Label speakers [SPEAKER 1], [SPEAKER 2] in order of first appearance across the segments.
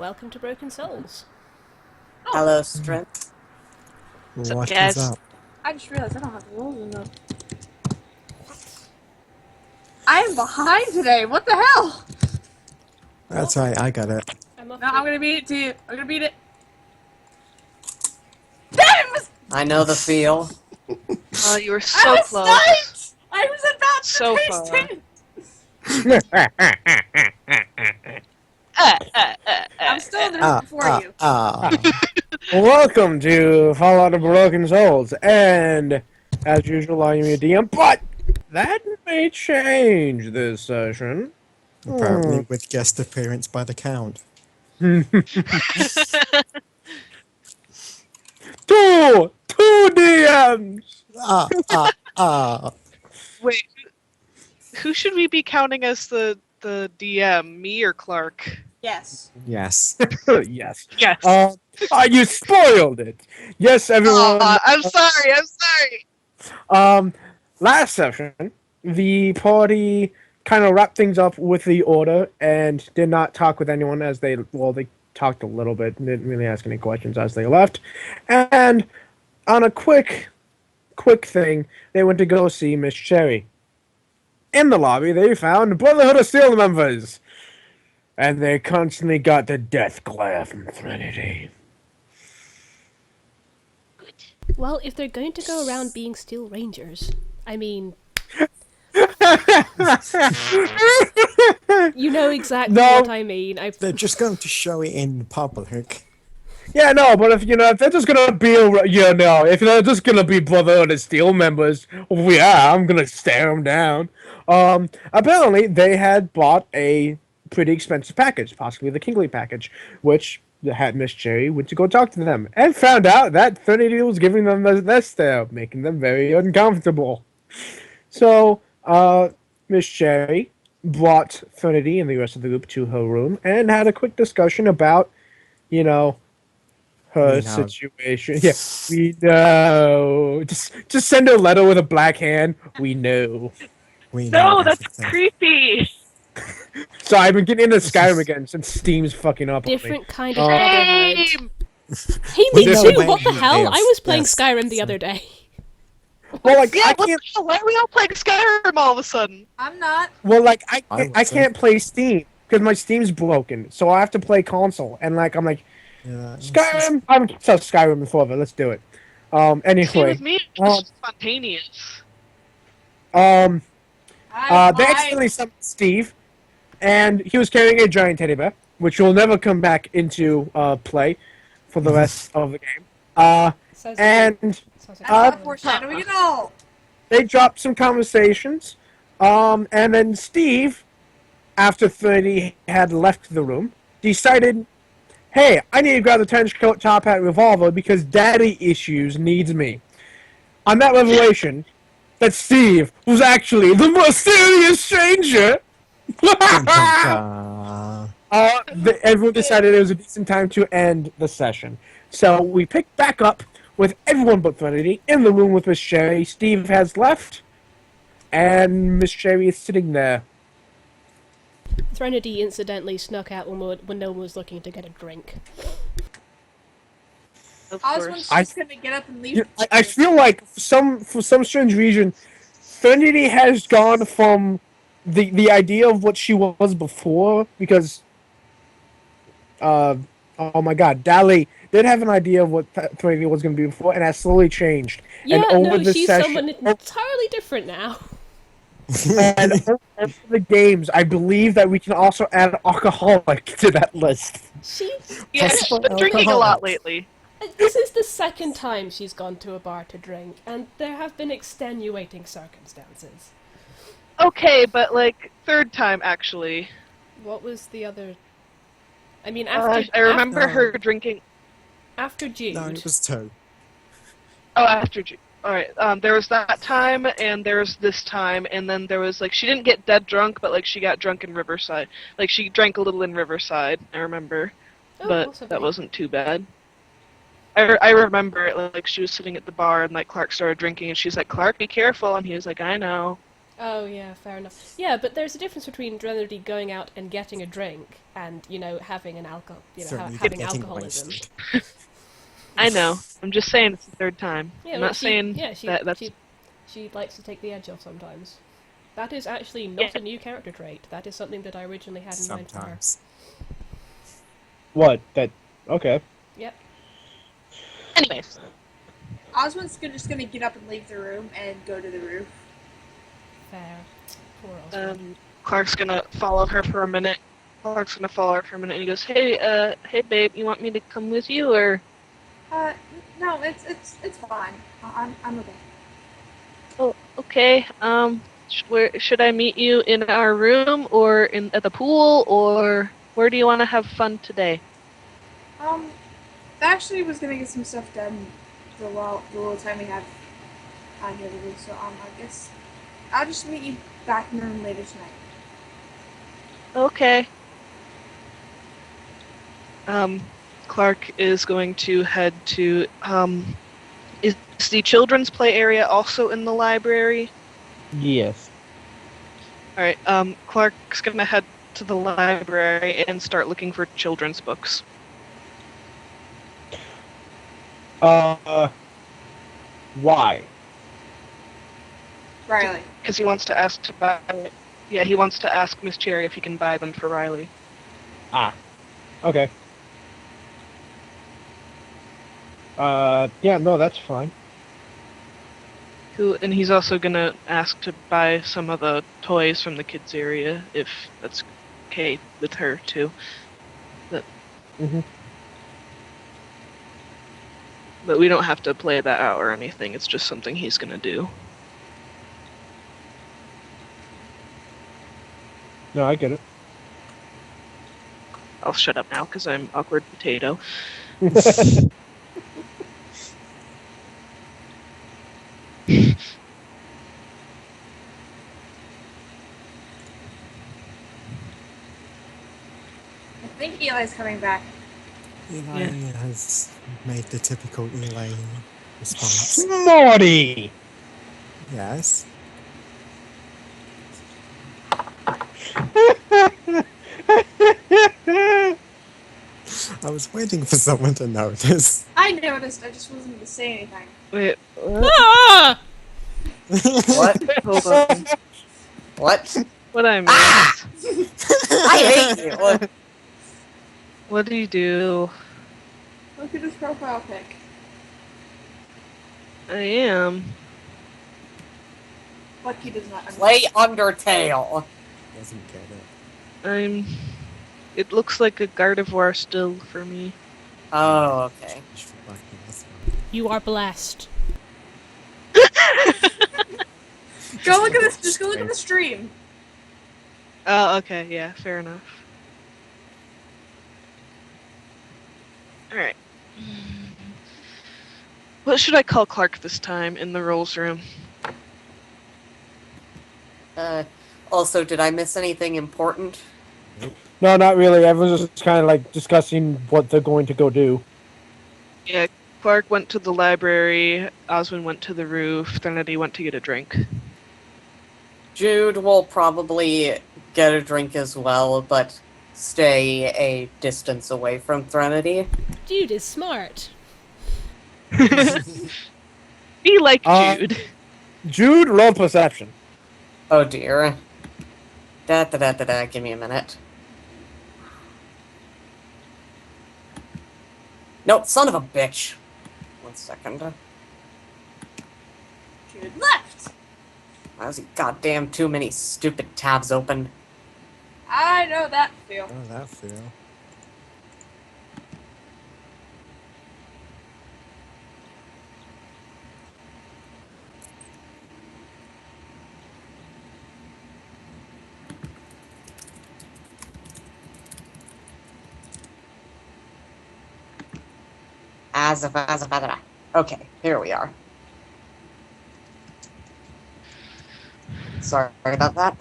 [SPEAKER 1] Welcome to Broken Souls.
[SPEAKER 2] Oh.
[SPEAKER 3] Hello, Strength.
[SPEAKER 2] What's up,
[SPEAKER 4] What
[SPEAKER 2] guys?
[SPEAKER 4] is up?
[SPEAKER 5] I just realized I don't have rolls enough. I am behind today. What the hell?
[SPEAKER 4] That's right, I got it.
[SPEAKER 1] I'm off
[SPEAKER 5] No, I'm gonna beat it to you. I'm gonna beat it. Damn it!
[SPEAKER 3] I know the feel.
[SPEAKER 2] Oh, you were
[SPEAKER 5] I
[SPEAKER 2] so
[SPEAKER 5] was
[SPEAKER 2] close.
[SPEAKER 5] sniped! I was about to
[SPEAKER 2] So
[SPEAKER 5] taste
[SPEAKER 2] far.
[SPEAKER 5] it.
[SPEAKER 2] Uh,
[SPEAKER 5] I'm still in the room before you.
[SPEAKER 6] Welcome to Fallout of Broken Souls, and as usual, I am your DM, but that may change this session.
[SPEAKER 4] Apparently with guest appearance by the Count.
[SPEAKER 6] Two DMs!
[SPEAKER 2] Wait, who should we be counting as the DM? Me or Clark?
[SPEAKER 5] Yes.
[SPEAKER 4] Yes.
[SPEAKER 6] Yes.
[SPEAKER 2] Yes.
[SPEAKER 6] You spoiled it. Yes, everyone.
[SPEAKER 2] I'm sorry.
[SPEAKER 6] Last session, the party kind of wrapped things up with the order and did not talk with anyone as they talked a little bit and didn't really ask any questions as they left. And on a quick thing, they went to go see Miss Cherry. In the lobby, they found Brotherhood of Steel members. And they constantly got the death glare from Trinity.
[SPEAKER 1] Well, if they're going to go around being Steel Rangers, I mean... you know exactly what I mean.
[SPEAKER 4] They're just going to show it in public.
[SPEAKER 6] Yeah, no, but if they're just gonna be, if they're just gonna be Brotherhood of Steel members, yeah, I'm gonna stare them down. Apparently they had bought a pretty expensive package, possibly the Kingley package, which had Miss Cherry went to go talk to them and found out that Trinity was giving them the stare, making them very uncomfortable. So, Miss Cherry brought Trinity and the rest of the group to her room and had a quick discussion about, her situation. Yeah, we know. Just send her a letter with a black hand. We know.
[SPEAKER 2] No, that's creepy.
[SPEAKER 6] So I've been getting into Skyrim again since Steam's fucking up on me.
[SPEAKER 1] Different kind of brotherhood.
[SPEAKER 2] Same.
[SPEAKER 1] Hey, me
[SPEAKER 4] Well,
[SPEAKER 1] too!
[SPEAKER 4] no,
[SPEAKER 1] What the
[SPEAKER 4] wait,
[SPEAKER 1] hell?
[SPEAKER 4] yes,
[SPEAKER 1] I was playing
[SPEAKER 4] yes.
[SPEAKER 1] Skyrim the other day.
[SPEAKER 6] Well, like
[SPEAKER 2] Yeah,
[SPEAKER 6] I
[SPEAKER 2] what the
[SPEAKER 6] can't.
[SPEAKER 2] hell? Why are we all playing Skyrim all of a sudden?
[SPEAKER 5] I'm not.
[SPEAKER 6] Well, like I
[SPEAKER 4] wasn't.
[SPEAKER 6] can't play Steam because my Steam's broken. So I have to play console, and I'm like
[SPEAKER 4] Yeah,
[SPEAKER 6] Skyrim. I'm so Skyrim before, but let's do it.
[SPEAKER 2] Same
[SPEAKER 6] Anyway,
[SPEAKER 2] with me. It's spontaneous.
[SPEAKER 6] they
[SPEAKER 5] I
[SPEAKER 6] accidentally summoned Steve, and he was carrying a giant teddy bear, which will never come back into play for the rest of the game. And
[SPEAKER 5] That's not foreshadowing at all.
[SPEAKER 6] they dropped some conversations, and then Steve, after 30 had left the room, decided, hey, I need to grab the trench coat, top hat, revolver because daddy issues needs me. On that revelation, that Steve was actually the mysterious stranger. Everyone decided it was a decent time to end the session. So we picked back up with everyone but Trinity in the room with Miss Cherry. Steve has left, and Miss Cherry is sitting there.
[SPEAKER 1] Threnody incidentally snuck out when no one was looking to get a drink.
[SPEAKER 2] Of
[SPEAKER 5] I was when
[SPEAKER 2] course.
[SPEAKER 5] she's gonna get up and leave.
[SPEAKER 6] I feel like for some strange reason, Trinity has gone from the idea of what she was before because oh my god, Dali did have an idea of what Trinity was going to be before, and has slowly changed.
[SPEAKER 1] Yeah,
[SPEAKER 6] and over
[SPEAKER 1] no,
[SPEAKER 6] the
[SPEAKER 1] she's
[SPEAKER 6] session,
[SPEAKER 1] someone entirely different now.
[SPEAKER 6] and over the games, I believe that we can also add alcoholic to that list.
[SPEAKER 1] She's...
[SPEAKER 2] Yeah, she's been drinking a lot lately.
[SPEAKER 1] This is the second time she's gone to a bar to drink, and there have been extenuating circumstances.
[SPEAKER 2] Okay, but like third time actually.
[SPEAKER 1] What was the other... I mean, after...
[SPEAKER 2] I remember
[SPEAKER 4] after-
[SPEAKER 2] her drinking.
[SPEAKER 1] After Jude.
[SPEAKER 4] No, it was two.
[SPEAKER 2] Oh, after June. Alright, there was that time, and there's this time, and then there was, like, she didn't get dead drunk, but, like, she got drunk in Riverside. Like, she drank a little in Riverside, I remember.
[SPEAKER 1] Oh,
[SPEAKER 2] But
[SPEAKER 1] possibly.
[SPEAKER 2] that wasn't too bad. I remember it, like, she was sitting at the bar, and, like, Clark started drinking, and she's like, Clark, be careful, and he was like, I know.
[SPEAKER 1] Oh yeah, fair enough. Yeah, but there's a difference between Drenody going out and getting a drink and having an alcohol,
[SPEAKER 4] Certainly
[SPEAKER 1] having
[SPEAKER 4] getting
[SPEAKER 1] alcoholism.
[SPEAKER 4] wasted.
[SPEAKER 2] I know. I'm just saying it's the third time.
[SPEAKER 1] Yeah,
[SPEAKER 2] I'm
[SPEAKER 1] well,
[SPEAKER 2] not saying
[SPEAKER 1] she
[SPEAKER 2] that that's.
[SPEAKER 1] she likes to take the edge off sometimes. That is actually
[SPEAKER 2] Yeah.
[SPEAKER 1] not a new character trait. That is something that I originally had in mind for her.
[SPEAKER 4] Sometimes.
[SPEAKER 6] What? That? Okay.
[SPEAKER 1] Yep.
[SPEAKER 2] Anyways,
[SPEAKER 5] Osmond's just gonna get up and leave the room and go to the roof.
[SPEAKER 1] Fair. Poor Oswald.
[SPEAKER 2] Clark's gonna follow her for a minute. And he goes, hey babe, you want me to come with you or?
[SPEAKER 5] No, it's fine. I'm okay.
[SPEAKER 2] Oh, okay. Where should I meet you in our room or at the pool or where do you want to have fun today?
[SPEAKER 5] Actually was gonna get some stuff done the little time we have on here to do. So I guess I'll just meet you back in the room later tonight.
[SPEAKER 2] Okay. Clark is going to head to is the children's play area also in the library?
[SPEAKER 6] Yes.
[SPEAKER 2] All right. Clark's gonna head to the library and start looking for children's books.
[SPEAKER 6] Why?
[SPEAKER 5] Riley.
[SPEAKER 2] Because he wants to ask to buy. Yeah, he wants to ask Miss Cherry if he can buy them for Riley.
[SPEAKER 6] Ah. Okay. Yeah, no, that's fine.
[SPEAKER 2] And he's also gonna ask to buy some of the toys from the kids area if that's okay with her too.
[SPEAKER 6] Mm-hmm.
[SPEAKER 2] But we don't have to play that out or anything. It's just something he's gonna do.
[SPEAKER 6] No, I get it.
[SPEAKER 2] I'll shut up now because I'm awkward potato.
[SPEAKER 5] I think Eli's coming back.
[SPEAKER 4] Eli has made the typical Eli response.
[SPEAKER 6] Smarty!
[SPEAKER 4] Yes. I was waiting for someone to notice.
[SPEAKER 5] I noticed. I just wasn't gonna say anything.
[SPEAKER 2] Wait,
[SPEAKER 1] Ah!
[SPEAKER 3] What?
[SPEAKER 2] hold on.
[SPEAKER 3] What?
[SPEAKER 2] What I missed?
[SPEAKER 3] Ah! I hate you. What?
[SPEAKER 2] What do you do?
[SPEAKER 5] Look at his profile pic.
[SPEAKER 2] I am.
[SPEAKER 5] Lucky does not
[SPEAKER 3] Play Undertale.
[SPEAKER 4] Doesn't get it.
[SPEAKER 2] I'm. It looks like a Gardevoir still for me.
[SPEAKER 3] Oh, okay.
[SPEAKER 4] Just fucking this one.
[SPEAKER 1] You are blessed.
[SPEAKER 5] Go look at this. Just go look at the stream.
[SPEAKER 2] Oh, okay, yeah, fair enough. Alright. What should I call Clark this time in the roles room?
[SPEAKER 3] Also, did I miss anything important?
[SPEAKER 6] No, not really. Everyone's just kind of like discussing what they're going to go do.
[SPEAKER 2] Yeah, Clark went to the library, Osmond went to the roof, Threnody went to get a drink.
[SPEAKER 3] Jude will probably get a drink as well, but stay a distance away from Threnody.
[SPEAKER 1] Jude is smart.
[SPEAKER 2] Be like Jude.
[SPEAKER 6] Jude, roll perception.
[SPEAKER 3] Oh dear. Da-da-da-da-da, give me a minute. Nope, son of a bitch. 1 second.
[SPEAKER 5] Jude left.
[SPEAKER 3] Why was he goddamn too many stupid tabs open?
[SPEAKER 5] I know that feel.
[SPEAKER 4] Oh, that feel.
[SPEAKER 3] Okay, here we are. Sorry about that.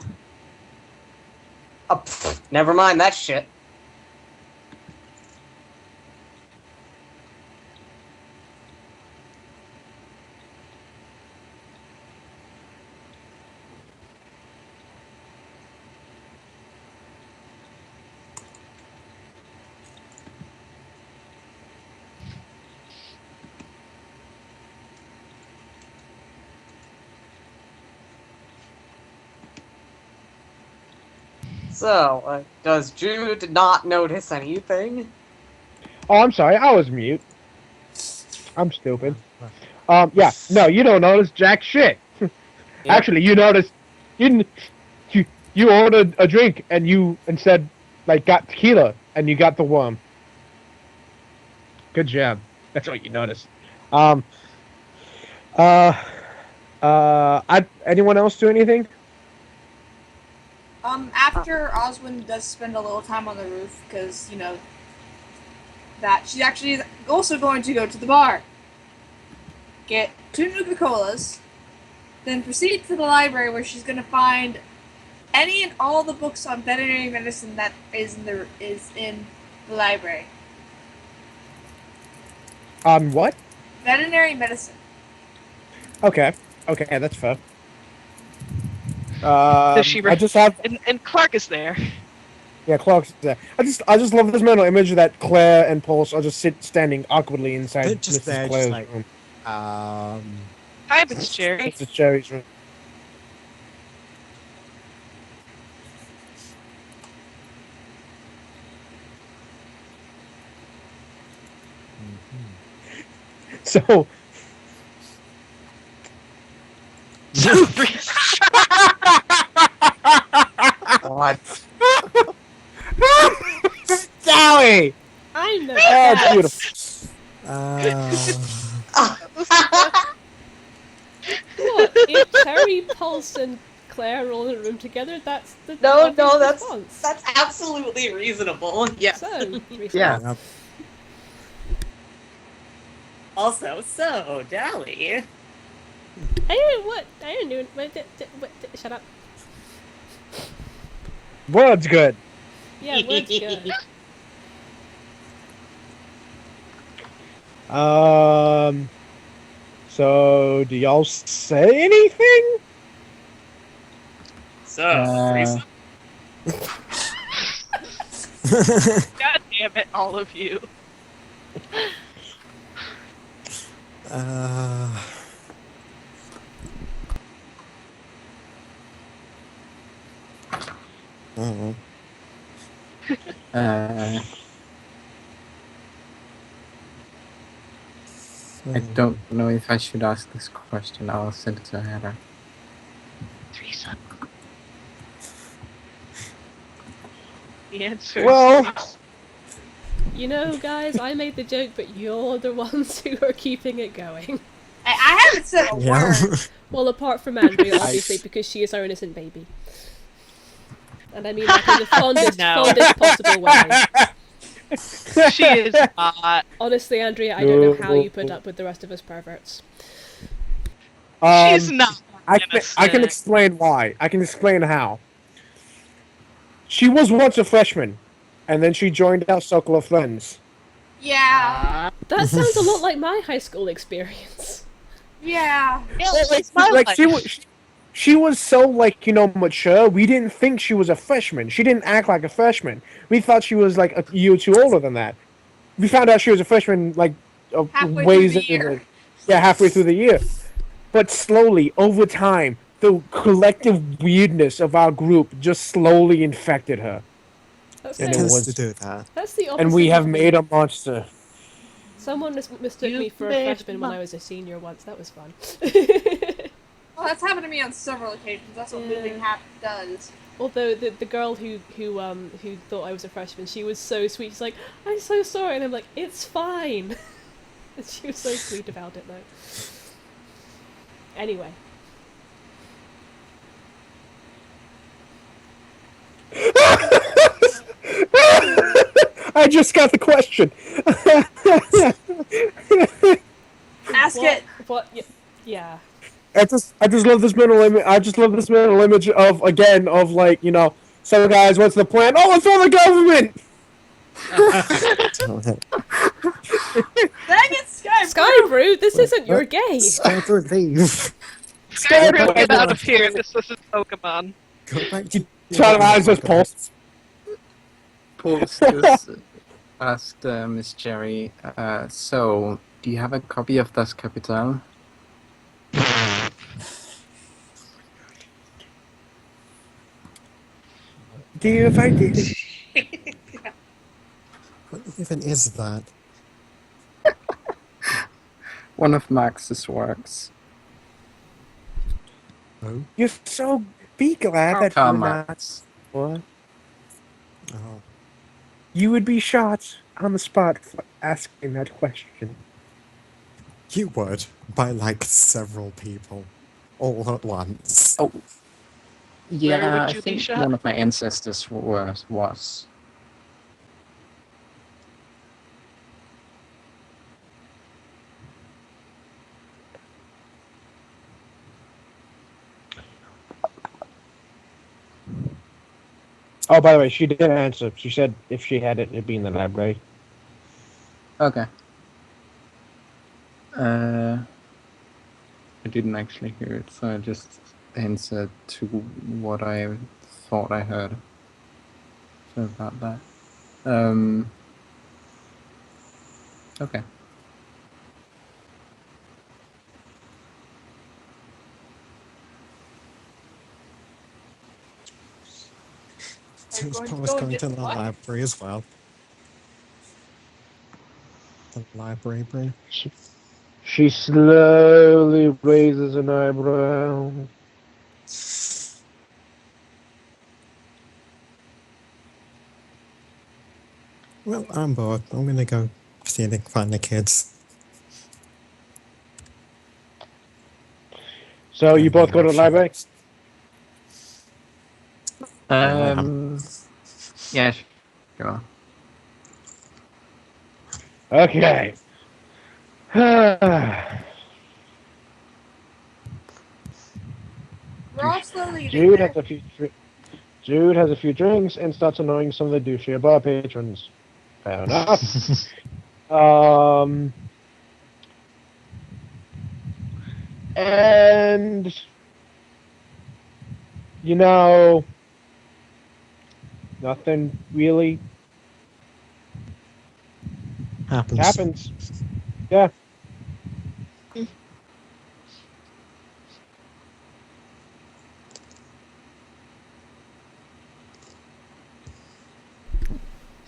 [SPEAKER 3] Oh, pfft, never mind that shit. So, does Jude not notice anything?
[SPEAKER 6] Oh, I'm sorry. I was mute. I'm stupid. Yeah. No, you don't notice jack shit.
[SPEAKER 3] Yep.
[SPEAKER 6] Actually, you noticed. You, you you ordered a drink and you instead like got tequila and you got the worm. Good job. That's what you noticed. Um. Anyone else do anything?
[SPEAKER 5] After Oswin does spend a little time on the roof, because, that she's actually also going to go to the bar, get 2 Nuka-Colas, then proceed to the library where she's going to find any and all the books on veterinary medicine that is in the library.
[SPEAKER 6] On what?
[SPEAKER 5] Veterinary medicine.
[SPEAKER 6] Okay, that's fair.
[SPEAKER 2] Does she
[SPEAKER 6] I just have
[SPEAKER 2] and Clark is there.
[SPEAKER 6] yeah, Clark's there. I just love this mental image that Claire and Pulse are just standing awkwardly inside
[SPEAKER 4] They're just
[SPEAKER 6] Mrs.
[SPEAKER 4] there,
[SPEAKER 6] Claire's
[SPEAKER 4] just like,
[SPEAKER 6] room.
[SPEAKER 2] Hi, Miss Jerry.
[SPEAKER 6] Mrs. Cherry's room. So
[SPEAKER 3] What?
[SPEAKER 6] Sally!
[SPEAKER 1] I know
[SPEAKER 6] Oh,
[SPEAKER 1] that.
[SPEAKER 6] beautiful.
[SPEAKER 1] What? If Cherry, Pulse, and Claire are all in a room together, that's the
[SPEAKER 3] No,
[SPEAKER 1] obvious
[SPEAKER 3] that's
[SPEAKER 1] response.
[SPEAKER 3] that's absolutely reasonable. Yeah.
[SPEAKER 1] So,
[SPEAKER 3] Yeah.
[SPEAKER 4] Yep.
[SPEAKER 3] Also, so Dally.
[SPEAKER 1] I don't know. What, shut up.
[SPEAKER 6] Word's good.
[SPEAKER 1] Yeah, word's good.
[SPEAKER 6] So do y'all say anything?
[SPEAKER 3] So,
[SPEAKER 7] Uh,
[SPEAKER 2] God damn it, all of you.
[SPEAKER 4] Oh.
[SPEAKER 7] I don't know if I should ask this question. I'll send it to Hannah.
[SPEAKER 2] Threesome. The answer
[SPEAKER 6] Well,
[SPEAKER 2] is
[SPEAKER 1] You know, guys, I made the joke, but you're the ones who are keeping it going.
[SPEAKER 5] I haven't said a
[SPEAKER 4] Yeah.
[SPEAKER 5] word.
[SPEAKER 1] Well, apart from Andrea, obviously, because she is our innocent baby. And I mean that in the fondest possible way.
[SPEAKER 2] she is not.
[SPEAKER 1] Honestly, Andrea, I don't know how you put up with the rest of us perverts.
[SPEAKER 2] She's not.
[SPEAKER 6] I can explain why. I can explain how. She was once a freshman, and then she joined our circle of friends.
[SPEAKER 5] Yeah.
[SPEAKER 1] That sounds a lot like my high school experience.
[SPEAKER 5] Yeah.
[SPEAKER 6] She was so mature. We didn't think she was a freshman. She didn't act like a freshman. We thought she was like a year or two older than that. We found out she was a freshman
[SPEAKER 5] Halfway
[SPEAKER 6] ways
[SPEAKER 5] through the
[SPEAKER 6] into
[SPEAKER 5] year.
[SPEAKER 6] halfway through the year. But slowly, over time, the collective weirdness of our group just slowly infected her.
[SPEAKER 1] That's,
[SPEAKER 6] And
[SPEAKER 4] It
[SPEAKER 6] it
[SPEAKER 4] tends
[SPEAKER 6] was-
[SPEAKER 4] to do that.
[SPEAKER 1] that's the opposite.
[SPEAKER 6] And we have
[SPEAKER 1] of me.
[SPEAKER 6] made a monster.
[SPEAKER 1] Someone mistook me for a
[SPEAKER 2] made
[SPEAKER 1] freshman when I was a senior once. That was fun.
[SPEAKER 5] Well, that's happened to me on several occasions. That's what
[SPEAKER 1] Yeah.
[SPEAKER 5] moving does.
[SPEAKER 1] Although the girl who thought I was a freshman, she was so sweet. She's like, "I'm so sorry," and I'm like, "It's fine." And she was so sweet about it, though. Anyway,
[SPEAKER 6] I just got the question.
[SPEAKER 5] Ask it.
[SPEAKER 1] what? Yeah.
[SPEAKER 6] I just love this mental image. I just love this mental image of so guys, what's the plan? Oh, it's all the government.
[SPEAKER 5] Dang it, Sky.
[SPEAKER 1] Skybrew, this isn't your game.
[SPEAKER 4] Skyper, leave.
[SPEAKER 2] Skyrim, get out of here. This is Pokemon.
[SPEAKER 4] Go back to.
[SPEAKER 6] Try to eyes this pulse.
[SPEAKER 7] Pulse just asked Miss Jerry, so, do you have a copy of Das Kapital?
[SPEAKER 6] Dear, if I did.
[SPEAKER 4] What even is that?
[SPEAKER 7] One of Max's works.
[SPEAKER 4] Oh?
[SPEAKER 6] You're so... Be glad
[SPEAKER 7] How
[SPEAKER 6] that you're
[SPEAKER 7] come,
[SPEAKER 6] not...
[SPEAKER 7] Max?
[SPEAKER 6] What?
[SPEAKER 4] Oh.
[SPEAKER 6] You would be shot on the spot for asking that question.
[SPEAKER 4] You would, by like several people. All at once.
[SPEAKER 7] Oh,
[SPEAKER 2] Where
[SPEAKER 7] yeah,
[SPEAKER 2] would
[SPEAKER 7] I
[SPEAKER 2] you be
[SPEAKER 7] think
[SPEAKER 2] shot?
[SPEAKER 7] one of my ancestors was.
[SPEAKER 6] Oh, by the way, she didn't answer. She said if she had it, it'd be in the library.
[SPEAKER 7] Okay. I didn't actually hear it, so I just answered to what I thought I heard. So about that. Okay.
[SPEAKER 4] So
[SPEAKER 5] I'm going to
[SPEAKER 4] Paul's
[SPEAKER 5] go
[SPEAKER 4] going
[SPEAKER 5] get
[SPEAKER 4] to the
[SPEAKER 5] what?
[SPEAKER 4] library as well. The library, bro.
[SPEAKER 6] She slowly raises an eyebrow.
[SPEAKER 4] Well, I'm bored. I'm gonna go see if I can find the kids.
[SPEAKER 6] So you
[SPEAKER 4] And
[SPEAKER 6] both go to the library?
[SPEAKER 4] Well, I am.
[SPEAKER 7] Yeah, sure.
[SPEAKER 6] Okay.
[SPEAKER 5] We're all slowly getting
[SPEAKER 6] Jude
[SPEAKER 5] there.
[SPEAKER 6] has a few. Jude has a few drinks and starts annoying some of the douchier bar patrons. Fair enough. And you know, nothing really happens. Yeah.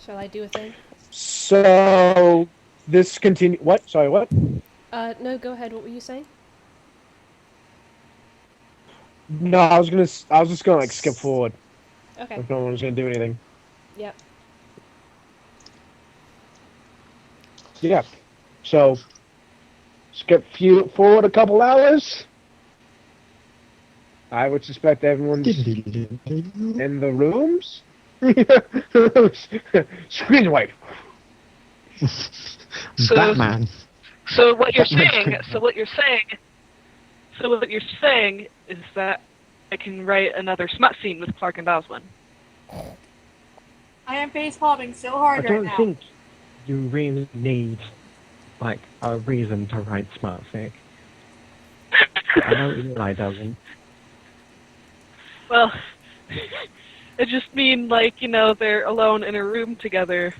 [SPEAKER 1] Shall I do a thing?
[SPEAKER 6] So this continue. What? Sorry. What?
[SPEAKER 1] No, go ahead. What were you saying?
[SPEAKER 6] No, I was gonna. I was just gonna like skip forward
[SPEAKER 1] Okay.
[SPEAKER 6] if no one was gonna do anything.
[SPEAKER 1] Yep.
[SPEAKER 6] Yeah. So skip forward a couple hours. I would suspect everyone's in the rooms. Screen wipe.
[SPEAKER 2] So-
[SPEAKER 4] Batman.
[SPEAKER 2] So what you're
[SPEAKER 4] Batman's
[SPEAKER 2] saying,
[SPEAKER 4] pretty
[SPEAKER 2] so what you're saying is that I can write another smut scene with Clark and Oswin.
[SPEAKER 5] I am face palming so
[SPEAKER 8] I
[SPEAKER 5] hard right
[SPEAKER 8] don't
[SPEAKER 5] now.
[SPEAKER 8] think you really need, like, a reason to write smart fic. I know Eli doesn't.
[SPEAKER 2] Well, I just mean like, they're alone in a room together.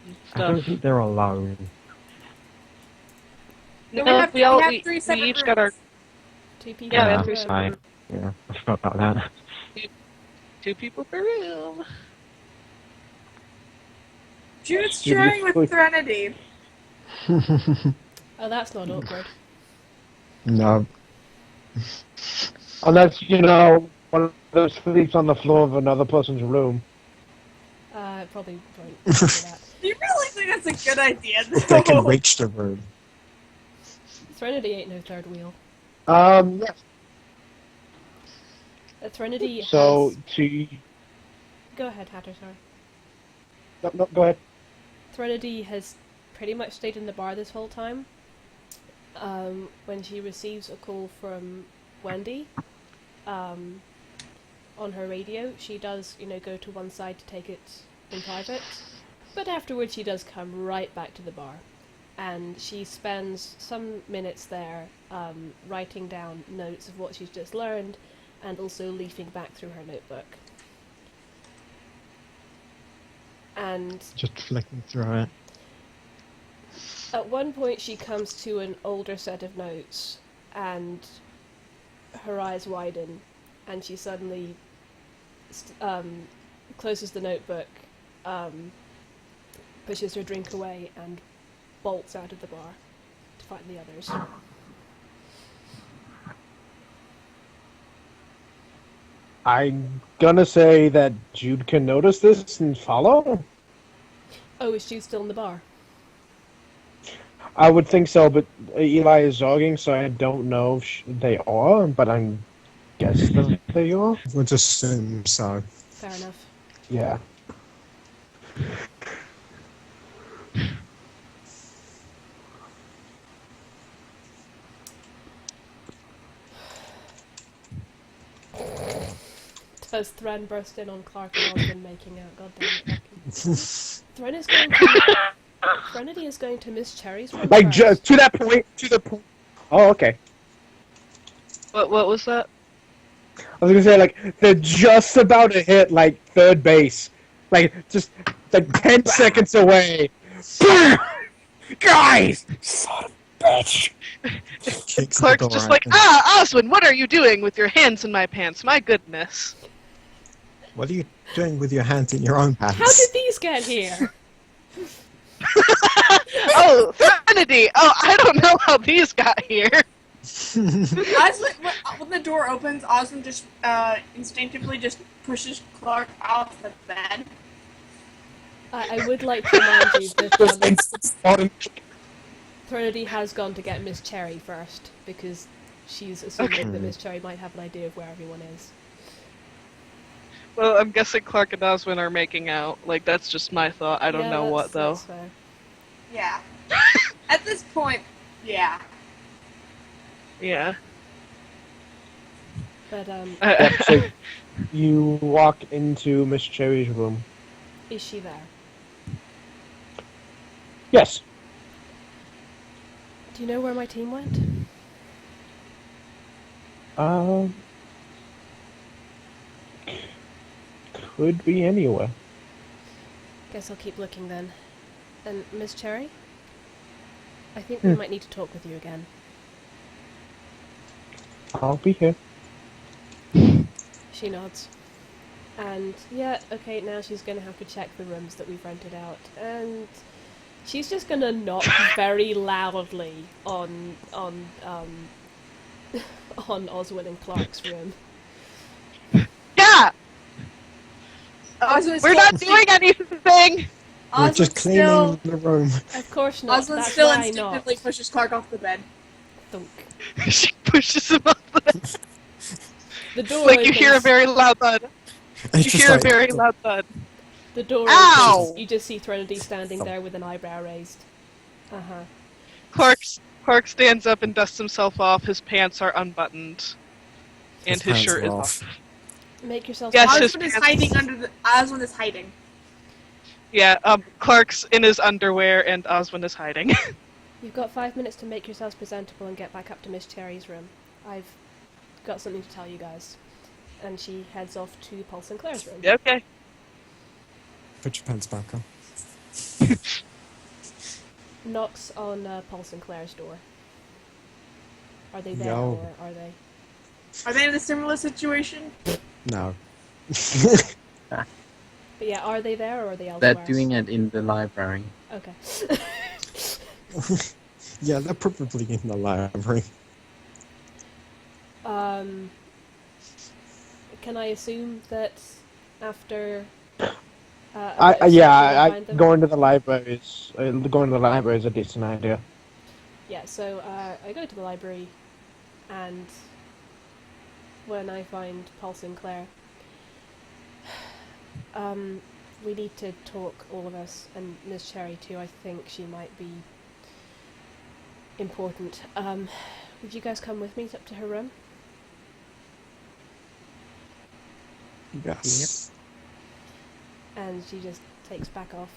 [SPEAKER 2] And
[SPEAKER 8] I don't
[SPEAKER 2] stuff.
[SPEAKER 8] think they're alone.
[SPEAKER 5] Then
[SPEAKER 2] No,
[SPEAKER 5] we have three
[SPEAKER 2] we
[SPEAKER 5] separate
[SPEAKER 2] each got our
[SPEAKER 5] rooms.
[SPEAKER 1] 2 people.
[SPEAKER 2] Yeah, we
[SPEAKER 8] Yeah,
[SPEAKER 2] have three
[SPEAKER 1] per
[SPEAKER 2] separate
[SPEAKER 1] room.
[SPEAKER 8] Yeah, I forgot about that.
[SPEAKER 2] 2 people per room.
[SPEAKER 5] Jude's sharing with Threnody.
[SPEAKER 1] Oh, that's not awkward.
[SPEAKER 4] No.
[SPEAKER 6] Unless one of those sleeps on the floor of another person's room.
[SPEAKER 1] Probably won't do that.
[SPEAKER 5] Do you really think that's a good idea,
[SPEAKER 4] If they can
[SPEAKER 5] though?
[SPEAKER 4] reach the room.
[SPEAKER 1] Threnody ain't no third wheel.
[SPEAKER 6] Yes.
[SPEAKER 1] Threnody has...
[SPEAKER 6] So to
[SPEAKER 1] Go ahead, Hatter, sorry.
[SPEAKER 6] no, go ahead.
[SPEAKER 1] Threnody has pretty much stayed in the bar this whole time. When she receives a call from Wendy, on her radio, she does, go to one side to take it in private, but afterwards she does come right back to the bar, and she spends some minutes there, writing down notes of what she's just learned, and also leafing back through her notebook. And
[SPEAKER 4] Just flicking through it.
[SPEAKER 1] at one point she comes to an older set of notes, and her eyes widen, and she suddenly closes the notebook, pushes her drink away, and bolts out of the bar to find the others.
[SPEAKER 6] I'm gonna say that Jude can notice this and follow.
[SPEAKER 1] Oh, is Jude still in the bar?
[SPEAKER 6] I would think so, but Eli is jogging, so I don't know if they are, but I'm guessing that they are.
[SPEAKER 4] We'll just assume so.
[SPEAKER 1] Fair enough.
[SPEAKER 6] Yeah.
[SPEAKER 1] Does Thren burst in on Clark and Osmond making out? God damn it, Thren is going to... Threnody is going to Miss Cherry's room
[SPEAKER 6] Like,
[SPEAKER 1] first.
[SPEAKER 6] just to that point, to the point. Oh, okay.
[SPEAKER 2] What was that?
[SPEAKER 6] I was gonna say, like, they're just about to hit, like, third base. Like, just, like, 10 seconds away. Guys! Son of a bitch!
[SPEAKER 4] Kicks the
[SPEAKER 2] Clark's
[SPEAKER 4] door
[SPEAKER 2] just like,
[SPEAKER 4] open.
[SPEAKER 2] Oswin, what are you doing with your hands in my pants? My goodness.
[SPEAKER 4] What are you doing with your hands in your own pants?
[SPEAKER 1] How did these get here?
[SPEAKER 2] Oh, Threnody! Oh, I don't know how these got here.
[SPEAKER 5] Osmond, when the door opens, Osmond just instinctively just pushes Clark off the bed.
[SPEAKER 1] I would like to remind you that Threnody has gone to get Miss Cherry first, because she's assuming that Miss Cherry might have an idea of where everyone is.
[SPEAKER 2] Well, I'm guessing Clark and Oswin are making out. Like, that's just my thought. I don't know what, though.
[SPEAKER 1] That's fair.
[SPEAKER 5] Yeah. At this point, yeah.
[SPEAKER 2] Yeah.
[SPEAKER 1] But,
[SPEAKER 6] So you walk into Miss Cherry's room.
[SPEAKER 1] is she there?
[SPEAKER 6] Yes.
[SPEAKER 1] Do you know where my team went?
[SPEAKER 6] Could be anywhere.
[SPEAKER 1] Guess I'll keep looking then. And Miss Cherry? I think we might need to talk with you again.
[SPEAKER 6] I'll be here.
[SPEAKER 1] She nods. And yeah, okay, now she's gonna have to check the rooms that we've rented out. And she's just gonna knock very loudly on Oswin and Clark's room.
[SPEAKER 2] Yeah!
[SPEAKER 5] Osmond's
[SPEAKER 2] We're
[SPEAKER 5] still-
[SPEAKER 2] not doing anything!
[SPEAKER 4] We're
[SPEAKER 5] Osmond
[SPEAKER 4] just cleaning
[SPEAKER 5] still,
[SPEAKER 4] the room.
[SPEAKER 1] Of course not.
[SPEAKER 5] Osmond
[SPEAKER 1] That's
[SPEAKER 5] still
[SPEAKER 1] why I
[SPEAKER 5] instinctively
[SPEAKER 1] knocked.
[SPEAKER 5] pushes Clark off the bed.
[SPEAKER 1] Thunk.
[SPEAKER 2] She pushes him off the...
[SPEAKER 1] The door
[SPEAKER 2] Like, you hear a
[SPEAKER 1] opens.
[SPEAKER 2] very loud thud.
[SPEAKER 4] It's
[SPEAKER 2] You
[SPEAKER 4] just
[SPEAKER 2] hear a
[SPEAKER 4] like,
[SPEAKER 2] very loud thud.
[SPEAKER 1] The door
[SPEAKER 2] Ow!
[SPEAKER 1] opens. You just see Threnody standing there with an eyebrow raised. Uh-huh.
[SPEAKER 2] Clark stands up and dusts himself off. His pants are unbuttoned. And his
[SPEAKER 4] pants
[SPEAKER 2] shirt
[SPEAKER 4] are
[SPEAKER 2] is
[SPEAKER 4] off.
[SPEAKER 2] off.
[SPEAKER 1] Make yourself...
[SPEAKER 2] Yes,
[SPEAKER 1] scarce.
[SPEAKER 2] his
[SPEAKER 5] Osmond is
[SPEAKER 2] pants-
[SPEAKER 5] hiding under the. Osmond is hiding.
[SPEAKER 2] Yeah, Clark's in his underwear and Oswin is hiding.
[SPEAKER 1] You've got 5 minutes to make yourselves presentable and get back up to Miss Cherry's room. I've got something to tell you guys. And she heads off to Paul Sinclair's room.
[SPEAKER 2] Yeah, okay.
[SPEAKER 4] Put your pants back on.
[SPEAKER 1] Knocks on Paul Sinclair's door. Are they there
[SPEAKER 4] No.
[SPEAKER 1] or are they?
[SPEAKER 5] Are they in a similar situation?
[SPEAKER 4] No.
[SPEAKER 1] But yeah, are they there or are they elsewhere?
[SPEAKER 7] They're doing it in the library.
[SPEAKER 1] Okay.
[SPEAKER 4] Yeah, they're probably in the library.
[SPEAKER 1] Can I assume that after...
[SPEAKER 6] I
[SPEAKER 1] find them?
[SPEAKER 6] going to the library is a decent idea.
[SPEAKER 1] Yeah, so I go to the library, and when I find Paul Sinclair, we need to talk, all of us, and Miss Cherry too. I think she might be important. Would you guys come with me up to her room?
[SPEAKER 4] Yes.
[SPEAKER 1] And she just takes back off.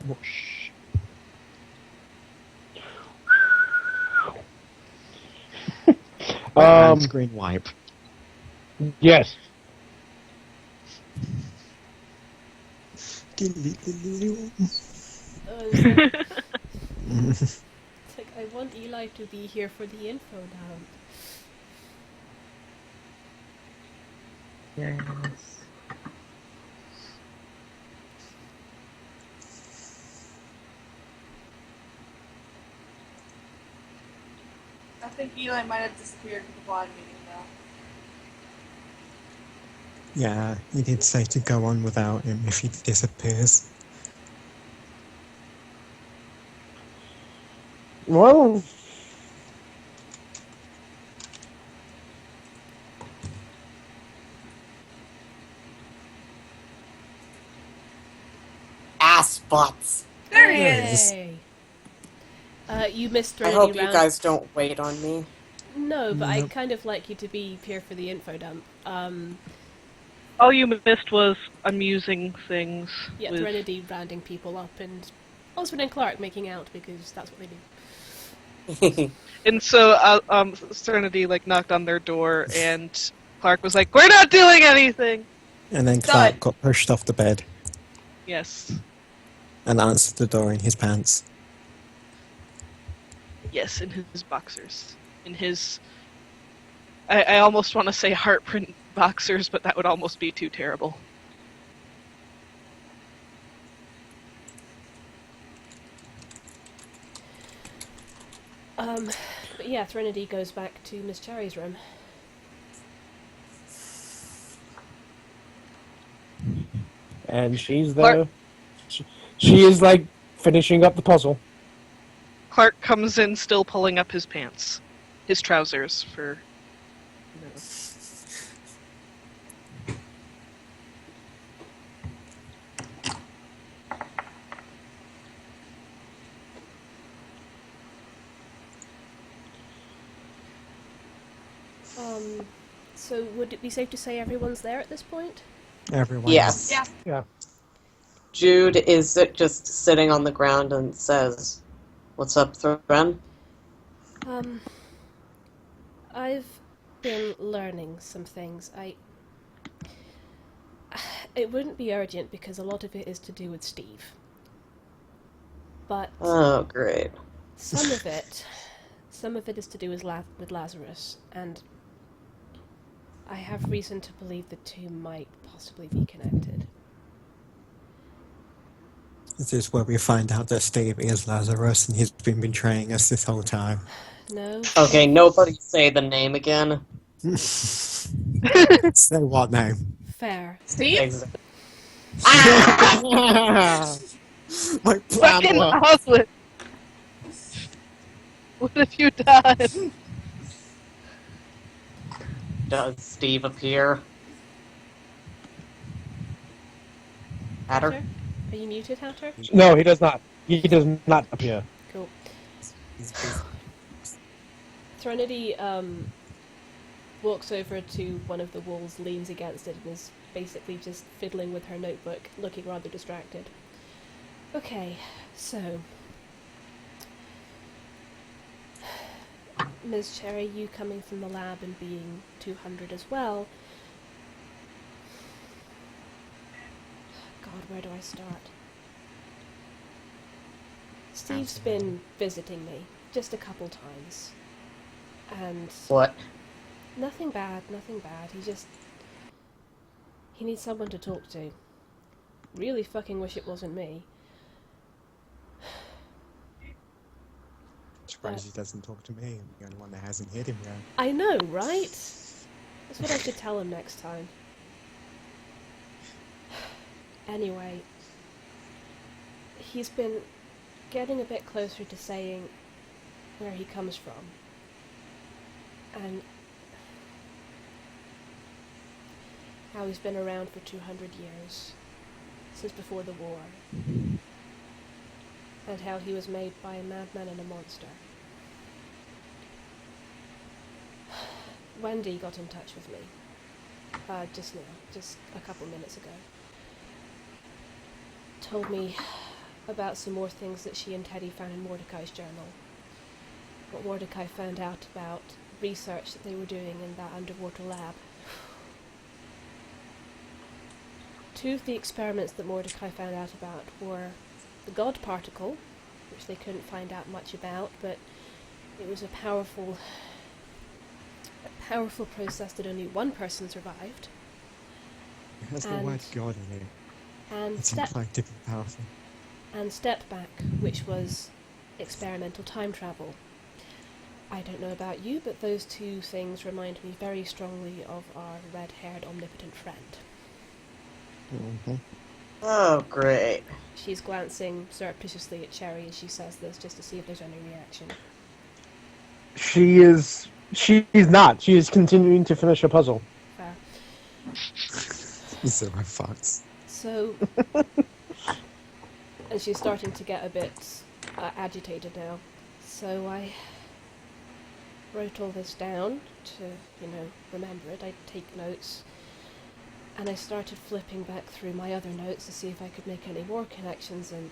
[SPEAKER 4] Whoosh. Screen wipe.
[SPEAKER 6] Yes.
[SPEAKER 1] It's like, I want Eli to be here for the info now.
[SPEAKER 7] Yes.
[SPEAKER 5] I think Eli might have disappeared from the pod meeting though.
[SPEAKER 4] Yeah, he did say to go on without him if he disappears.
[SPEAKER 6] Well,
[SPEAKER 3] Ass butts.
[SPEAKER 5] There he
[SPEAKER 4] There he
[SPEAKER 5] is!
[SPEAKER 4] is.
[SPEAKER 1] Yay. You missed
[SPEAKER 3] I
[SPEAKER 1] Threnody
[SPEAKER 3] hope you
[SPEAKER 1] round.
[SPEAKER 3] guys don't wait on me.
[SPEAKER 1] No, but I
[SPEAKER 4] Nope.
[SPEAKER 1] kind of like you to be here for the info dump.
[SPEAKER 2] All you missed was amusing things.
[SPEAKER 1] Yeah,
[SPEAKER 2] with...
[SPEAKER 1] Threnody rounding people up and Osmond and Clark making out because that's what they do.
[SPEAKER 2] And so Serenity like knocked on their door, and Clark was like, "We're not doing anything."
[SPEAKER 4] And then
[SPEAKER 5] Done.
[SPEAKER 4] Clark got pushed off the bed
[SPEAKER 2] Yes,
[SPEAKER 4] and answered the door in his pants.
[SPEAKER 2] yes, in his boxers, in his. I almost want to say heartprint boxers, but that would almost be too terrible.
[SPEAKER 1] But yeah, Threnody goes back to Miss Cherry's room.
[SPEAKER 6] and she's there. She is like finishing up the puzzle.
[SPEAKER 2] Clark comes in still pulling up his pants, his trousers for. You know.
[SPEAKER 1] So would it be safe to say everyone's there at this point?
[SPEAKER 4] Everyone.
[SPEAKER 3] Yes.
[SPEAKER 5] Yeah.
[SPEAKER 6] Yeah.
[SPEAKER 3] Jude is just sitting on the ground and says, "What's up, Thren?"
[SPEAKER 1] I've been learning some things. It wouldn't be urgent because a lot of it is to do with Steve. But
[SPEAKER 3] Oh, great.
[SPEAKER 1] some of it is to do with Lazarus, and I have reason to believe the two might possibly be connected.
[SPEAKER 4] This is where we find out that Steve is Lazarus and he's been betraying us this whole time.
[SPEAKER 1] No?
[SPEAKER 3] Okay, nobody say the name again.
[SPEAKER 4] Say what name?
[SPEAKER 1] Fair.
[SPEAKER 5] Steve?
[SPEAKER 3] Exactly.
[SPEAKER 4] My plan
[SPEAKER 2] Fucking
[SPEAKER 4] worked.
[SPEAKER 2] Oslet! What have you done?
[SPEAKER 3] Does Steve appear? Hatter?
[SPEAKER 1] Hatter? Are you muted, Hatter?
[SPEAKER 6] No, he does not. He does not appear.
[SPEAKER 1] Cool.
[SPEAKER 4] He's busy.
[SPEAKER 1] Threnody walks over to one of the walls, leans against it, and is basically just fiddling with her notebook, looking rather distracted. Okay, so... Ms. Cherry, you coming from the lab and being 200 as well... God, where do I start? Steve's been visiting me, just a couple times. And...
[SPEAKER 3] What?
[SPEAKER 1] Nothing bad, nothing bad. He needs someone to talk to. Really fucking wish it wasn't me.
[SPEAKER 4] Surprised he doesn't talk to me. I'm the only one that hasn't hit him yet.
[SPEAKER 1] I know, right? That's what I should tell him next time. Anyway, he's been getting a bit closer to saying where he comes from. And how he's been around for 200 years, since before the war. And how he was made by a madman and a monster. Wendy got in touch with me. Just now, just a couple minutes ago. Told me about some more things that she and Teddy found in Mordecai's journal. What Mordecai found out about research that they were doing in that underwater lab. Two of the experiments that Mordecai found out about were the God particle, which they couldn't find out much about, but it was a powerful process that only one person survived.
[SPEAKER 4] It has the
[SPEAKER 1] And-
[SPEAKER 4] word God in it.
[SPEAKER 1] and
[SPEAKER 4] It's
[SPEAKER 1] step
[SPEAKER 4] implied to be powerful.
[SPEAKER 1] and Step Back, which was experimental time travel. I don't know about you, but those two things remind me very strongly of our red-haired omnipotent friend.
[SPEAKER 4] Mm-hmm.
[SPEAKER 3] Oh, great.
[SPEAKER 1] She's glancing surreptitiously at Cherry as she says this, just to see if there's any reaction.
[SPEAKER 6] She's not. She is continuing to finish a puzzle.
[SPEAKER 1] Fair.
[SPEAKER 4] Zero fucks.
[SPEAKER 1] So, and she's starting to get a bit agitated now. So I wrote all this down to, remember it. I take notes. And I started flipping back through my other notes to see if I could make any more connections. And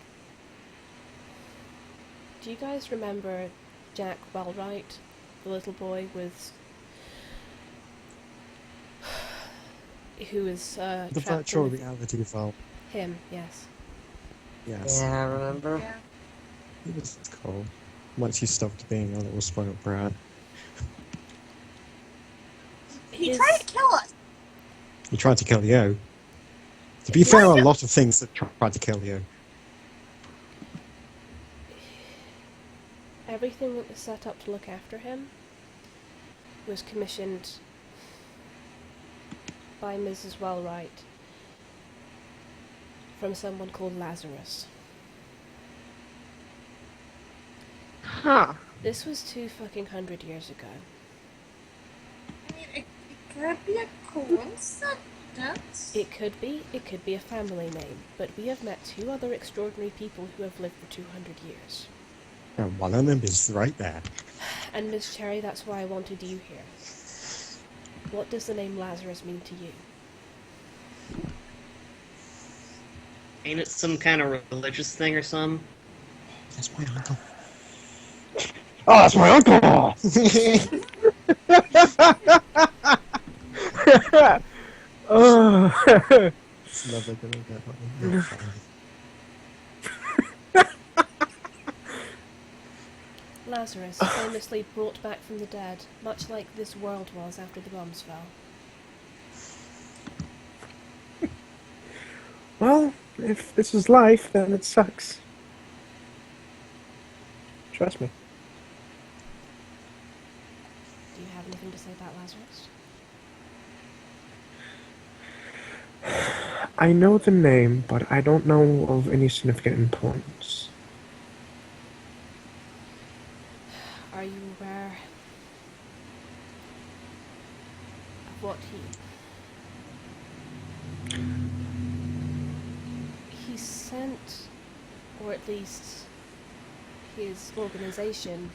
[SPEAKER 1] do you guys remember Jack Wellwright, the little boy with who is
[SPEAKER 4] The
[SPEAKER 1] trapped
[SPEAKER 4] virtual
[SPEAKER 1] in the...
[SPEAKER 4] reality vault.
[SPEAKER 1] Him, yes.
[SPEAKER 4] Yes.
[SPEAKER 3] Yeah, I remember.
[SPEAKER 5] Yeah.
[SPEAKER 4] It was cool. Once you stopped being a little spoiled brat.
[SPEAKER 5] He
[SPEAKER 1] His-
[SPEAKER 5] tried to kill us.
[SPEAKER 4] He tried to kill you. To be fair, a lot of things that tried to kill you.
[SPEAKER 1] Everything that was set up to look after him was commissioned by Mrs. Wellwright from someone called Lazarus.
[SPEAKER 2] Huh.
[SPEAKER 1] This was 200 years ago.
[SPEAKER 5] I mean, it could be a coincidence.
[SPEAKER 1] It could be a family name, but we have met two other extraordinary people who have lived for 200 years.
[SPEAKER 4] And one of them is right there.
[SPEAKER 1] And Miss Cherry, that's why I wanted you here. What does the name Lazarus mean to you?
[SPEAKER 9] Ain't it some kind of religious thing or something?
[SPEAKER 4] That's my uncle.
[SPEAKER 6] Oh, that's my uncle! Oh.
[SPEAKER 4] It's never gonna get on.
[SPEAKER 1] Lazarus, famously brought back from the dead, much like this world was after the bombs fell.
[SPEAKER 6] Well, if this is life, then it sucks. Trust me.
[SPEAKER 1] Do you have anything to say about Lazarus?
[SPEAKER 6] I know the name, but I don't know of any significant importance.
[SPEAKER 1] Are you aware of what he sent, or at least his organization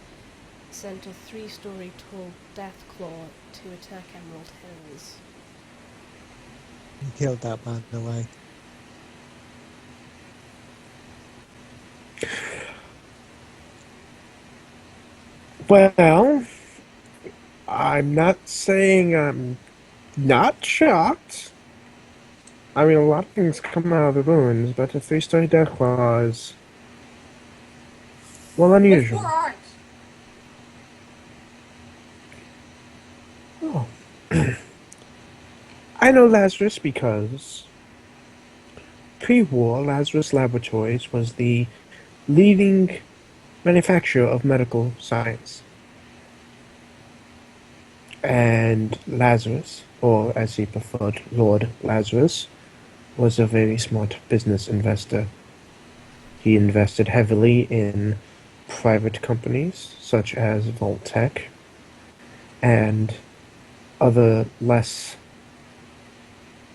[SPEAKER 1] sent a 3-story tall death claw to attack Emerald Hills?
[SPEAKER 4] He killed that man away.
[SPEAKER 6] Well, I'm not saying I'm not shocked. I mean, a lot of things come out of the ruins, but a 3-story death claw is, well, unusual.
[SPEAKER 5] With 4 arms.
[SPEAKER 6] Oh. I know Lazarus because pre-war, Lazarus Laboratories was the leading manufacturer of medical science. And Lazarus, or as he preferred, Lord Lazarus, was a very smart business investor. He invested heavily in private companies such as Vault-Tec and other less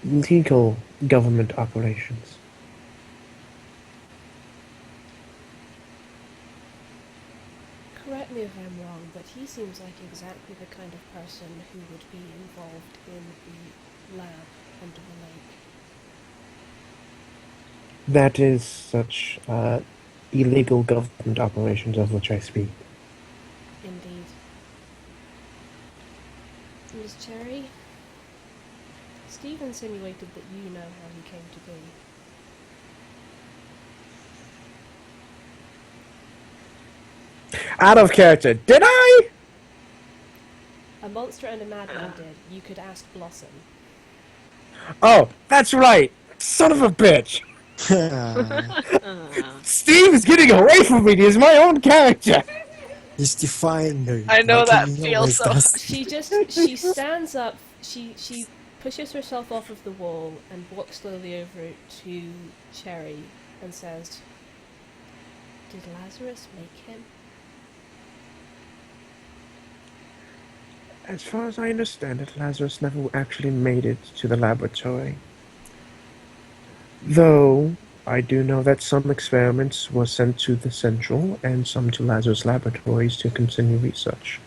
[SPEAKER 6] legal government operations.
[SPEAKER 1] Correct me if I'm wrong, but he seems like exactly the kind of person who would be involved in the lab under the lake.
[SPEAKER 6] That is such illegal government operations of which I speak.
[SPEAKER 1] Indeed. Miss Cherry, Steve insinuated that you know how he came to be.
[SPEAKER 6] Out of character, did I?
[SPEAKER 1] A monster and a madman did. You could ask Blossom.
[SPEAKER 6] Oh, that's right! Son of a bitch! Steve is getting away from me! He's my own character!
[SPEAKER 4] He's defying you.
[SPEAKER 2] I know
[SPEAKER 4] like
[SPEAKER 2] that
[SPEAKER 4] he
[SPEAKER 2] feels
[SPEAKER 4] always
[SPEAKER 2] so.
[SPEAKER 4] does.
[SPEAKER 1] She stands up. She pushes herself off of the wall and walks slowly over to Cherry and says, "Did Lazarus make him?"
[SPEAKER 6] As far as I understand it, Lazarus never actually made it to the laboratory. Though, I do know that some experiments were sent to the Central and some to Lazarus laboratories to continue research.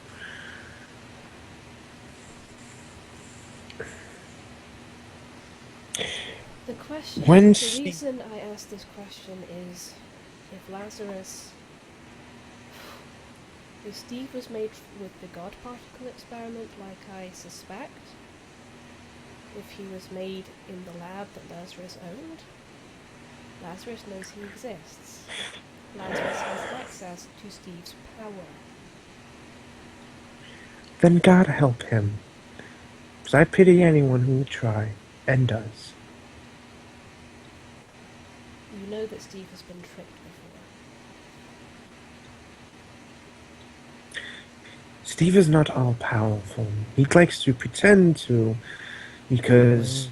[SPEAKER 1] The question,
[SPEAKER 6] When
[SPEAKER 1] the reason I asked this question is, if Lazarus, if Steve was made with the God particle experiment like I suspect, if he was made in the lab that Lazarus owned, Lazarus knows he exists. Lazarus has access to Steve's power.
[SPEAKER 6] Then God help him. Because I pity anyone who would try, and does.
[SPEAKER 1] You know that Steve has been tricked before.
[SPEAKER 6] Steve is not all-powerful. He likes to pretend to, because...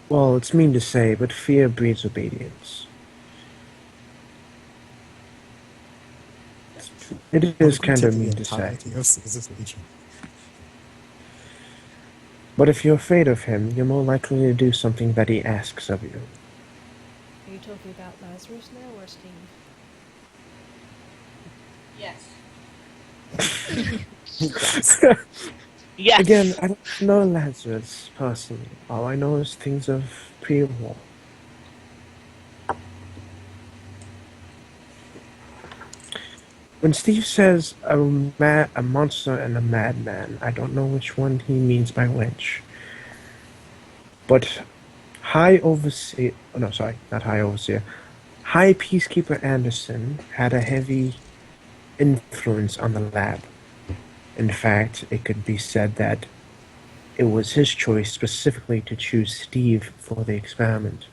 [SPEAKER 6] Well, it's mean to say, but fear breeds obedience. It is kind of mean to say. But if you're afraid of him, you're more likely to do something that he asks of you.
[SPEAKER 1] Are you talking about Lazarus now or Steve?
[SPEAKER 5] Yes.
[SPEAKER 2] Yes.
[SPEAKER 6] Again, I don't know Lazarus personally. All I know is things of pre-war. When Steve says a monster and a madman, I don't know which one he means by which. But High Overseer... Oh, no, sorry, not High Overseer. High Peacekeeper Anderson had a heavy influence on the lab. In fact, it could be said that it was his choice specifically to choose Steve for the experiment.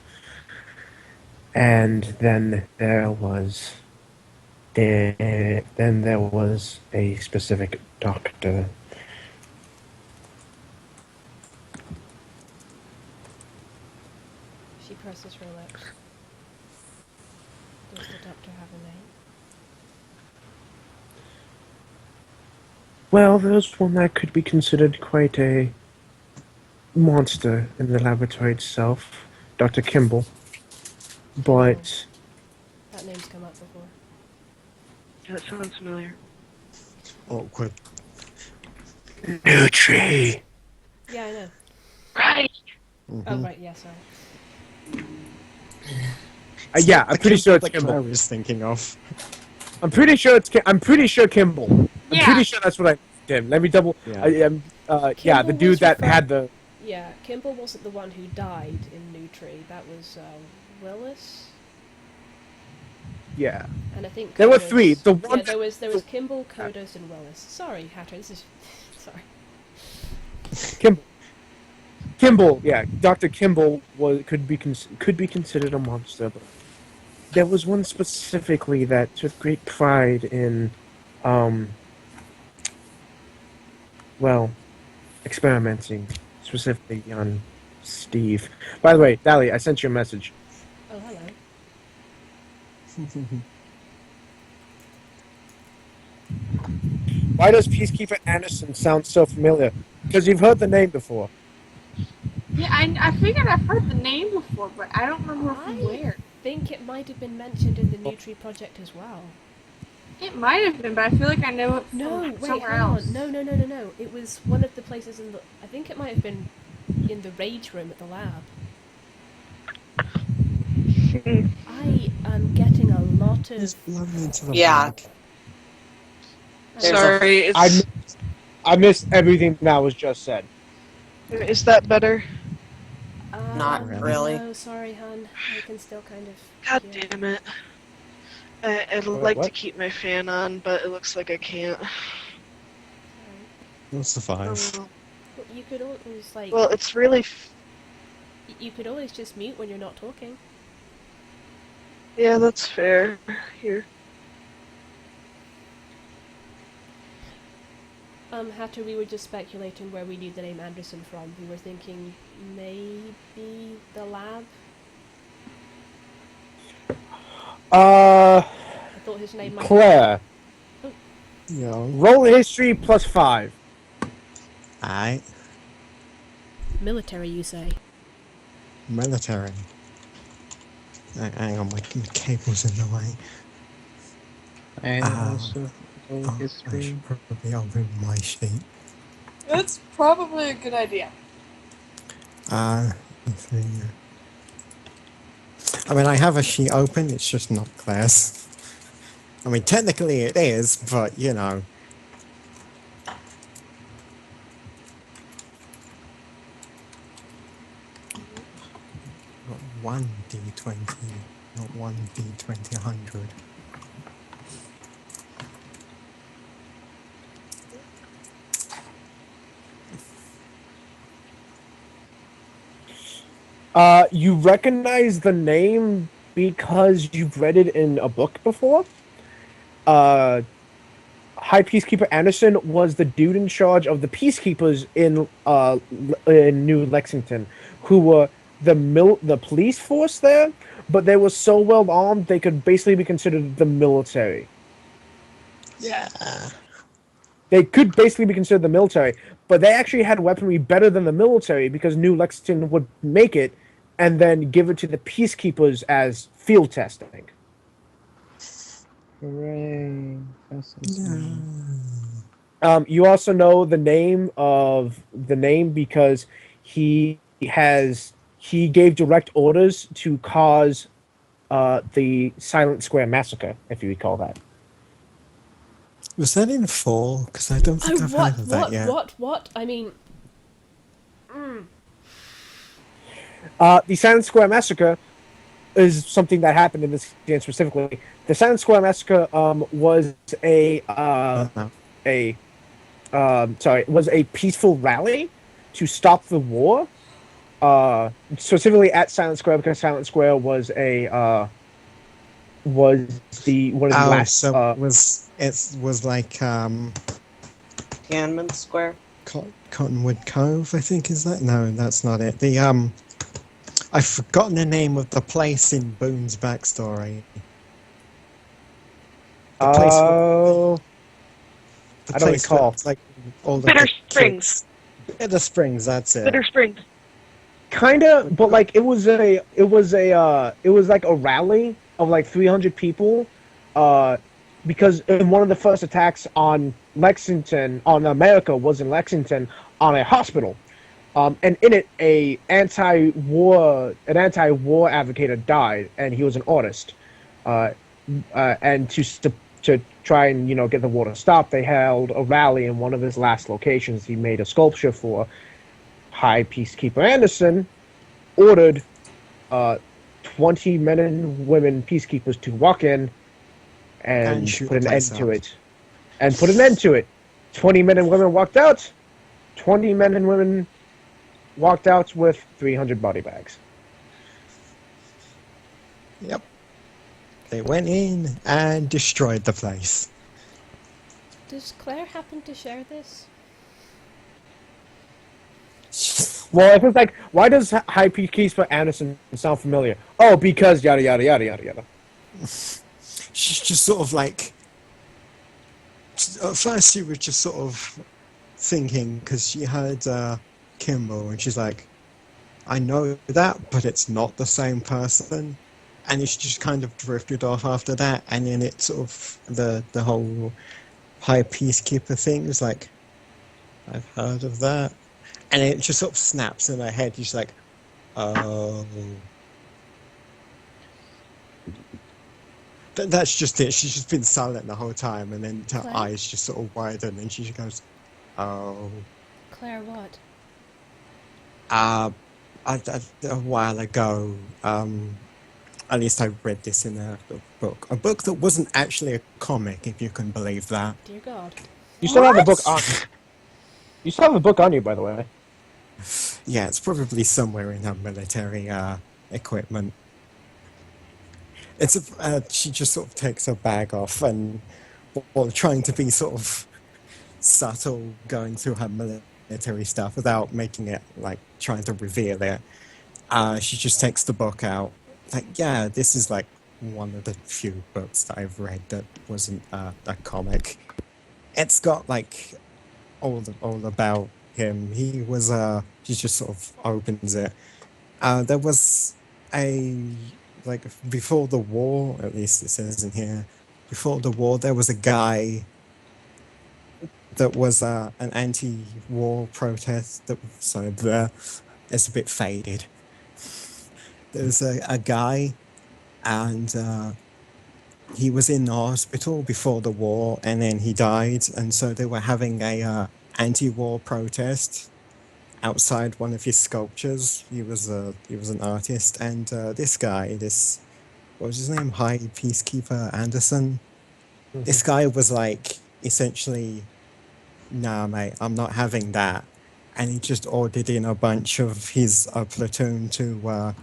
[SPEAKER 6] And then there was a specific doctor.
[SPEAKER 1] She presses her lips. Does the doctor have a name?
[SPEAKER 6] Well, there's one that could be considered quite a monster in the laboratory itself, Dr. Kimball. But
[SPEAKER 1] That name's come up before.
[SPEAKER 2] That sounds familiar.
[SPEAKER 4] Awkward.
[SPEAKER 6] Nutri.
[SPEAKER 1] Yeah, I know.
[SPEAKER 2] Right.
[SPEAKER 1] Oh, right, yeah, sorry.
[SPEAKER 6] Yeah, I'm pretty sure it's
[SPEAKER 4] I
[SPEAKER 6] Kimball.
[SPEAKER 4] was thinking of.
[SPEAKER 6] I'm pretty sure Kimball. I'm pretty
[SPEAKER 5] Yeah.
[SPEAKER 6] sure that's what I did. Let me double.
[SPEAKER 4] Yeah.
[SPEAKER 6] Yeah,
[SPEAKER 1] Kimball
[SPEAKER 6] the dude
[SPEAKER 1] was
[SPEAKER 6] that
[SPEAKER 1] referred-
[SPEAKER 6] had the.
[SPEAKER 1] Yeah, Kimball wasn't the one who died in Nutri. That was Willis.
[SPEAKER 6] Yeah.
[SPEAKER 1] And I think
[SPEAKER 6] There were
[SPEAKER 1] Kodos-
[SPEAKER 6] three. The one
[SPEAKER 1] Yeah, there was Kimball, Kodos, and Willis. Sorry, Hatter. This is sorry.
[SPEAKER 6] Kimball, yeah, Dr. Kimball could be considered a monster, but there was one specifically that took great pride in, experimenting specifically on Steve. By the way, Dali, I sent you a message.
[SPEAKER 1] Oh, hello.
[SPEAKER 6] Why does Peacekeeper Anderson sound so familiar? Because you've heard the name before.
[SPEAKER 5] Yeah, I figured I've heard the name before, but I don't remember from where.
[SPEAKER 1] I think it might have been mentioned in the Nutri project as well.
[SPEAKER 5] It might have been, but I feel like I know it from
[SPEAKER 1] No, wait,
[SPEAKER 5] somewhere
[SPEAKER 1] hang
[SPEAKER 5] else.
[SPEAKER 1] on. No. It was one of the places in the... I think it might have been in the rage room at the lab. I am getting a lot of...
[SPEAKER 4] He's blown into the
[SPEAKER 3] Yeah.
[SPEAKER 4] bag.
[SPEAKER 2] Sorry. It's,
[SPEAKER 6] I missed everything that was just said.
[SPEAKER 2] is that better?
[SPEAKER 3] Not really.
[SPEAKER 1] No, sorry, hon. I can still kind of...
[SPEAKER 2] God
[SPEAKER 1] yeah.
[SPEAKER 2] damn it. I'd
[SPEAKER 6] Wait,
[SPEAKER 2] like to
[SPEAKER 6] what?
[SPEAKER 2] keep my fan on, but it looks like I can't.
[SPEAKER 1] Sorry.
[SPEAKER 4] What's the 5?
[SPEAKER 2] Oh,
[SPEAKER 1] You could always like.
[SPEAKER 2] well, it's really.
[SPEAKER 1] You could always just mute when you're not talking.
[SPEAKER 2] Yeah, that's fair. Here.
[SPEAKER 1] Hatter, we were just speculating where we knew the name Anderson from. We were thinking maybe the lab. I thought his name might
[SPEAKER 6] Claire.
[SPEAKER 4] Yeah.
[SPEAKER 6] Roll history +5.
[SPEAKER 4] Alright.
[SPEAKER 1] be military, you say?
[SPEAKER 4] Military. Hang on, my cable's in the way.
[SPEAKER 7] And also roll
[SPEAKER 4] I
[SPEAKER 7] history.
[SPEAKER 4] should probably open my sheet.
[SPEAKER 5] It's probably a good idea.
[SPEAKER 4] Let's see. I mean, I have a sheet open, it's just not Claire's. I mean, technically it is, but, you know. Not 1d20, not 1d20 100.
[SPEAKER 6] You recognize the name because you've read it in a book before. High Peacekeeper Anderson was the dude in charge of the peacekeepers in New Lexington, who were the police force there, but they were so well armed they could basically be considered the military.
[SPEAKER 4] Yeah.
[SPEAKER 6] They could basically be considered the military, but they actually had weaponry better than the military because New Lexington would make it and then give it to the peacekeepers as field testing.
[SPEAKER 7] Hooray. That's insane.
[SPEAKER 6] You also know the name because he gave direct orders to cause the Silent Square massacre, if you recall that.
[SPEAKER 4] Was that in 4? Because I don't think I've heard of that yet.
[SPEAKER 1] What? I mean...
[SPEAKER 6] The Silent Square massacre is something that happened in this game specifically. The Silent Square massacre was was a peaceful rally to stop the war. Specifically at Silent Square because Silent Square was last.
[SPEAKER 4] So it was like
[SPEAKER 3] Tiananmen Square.
[SPEAKER 4] Cottonwood Cove, I think, is that? No, that's not it. I've forgotten the name of the place in Boone's backstory. The place
[SPEAKER 6] I don't recall.
[SPEAKER 4] It's like all the
[SPEAKER 2] Bitter
[SPEAKER 4] kids.
[SPEAKER 2] Springs.
[SPEAKER 4] Bitter Springs, that's it.
[SPEAKER 2] Bitter Springs.
[SPEAKER 6] Kinda, but like it was like a rally of like 300 people, because in one of the first attacks on America was in Lexington on a hospital, and in it an anti-war advocate died, and he was an artist, and to try and get the war to stop, they held a rally in one of his last locations. He made a sculpture for High Peacekeeper Anderson, ordered 20 men and women peacekeepers to walk in and put an end to it. And put an end to it. 20 men and women walked out. 20 men and women walked out with 300 body bags.
[SPEAKER 4] Yep. They went in and destroyed the place.
[SPEAKER 1] Does Claire happen to share this?
[SPEAKER 6] Well, if it's like, why does High Peacekeeper Anderson sound familiar? Oh, because yada yada yada yada yada.
[SPEAKER 4] She's just sort of like... At first she was just sort of thinking, because she heard Kimball, and she's like, I know that, but it's not the same person. And it's just kind of drifted off after that, and then it's sort of the whole High Peacekeeper thing is like, I've heard of that. And it just sort of snaps in her head. She's like, oh. That's just it. She's just been silent the whole time, and then her eyes just sort of widen, and she goes, oh.
[SPEAKER 1] Claire, what?
[SPEAKER 4] A while ago, at least I read this in a book. A book that wasn't actually a comic, if you can believe that.
[SPEAKER 1] Dear God.
[SPEAKER 6] You still have the book on. You still have a book on you, by the way.
[SPEAKER 4] Yeah, it's probably somewhere in her military equipment. She just sort of takes her bag off and, while trying to be sort of subtle, going through her military stuff without making it like trying to reveal it. She just takes the book out. Like, yeah, this is like one of the few books that I've read that wasn't a comic. It's got like all about him. He was she just sort of opens it. There was like before the war, at least it says in here, before the war there was a guy that was an anti-war protest it's a bit faded. There's a guy, and he was in the hospital before the war, and then he died, and so they were having a anti-war protest outside one of his sculptures. He was an artist, and this guy, what was his name? High Peacekeeper Anderson. This guy was like essentially, nah, mate, I'm not having that, and he just ordered in a bunch of his platoon to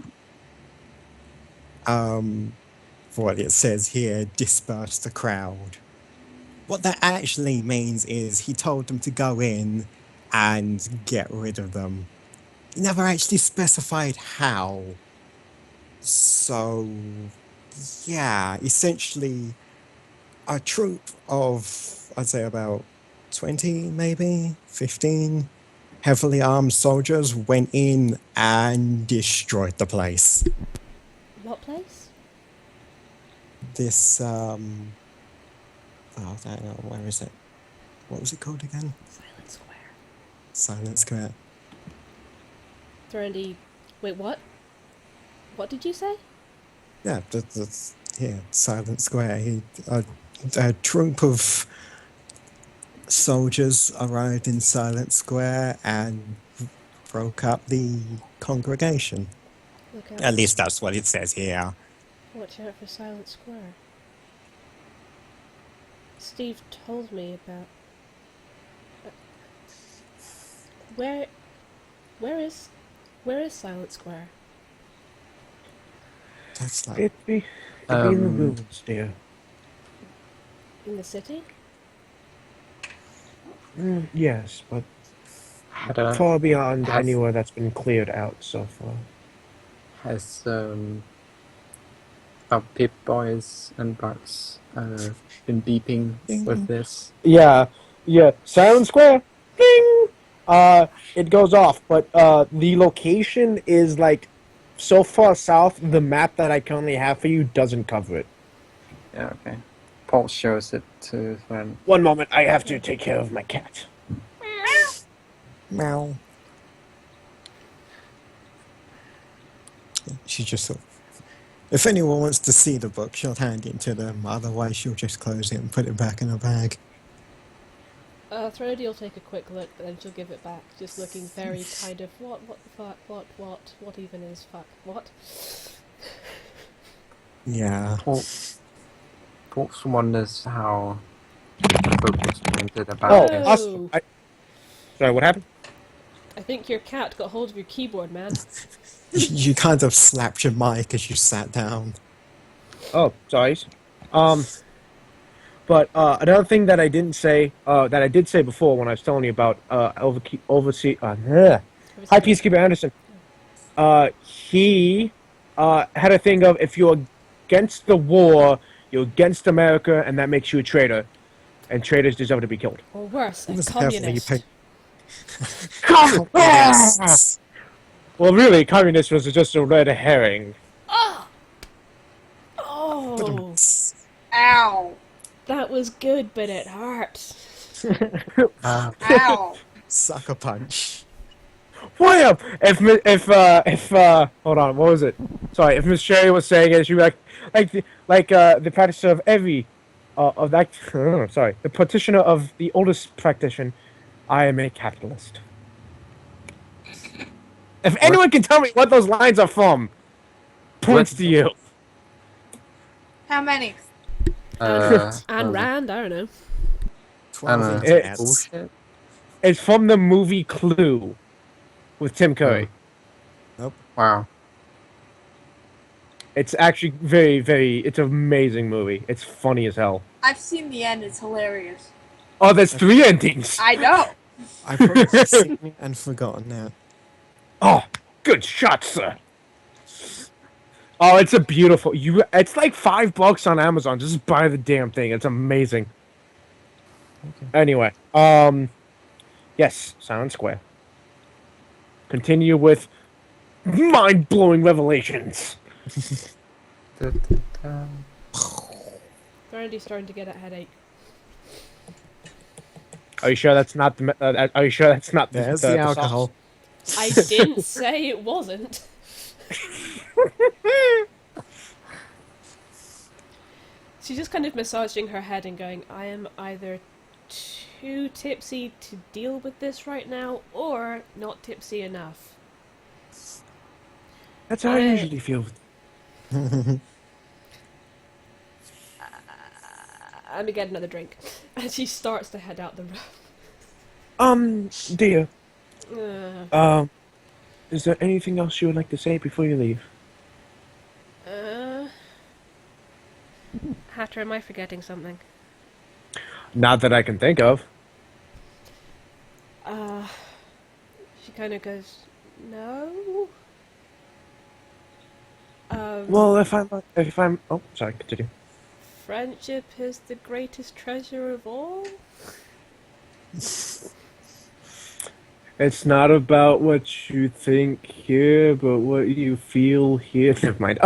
[SPEAKER 4] what it says here, disperse the crowd. What that actually means is he told them to go in and get rid of them. He never actually specified how. So, yeah, essentially a troop of, I'd say about 20, maybe 15 heavily armed soldiers went in and destroyed the place.
[SPEAKER 1] What place?
[SPEAKER 4] This, I don't know, where is it? What was it called again?
[SPEAKER 1] Silent Square.
[SPEAKER 4] Silent Square.
[SPEAKER 1] Threndy. Wait, what? What did you say?
[SPEAKER 4] Yeah, that's here, Silent Square. A troop of soldiers arrived in Silent Square and broke up the congregation.
[SPEAKER 1] Look out.
[SPEAKER 4] At least that's what it says here.
[SPEAKER 1] Watch out for Silent Square. Steve told me about... Where is Silent Square?
[SPEAKER 4] That's like...
[SPEAKER 6] It'd be in the ruins, dear.
[SPEAKER 1] In the city?
[SPEAKER 6] Yes, but
[SPEAKER 7] Had a-
[SPEAKER 6] far beyond
[SPEAKER 7] has-
[SPEAKER 6] anywhere that's been cleared out so far.
[SPEAKER 7] Has our Pip Boys and Bugs been beeping with this?
[SPEAKER 6] Yeah. Silent Square. Ding. It goes off, but the location is like so far south. The map that I currently have for you doesn't cover it.
[SPEAKER 7] Yeah, okay. Paul shows it to Thren.
[SPEAKER 6] One moment, I have to take care of my cat.
[SPEAKER 4] Meow. She just sort of... If anyone wants to see the book, she'll hand it to them. Otherwise, she'll just close it and put it back in her bag.
[SPEAKER 1] Threndy will take a quick look, but then she'll give it back, just looking very kind of, what the fuck, what even is fuck, what?
[SPEAKER 4] Yeah.
[SPEAKER 7] Paul wonders how the book was printed about
[SPEAKER 6] Oh,
[SPEAKER 7] this.
[SPEAKER 6] awesome. Sorry, what happened?
[SPEAKER 1] I think your cat got hold of your keyboard, man.
[SPEAKER 4] You kind of slapped your mic as you sat down.
[SPEAKER 6] Oh, sorry. But another thing that I didn't say, that I did say before when I was telling you about High Peacekeeper Anderson, he had a thing of, if you're against the war, you're against America, and that makes you a traitor, and traitors deserve to be killed.
[SPEAKER 1] Or worse, a
[SPEAKER 4] It was heavily
[SPEAKER 1] communist.
[SPEAKER 4] Communists!
[SPEAKER 6] Well, really, communist was just a red herring.
[SPEAKER 1] Oh!
[SPEAKER 5] Ow!
[SPEAKER 1] That was good, but it hurt.
[SPEAKER 5] Ow!
[SPEAKER 4] Sucker punch.
[SPEAKER 6] Wham! If hold on, what was it? Sorry, if Miss Sherry was saying it, she'd be like the practitioner of every of that. Sorry, the practitioner of the oldest practitioner. I am a capitalist. If anyone can tell me what those lines are from, points to you.
[SPEAKER 5] How many?
[SPEAKER 1] Ayn Rand, I don't know.
[SPEAKER 4] 12
[SPEAKER 7] know.
[SPEAKER 4] internets.
[SPEAKER 7] Bullshit.
[SPEAKER 6] It's from the movie Clue with Tim Curry.
[SPEAKER 4] Nope.
[SPEAKER 7] Wow.
[SPEAKER 6] It's actually it's an amazing movie. It's funny as hell.
[SPEAKER 5] I've seen the end. It's hilarious.
[SPEAKER 6] Oh, there's 3 endings.
[SPEAKER 5] I know.
[SPEAKER 4] I've probably seen it and forgotten now.
[SPEAKER 6] Oh, good shot, sir. Oh, it's a beautiful. It's like $5 on Amazon. Just buy the damn thing. It's amazing.
[SPEAKER 4] Okay.
[SPEAKER 6] Anyway, yes, Silent Square. Continue with mind-blowing revelations.
[SPEAKER 1] Brandy's starting to get a headache.
[SPEAKER 6] Are you sure that's not the? Are you sure that's not the?
[SPEAKER 4] There's
[SPEAKER 6] the
[SPEAKER 4] the
[SPEAKER 6] sauce?
[SPEAKER 4] alcohol.
[SPEAKER 1] I didn't say it wasn't. She's just kind of massaging her head and going, I am either too tipsy to deal with this right now, or not tipsy enough.
[SPEAKER 6] That's how I usually feel.
[SPEAKER 1] Let me get another drink. And she starts to head out the room.
[SPEAKER 6] Dear.
[SPEAKER 1] Uh,
[SPEAKER 6] Is there anything else you would like to say before you leave?
[SPEAKER 1] Hatter, am I forgetting something?
[SPEAKER 6] Not that I can think of.
[SPEAKER 1] She kind of goes, no?
[SPEAKER 6] Well, if I'm, oh, sorry, continue.
[SPEAKER 1] Friendship is the greatest treasure of all?
[SPEAKER 6] It's not about what you think here, but what you feel here. Never mind.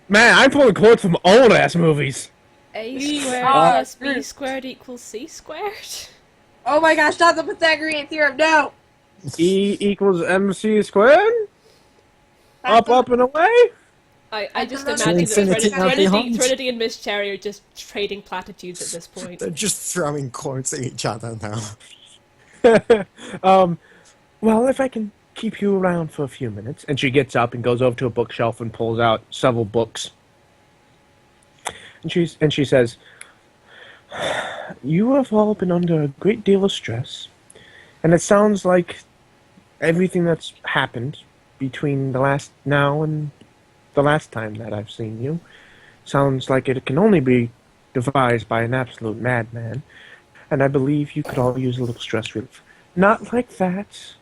[SPEAKER 6] Man, I'm pulling quotes from old ass movies.
[SPEAKER 1] A squared
[SPEAKER 5] are
[SPEAKER 1] plus B
[SPEAKER 5] true.
[SPEAKER 1] squared equals C squared?
[SPEAKER 5] Oh my gosh, not the Pythagorean theorem, no!
[SPEAKER 6] E equals MC squared?
[SPEAKER 5] That's
[SPEAKER 6] Up and away?
[SPEAKER 1] I just
[SPEAKER 5] To
[SPEAKER 1] imagine that
[SPEAKER 4] infinity and beyond.
[SPEAKER 1] Threnody and Miss Cherry are just trading platitudes at this point.
[SPEAKER 4] They're just throwing quotes at each other now.
[SPEAKER 6] Well, if I can keep you around for a few minutes. And she gets up and goes over to a bookshelf and pulls out several books. And she says, you have all been under a great deal of stress. And it sounds like everything that's happened between the last now and the last time that I've seen you sounds like it can only be devised by an absolute madman. And I believe you could all use a little stress relief. Not like that.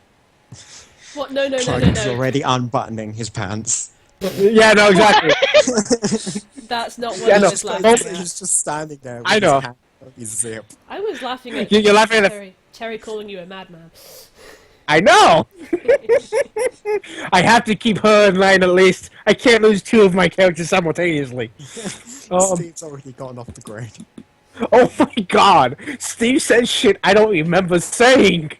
[SPEAKER 1] What? No.
[SPEAKER 4] Clark's already unbuttoning his pants.
[SPEAKER 6] Yeah, no, exactly.
[SPEAKER 1] That's not what
[SPEAKER 6] Yeah,
[SPEAKER 1] I
[SPEAKER 6] no.
[SPEAKER 1] was laughing at.
[SPEAKER 4] He's just standing there with
[SPEAKER 6] I know.
[SPEAKER 4] his hand on his zip.
[SPEAKER 1] I was laughing at
[SPEAKER 6] You're laughing at
[SPEAKER 1] Cherry calling you a madman.
[SPEAKER 6] I know! I have to keep her in line at least. I can't lose 2 of my characters simultaneously.
[SPEAKER 4] Steve's already gotten off the grade.
[SPEAKER 6] Oh my god! Steve said shit I don't remember saying!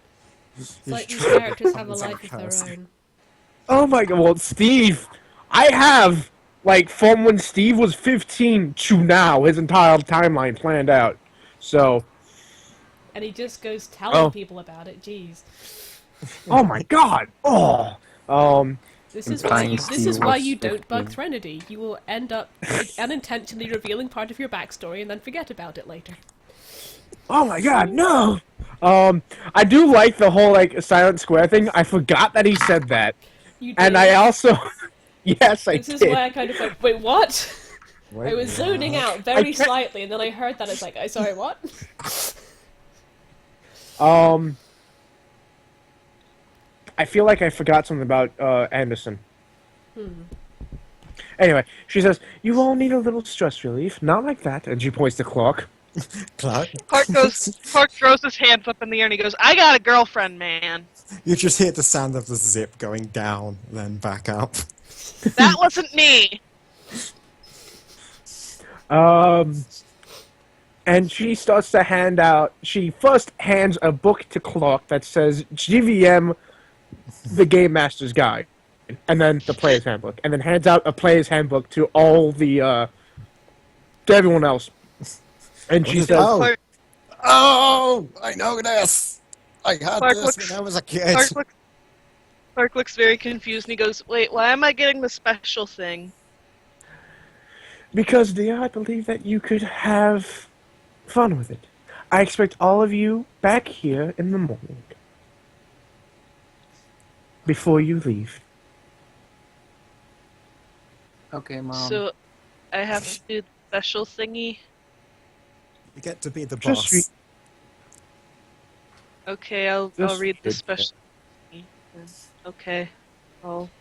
[SPEAKER 1] It's like these characters have a life of their own.
[SPEAKER 6] Oh my god, well, Steve, I have, like, from when Steve was 15 to now, his entire timeline planned out. So,
[SPEAKER 1] And he just goes telling people about it, jeez.
[SPEAKER 6] oh my god! Oh!
[SPEAKER 1] This is
[SPEAKER 7] Implying
[SPEAKER 1] why
[SPEAKER 7] Steve
[SPEAKER 1] you
[SPEAKER 7] was
[SPEAKER 1] don't bug
[SPEAKER 7] 15.
[SPEAKER 1] Threnody. You will end up unintentionally revealing part of your backstory and then forget about it later.
[SPEAKER 6] Oh my god, no! I do like the whole, like, Silent Square thing. I forgot that he said that.
[SPEAKER 1] You
[SPEAKER 6] And
[SPEAKER 1] did.
[SPEAKER 6] I also... Yes, I
[SPEAKER 1] This
[SPEAKER 6] did.
[SPEAKER 1] is why I kind of went, wait, what?
[SPEAKER 4] Wait,
[SPEAKER 1] I was
[SPEAKER 4] yeah.
[SPEAKER 1] zoning out very slightly, and then I heard that. I was like, oh, sorry, what?
[SPEAKER 6] I feel like I forgot something about Anderson. Anyway, she says, you all need a little stress relief. Not like that. And she points to Clark.
[SPEAKER 4] Clark,
[SPEAKER 2] Clark throws his hands up in the air and he goes, I got a girlfriend, man.
[SPEAKER 4] you just hear the sound of the zip going down, then back up.
[SPEAKER 2] That wasn't me.
[SPEAKER 6] And she starts to hand out... She first hands a book to Clark that says GVM, the Game Master's Guide. And then the Player's Handbook. And then hands out a Player's Handbook to all the, to everyone else. And she says...
[SPEAKER 4] Oh, I know this! I had
[SPEAKER 2] Clark
[SPEAKER 4] this
[SPEAKER 2] looks-
[SPEAKER 4] when I was a kid.
[SPEAKER 2] Clark looks very confused and he goes, wait, why am I getting the special thing?
[SPEAKER 6] Because, dear, I believe that you could have fun with it. I expect all of you back here in the morning. Before you leave.
[SPEAKER 7] Okay, Mom.
[SPEAKER 2] So, I have to do the special thingy.
[SPEAKER 4] You get to be the
[SPEAKER 6] Just
[SPEAKER 4] boss.
[SPEAKER 2] Okay, I'll
[SPEAKER 6] Just
[SPEAKER 2] read the
[SPEAKER 6] read
[SPEAKER 2] special thingy. Okay. I'll...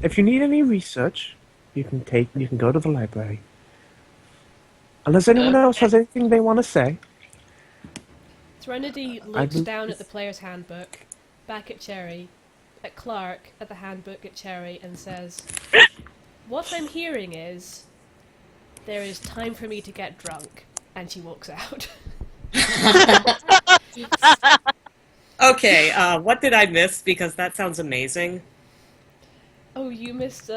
[SPEAKER 6] If you need any research, you can go to the library. Unless anyone else has anything they want to say.
[SPEAKER 1] Threnody looks down at the player's handbook, back at Cherry, at Clark, at the handbook at Cherry, and says, "What I'm hearing is, there is time for me to get drunk," and she walks out.
[SPEAKER 3] Okay, what did I miss? Because that sounds amazing.
[SPEAKER 1] Oh, you missed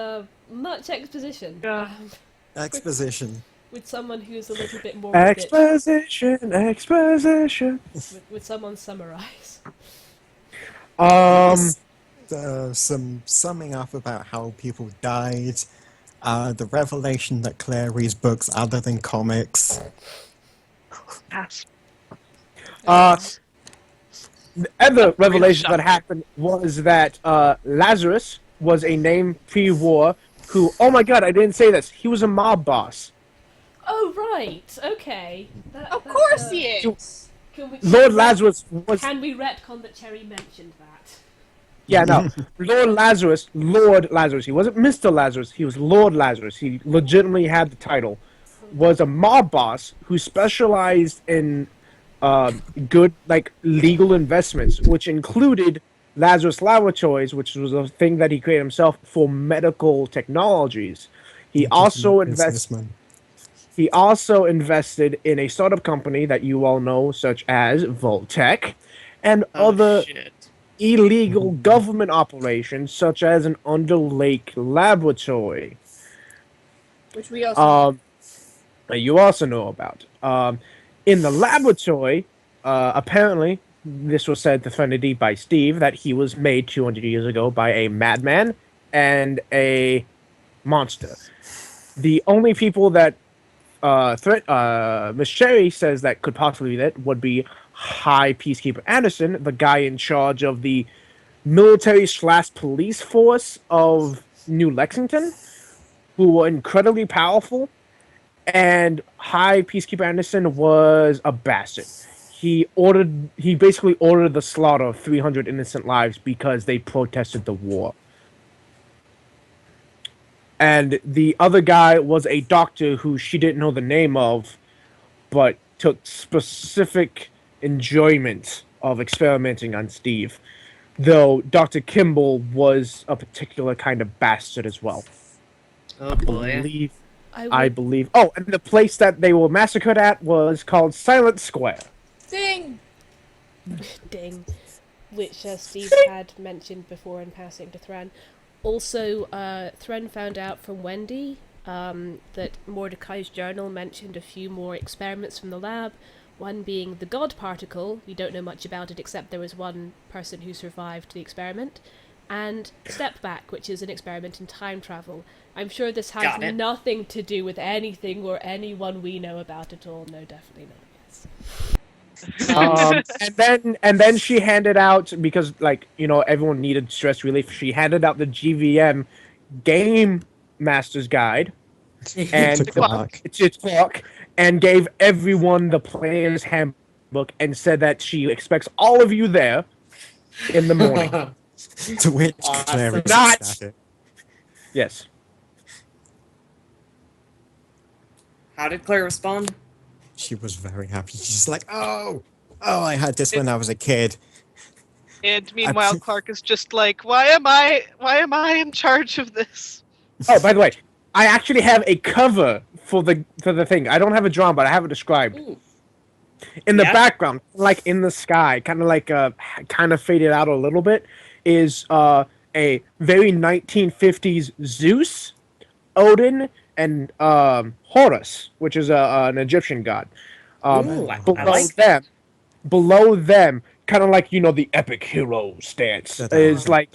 [SPEAKER 1] much exposition.
[SPEAKER 2] Yeah.
[SPEAKER 4] Exposition.
[SPEAKER 1] With someone who's a little bit more of a bitch.
[SPEAKER 6] Exposition.
[SPEAKER 1] With someone summarize.
[SPEAKER 4] Some summing up about how people died. The revelation that Claire reads books other than comics.
[SPEAKER 2] Pass.
[SPEAKER 6] The other revelation that happened was that Lazarus was a name pre-war who, oh my god, I didn't say this, he was a mob boss.
[SPEAKER 1] Oh, right. Okay.
[SPEAKER 5] Of course he is.
[SPEAKER 6] Lord Lazarus was...
[SPEAKER 1] Can we retcon that Cherry mentioned that?
[SPEAKER 6] Yeah, no. Lord Lazarus, he wasn't Mr. Lazarus, he was Lord Lazarus. He legitimately had the title. Was a mob boss who specialized in good, like, legal investments, which included Lazarus Laboratories, which was a thing that he created himself for medical technologies. He also invested in a startup company that you all know, such as Voltech, and other illegal government operations, such as an Underlake laboratory.
[SPEAKER 5] Which we also
[SPEAKER 6] you also know about. In the laboratory, apparently, this was said to Threnody by Steve, that he was made 200 years ago by a madman and a monster. The only people that Miss Cherry says that could possibly be that would be High Peacekeeper Anderson, the guy in charge of the military/police force of New Lexington, who were incredibly powerful. And High Peacekeeper Anderson was a bastard. He basically ordered the slaughter of 300 innocent lives because they protested the war. And the other guy was a doctor who she didn't know the name of, but took specific enjoyment of experimenting on Steve. Though Dr. Kimball was a particular kind of bastard as well.
[SPEAKER 9] Oh boy.
[SPEAKER 6] I believe. Oh, and the place that they were massacred at was called Silent Square.
[SPEAKER 5] Ding!
[SPEAKER 1] Ding. Which Steve had mentioned before in passing to Thran. Also, Thran found out from Wendy that Mordecai's journal mentioned a few more experiments from the lab, one being the God particle. We don't know much about it except there was one person who survived the experiment, and Step Back, which is an experiment in time travel. I'm sure this has nothing to do with anything or anyone we know about at all. No, definitely not.
[SPEAKER 6] And then she handed out, because, like, you know, everyone needed stress relief, she handed out the GVM Game Master's Guide and to Clark, and gave everyone the player's handbook and said that she expects all of you there in the morning.
[SPEAKER 4] To which Claire
[SPEAKER 6] Yes.
[SPEAKER 3] How did Claire respond?
[SPEAKER 4] She was very happy. She's like, oh, I had this when I was a kid.
[SPEAKER 2] And meanwhile, Clark is just like, why am I in charge of this?
[SPEAKER 6] Oh, by the way, I actually have a cover for the thing. I don't have it drawn, but I have it described.
[SPEAKER 3] Ooh.
[SPEAKER 6] In the background, like in the sky, kind of like kind of faded out a little bit, is a very 1950s Zeus, Odin, and Horus, which is an Egyptian god. Below them, kind of like, you know, the epic hero stance is like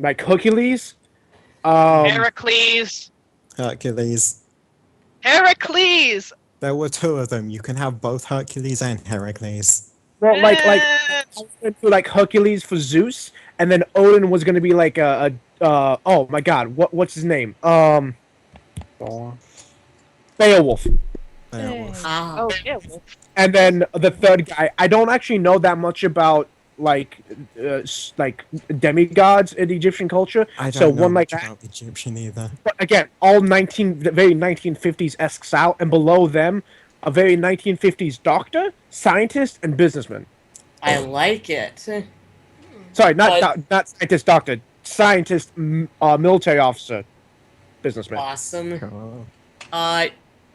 [SPEAKER 6] Hercules.
[SPEAKER 2] Heracles.
[SPEAKER 4] There were two of them. You can have both Hercules and Heracles.
[SPEAKER 6] Well,
[SPEAKER 2] Eh,
[SPEAKER 6] I was gonna do like Hercules for Zeus, and then Odin was gonna be like oh my god, what's his name? Beowulf.
[SPEAKER 4] Beowulf.
[SPEAKER 3] Ah.
[SPEAKER 2] Oh, yeah. Well,
[SPEAKER 6] And then the third guy, I don't actually know that much about like demigods in Egyptian culture.
[SPEAKER 4] I
[SPEAKER 6] So
[SPEAKER 4] don't know
[SPEAKER 6] one like
[SPEAKER 4] much
[SPEAKER 6] that.
[SPEAKER 4] about Egyptian either.
[SPEAKER 6] But again, all very 1950s esque style, and below them, a very 1950s doctor, scientist, and businessman.
[SPEAKER 3] I like it.
[SPEAKER 6] Sorry, not
[SPEAKER 3] But-
[SPEAKER 6] not scientist, doctor, scientist, military officer, businessman.
[SPEAKER 3] Awesome.
[SPEAKER 4] Oh.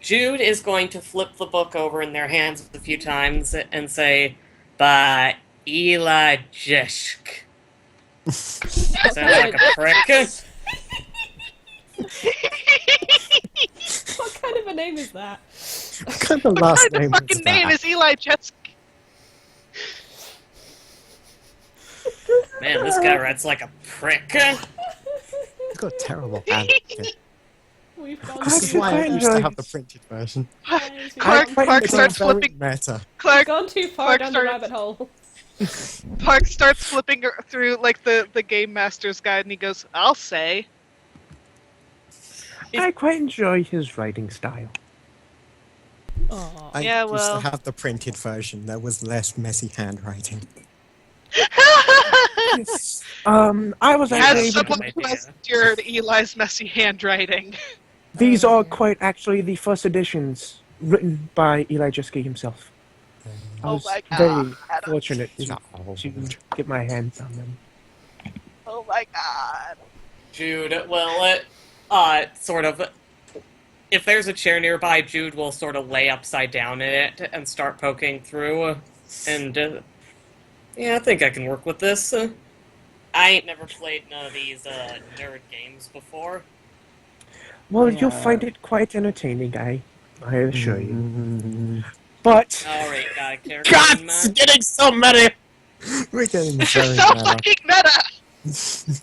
[SPEAKER 3] Jude is going to flip the book over in their hands a few times and say, "By Eli Jeshk." Sounds like a prick.
[SPEAKER 1] What kind of a name is that?
[SPEAKER 4] What kind of
[SPEAKER 2] what
[SPEAKER 4] last
[SPEAKER 2] kind
[SPEAKER 4] name
[SPEAKER 2] of fucking
[SPEAKER 4] is
[SPEAKER 2] name
[SPEAKER 4] that?
[SPEAKER 2] is Eli Jetsk?
[SPEAKER 3] Man, this guy writes like a prick.
[SPEAKER 4] He's got terrible handwriting.
[SPEAKER 1] We've gone
[SPEAKER 4] This is
[SPEAKER 1] too
[SPEAKER 4] why I
[SPEAKER 6] quite
[SPEAKER 4] used to
[SPEAKER 6] enjoy-
[SPEAKER 4] have the printed version.
[SPEAKER 1] Guys, we've
[SPEAKER 2] Clark,
[SPEAKER 1] gone-
[SPEAKER 2] Clark
[SPEAKER 6] It's
[SPEAKER 2] starts
[SPEAKER 4] very
[SPEAKER 2] flipping.
[SPEAKER 4] meta.
[SPEAKER 2] Clark,
[SPEAKER 1] gone too far
[SPEAKER 2] Clark
[SPEAKER 1] down the
[SPEAKER 2] starts-
[SPEAKER 1] rabbit hole.
[SPEAKER 2] Clark starts flipping through like the game master's guide, and he goes, "I'll say."
[SPEAKER 6] I quite enjoy his writing style.
[SPEAKER 1] Aw.
[SPEAKER 4] I
[SPEAKER 2] Yeah,
[SPEAKER 4] used
[SPEAKER 2] well.
[SPEAKER 4] to have the printed version. There was less messy handwriting.
[SPEAKER 6] I was actually
[SPEAKER 2] As
[SPEAKER 6] able
[SPEAKER 2] someone
[SPEAKER 6] to.
[SPEAKER 2] who has endured Eli's messy handwriting.
[SPEAKER 6] These are quite actually the first editions written by Eli Jeske himself. I
[SPEAKER 2] Oh
[SPEAKER 6] was
[SPEAKER 2] my
[SPEAKER 6] very
[SPEAKER 2] God.
[SPEAKER 6] fortunate
[SPEAKER 4] He's
[SPEAKER 6] to
[SPEAKER 4] not old.
[SPEAKER 6] get my hands on them.
[SPEAKER 2] Oh my god.
[SPEAKER 3] Jude will, sort of. If there's a chair nearby, Jude will sort of lay upside down in it and start poking through. And, yeah, I think I can work with this. I ain't never played none of these, nerd games before.
[SPEAKER 6] Well,
[SPEAKER 3] Yeah.
[SPEAKER 6] you'll find it quite entertaining, I assure you.
[SPEAKER 4] Mm,
[SPEAKER 6] But
[SPEAKER 3] Alright, got a character
[SPEAKER 6] God,
[SPEAKER 3] in
[SPEAKER 6] it's
[SPEAKER 3] mind.
[SPEAKER 6] getting so many.
[SPEAKER 4] we're getting
[SPEAKER 2] This is
[SPEAKER 4] very
[SPEAKER 2] so
[SPEAKER 4] meta.
[SPEAKER 2] fucking meta!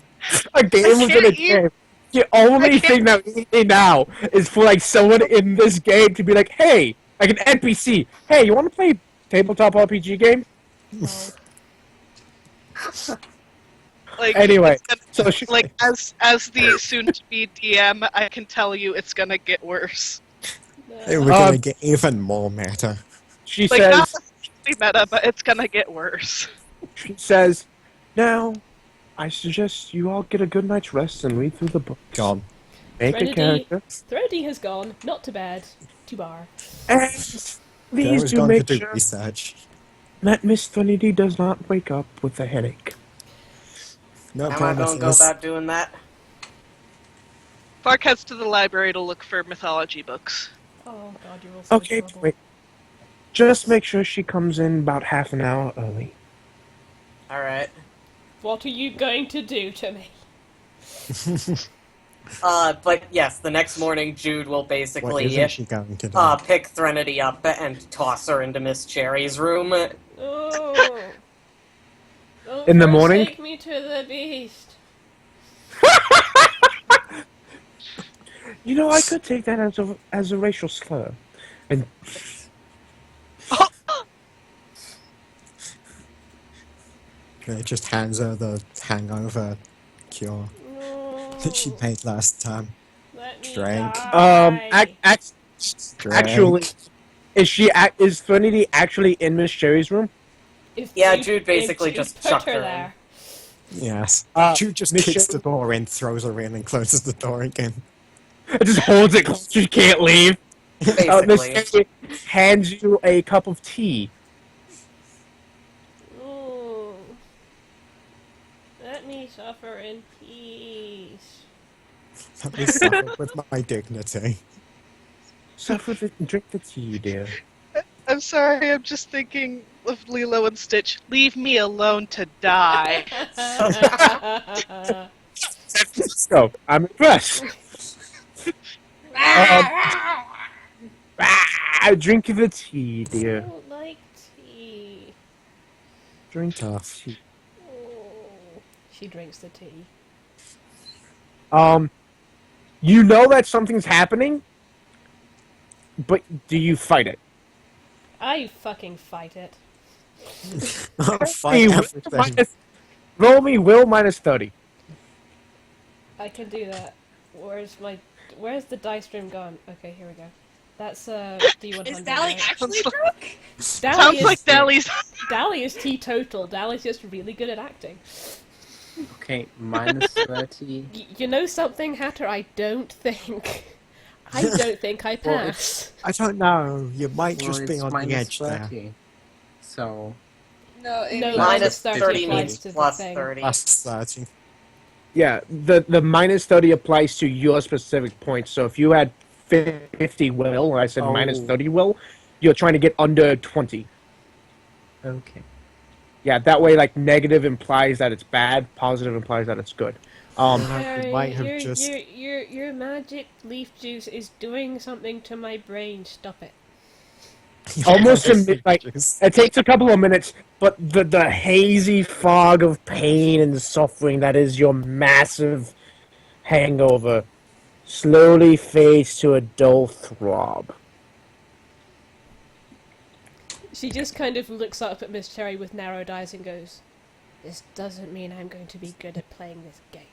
[SPEAKER 6] A game within a
[SPEAKER 2] can't even-
[SPEAKER 6] game. The only
[SPEAKER 2] I can't-
[SPEAKER 6] thing that we need now is for like someone in this game to be like, "Hey, like an NPC. Hey, you want to play tabletop RPG game?"
[SPEAKER 2] Like,
[SPEAKER 6] Anyway,
[SPEAKER 2] it's
[SPEAKER 6] so
[SPEAKER 2] gonna- like as the soon-to-be DM, I can tell you it's gonna get worse.
[SPEAKER 4] Hey, we're
[SPEAKER 6] Um,
[SPEAKER 4] gonna get even more meta.
[SPEAKER 6] she
[SPEAKER 2] Like not
[SPEAKER 6] says,
[SPEAKER 2] necessarily meta, but it's gonna get worse.
[SPEAKER 6] "Now, I suggest you all get a good night's rest and read through the book.
[SPEAKER 4] God.
[SPEAKER 6] Make a
[SPEAKER 1] Threnody.
[SPEAKER 6] character,
[SPEAKER 1] Threnody has gone, not to bed, to bar.
[SPEAKER 6] and
[SPEAKER 4] Claire
[SPEAKER 6] please
[SPEAKER 4] was
[SPEAKER 6] do
[SPEAKER 4] going to
[SPEAKER 6] make
[SPEAKER 4] do
[SPEAKER 6] sure
[SPEAKER 4] research.
[SPEAKER 6] that Miss Threnody does not wake up with a headache."
[SPEAKER 4] No
[SPEAKER 3] How am I gonna go
[SPEAKER 4] promises.
[SPEAKER 3] about doing that?
[SPEAKER 2] Clark heads to the library to look for mythology books.
[SPEAKER 1] Oh god, you're all so
[SPEAKER 6] Okay,
[SPEAKER 1] adorable.
[SPEAKER 6] wait. Just make sure she comes in about half an hour early.
[SPEAKER 3] Alright.
[SPEAKER 1] What are you going to do to me?
[SPEAKER 3] But yes, the next morning, Jude will
[SPEAKER 4] What
[SPEAKER 3] basically,
[SPEAKER 4] isn't she going to do?
[SPEAKER 3] pick Threnody up and toss her into Miss Cherry's room.
[SPEAKER 1] Oh. Don't
[SPEAKER 6] In the morning?
[SPEAKER 1] forsake me to the beast.
[SPEAKER 6] You know, I could take that as a racial slur. And
[SPEAKER 4] It just hands her the hangover cure
[SPEAKER 1] No.
[SPEAKER 4] that she made last time.
[SPEAKER 1] Let me
[SPEAKER 4] Drank.
[SPEAKER 1] die.
[SPEAKER 6] actually, is Threnody actually in Miss Cherry's room?
[SPEAKER 1] If
[SPEAKER 3] Yeah,
[SPEAKER 1] you-
[SPEAKER 3] Jude basically
[SPEAKER 1] if you
[SPEAKER 3] just
[SPEAKER 1] put
[SPEAKER 3] chucked
[SPEAKER 1] her
[SPEAKER 3] her in.
[SPEAKER 1] there.
[SPEAKER 4] Yes. Jude just
[SPEAKER 6] Miss
[SPEAKER 4] kicks
[SPEAKER 6] Sherry-
[SPEAKER 4] the door in, throws her in, and closes the door again.
[SPEAKER 6] It just holds it close. She can't leave. Miss
[SPEAKER 3] Basically.
[SPEAKER 6] Cherry hands you a cup of tea.
[SPEAKER 1] Mm. Let me suffer in peace.
[SPEAKER 4] Let me suffer with my dignity.
[SPEAKER 6] Drink the tea, dear.
[SPEAKER 2] I'm sorry, I'm just thinking of Lilo and Stitch. Leave me alone to die.
[SPEAKER 6] So, I'm impressed. Drink the tea,
[SPEAKER 1] I
[SPEAKER 6] dear.
[SPEAKER 1] don't like tea.
[SPEAKER 6] Drink
[SPEAKER 4] Tough.
[SPEAKER 6] tea.
[SPEAKER 1] Oh. She drinks the tea.
[SPEAKER 6] You know that something's happening but do you fight it?
[SPEAKER 1] I fucking fight it.
[SPEAKER 4] Fight everything.
[SPEAKER 6] Roll me will minus 30.
[SPEAKER 1] I can do that. Where's the dice stream gone? Okay, here we go. That's D100.
[SPEAKER 5] Is Dally
[SPEAKER 1] right?
[SPEAKER 5] actually drunk?
[SPEAKER 1] Dally
[SPEAKER 2] Sounds
[SPEAKER 1] is,
[SPEAKER 2] like Dally's.
[SPEAKER 1] Dally is teetotal. Dally's just really good at acting.
[SPEAKER 7] Okay, minus 30.
[SPEAKER 1] You know something, Hatter? I don't think I pass.
[SPEAKER 4] I don't know. You might
[SPEAKER 7] Well,
[SPEAKER 4] just be
[SPEAKER 7] it's
[SPEAKER 4] on the
[SPEAKER 7] minus
[SPEAKER 4] edge there.
[SPEAKER 7] 30. So,
[SPEAKER 5] No, it
[SPEAKER 1] No,
[SPEAKER 5] means-
[SPEAKER 3] Minus
[SPEAKER 1] 30
[SPEAKER 3] 30
[SPEAKER 1] applies
[SPEAKER 3] means
[SPEAKER 1] to the
[SPEAKER 3] plus
[SPEAKER 1] thing.
[SPEAKER 3] 30.
[SPEAKER 4] Plus 30.
[SPEAKER 6] Yeah, the minus 30 applies to your specific points. So if you had 50 will, and I said minus
[SPEAKER 7] Oh.
[SPEAKER 6] 30 will, you're trying to get under 20.
[SPEAKER 7] okay.
[SPEAKER 6] Yeah, that way, like, negative implies that it's bad, positive implies that it's good.
[SPEAKER 1] Harry,
[SPEAKER 4] might have just-
[SPEAKER 1] your magic leaf juice is doing something to my brain. Stop it.
[SPEAKER 6] Almost like
[SPEAKER 4] Just-
[SPEAKER 6] it takes a couple of minutes, but the hazy fog of pain and suffering that is your massive hangover slowly fades to a dull throb.
[SPEAKER 1] She just kind of looks up at Miss Cherry with narrowed eyes and goes, "This doesn't mean I'm going to be good at playing this game."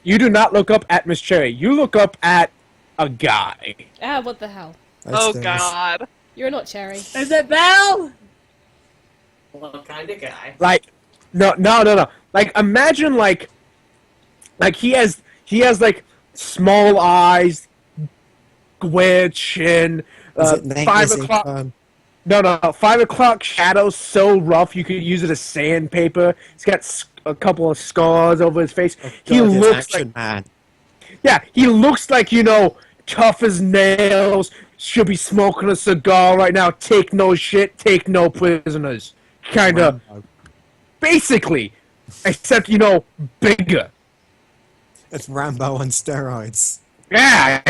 [SPEAKER 6] You do not look up at Miss Cherry. You look up at a guy.
[SPEAKER 1] Ah, what the hell?
[SPEAKER 2] Oh
[SPEAKER 4] That's
[SPEAKER 2] God.
[SPEAKER 1] You're not Cherry.
[SPEAKER 5] Is it Belle?
[SPEAKER 3] What kind of guy?
[SPEAKER 6] Like, no. Like, imagine like he has like small eyes, square chin.
[SPEAKER 4] Is it named
[SPEAKER 6] 5
[SPEAKER 4] as a
[SPEAKER 6] o'clock.
[SPEAKER 4] fun?
[SPEAKER 6] No. 5 o'clock shadow so rough you could use it as sandpaper. He's got a couple of scars over his face.
[SPEAKER 4] Oh,
[SPEAKER 6] He
[SPEAKER 4] God, it's
[SPEAKER 6] looks
[SPEAKER 4] Action
[SPEAKER 6] like
[SPEAKER 4] Man.
[SPEAKER 6] Yeah, he looks like, tough as nails, should be smoking a cigar right now, take no shit, take no prisoners. Kinda,
[SPEAKER 4] Rambo.
[SPEAKER 6] basically. Except, bigger.
[SPEAKER 4] It's Rambo on steroids.
[SPEAKER 6] Yeah.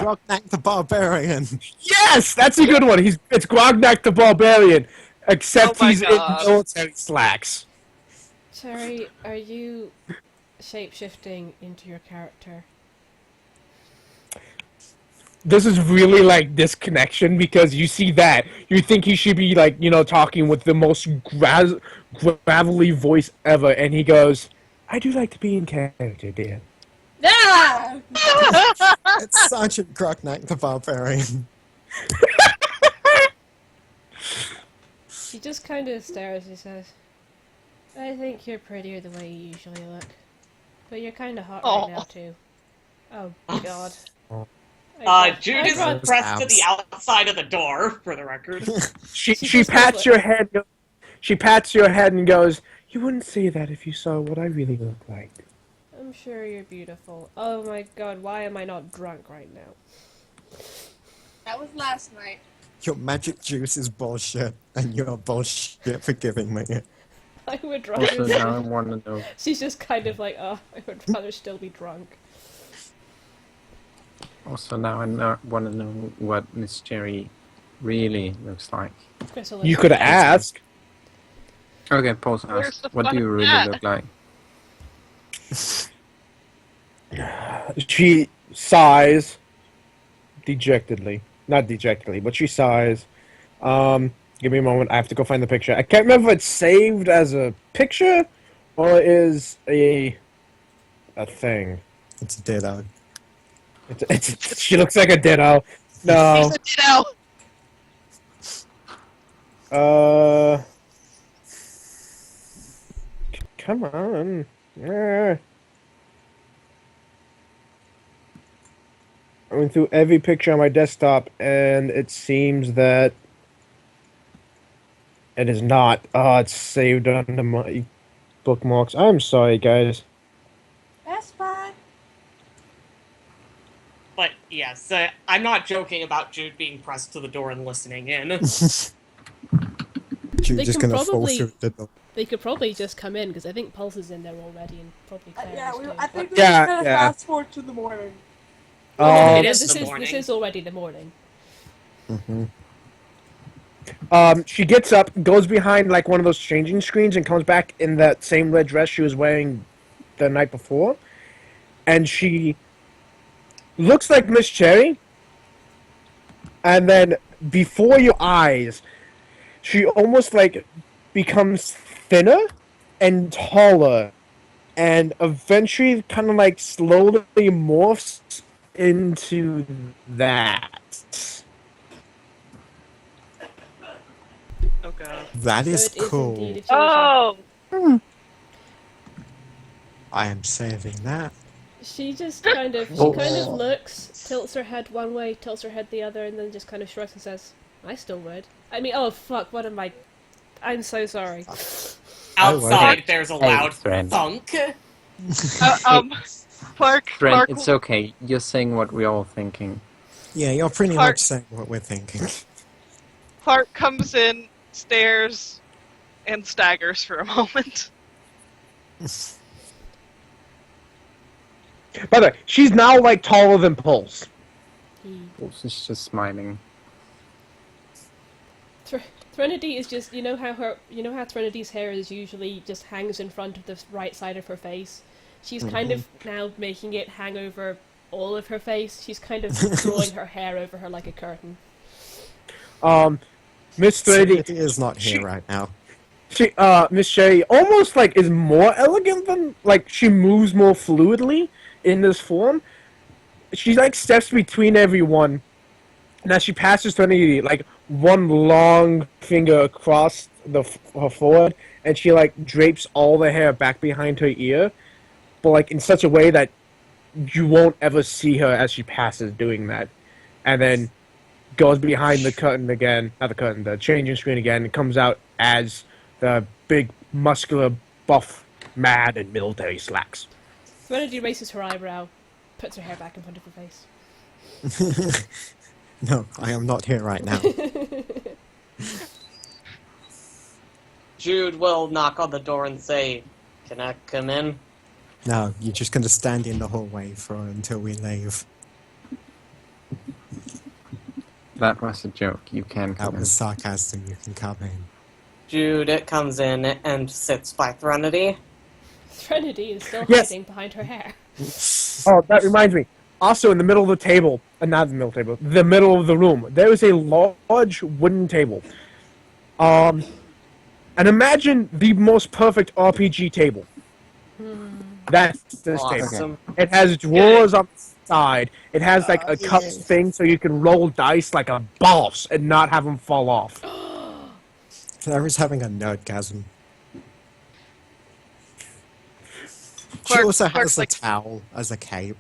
[SPEAKER 4] Grognak the Barbarian.
[SPEAKER 6] Yes, that's a good one. It's Grognak the Barbarian, except
[SPEAKER 2] Oh my
[SPEAKER 6] he's
[SPEAKER 2] God.
[SPEAKER 6] in military slacks.
[SPEAKER 1] Cherry, are you shape-shifting into your character?
[SPEAKER 6] This is really like disconnection because you see that you think he should be like talking with the most gravelly voice ever, and he goes, "I do like to be in character, dear."
[SPEAKER 5] Yeah!
[SPEAKER 4] It's Sergeant Grognak the Barbarian.
[SPEAKER 1] She just kind of stares and says, "I think you're prettier the way you usually look. But you're kind of hot right now, too." Oh, God.
[SPEAKER 3] Jude is
[SPEAKER 1] I'd
[SPEAKER 3] pressed to the outside of the door, for the record.
[SPEAKER 6] She
[SPEAKER 1] just
[SPEAKER 6] pats
[SPEAKER 1] goes
[SPEAKER 6] your head. She pats your head and goes, "You wouldn't say that if you saw what I really look like."
[SPEAKER 1] I'm sure you're beautiful. Oh my God, why am I not drunk right now?
[SPEAKER 5] That was last night.
[SPEAKER 4] Your magic juice is bullshit, and you're bullshit for giving me it.
[SPEAKER 1] I would
[SPEAKER 7] Also,
[SPEAKER 1] rather...
[SPEAKER 7] now I want to know.
[SPEAKER 1] She's just kind of like, oh, I would rather still be drunk.
[SPEAKER 7] Also, now I want to know what Miss Cherry really looks like.
[SPEAKER 1] Crystal,
[SPEAKER 6] You could ask.
[SPEAKER 7] Okay, pause.
[SPEAKER 2] Where's
[SPEAKER 7] Ask.
[SPEAKER 2] the
[SPEAKER 7] What do you
[SPEAKER 2] fun
[SPEAKER 7] really
[SPEAKER 2] at?
[SPEAKER 7] look like?
[SPEAKER 6] She sighs dejectedly. Not dejectedly, but she sighs. Give me a moment. I have to go find the picture. I can't remember if it's saved as a picture or is a thing.
[SPEAKER 4] It's a ditto.
[SPEAKER 6] She looks like a ditto. No.
[SPEAKER 2] He's a ditto.
[SPEAKER 6] Come on. I went through every picture on my desktop, and it seems that it is not. It's saved under my bookmarks. I'm sorry, guys.
[SPEAKER 5] That's fine.
[SPEAKER 3] But yes, I'm not joking about Jude being pressed to the door and listening in.
[SPEAKER 4] She's
[SPEAKER 1] They
[SPEAKER 4] just
[SPEAKER 1] can
[SPEAKER 4] gonna fall
[SPEAKER 1] probably-
[SPEAKER 4] through the door.
[SPEAKER 1] They could probably just come in, because I think Pulse is in there already, and probably Claire
[SPEAKER 5] Yeah,
[SPEAKER 1] is too.
[SPEAKER 5] I think we're
[SPEAKER 6] Yeah,
[SPEAKER 5] just gonna
[SPEAKER 6] yeah.
[SPEAKER 5] fast forward to the morning.
[SPEAKER 1] Oh,
[SPEAKER 3] It
[SPEAKER 1] yeah,
[SPEAKER 3] is
[SPEAKER 1] this
[SPEAKER 3] the
[SPEAKER 1] is
[SPEAKER 3] morning.
[SPEAKER 1] this is already the morning.
[SPEAKER 6] She gets up, goes behind like one of those changing screens, and comes back in that same red dress she was wearing the night before, and she looks like Miss Cherry, and then before your eyes, she almost like becomes thinner and taller, and eventually kind of like slowly morphs into that.
[SPEAKER 2] Oh god.
[SPEAKER 4] That
[SPEAKER 1] So
[SPEAKER 4] is
[SPEAKER 1] it is
[SPEAKER 4] cool.
[SPEAKER 1] indeed a changeling.
[SPEAKER 2] Oh!
[SPEAKER 4] I am saving that.
[SPEAKER 1] She just kind of looks, tilts her head one way, tilts her head the other, and then just kind of shrugs and says, "I still would." I mean, oh fuck, what am I? I'm so sorry.
[SPEAKER 3] Outside, there's a
[SPEAKER 7] Hey,
[SPEAKER 3] loud
[SPEAKER 7] friend.
[SPEAKER 3] thunk.
[SPEAKER 2] Clark,
[SPEAKER 7] Brent,
[SPEAKER 2] Clark,
[SPEAKER 7] it's okay. You're saying what we're all thinking.
[SPEAKER 4] Yeah, you're pretty
[SPEAKER 2] Clark-
[SPEAKER 4] much saying what we're thinking.
[SPEAKER 2] Clark comes in, stares, and staggers for a moment.
[SPEAKER 6] By the way, she's now like taller than Pulse.
[SPEAKER 7] She's just smiling.
[SPEAKER 1] Threnody is just, you know how Threnity's hair is usually just hangs in front of the right side of her face. She's kind of now making it hang over all of her face. She's kind of drawing her hair over her like a curtain.
[SPEAKER 6] Miss Threnody
[SPEAKER 4] Serenity is not here right now.
[SPEAKER 6] Miss Sherry almost like is more elegant than like she moves more fluidly in this form. She like steps between everyone, and as she passes Trinity, like one long finger across her forehead, and she like drapes all the hair back behind her ear, but like in such a way that you won't ever see her as she passes doing that, and then goes behind the curtain again, not the curtain, the changing screen again, and comes out as the big, muscular, buff, mad, and military slacks.
[SPEAKER 1] Threnody raises her eyebrow, puts her hair back in front of her face.
[SPEAKER 4] No, I am not here right now.
[SPEAKER 3] Jude will knock on the door and say, "Can I come in?"
[SPEAKER 4] No, you're just gonna stand in the hallway until we leave.
[SPEAKER 7] That was a joke. You can
[SPEAKER 4] That
[SPEAKER 7] come in.
[SPEAKER 4] was sarcasm, you can come in.
[SPEAKER 3] Jude comes in and sits by Threnody.
[SPEAKER 1] Threnody is still
[SPEAKER 6] Yes.
[SPEAKER 1] hiding behind her hair.
[SPEAKER 6] Oh, that reminds me. Also, in the middle of the table, not the middle table, the middle of the room, there is a large wooden table. And imagine the most perfect RPG table. That's this table.
[SPEAKER 3] Awesome.
[SPEAKER 6] It has drawers on the side. It has like a cup thing so you can roll dice like a boss and not have them fall off.
[SPEAKER 4] Clara's having a nerdgasm. She
[SPEAKER 2] Clark-
[SPEAKER 4] also
[SPEAKER 2] Clark's
[SPEAKER 4] has
[SPEAKER 2] like-
[SPEAKER 4] a towel as a cape.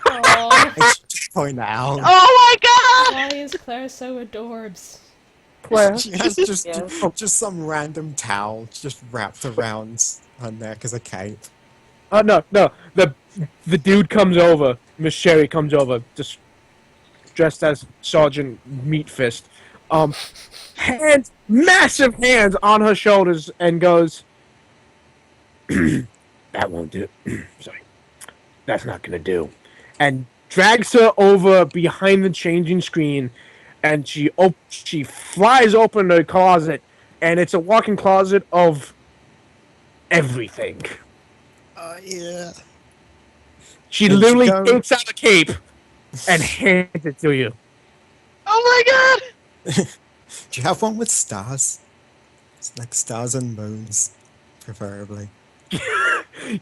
[SPEAKER 1] Aww.
[SPEAKER 4] I should just point that out.
[SPEAKER 2] Oh my god!
[SPEAKER 1] Why is Claire so adorbs?
[SPEAKER 6] Claire?
[SPEAKER 4] She has just
[SPEAKER 3] Yes.
[SPEAKER 4] just some random towel just wrapped around her neck as a cape.
[SPEAKER 6] No. The dude comes over. Miss Sherry comes over, just dressed as Sergeant Meatfist. Massive hands on her shoulders, and goes, "That won't do. Sorry, that's not gonna do." And drags her over behind the changing screen, and she flies open the closet, and it's a walk-in closet of everything.
[SPEAKER 4] Yeah.
[SPEAKER 6] She
[SPEAKER 4] Did
[SPEAKER 6] literally
[SPEAKER 4] you go-
[SPEAKER 6] takes out a cape and hands it to you.
[SPEAKER 2] Oh my god!
[SPEAKER 4] Do you have one with stars? It's like stars and moons, preferably.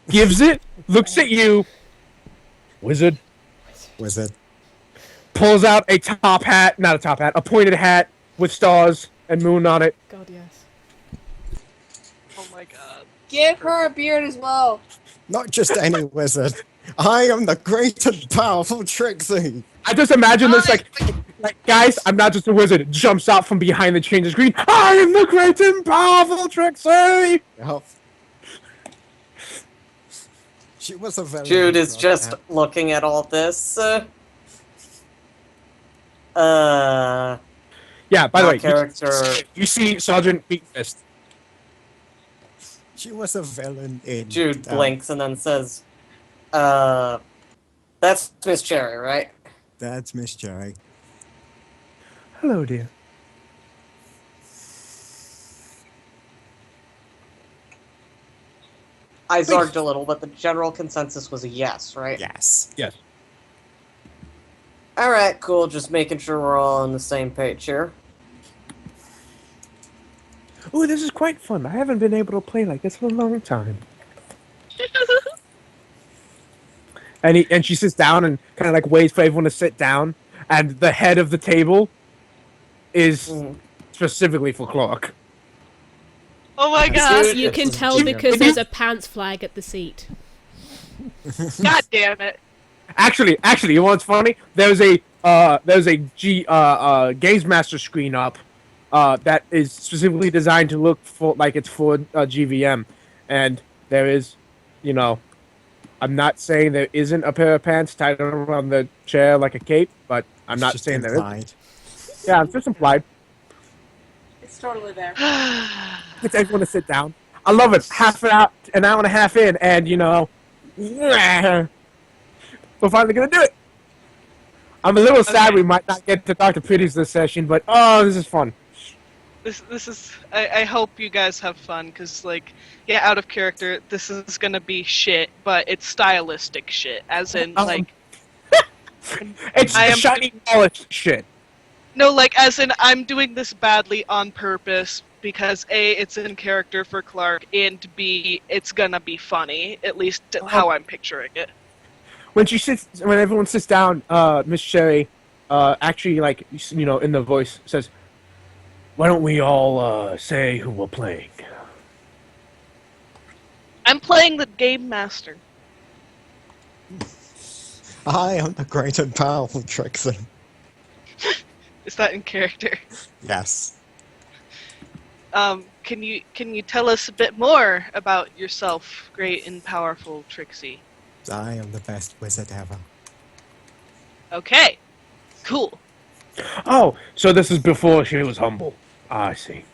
[SPEAKER 6] Gives it, looks at you, wizard,
[SPEAKER 4] Wizard.
[SPEAKER 6] pulls out a top hat, not a top hat, a pointed hat with stars and moon on it.
[SPEAKER 1] God, yes.
[SPEAKER 2] Oh my god.
[SPEAKER 5] Give her a beard as well.
[SPEAKER 4] Not just any wizard. I am the great and powerful Trixie.
[SPEAKER 6] I just imagine this like, guys, I'm not just a wizard. Jumps out from behind the change of screen. I am the great and powerful Trixie.
[SPEAKER 4] Yep. She was a very
[SPEAKER 3] Jude
[SPEAKER 4] good
[SPEAKER 3] is just
[SPEAKER 4] rock
[SPEAKER 3] looking at all this.
[SPEAKER 6] Yeah, by the
[SPEAKER 3] My
[SPEAKER 6] way,
[SPEAKER 3] character-
[SPEAKER 6] you see Sergeant Meatfist.
[SPEAKER 4] She was a villain in.
[SPEAKER 3] Jude blinks and then says, "That's Miss Cherry, right?"
[SPEAKER 4] That's Miss Cherry.
[SPEAKER 6] Hello, dear.
[SPEAKER 3] I zarged a little, but the general consensus was a yes, right?
[SPEAKER 4] Yes.
[SPEAKER 6] Yes.
[SPEAKER 3] Alright, cool. Just making sure we're all on the same page here.
[SPEAKER 6] Ooh, this is quite fun. I haven't been able to play like this in a long time. And she sits down and kind of like waits for everyone to sit down. And the head of the table is specifically for Clark.
[SPEAKER 2] Oh my god!
[SPEAKER 1] You can tell because there's a pants flag at the seat.
[SPEAKER 2] God damn it!
[SPEAKER 6] Actually, you know what's funny? There's a Games Master screen up that is specifically designed to look for like it's for GVM, and there is, you know, I'm not saying there isn't a pair of pants tied around the chair like a cape, but I'm not saying there isn't. Yeah, it's just implied.
[SPEAKER 5] It's totally there.
[SPEAKER 6] It's everyone to sit down. I love it. An hour and a half in, and you know, we're finally gonna do it. I'm a little sad we might not get to Dr. Pretty's this session, but oh, this is fun.
[SPEAKER 2] This is. I hope you guys have fun, because, like, yeah, out of character, this is gonna be shit, but it's stylistic shit, as in, like...
[SPEAKER 6] It's shiny knowledge shit.
[SPEAKER 2] No, like, as in, I'm doing this badly on purpose, because A, it's in character for Clark, and B, it's gonna be funny, at least how I'm picturing it.
[SPEAKER 6] When everyone sits down, Miss Sherry, actually, like, you know, in the voice, says, "Why don't we all say who we're playing?"
[SPEAKER 2] I'm playing the Game Master.
[SPEAKER 4] I am the great and powerful Trixie.
[SPEAKER 2] Is that in character?
[SPEAKER 4] Yes.
[SPEAKER 2] Can you tell us a bit more about yourself, great and powerful Trixie?
[SPEAKER 4] I am the best wizard ever.
[SPEAKER 2] Okay, cool.
[SPEAKER 6] Oh, so this is before she was humble. I see.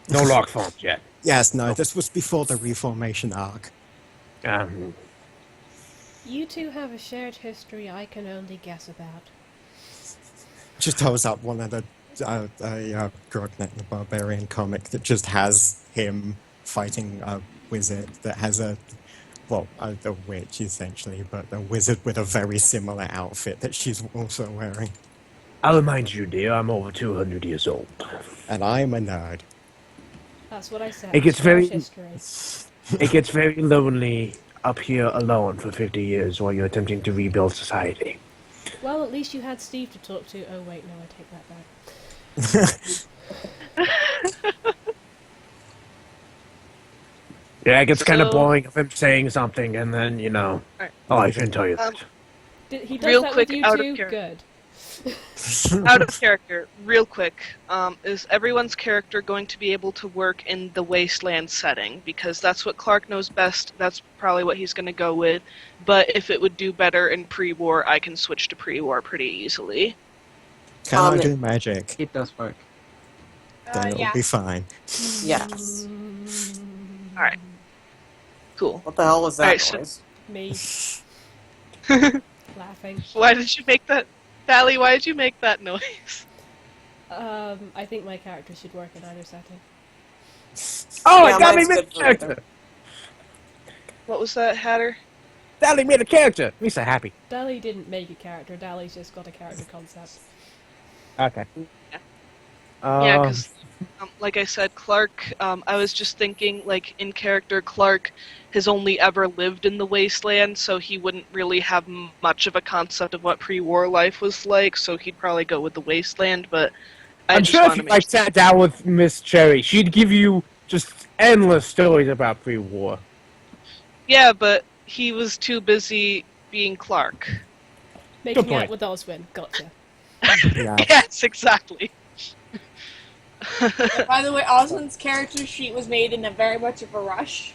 [SPEAKER 6] No lock forms yet.
[SPEAKER 4] Yes, no, this was before the Reformation arc.
[SPEAKER 1] You two have a shared history I can only guess about.
[SPEAKER 4] Just holds up one of the Grognek the Barbarian comic that just has him fighting a wizard that has a witch essentially, but a wizard with a very similar outfit that she's also wearing.
[SPEAKER 6] I'll remind you, dear, I'm over 200 years old.
[SPEAKER 4] And I'm a nerd.
[SPEAKER 1] That's what I said.
[SPEAKER 6] It gets
[SPEAKER 1] shared
[SPEAKER 6] very-
[SPEAKER 1] history.
[SPEAKER 6] It gets very lonely up here alone for 50 years while you're attempting to rebuild society.
[SPEAKER 1] Well, at least you had Steve to talk to. Oh wait, no, I take that back.
[SPEAKER 6] Yeah, it gets kind of
[SPEAKER 2] So-
[SPEAKER 6] boring of him saying something, and then, you know...
[SPEAKER 2] Alright.
[SPEAKER 6] Oh, I shouldn't tell you that.
[SPEAKER 1] He does
[SPEAKER 2] Real
[SPEAKER 1] that
[SPEAKER 2] quick,
[SPEAKER 1] with you
[SPEAKER 2] out of
[SPEAKER 1] too?
[SPEAKER 2] character.
[SPEAKER 1] Good.
[SPEAKER 2] Out of character, real quick, is everyone's character going to be able to work in the wasteland setting? Because that's what Clark knows best, that's probably what he's going to go with. But if it would do better in pre-war, I can switch to pre-war pretty easily.
[SPEAKER 4] Can I do magic?
[SPEAKER 7] It does work.
[SPEAKER 4] Then it'll
[SPEAKER 5] Yeah.
[SPEAKER 4] be fine.
[SPEAKER 3] Yes.
[SPEAKER 2] Alright. Cool.
[SPEAKER 3] What the hell was that
[SPEAKER 2] Alright, so-
[SPEAKER 3] noise?
[SPEAKER 1] Me. Laughing.
[SPEAKER 2] Why did you make that... Sally, why did you make that noise?
[SPEAKER 1] I think my character should work in either setting.
[SPEAKER 6] Oh,
[SPEAKER 3] Yeah,
[SPEAKER 6] it got me
[SPEAKER 3] mine's
[SPEAKER 6] made a
[SPEAKER 3] good for either.
[SPEAKER 6] character!
[SPEAKER 2] What was that, Hatter?
[SPEAKER 6] Dally made a character! Me so happy.
[SPEAKER 1] Dally didn't make a character, Dally's just got a character concept.
[SPEAKER 6] Okay.
[SPEAKER 2] Yeah, because, like I said, Clark, I was just thinking, like, in character, Clark has only ever lived in the wasteland, so he wouldn't really have much of a concept of what pre-war life was like, so he'd probably go with the wasteland, but
[SPEAKER 6] I'm
[SPEAKER 2] just
[SPEAKER 6] sure if
[SPEAKER 2] wanted
[SPEAKER 6] you
[SPEAKER 2] to
[SPEAKER 6] like
[SPEAKER 2] make
[SPEAKER 6] sat down with Miss Cherry, she'd give you just endless stories about pre-war.
[SPEAKER 2] Yeah, but he was too busy being Clark.
[SPEAKER 1] Making
[SPEAKER 6] point.
[SPEAKER 1] out with Oswin, gotcha.
[SPEAKER 4] Yeah.
[SPEAKER 2] Yes, exactly.
[SPEAKER 5] By the way, Oswin's character sheet was made in a very much of a rush.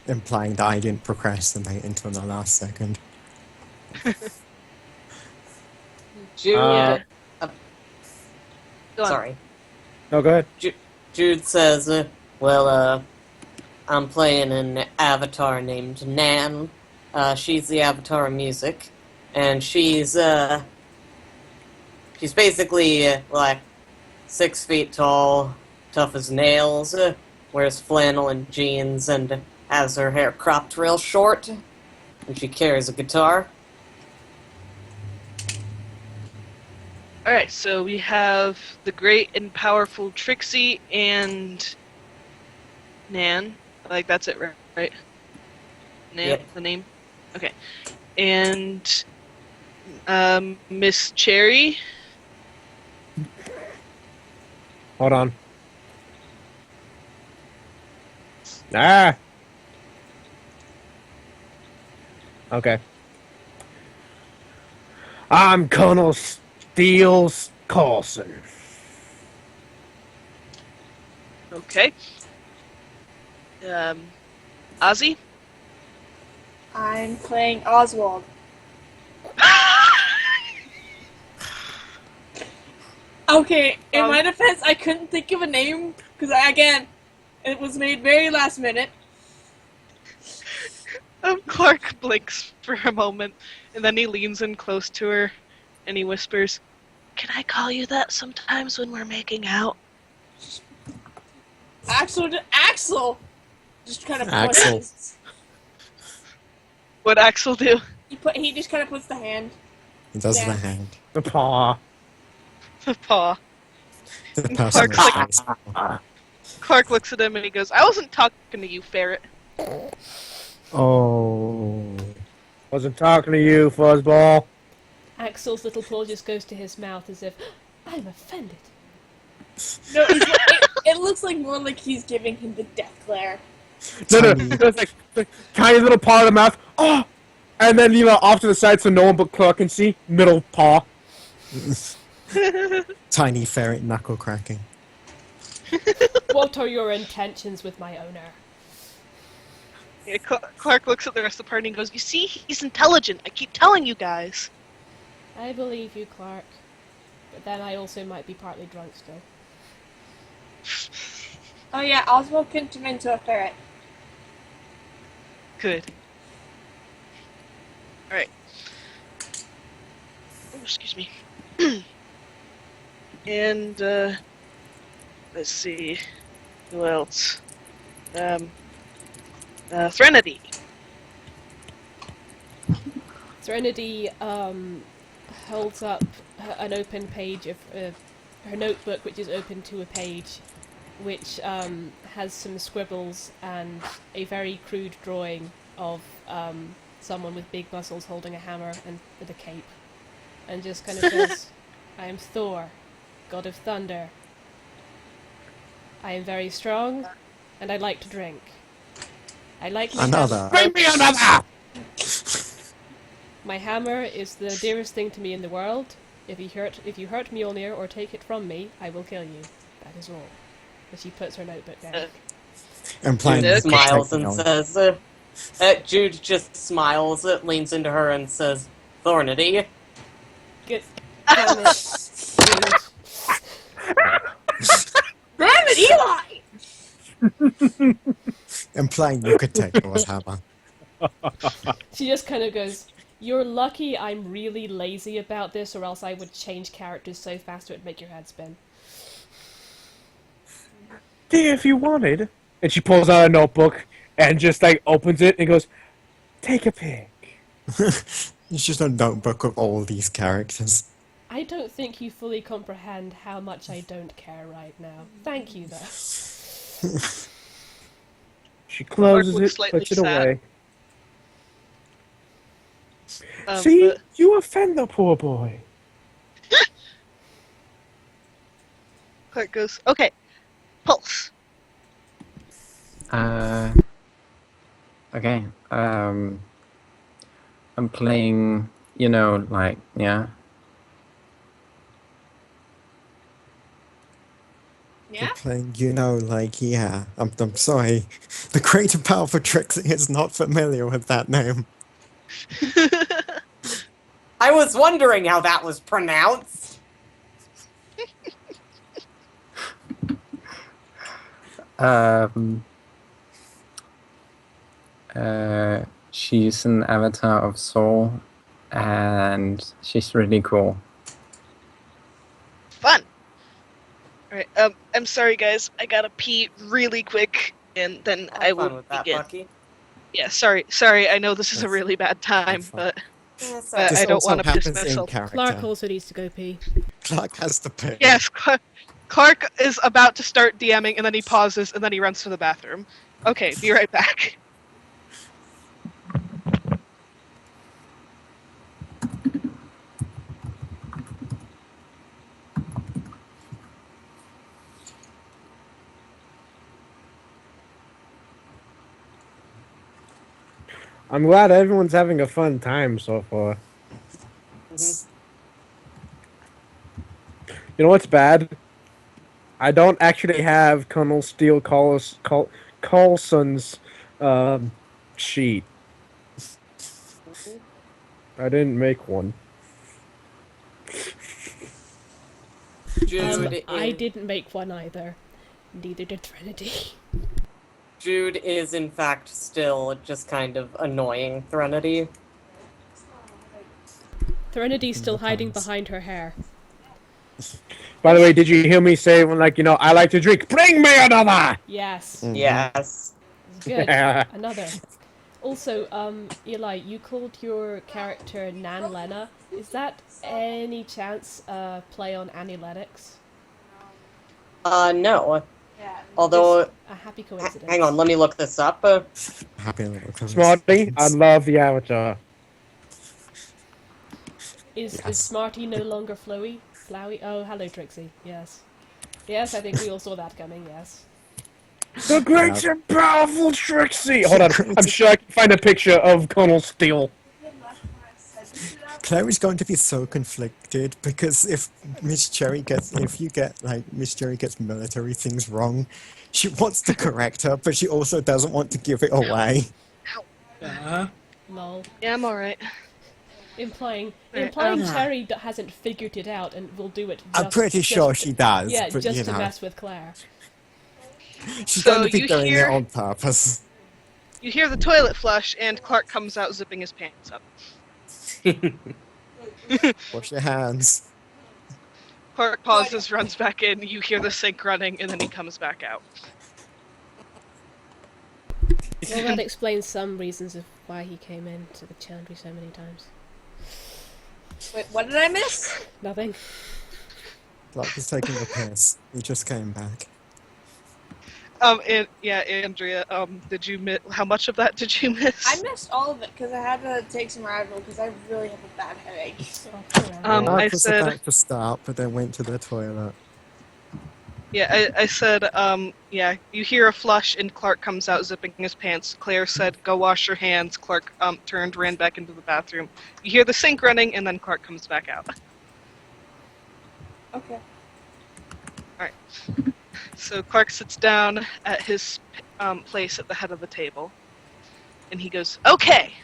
[SPEAKER 4] Implying that I didn't procrastinate until the last second.
[SPEAKER 3] Jude,
[SPEAKER 6] Uh,
[SPEAKER 2] Go on.
[SPEAKER 3] sorry.
[SPEAKER 6] No, go ahead.
[SPEAKER 3] Jude says, I'm playing an avatar named Nan. She's the avatar of music. And she's basically, like, 6 feet tall, tough as nails, wears flannel and jeans, and has her hair cropped real short. And she carries a guitar.
[SPEAKER 2] Alright, so we have the great and powerful Trixie and Nan. Like, that's it, right? Nan,
[SPEAKER 3] Yep.
[SPEAKER 2] the name? Okay. And Miss Cherry.
[SPEAKER 6] Hold on. Ah. Okay. I'm Colonel Steels Carlson.
[SPEAKER 2] Okay. Ozzy?
[SPEAKER 5] I'm playing Oswald. Okay, in my defense, I couldn't think of a name because, again, it was made very last minute.
[SPEAKER 2] Clark blinks for a moment, and then he leans in close to her, and he whispers, "Can I call you that sometimes when we're making out?"
[SPEAKER 5] Axel just kind of
[SPEAKER 4] Axel.
[SPEAKER 5] points.
[SPEAKER 2] What'd Axel do?
[SPEAKER 5] He just kind of puts the hand.
[SPEAKER 4] He does
[SPEAKER 5] Yeah.
[SPEAKER 4] the hand.
[SPEAKER 6] The paw.
[SPEAKER 2] The paw.
[SPEAKER 4] The
[SPEAKER 2] Clark's
[SPEAKER 4] personal
[SPEAKER 2] like-
[SPEAKER 4] space.
[SPEAKER 2] Clark looks at him and he goes, "I wasn't talking to you, ferret."
[SPEAKER 4] Oh.
[SPEAKER 6] Wasn't talking to you, fuzzball.
[SPEAKER 1] Axel's little paw just goes to his mouth as if, I'm offended.
[SPEAKER 5] No, it looks like more like he's giving him the death glare.
[SPEAKER 6] No,
[SPEAKER 4] Tiny.
[SPEAKER 6] it's like the tiny little paw in the mouth. Oh! And then, off to the side so no one but Clark can see. Middle paw.
[SPEAKER 4] Tiny ferret knuckle cracking.
[SPEAKER 1] What are your intentions with my owner?
[SPEAKER 2] Yeah, Clark looks at the rest of the party and goes, "You see, he's intelligent. I keep telling you guys."
[SPEAKER 1] I believe you, Clark. But then I also might be partly drunk still.
[SPEAKER 5] Oh yeah, Oswald can turn into a ferret.
[SPEAKER 2] Good. Alright. Oh, excuse me. And, let's see. Who else? Threnody.
[SPEAKER 1] Serenity holds up an open page of her notebook, which is open to a page, which has some scribbles and a very crude drawing of someone with big muscles holding a hammer and with a cape, and just kind of says, "I am Thor, god of thunder. I am very strong, and I like to drink. I like my
[SPEAKER 4] Another.
[SPEAKER 6] Bring me another!
[SPEAKER 1] My hammer is the dearest thing to me in the world. If you hurt Mjolnir or take it from me, I will kill you. That is all." And she puts her notebook down.
[SPEAKER 4] Implying
[SPEAKER 3] Jude
[SPEAKER 4] that you
[SPEAKER 3] smiles
[SPEAKER 4] take
[SPEAKER 3] and
[SPEAKER 4] the
[SPEAKER 3] says, Jude just smiles, leans into her and says, "Thornity."
[SPEAKER 1] Good. Damn it. Dude.
[SPEAKER 5] Damn it, Eli!
[SPEAKER 4] Implying you could take Thor's hammer.
[SPEAKER 1] She just kind of goes, "You're lucky I'm really lazy about this, or else I would change characters so fast it would make your head spin."
[SPEAKER 6] Yeah, if you wanted. And she pulls out a notebook and just opens it and goes, "Take a pic."
[SPEAKER 4] It's just a notebook of all these characters.
[SPEAKER 1] I don't think you fully comprehend how much I don't care right now. Thank you, though.
[SPEAKER 6] She closes
[SPEAKER 2] Clark looks
[SPEAKER 6] it,
[SPEAKER 2] slightly
[SPEAKER 6] puts it
[SPEAKER 2] sad.
[SPEAKER 6] away.
[SPEAKER 2] See?
[SPEAKER 6] You offend the poor boy.
[SPEAKER 2] Clark goes, "Okay, Pulse."
[SPEAKER 7] Okay. I'm playing, yeah.
[SPEAKER 5] Yeah?
[SPEAKER 4] Playing, yeah. I'm sorry. The great and powerful Trixie is not familiar with that name.
[SPEAKER 3] I was wondering how that was pronounced.
[SPEAKER 7] She's an avatar of Soul, and she's really cool.
[SPEAKER 2] Fun. Alright, I'm sorry guys, I gotta pee really quick, and then I
[SPEAKER 3] Have
[SPEAKER 2] will
[SPEAKER 3] fun with that,
[SPEAKER 2] begin.
[SPEAKER 3] Bucky.
[SPEAKER 2] Yeah, sorry, I know this is a
[SPEAKER 4] That's-
[SPEAKER 2] really bad time,
[SPEAKER 4] that's fine.
[SPEAKER 2] but
[SPEAKER 3] That's
[SPEAKER 2] I
[SPEAKER 4] This
[SPEAKER 3] alright.
[SPEAKER 2] don't
[SPEAKER 4] also
[SPEAKER 2] want to piss
[SPEAKER 4] happens in
[SPEAKER 2] myself.
[SPEAKER 4] character.
[SPEAKER 1] Clark also needs to go pee.
[SPEAKER 4] Clark has to pay.
[SPEAKER 2] Yes, Clark is about to start DMing, and then he pauses, and then he runs to the bathroom. Okay, be right back.
[SPEAKER 6] I'm glad everyone's having a fun time so far.
[SPEAKER 3] Mhm.
[SPEAKER 6] You know what's bad? I don't actually have Colonel Steele Coulson's sheet. I didn't make one.
[SPEAKER 3] Jude
[SPEAKER 1] I
[SPEAKER 3] is
[SPEAKER 1] didn't make one either. Neither did Threnody.
[SPEAKER 3] Jude is in fact still just kind of annoying Threnody.
[SPEAKER 1] Threnady's still hiding
[SPEAKER 4] Depends.
[SPEAKER 1] behind her hair.
[SPEAKER 6] By the way, did you hear me say when, like, I like to drink? Bring me another.
[SPEAKER 1] Yes.
[SPEAKER 4] Mhm.
[SPEAKER 3] Yes.
[SPEAKER 1] It's good. Another. Also, Eli, you called your character Nan Lena. Is that any chance play on Annie Lennox?
[SPEAKER 3] No.
[SPEAKER 5] Yeah.
[SPEAKER 3] Although,
[SPEAKER 1] Just a happy coincidence.
[SPEAKER 3] hang on, let me look this up.
[SPEAKER 4] Happy little
[SPEAKER 6] Smarty, I love the Avatar.
[SPEAKER 1] Is
[SPEAKER 4] Yes.
[SPEAKER 1] Smarty no longer flowy? Flowy? Oh, hello, Trixie. Yes. Yes, I think we all saw that coming, yes.
[SPEAKER 6] The great
[SPEAKER 4] Yeah.
[SPEAKER 6] and powerful Trixie! Hold on, I'm sure I can find a picture of Colonel Steele.
[SPEAKER 4] Claire is going to be so conflicted because if Miss Cherry gets military things wrong, she wants to correct her, but she also doesn't want to give it away.
[SPEAKER 1] Lol.
[SPEAKER 2] Yeah, I'm alright.
[SPEAKER 1] Implying
[SPEAKER 2] Right,
[SPEAKER 1] Cherry hasn't figured it out and will do it
[SPEAKER 4] I'm pretty sure she does,
[SPEAKER 1] Yeah,
[SPEAKER 4] but
[SPEAKER 1] just
[SPEAKER 4] you
[SPEAKER 1] to
[SPEAKER 4] know,
[SPEAKER 1] mess with Claire.
[SPEAKER 4] she's
[SPEAKER 2] So
[SPEAKER 4] going to be
[SPEAKER 2] you
[SPEAKER 4] doing it
[SPEAKER 2] hear-
[SPEAKER 4] on purpose.
[SPEAKER 2] You hear the toilet flush, and Clark comes out zipping his pants up.
[SPEAKER 4] Wash your hands.
[SPEAKER 2] Clark pauses, runs back in, you hear the sink running, and then he comes back out.
[SPEAKER 1] Well, that explains some reasons of why he came into the Chandri so many times.
[SPEAKER 5] Wait, what did I miss?
[SPEAKER 1] Nothing.
[SPEAKER 4] Clark was taking a piss. He just came back.
[SPEAKER 2] Andrea, did you miss? How much of that did you miss?
[SPEAKER 5] I missed all of it because I had to take some Advil because I really have a bad headache.
[SPEAKER 1] Oh, poor Annie.
[SPEAKER 4] Clark
[SPEAKER 2] I
[SPEAKER 4] was
[SPEAKER 2] said-
[SPEAKER 4] about to start, but then went to the toilet.
[SPEAKER 2] Yeah, I said, you hear a flush, and Clark comes out zipping his pants. Claire said, go wash your hands. Clark turned, ran back into the bathroom. You hear the sink running, and then Clark comes back out.
[SPEAKER 5] Okay.
[SPEAKER 2] So Clark sits down at his place at the head of the table, and he goes, okay!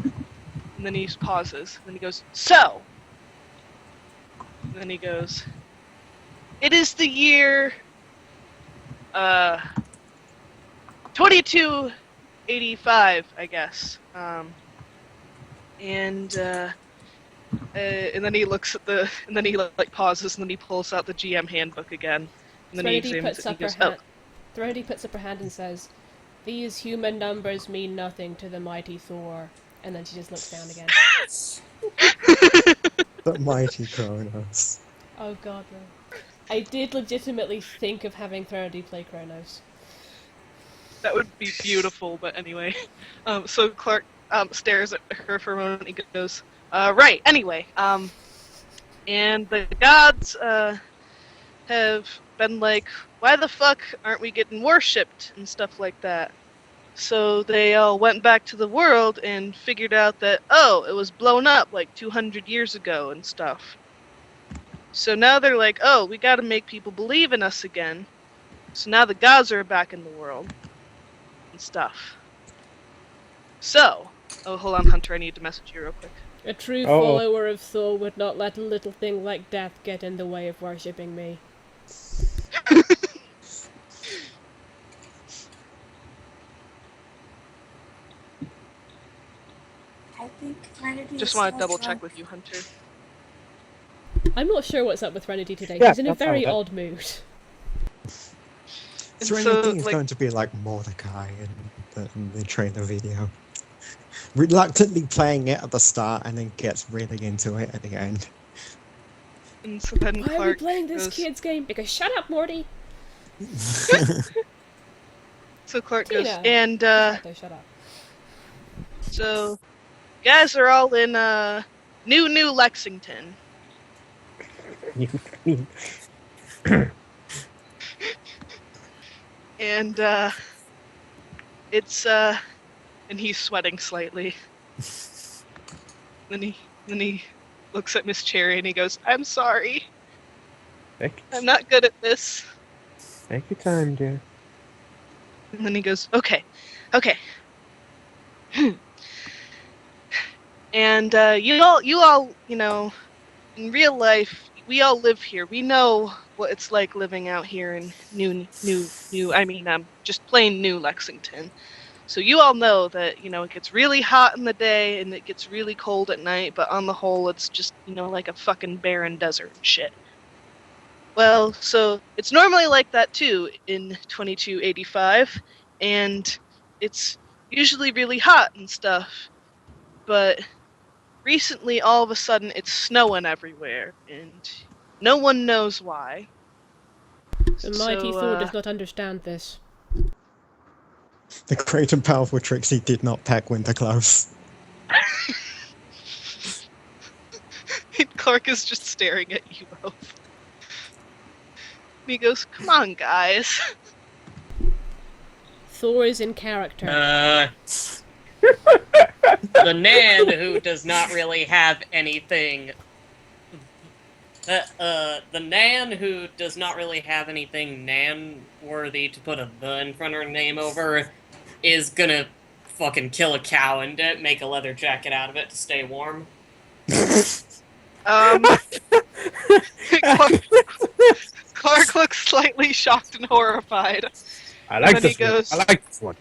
[SPEAKER 2] And then he pauses, and then he goes, so! And then he goes, it is the year 2285, I guess. And then he looks at and then he pauses, and then he pulls out the GM handbook again. And then he examines it, and he goes, oh.
[SPEAKER 1] Threnody puts up her hand and says, "These human numbers mean nothing to the mighty Thor." And then she just looks down again.
[SPEAKER 4] The mighty Kronos.
[SPEAKER 1] Oh god, no. I did legitimately think of having Threnody play Kronos.
[SPEAKER 2] That would be beautiful, but anyway. So Clark stares at her for a moment, and he goes, right, anyway. And the gods have been like, why the fuck aren't we getting worshipped and stuff like that? So they all went back to the world and figured out that, oh, it was blown up like 200 years ago and stuff. So now they're like, oh, we gotta make people believe in us again. So now the gods are back in the world and stuff. So, oh, hold on, Hunter, I need to message you real quick.
[SPEAKER 1] A true
[SPEAKER 6] Uh-oh.
[SPEAKER 1] follower of Thor would not let a little thing like death get in the way of worshipping me.
[SPEAKER 5] I think Threnody
[SPEAKER 2] Just
[SPEAKER 5] is
[SPEAKER 2] want to
[SPEAKER 5] still
[SPEAKER 2] double check
[SPEAKER 5] drunk.
[SPEAKER 2] with you, Hunter.
[SPEAKER 1] I'm not sure what's up with Threnody today.
[SPEAKER 6] Yeah,
[SPEAKER 1] She's in a
[SPEAKER 6] that's
[SPEAKER 1] very
[SPEAKER 6] all
[SPEAKER 1] odd mood.
[SPEAKER 2] And
[SPEAKER 4] Serenity
[SPEAKER 2] so,
[SPEAKER 4] is
[SPEAKER 2] like,
[SPEAKER 4] going to be like Mordecai in the trailer video. reluctantly playing it at the start and then gets really into it at the end.
[SPEAKER 2] And so then
[SPEAKER 1] Why are we
[SPEAKER 2] Clark
[SPEAKER 1] playing this
[SPEAKER 2] goes,
[SPEAKER 1] kid's game? Because shut up, Morty.
[SPEAKER 2] so Clark
[SPEAKER 1] Tina.
[SPEAKER 2] goes, and
[SPEAKER 1] Exactly, shut up.
[SPEAKER 2] so you guys are all in New Lexington. And it's and he's sweating slightly. Then he looks at Miss Cherry and he goes, "I'm sorry. I'm not good at this."
[SPEAKER 6] Take your time, dear.
[SPEAKER 2] And then he goes, "Okay. And you all, you know, in real life, we all live here. We know what it's like living out here in just plain New Lexington. So you all know that, you know, it gets really hot in the day and it gets really cold at night, but on the whole, it's just, you know, like a fucking barren desert and shit. Well, so it's normally like that too in 2285, and it's usually really hot and stuff, but recently all of a sudden it's snowing everywhere, and no one knows why.
[SPEAKER 1] The mighty Thor does not understand this.
[SPEAKER 4] The great and powerful Trixie did not pack winter clothes.
[SPEAKER 2] Clark is just staring at you both. And he goes, "Come on, guys."
[SPEAKER 1] Thor is in character.
[SPEAKER 3] The Nan who does not really have anything. The Nan who does not really have anything Nan-worthy to put a "the" in front of her name over is gonna fucking kill a cow and make a leather jacket out of it to stay warm.
[SPEAKER 2] Clark looks slightly shocked and horrified.
[SPEAKER 6] I like
[SPEAKER 2] And
[SPEAKER 6] this
[SPEAKER 2] he
[SPEAKER 6] one.
[SPEAKER 2] goes-
[SPEAKER 6] I like this one.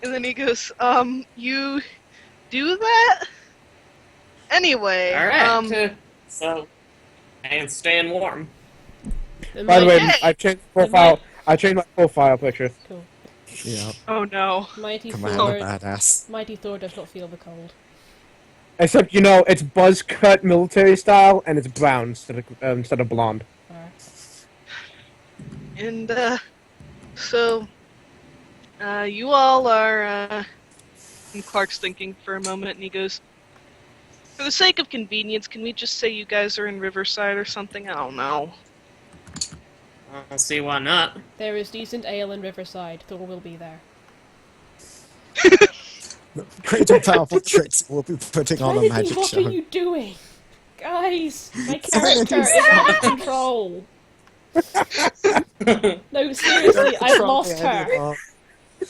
[SPEAKER 2] And then he goes, "You do that? Anyway,
[SPEAKER 3] Alright, so, and staying warm.
[SPEAKER 6] By the way,
[SPEAKER 2] Okay.
[SPEAKER 6] I changed profile. I changed my profile picture.
[SPEAKER 1] Cool.
[SPEAKER 4] Yeah.
[SPEAKER 2] Oh no.
[SPEAKER 1] Mighty
[SPEAKER 4] Commander
[SPEAKER 1] Thor.
[SPEAKER 4] badass.
[SPEAKER 1] Mighty Thor does not feel the cold.
[SPEAKER 6] Except, you know, it's buzz cut military style, and it's brown instead of blonde.
[SPEAKER 1] Alright.
[SPEAKER 2] And, so, you all are, and Clark's thinking for a moment, and he goes, "For the sake of convenience, can we just say you guys are in Riverside or something? I don't know."
[SPEAKER 3] I'll see why not.
[SPEAKER 1] There is decent ale in Riverside. Thor will be there.
[SPEAKER 4] The great and powerful Trixie will be putting on a
[SPEAKER 1] Trinity,
[SPEAKER 4] magic
[SPEAKER 1] what
[SPEAKER 4] show.
[SPEAKER 1] are you doing? Guys, my
[SPEAKER 4] Trinity,
[SPEAKER 1] character is out of control. No, seriously, I've lost her.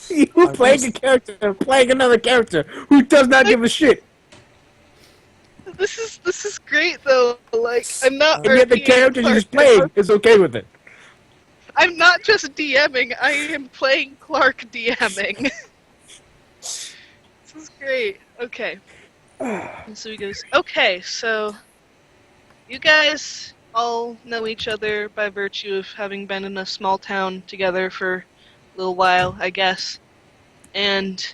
[SPEAKER 6] You playing a character, playing another character who does not give a shit.
[SPEAKER 2] This is great though. Like, I'm not.
[SPEAKER 6] And yet the
[SPEAKER 2] RPing
[SPEAKER 6] character you're just
[SPEAKER 2] Clark.
[SPEAKER 6] playing is okay with it.
[SPEAKER 2] I'm not just DMing. I am playing Clark DMing. This is great. Okay. And so he goes, "Okay, so you guys all know each other by virtue of having been in a small town together for a little while, I guess. And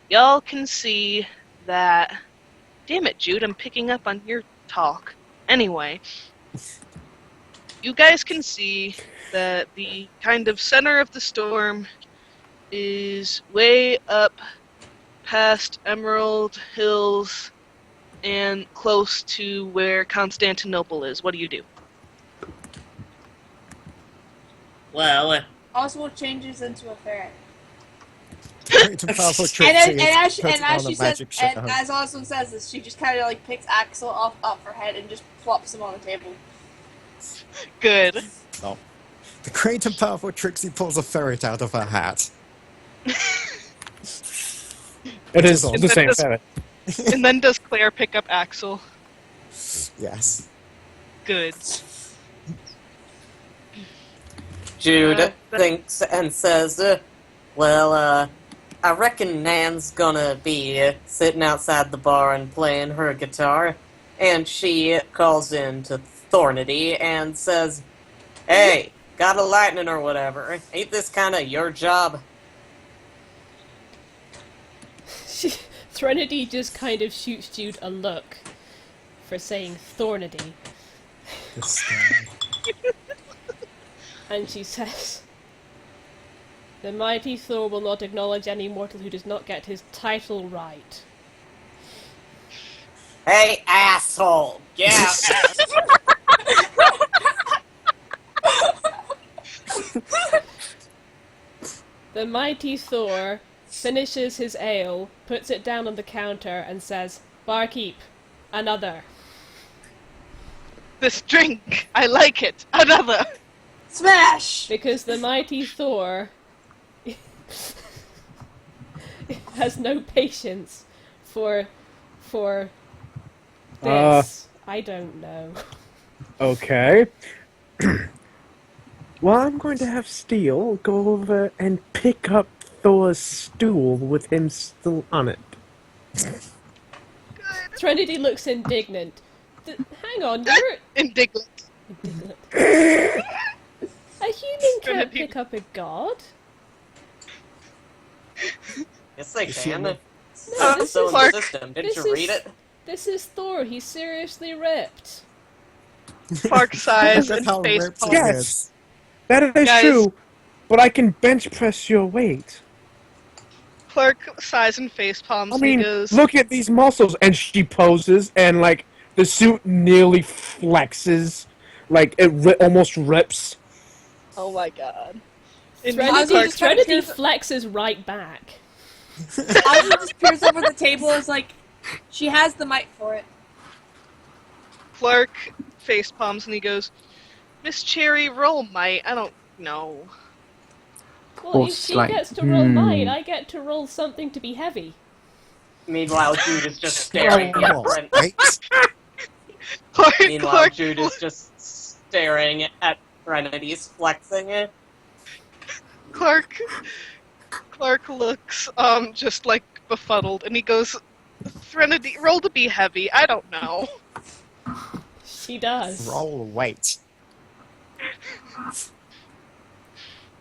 [SPEAKER 2] y'all can see that... Damn it, Jude, I'm picking up on your talk. Anyway, you guys can see that the kind of center of the storm is way up past Emerald Hills and close to where Constantinople is. What do you do?"
[SPEAKER 3] Well,
[SPEAKER 5] Oswald changes into a ferret.
[SPEAKER 4] Great and powerful Trixie
[SPEAKER 5] And
[SPEAKER 4] is
[SPEAKER 5] as
[SPEAKER 4] putting on
[SPEAKER 5] she
[SPEAKER 4] a
[SPEAKER 5] says,
[SPEAKER 4] magic show.
[SPEAKER 5] and as Oswald says this, she just kind of like picks Axel off her head and just plops him on the table.
[SPEAKER 2] Good.
[SPEAKER 4] No. The great and powerful Trixie pulls a ferret out of her hat.
[SPEAKER 6] It is
[SPEAKER 4] all.
[SPEAKER 6] the same
[SPEAKER 2] Just-
[SPEAKER 6] ferret.
[SPEAKER 2] And then does Claire pick up Axel?
[SPEAKER 4] Yes.
[SPEAKER 2] Good.
[SPEAKER 3] Jude thinks and says, well, I reckon Nan's gonna be sitting outside the bar and playing her guitar, and she calls in to Thornity and says, "Hey, got a lightning or whatever? Ain't this kinda your job?"
[SPEAKER 1] Threnody just kind of shoots Jude a look for saying Thornady,
[SPEAKER 4] The stare.
[SPEAKER 1] and she says, "The mighty Thor will not acknowledge any mortal who does not get his title right."
[SPEAKER 3] Hey, asshole! Yeah.
[SPEAKER 1] The mighty Thor finishes his ale, puts it down on the counter, and says, "Barkeep, another."
[SPEAKER 2] This drink, I like it. Another.
[SPEAKER 5] Smash!
[SPEAKER 1] Because the mighty Thor has no patience for this. I don't know.
[SPEAKER 6] Okay. Well, I'm going to have Steel go over and pick up Thor's stool with him still on it.
[SPEAKER 1] Trinity looks indignant. Hang on, you're
[SPEAKER 2] Indignant.
[SPEAKER 1] indignant. A human can't
[SPEAKER 2] Trinity.
[SPEAKER 1] pick up a god.
[SPEAKER 3] Yes, they can.
[SPEAKER 1] No,
[SPEAKER 3] It's
[SPEAKER 1] this
[SPEAKER 3] so
[SPEAKER 1] is
[SPEAKER 3] in the
[SPEAKER 2] Clark.
[SPEAKER 3] system. Didn't
[SPEAKER 1] this
[SPEAKER 3] you
[SPEAKER 1] is-
[SPEAKER 3] read it?
[SPEAKER 1] This is Thor. He's seriously ripped.
[SPEAKER 2] Clark sighs
[SPEAKER 4] Look
[SPEAKER 2] and
[SPEAKER 4] how
[SPEAKER 2] face
[SPEAKER 4] ripped
[SPEAKER 2] palms.
[SPEAKER 4] he
[SPEAKER 6] Yes.
[SPEAKER 4] is.
[SPEAKER 6] That is
[SPEAKER 2] Guys.
[SPEAKER 6] true, but I can bench press your weight.
[SPEAKER 2] Clark sighs and face palms.
[SPEAKER 6] I
[SPEAKER 2] And
[SPEAKER 6] mean,
[SPEAKER 2] he goes,
[SPEAKER 6] look at these muscles, and she poses, and like the suit nearly flexes, like it almost rips.
[SPEAKER 2] "Oh my god." And
[SPEAKER 5] Trinity-
[SPEAKER 1] Trinity,
[SPEAKER 5] just trying to
[SPEAKER 1] Trinity
[SPEAKER 5] pierce-
[SPEAKER 1] flexes right back.
[SPEAKER 5] Ozzy just peers over the table and is like, she has the mic for it.
[SPEAKER 2] Clark face palms and he goes, "Miss Cherry, roll might. I don't know."
[SPEAKER 1] Well,
[SPEAKER 7] Or
[SPEAKER 1] if she
[SPEAKER 7] slight-
[SPEAKER 1] gets to roll might, I get to roll something to be heavy.
[SPEAKER 3] Meanwhile, Jude is just staring
[SPEAKER 4] Oh,
[SPEAKER 3] at
[SPEAKER 4] what?
[SPEAKER 3] Brent.
[SPEAKER 4] Wait.
[SPEAKER 3] Meanwhile,
[SPEAKER 2] Clark,
[SPEAKER 3] Jude is just staring at Trinity's flexing.
[SPEAKER 2] Clark looks just like befuddled, and he goes, "Threnody, roll to be heavy. I don't know."
[SPEAKER 1] She does.
[SPEAKER 4] Roll weight.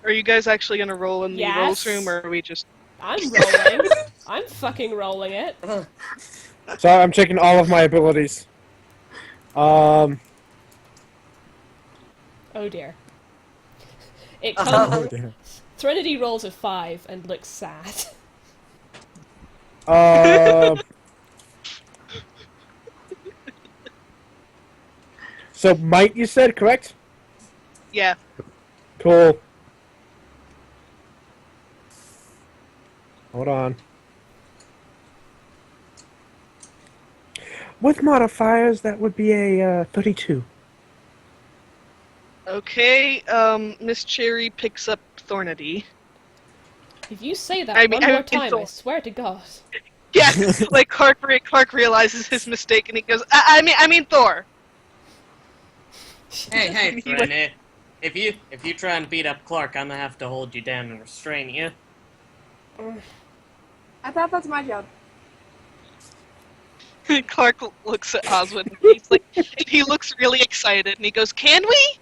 [SPEAKER 2] Are you guys actually gonna roll in the
[SPEAKER 1] Yes.
[SPEAKER 2] rolls room, or are we just?
[SPEAKER 1] I'm rolling. I'm fucking rolling it.
[SPEAKER 6] So I'm checking all of my abilities.
[SPEAKER 1] Oh dear. It comes.
[SPEAKER 4] Oh dear.
[SPEAKER 1] Trinity rolls a 5 and looks sad.
[SPEAKER 6] So might you said correct?
[SPEAKER 2] Yeah.
[SPEAKER 6] Cool. Hold on. With modifiers, that would be a 32.
[SPEAKER 2] Okay. Miss Cherry picks up Thornady.
[SPEAKER 1] If you say that
[SPEAKER 2] I mean-
[SPEAKER 1] one
[SPEAKER 2] I
[SPEAKER 1] more
[SPEAKER 2] mean,
[SPEAKER 1] time, I
[SPEAKER 2] Thor.
[SPEAKER 1] swear to God.
[SPEAKER 2] Yeah, like Clark realizes his mistake, and he goes, I mean Thor."
[SPEAKER 3] Hey,
[SPEAKER 2] He
[SPEAKER 3] Trini. If you try and beat up Clark, I'm gonna have to hold you down and restrain you.
[SPEAKER 5] I thought that's my job.
[SPEAKER 2] Clark looks at Oswald, and he's like, and he looks really excited, and he goes, "Can we?"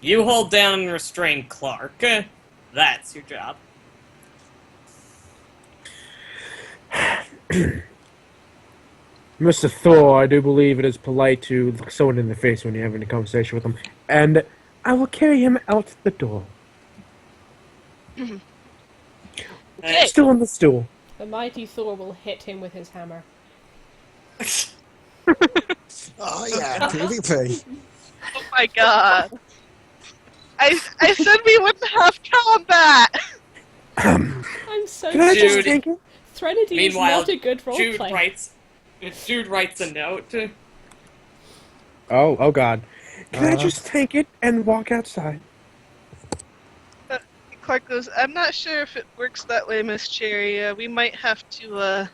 [SPEAKER 3] You hold down and restrain Clark. That's your job.
[SPEAKER 6] Mr. Thor, I do believe it is polite to look someone in the face when you're having a conversation with them, and I will carry him out the door.
[SPEAKER 2] Okay.
[SPEAKER 6] Still on the stool.
[SPEAKER 1] The mighty Thor will hit him with his hammer.
[SPEAKER 4] Oh yeah, PvP.
[SPEAKER 2] Oh my god. I said we wouldn't have combat!
[SPEAKER 1] I'm so
[SPEAKER 6] Can I
[SPEAKER 1] sorry.
[SPEAKER 6] just
[SPEAKER 3] Jude.
[SPEAKER 6] take it?
[SPEAKER 1] Threnody is
[SPEAKER 3] Meanwhile,
[SPEAKER 1] not a good
[SPEAKER 3] Jude
[SPEAKER 1] roleplay.
[SPEAKER 3] writes a note.
[SPEAKER 6] Oh God. Can I
[SPEAKER 4] Uh.
[SPEAKER 6] just take it and walk outside?
[SPEAKER 2] Clark goes, "I'm not sure if it works that way, Miss Cherry. We might have to,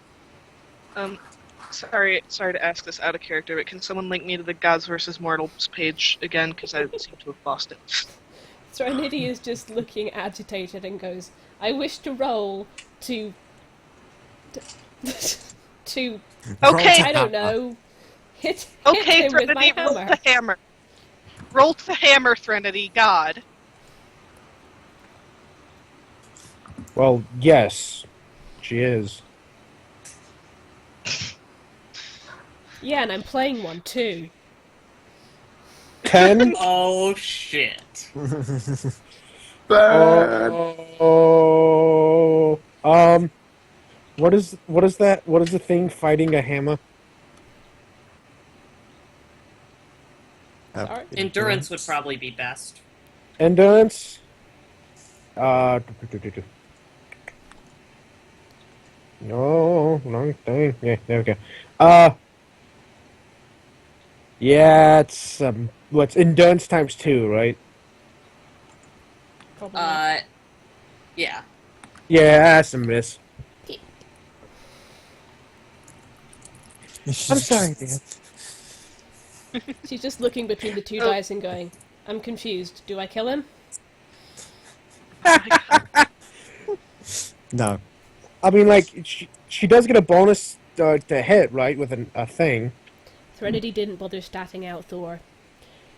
[SPEAKER 2] sorry to ask this out of character, but can someone link me to the Gods vs. Mortals page again? Because I seem to have lost it."
[SPEAKER 1] Threnody is just looking agitated and goes, "I wish to roll to to
[SPEAKER 2] Okay.
[SPEAKER 1] I don't know. Hit
[SPEAKER 2] Okay,
[SPEAKER 1] him with my
[SPEAKER 2] Threnody, roll
[SPEAKER 1] hammer."
[SPEAKER 2] the hammer. Roll the hammer, Threnody, God.
[SPEAKER 6] Well, yes. She is.
[SPEAKER 1] Yeah, and I'm playing one too.
[SPEAKER 6] 10?
[SPEAKER 3] Oh shit.
[SPEAKER 7] Burn!
[SPEAKER 6] Oh. What is that? What is the thing fighting a hammer?
[SPEAKER 1] Sorry?
[SPEAKER 3] Endurance would probably be best.
[SPEAKER 6] Endurance? No, wrong thing. Yeah, there we go. Yeah, it's what's endurance times 2, right?
[SPEAKER 1] Probably.
[SPEAKER 3] Yeah.
[SPEAKER 6] Yeah, that's a miss. I'm sorry, dear.
[SPEAKER 1] She's just looking between the two dice and going, I'm confused. Do I kill him?
[SPEAKER 4] No.
[SPEAKER 6] I mean, like, she does get a bonus to hit, right, with a thing.
[SPEAKER 1] Threnody didn't bother statting out Thor.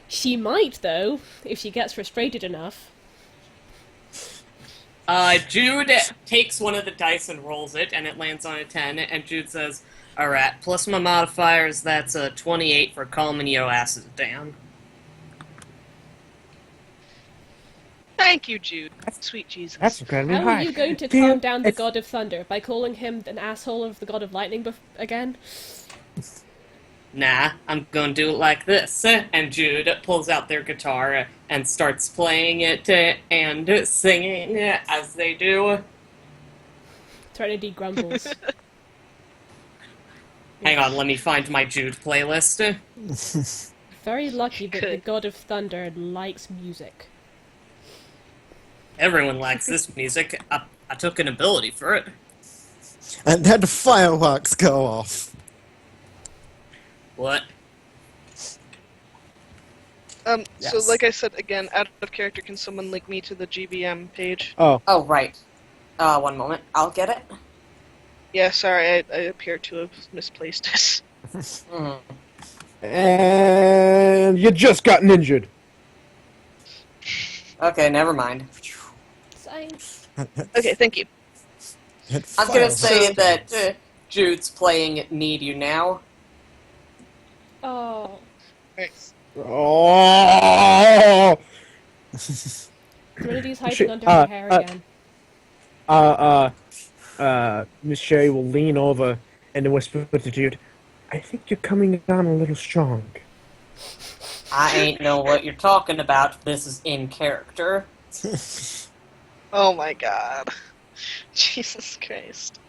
[SPEAKER 1] She might, though, if she gets frustrated enough.
[SPEAKER 3] Jude takes one of the dice and rolls it, and it lands on a 10, and Jude says, alright, plus my modifiers, that's a 28 for calming your asses down.
[SPEAKER 2] Thank you, Jude. Sweet Jesus.
[SPEAKER 6] That's incredibly
[SPEAKER 1] How
[SPEAKER 6] high.
[SPEAKER 1] are you going to
[SPEAKER 6] Dear,
[SPEAKER 1] calm down the
[SPEAKER 6] it's-
[SPEAKER 1] God of Thunder? By calling him an asshole of the God of Lightning again?
[SPEAKER 3] Nah, I'm gonna do it like this. And Jude pulls out their guitar and starts playing it and singing as they do.
[SPEAKER 1] Threnody grumbles.
[SPEAKER 3] Hang on, let me find my Jude playlist.
[SPEAKER 1] Very lucky that the
[SPEAKER 2] Good.
[SPEAKER 1] God of Thunder likes music.
[SPEAKER 3] Everyone likes this music. I took an ability for it.
[SPEAKER 4] And then the fireworks go off.
[SPEAKER 3] What?
[SPEAKER 2] So
[SPEAKER 4] Yes.
[SPEAKER 2] like I said, again, out of character, can someone link me to the GBM page?
[SPEAKER 6] Oh,
[SPEAKER 3] Oh, right. One moment. I'll get it.
[SPEAKER 2] Yeah, sorry, I appear to have misplaced it.
[SPEAKER 6] and you just gotten injured.
[SPEAKER 3] Okay, never mind.
[SPEAKER 1] Science.
[SPEAKER 2] Okay, thank you.
[SPEAKER 3] I was gonna say that Jude's playing Need You Now.
[SPEAKER 1] Oh.
[SPEAKER 6] Oh.
[SPEAKER 1] Threnodi's hiding
[SPEAKER 6] Shit,
[SPEAKER 1] under her hair again.
[SPEAKER 6] Miss Sherry will lean over and then whisper to Jude, I think you're coming on a little strong.
[SPEAKER 3] I ain't know what you're talking about. This is in character.
[SPEAKER 2] Oh my god. Jesus Christ.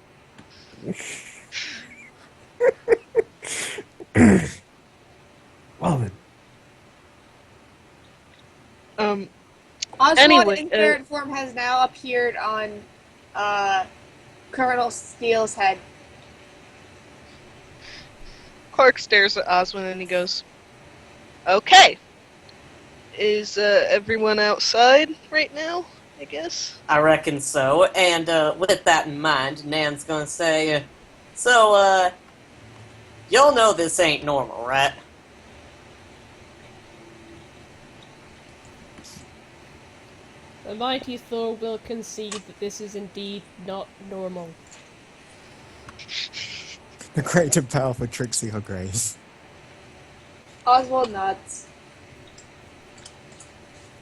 [SPEAKER 6] Well then.
[SPEAKER 5] Oswald
[SPEAKER 2] Anyway,
[SPEAKER 5] in carrot form has now appeared on Colonel Steele's head.
[SPEAKER 2] Clark stares at Oswin and he goes, okay. Is everyone outside right now, I guess?
[SPEAKER 3] I reckon so. And with that in mind, Nan's gonna say, so, y'all know this ain't normal, right?
[SPEAKER 1] The mighty Thor will concede that this is indeed not normal.
[SPEAKER 4] The great and powerful Trixie Grace.
[SPEAKER 5] Oswald nods.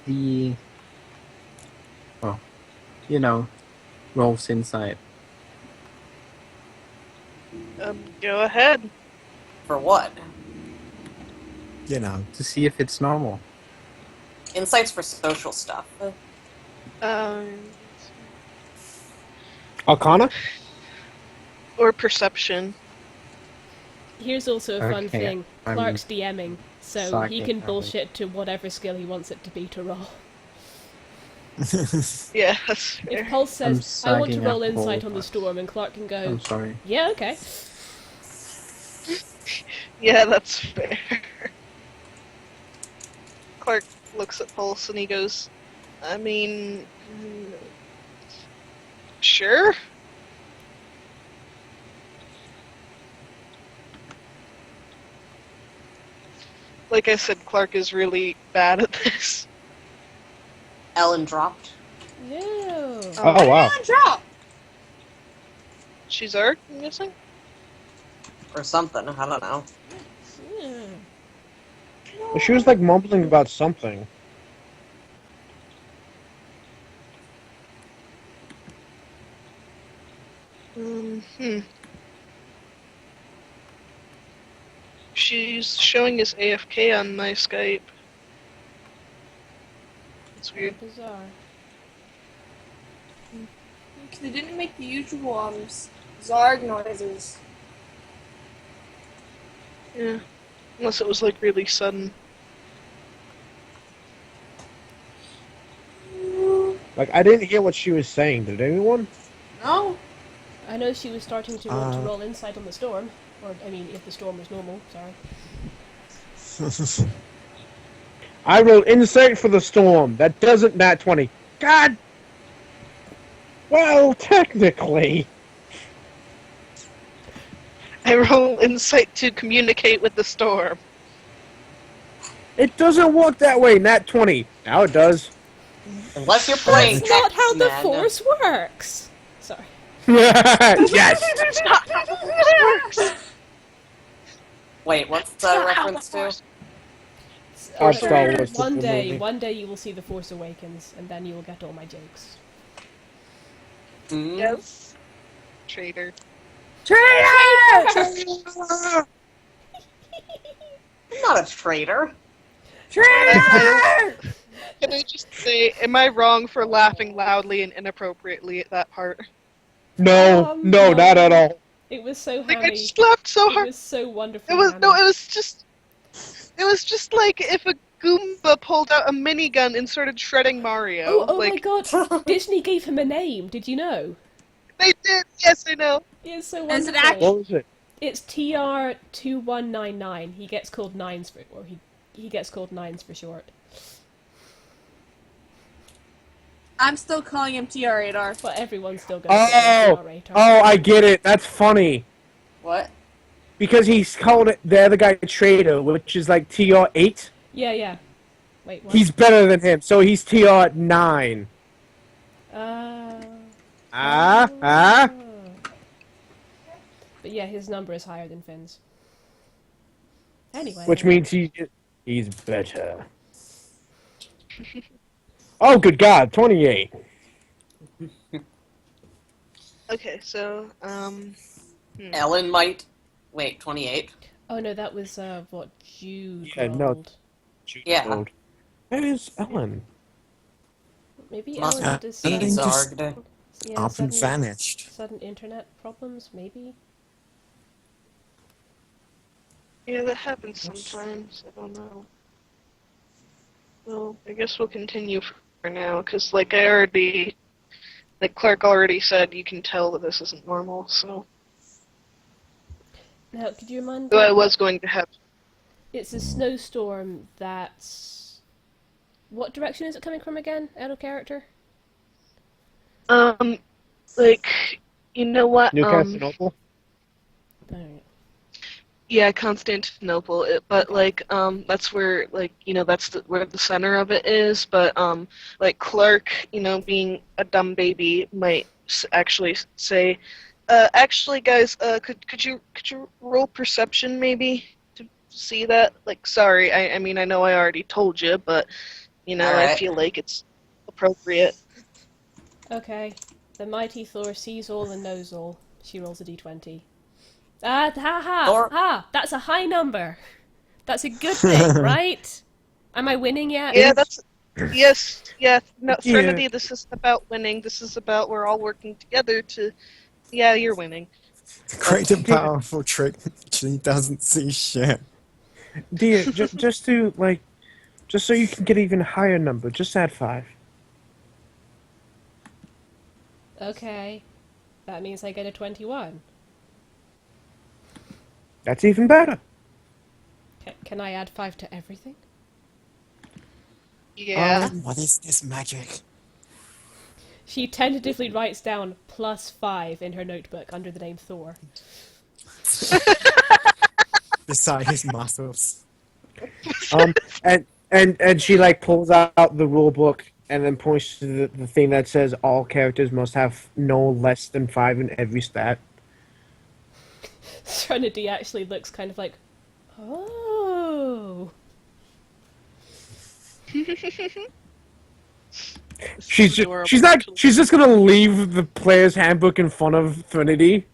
[SPEAKER 7] The... well, you know, rolls inside.
[SPEAKER 2] Go ahead.
[SPEAKER 3] For what?
[SPEAKER 4] You know.
[SPEAKER 7] To see if it's normal.
[SPEAKER 3] Insights for social stuff.
[SPEAKER 6] Arcana?
[SPEAKER 2] Or perception.
[SPEAKER 1] Here's also a fun
[SPEAKER 7] Okay,
[SPEAKER 1] thing.
[SPEAKER 7] I'm
[SPEAKER 1] Clark's DMing, so he
[SPEAKER 7] psychic,
[SPEAKER 1] can
[SPEAKER 7] I
[SPEAKER 1] bullshit to whatever skill he wants it to be to roll.
[SPEAKER 2] Yeah, that's fair.
[SPEAKER 1] If Pulse says, I want to
[SPEAKER 7] sagging
[SPEAKER 1] roll
[SPEAKER 7] up
[SPEAKER 1] insight
[SPEAKER 7] all
[SPEAKER 1] on the storm, and Clark can go,
[SPEAKER 7] I'm sorry.
[SPEAKER 1] yeah, okay.
[SPEAKER 2] Yeah, that's fair. Clark looks at Pulse and he goes, I mean... sure? Like I said, Clark is really bad at this.
[SPEAKER 3] Ellen dropped.
[SPEAKER 1] No.
[SPEAKER 6] Oh, wow.
[SPEAKER 5] Drop!
[SPEAKER 2] She's Zerg, I'm guessing?
[SPEAKER 3] Or something, I don't know.
[SPEAKER 6] Well, she was like mumbling about something.
[SPEAKER 2] She's showing us AFK on my Skype. It's weird.
[SPEAKER 1] Bizarre.
[SPEAKER 5] They didn't make the usual Zarg noises.
[SPEAKER 2] Yeah. Unless it was like really sudden.
[SPEAKER 6] Like, I didn't hear what she was saying. Did anyone?
[SPEAKER 5] No.
[SPEAKER 1] I know she was starting to want to roll insight on the storm. Or, I mean, if the storm was normal, sorry.
[SPEAKER 6] I rolled insight for the storm. That doesn't nat 20. God! Well, technically.
[SPEAKER 2] I roll insight to communicate with the storm.
[SPEAKER 6] It doesn't work that way, nat 20. Now it does.
[SPEAKER 3] Unless you're playing
[SPEAKER 1] That's not how the
[SPEAKER 3] X-Men.
[SPEAKER 1] Force works! Sorry.
[SPEAKER 6] Yes!
[SPEAKER 2] That's not how the Force works!
[SPEAKER 3] Wait, what's the reference to?
[SPEAKER 6] Oh, Star Wars,
[SPEAKER 1] One
[SPEAKER 6] the
[SPEAKER 1] day,
[SPEAKER 6] movie.
[SPEAKER 1] one day you will see The Force Awakens, and then you will get all my jokes.
[SPEAKER 2] Yes. Traitor.
[SPEAKER 3] I'm not a traitor.
[SPEAKER 2] Can I just say, am I wrong for laughing loudly and inappropriately at that part?
[SPEAKER 6] No,
[SPEAKER 1] No.
[SPEAKER 6] not at all.
[SPEAKER 1] It was so
[SPEAKER 2] Like, I
[SPEAKER 1] hammy.
[SPEAKER 2] just laughed so
[SPEAKER 1] It
[SPEAKER 2] hard.
[SPEAKER 1] was so wonderful.
[SPEAKER 2] It was just like if a Goomba pulled out a minigun and started shredding Mario.
[SPEAKER 1] Oh
[SPEAKER 2] like,
[SPEAKER 1] my god! Disney gave him a name. Did you know?
[SPEAKER 2] They did. Yes, I know.
[SPEAKER 1] It's so
[SPEAKER 5] Is it
[SPEAKER 1] wonderful.
[SPEAKER 6] What was it?
[SPEAKER 1] It's TR2199. He gets called Nines for, or he gets called Nines for short.
[SPEAKER 5] I'm still calling him TR8R.
[SPEAKER 1] But everyone's still going to call him TR8.
[SPEAKER 6] Oh, I get it. That's funny.
[SPEAKER 3] What?
[SPEAKER 6] Because he's called it the other guy Trader, which is like TR8.
[SPEAKER 1] Yeah. Wait, what?
[SPEAKER 6] He's better than him, so he's TR9.
[SPEAKER 1] But yeah, his number is higher than Finn's. Anyway.
[SPEAKER 6] Which means he's better. Oh, good God, 28.
[SPEAKER 2] Okay, so
[SPEAKER 3] Ellen might. Wait, 28?
[SPEAKER 1] Oh no, that was what Jude
[SPEAKER 6] Yeah, no.
[SPEAKER 1] rolled.
[SPEAKER 3] Yeah.
[SPEAKER 6] Where is Ellen?
[SPEAKER 1] Maybe
[SPEAKER 3] Must
[SPEAKER 1] Ellen
[SPEAKER 3] have
[SPEAKER 1] does
[SPEAKER 3] been
[SPEAKER 4] Ellen just-
[SPEAKER 3] Zarged.
[SPEAKER 1] yeah,
[SPEAKER 4] Up and vanished.
[SPEAKER 1] sudden internet problems, maybe?
[SPEAKER 2] yeah, that happens sometimes. I don't know. Well, I guess we'll continue for now, because like Clark already said, you can tell that this isn't normal. So,
[SPEAKER 1] Now, could you remind
[SPEAKER 2] though
[SPEAKER 1] me?
[SPEAKER 2] I was going to have.
[SPEAKER 1] It's a snowstorm that's... What direction is it coming from again, out of character?
[SPEAKER 2] Like, you know what?
[SPEAKER 6] Newcastle?
[SPEAKER 1] Alright.
[SPEAKER 2] Yeah, Constantinople. But like, that's where, like, you know, that's where the center of it is. But like Clark, you know, being a dumb baby, might actually say, actually, guys, could you roll perception maybe to see that? Like, sorry, I mean, I know I already told you, but you know, I
[SPEAKER 3] Alright.
[SPEAKER 2] feel like it's appropriate.
[SPEAKER 1] Okay. The mighty Thor sees all and knows all. She rolls a d20. Ha!
[SPEAKER 3] Thor-
[SPEAKER 1] That's a high number. That's a good thing, right? Am I winning yet?
[SPEAKER 2] Yeah, that's. Yes, yeah. No,
[SPEAKER 6] Yeah.
[SPEAKER 2] Serenity, this is about winning. This is about we're all working together to. Yeah, you're winning.
[SPEAKER 4] Great and powerful trick. She doesn't see shit.
[SPEAKER 6] Dear, just to, like, just so you can get even higher number, just add 5.
[SPEAKER 1] Okay. That means I get a 21.
[SPEAKER 6] That's even better.
[SPEAKER 1] Can I add 5 to everything?
[SPEAKER 2] Yeah.
[SPEAKER 4] What is this magic?
[SPEAKER 1] She tentatively writes down +5 in her notebook under the name Thor.
[SPEAKER 4] Beside his muscles.
[SPEAKER 6] And she like pulls out the rule book and then points to the thing that says all characters must have no less than 5 in every stat.
[SPEAKER 1] Serenity actually looks kind of like, oh.
[SPEAKER 6] She's
[SPEAKER 2] Adorable,
[SPEAKER 6] she's not.
[SPEAKER 2] actually.
[SPEAKER 6] She's just gonna leave the player's handbook in front of Trinity.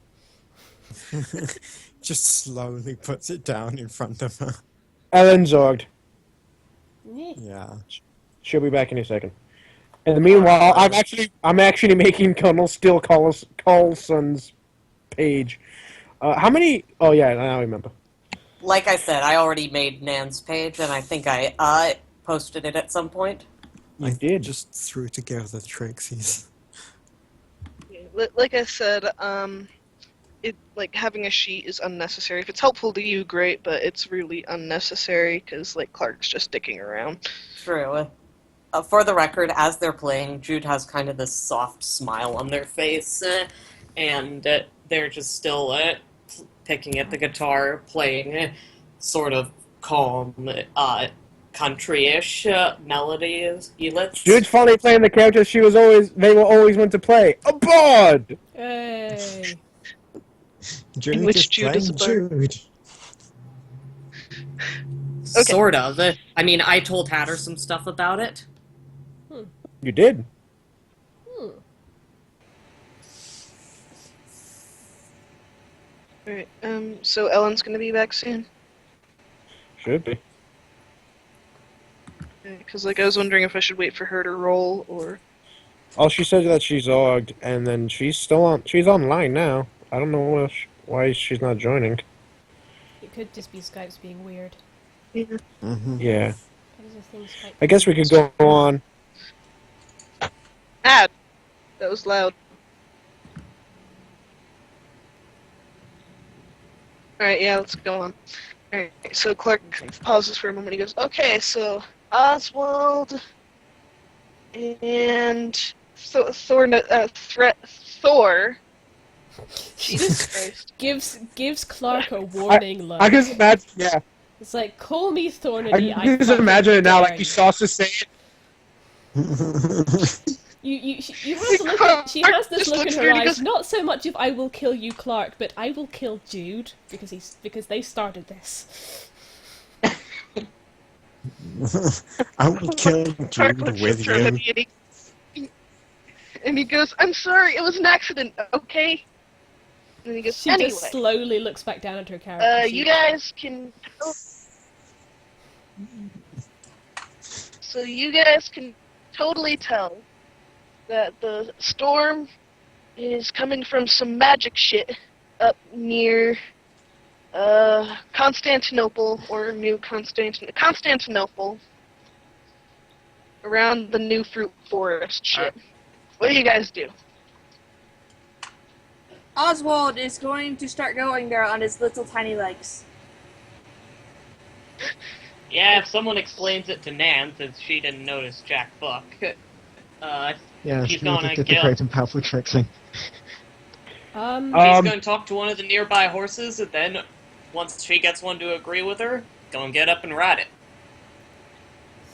[SPEAKER 4] Just slowly puts it down in front of her.
[SPEAKER 6] Ellen zogged.
[SPEAKER 4] Yeah.
[SPEAKER 6] She'll be back in a second. In the meanwhile, I'm actually making Colonel Steele Carlson's page. How many? Oh yeah, now I remember.
[SPEAKER 3] Like I said, I already made Nan's page, and I think I posted it at some point.
[SPEAKER 6] I did.
[SPEAKER 4] Just threw together Trixie's.
[SPEAKER 2] Like I said, like having a sheet is unnecessary. If it's helpful to you, great, but it's really unnecessary because like Clark's just dicking around.
[SPEAKER 3] True. For the record, as they're playing, Jude has kind of this soft smile on their face, and they're just still picking at the guitar, playing sort of calm, country-ish melodies.
[SPEAKER 6] Jude's finally playing the character they were always meant to play. A bard!
[SPEAKER 1] Hey.
[SPEAKER 4] Jude
[SPEAKER 2] which
[SPEAKER 4] is
[SPEAKER 2] Jude is a
[SPEAKER 4] playing
[SPEAKER 2] bard?
[SPEAKER 4] Jude.
[SPEAKER 2] Okay.
[SPEAKER 3] Sort of. I mean, I told Hatter some stuff about it.
[SPEAKER 6] You did.
[SPEAKER 2] Alright, so Ellen's gonna be back soon?
[SPEAKER 6] Should be.
[SPEAKER 2] Because, like, I was wondering if I should wait for her to roll, or...
[SPEAKER 6] Oh, she said that she's zogged, and then she's online now. I don't know why she's not joining.
[SPEAKER 1] It could just be Skype's being weird.
[SPEAKER 2] Yeah.
[SPEAKER 4] Mm-hmm.
[SPEAKER 6] Yeah.
[SPEAKER 1] Those are things Skype
[SPEAKER 6] I guess we could go on.
[SPEAKER 2] That was loud. Alright, yeah, let's go on. Alright, so Clark pauses for a moment. He goes, okay, so Oswald and Thor. Jesus Christ.
[SPEAKER 1] gives Clark a warning look.
[SPEAKER 6] I can just imagine, yeah.
[SPEAKER 1] It's like, call me
[SPEAKER 6] I
[SPEAKER 1] Thornity.
[SPEAKER 6] can just imagine it now, like you saw us say it.
[SPEAKER 1] You have to look at, she has this look in her eyes, not so much of I will kill you, Clark, but I will kill Jude, because they started this.
[SPEAKER 4] I will kill
[SPEAKER 2] Clark
[SPEAKER 4] Jude
[SPEAKER 2] looks
[SPEAKER 4] with
[SPEAKER 2] at
[SPEAKER 4] you.
[SPEAKER 2] Trinity and he goes, I'm sorry, it was an accident, okay? And then he goes,
[SPEAKER 1] She
[SPEAKER 2] anyway,
[SPEAKER 1] just slowly looks back down at her character sheet.
[SPEAKER 2] you guys can... So you guys can totally tell that the storm is coming from some magic shit up near Constantinople, or New Constantinople, around the New Fruit Forest shit. What do you guys do?
[SPEAKER 5] Oswald is going to start going there on his little tiny legs.
[SPEAKER 3] Yeah, if someone explains it to Nan, since she didn't notice Jack Buck,
[SPEAKER 8] Yeah,
[SPEAKER 3] He's
[SPEAKER 8] she
[SPEAKER 3] gonna
[SPEAKER 8] did the
[SPEAKER 3] kill-
[SPEAKER 8] great and powerful Trixie.
[SPEAKER 3] he's going to talk to one of the nearby horses, and then, once she gets one to agree with her, go and get up and ride it.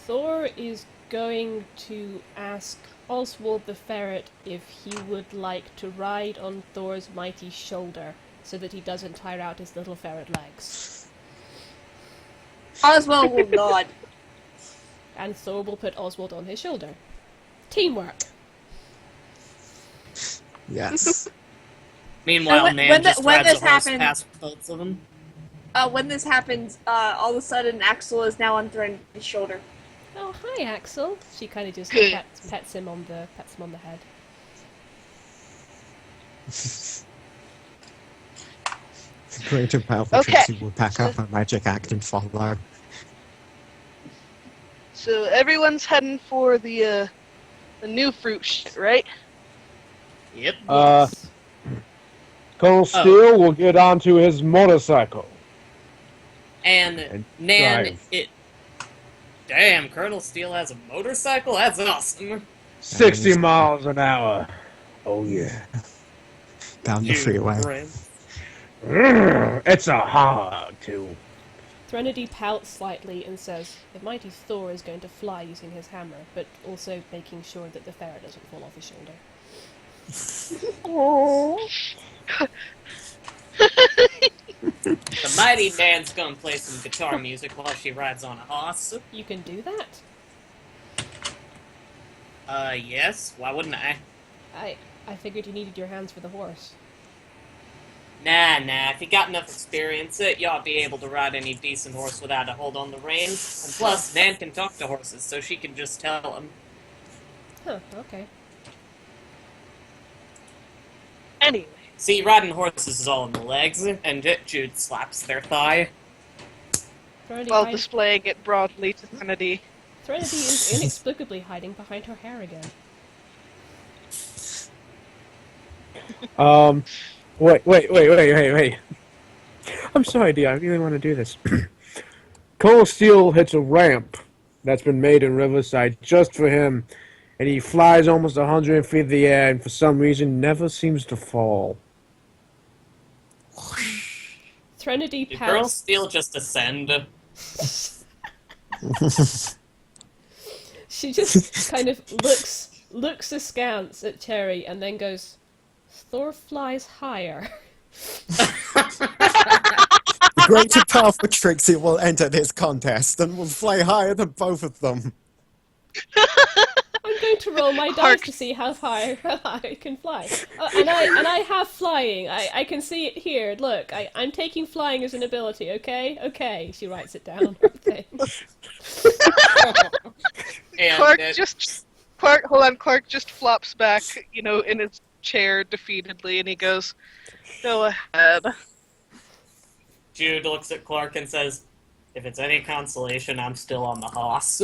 [SPEAKER 1] Thor is going to ask Oswald the Ferret if he would like to ride on Thor's mighty shoulder, so that he doesn't tire out his little ferret legs.
[SPEAKER 5] Oswald will nod.
[SPEAKER 1] And Thor will put Oswald on his shoulder. Teamwork!
[SPEAKER 4] Yes.
[SPEAKER 3] Meanwhile,
[SPEAKER 5] when
[SPEAKER 3] Nan
[SPEAKER 5] the-
[SPEAKER 3] just
[SPEAKER 5] when
[SPEAKER 3] rides
[SPEAKER 5] this
[SPEAKER 3] a horse
[SPEAKER 5] happens-
[SPEAKER 3] past both of them.
[SPEAKER 5] When this happens, all of a sudden Axel is now on Thornton's shoulder.
[SPEAKER 1] Oh, hi, Axel. She kind of just pets him on the head.
[SPEAKER 4] The great and powerful
[SPEAKER 2] Okay.
[SPEAKER 4] Trixie will pack up her magic act and follow.
[SPEAKER 2] So everyone's heading for the New Fruit shit, right?
[SPEAKER 3] Yep.
[SPEAKER 6] Colonel Steele will get onto his motorcycle.
[SPEAKER 3] And Nan,
[SPEAKER 6] drive.
[SPEAKER 3] Damn, Colonel Steele has a motorcycle? That's awesome.
[SPEAKER 6] 60 miles an hour. Oh yeah.
[SPEAKER 4] Down the freeway.
[SPEAKER 6] It's a hog too.
[SPEAKER 1] Threnody pouts slightly and says, the mighty Thor is going to fly using his hammer, but also making sure that the ferret doesn't fall off his shoulder.
[SPEAKER 3] The mighty Nan's gonna play some guitar music while she rides on a horse.
[SPEAKER 1] You can do that?
[SPEAKER 3] Yes. Why wouldn't I?
[SPEAKER 1] I figured you needed your hands for the horse.
[SPEAKER 3] Nah. If you got enough experience, you ought to be able to ride any decent horse without a hold on the reins. And plus, Nan can talk to horses, so she can just tell them.
[SPEAKER 1] Huh, okay.
[SPEAKER 2] Anyway.
[SPEAKER 3] See, riding horses is all in the legs, and Jude slaps their thigh.
[SPEAKER 1] Threnody,
[SPEAKER 2] While displaying it broadly to Trinity.
[SPEAKER 1] Threnody is inexplicably hiding behind her hair again.
[SPEAKER 6] Wait. I'm sorry, dear. I really want to do this. Cole Steele hits a ramp that's been made in Riverside just for him, and he flies almost 100 feet in the air, and for some reason never seems to fall.
[SPEAKER 1] Threnody
[SPEAKER 3] Did Girl
[SPEAKER 1] pats.
[SPEAKER 3] Steel just ascend?
[SPEAKER 1] She just kind of looks askance at Cherry and then goes, Thor flies higher.
[SPEAKER 4] The greater powerful Trixie will enter this contest and will fly higher than both of them.
[SPEAKER 1] I'm going to roll my dice to see how high I can fly. And I have flying. I can see it here. Look, I'm taking flying as an ability, okay? Okay. She writes it down on her thing.
[SPEAKER 2] Clark just flops back, in his chair defeatedly, and he goes, "Go ahead."
[SPEAKER 3] Jude looks at Clark and says, "If it's any consolation, I'm still on the horse."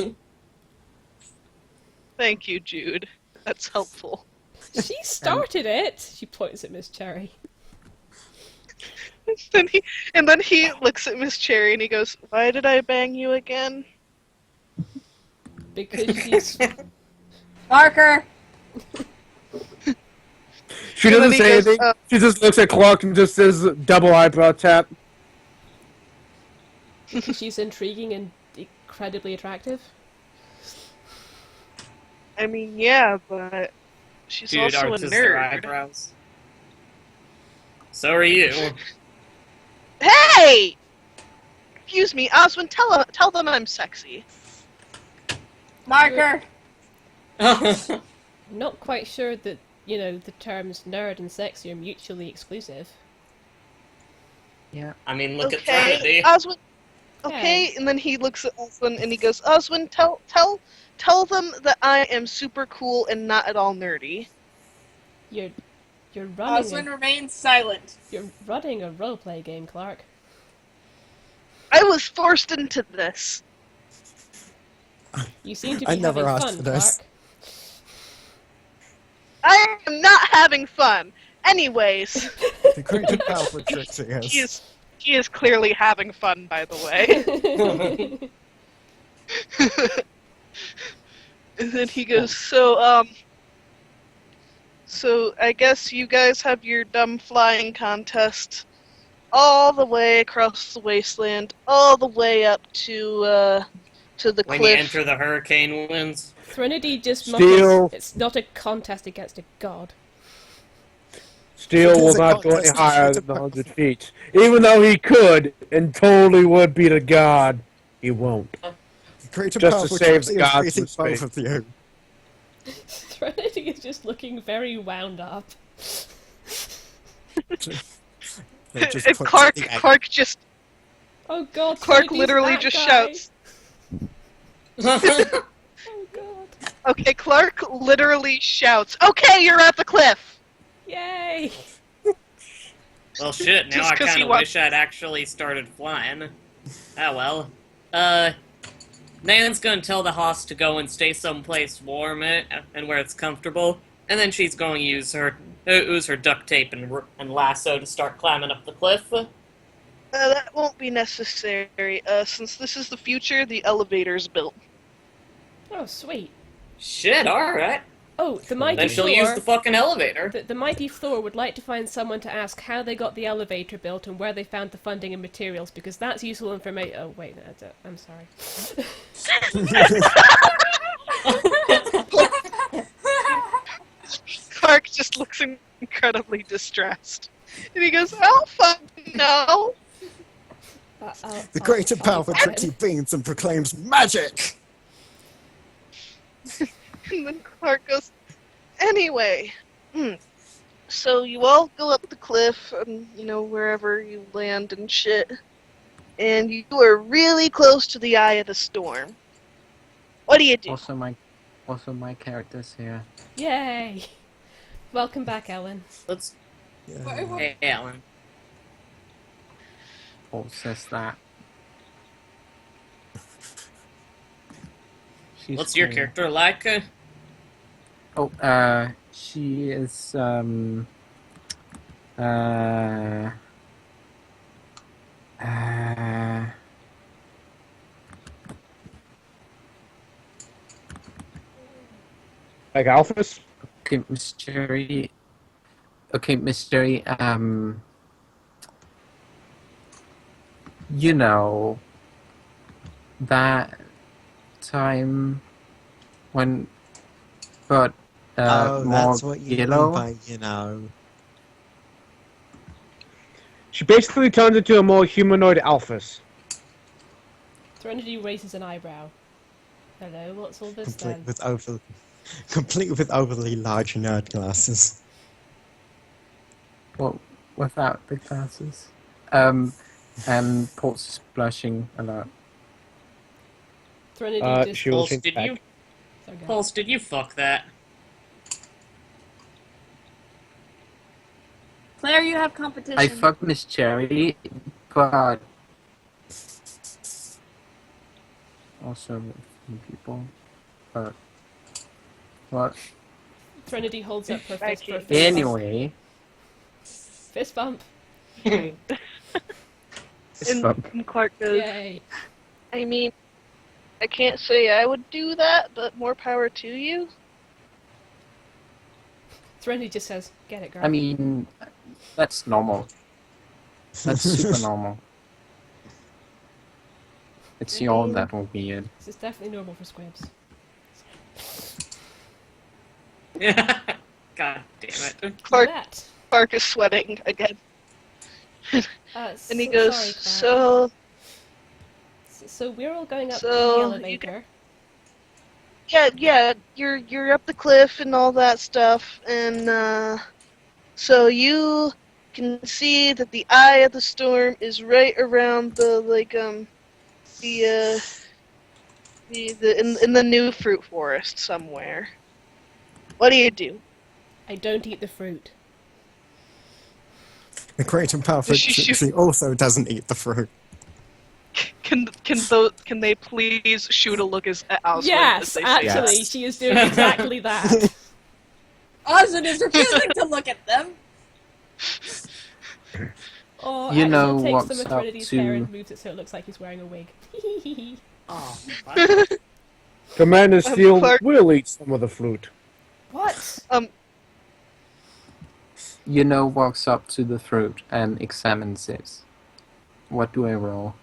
[SPEAKER 2] Thank you, Jude. That's helpful.
[SPEAKER 1] She started it. She points at Miss Cherry.
[SPEAKER 2] And then he looks at Miss Cherry and he goes, "Why did I bang you again?"
[SPEAKER 1] Because she's...
[SPEAKER 5] Marker!
[SPEAKER 6] She
[SPEAKER 2] And then
[SPEAKER 6] doesn't
[SPEAKER 2] he
[SPEAKER 6] say
[SPEAKER 2] goes,
[SPEAKER 6] anything. She just looks at Clark and just says double eyebrow tap.
[SPEAKER 1] She's intriguing and incredibly attractive.
[SPEAKER 2] I mean, yeah, but she's
[SPEAKER 3] Jude
[SPEAKER 2] also a
[SPEAKER 3] arches their
[SPEAKER 2] nerd.
[SPEAKER 3] eyebrows. So are you.
[SPEAKER 2] Hey! Excuse me, Oswin, tell them I'm sexy.
[SPEAKER 5] Marker!
[SPEAKER 1] Not quite sure that, the terms nerd and sexy are mutually exclusive.
[SPEAKER 7] Yeah.
[SPEAKER 3] I mean, look at
[SPEAKER 2] Okay,
[SPEAKER 3] Trinity.
[SPEAKER 2] Oswin. Okay,
[SPEAKER 1] Yeah.
[SPEAKER 2] and then he looks at Oswin and he goes, "Oswin, tell them that I am super cool and not at all nerdy."
[SPEAKER 1] You're running.
[SPEAKER 5] Oswin remains silent.
[SPEAKER 1] You're running a roleplay game, Clark.
[SPEAKER 2] I was forced into this.
[SPEAKER 1] You seem to be
[SPEAKER 4] I never
[SPEAKER 1] having
[SPEAKER 4] asked
[SPEAKER 1] fun,
[SPEAKER 4] for this.
[SPEAKER 1] Clark.
[SPEAKER 2] I am not having fun. Anyways,
[SPEAKER 4] The greater powerful Trixie is.
[SPEAKER 2] he is clearly having fun, by the way. And then he goes, so I guess you guys have your dumb flying contest all the way across the wasteland, all the way up to the
[SPEAKER 3] When
[SPEAKER 2] cliff.
[SPEAKER 3] you enter the hurricane winds.
[SPEAKER 1] Threnody just
[SPEAKER 6] Steel.
[SPEAKER 1] mutters, it's not a contest against a god.
[SPEAKER 6] Steele will
[SPEAKER 4] Because it
[SPEAKER 6] not go
[SPEAKER 4] got
[SPEAKER 6] any
[SPEAKER 4] us
[SPEAKER 6] higher
[SPEAKER 4] to
[SPEAKER 6] than 100 feet. Even though he could and totally would beat a god, he won't.
[SPEAKER 4] The greater
[SPEAKER 6] Just to
[SPEAKER 4] powerful
[SPEAKER 6] save
[SPEAKER 4] Trixie
[SPEAKER 6] the
[SPEAKER 4] is
[SPEAKER 6] gods
[SPEAKER 4] beating
[SPEAKER 6] from
[SPEAKER 4] both
[SPEAKER 6] space.
[SPEAKER 4] of you.
[SPEAKER 1] Threnody is just looking very wound up.
[SPEAKER 4] They just
[SPEAKER 2] And
[SPEAKER 4] put
[SPEAKER 2] Clark
[SPEAKER 4] the egg-
[SPEAKER 2] just
[SPEAKER 1] Oh god,
[SPEAKER 2] Clark
[SPEAKER 1] Threnodi's
[SPEAKER 2] literally
[SPEAKER 1] that
[SPEAKER 2] just
[SPEAKER 1] guy.
[SPEAKER 2] shouts.
[SPEAKER 1] Oh god.
[SPEAKER 2] Okay, Clark literally shouts, "Okay, you're at the cliff."
[SPEAKER 1] Yay!
[SPEAKER 3] Well, shit, now
[SPEAKER 2] Just
[SPEAKER 3] I
[SPEAKER 2] 'cause he
[SPEAKER 3] kind of
[SPEAKER 2] wants-
[SPEAKER 3] wish I'd actually started flying. Ah, well. Nan's gonna tell the hoss to go and stay someplace warm and where it's comfortable, and then she's going to use her duct tape and lasso to start climbing up the cliff.
[SPEAKER 2] That won't be necessary. Since this is the future, the elevator's built.
[SPEAKER 1] Oh, sweet.
[SPEAKER 3] Shit, alright.
[SPEAKER 1] Oh, the mighty
[SPEAKER 3] Then she'll
[SPEAKER 1] Thor...
[SPEAKER 3] use the fucking elevator.
[SPEAKER 1] The mighty Thor would like to find someone to ask how they got the elevator built and where they found the funding and materials, because that's useful information. Oh, wait, no, I'm sorry.
[SPEAKER 2] Clark just looks incredibly distressed. And he goes, "I'll fucking know."
[SPEAKER 4] The greater
[SPEAKER 1] I'll
[SPEAKER 4] power
[SPEAKER 1] be
[SPEAKER 4] tricks
[SPEAKER 1] fine.
[SPEAKER 4] you beings and proclaims magic!
[SPEAKER 2] And then Clark goes, anyway, so you all go up the cliff and, wherever you land and shit, and you are really close to the eye of the storm. What do you do?
[SPEAKER 7] Also, my character's here.
[SPEAKER 1] Yay! Welcome back, Ellen.
[SPEAKER 3] Let's.
[SPEAKER 4] Yeah.
[SPEAKER 3] Hey, Alan.
[SPEAKER 7] Paul says that. She's
[SPEAKER 3] What's your
[SPEAKER 7] cool.
[SPEAKER 3] character like?
[SPEAKER 7] She is,
[SPEAKER 6] Like Alphys?
[SPEAKER 7] okay, Miss Cherry. Okay, Miss Cherry, you know, that time when, but,
[SPEAKER 4] Oh,
[SPEAKER 7] more
[SPEAKER 4] that's what you
[SPEAKER 7] yellow?
[SPEAKER 4] mean by.
[SPEAKER 6] She basically turns into a more humanoid Alphys.
[SPEAKER 1] Threnody raises an eyebrow. Hello, what's all this then?
[SPEAKER 4] Complete with overly large nerd glasses.
[SPEAKER 7] Well, without the glasses. And Port's is blushing a lot.
[SPEAKER 1] Threnody just...
[SPEAKER 6] She will
[SPEAKER 3] Pulse,
[SPEAKER 6] change
[SPEAKER 3] did
[SPEAKER 6] back.
[SPEAKER 3] you?
[SPEAKER 1] Sorry, go on.
[SPEAKER 3] Pulse, did you fuck that?
[SPEAKER 5] Claire, you have competition.
[SPEAKER 7] I fucked Miss Cherry, but also with some people. But what?
[SPEAKER 1] Threnody holds up her fist for a fist
[SPEAKER 7] Anyway,
[SPEAKER 1] bump. Fist bump.
[SPEAKER 7] it's fun.
[SPEAKER 2] And Clark goes,
[SPEAKER 1] Yay.
[SPEAKER 2] I mean, I can't say I would do that, but more power to you.
[SPEAKER 1] Threnody just says, get it, girl.
[SPEAKER 7] I mean, that's normal. That's super normal. It's y'all that will be it.
[SPEAKER 1] This is definitely normal for squibs.
[SPEAKER 3] God damn it.
[SPEAKER 2] Clark,
[SPEAKER 1] That.
[SPEAKER 2] Clark is sweating again. And he goes,
[SPEAKER 1] sorry, Clark. So we're all going up to the
[SPEAKER 2] So,
[SPEAKER 1] elevator.
[SPEAKER 2] yeah, you're up the cliff and all that stuff, and so you can see that the eye of the storm is right around the in the new fruit forest somewhere. What do?
[SPEAKER 1] I don't eat the fruit.
[SPEAKER 4] The greater power
[SPEAKER 2] Does she shoot-
[SPEAKER 4] Trixie also doesn't eat the fruit.
[SPEAKER 2] Can they please shoot a look at Oswald?
[SPEAKER 1] Yes,
[SPEAKER 2] as they say
[SPEAKER 1] actually,
[SPEAKER 2] that?
[SPEAKER 1] she is doing exactly that.
[SPEAKER 5] Osmond is refusing to look at them.
[SPEAKER 1] Or
[SPEAKER 7] You know
[SPEAKER 1] actually takes
[SPEAKER 7] what's
[SPEAKER 1] some of
[SPEAKER 7] up
[SPEAKER 1] Trinity's hair
[SPEAKER 7] to-
[SPEAKER 1] and moves it so it looks like he's wearing a wig.
[SPEAKER 3] Oh, what?
[SPEAKER 6] Commander Steel
[SPEAKER 2] Clark-
[SPEAKER 6] will eat some of the fruit.
[SPEAKER 1] What?
[SPEAKER 7] Yuno walks up to the fruit and examines it. What do I roll?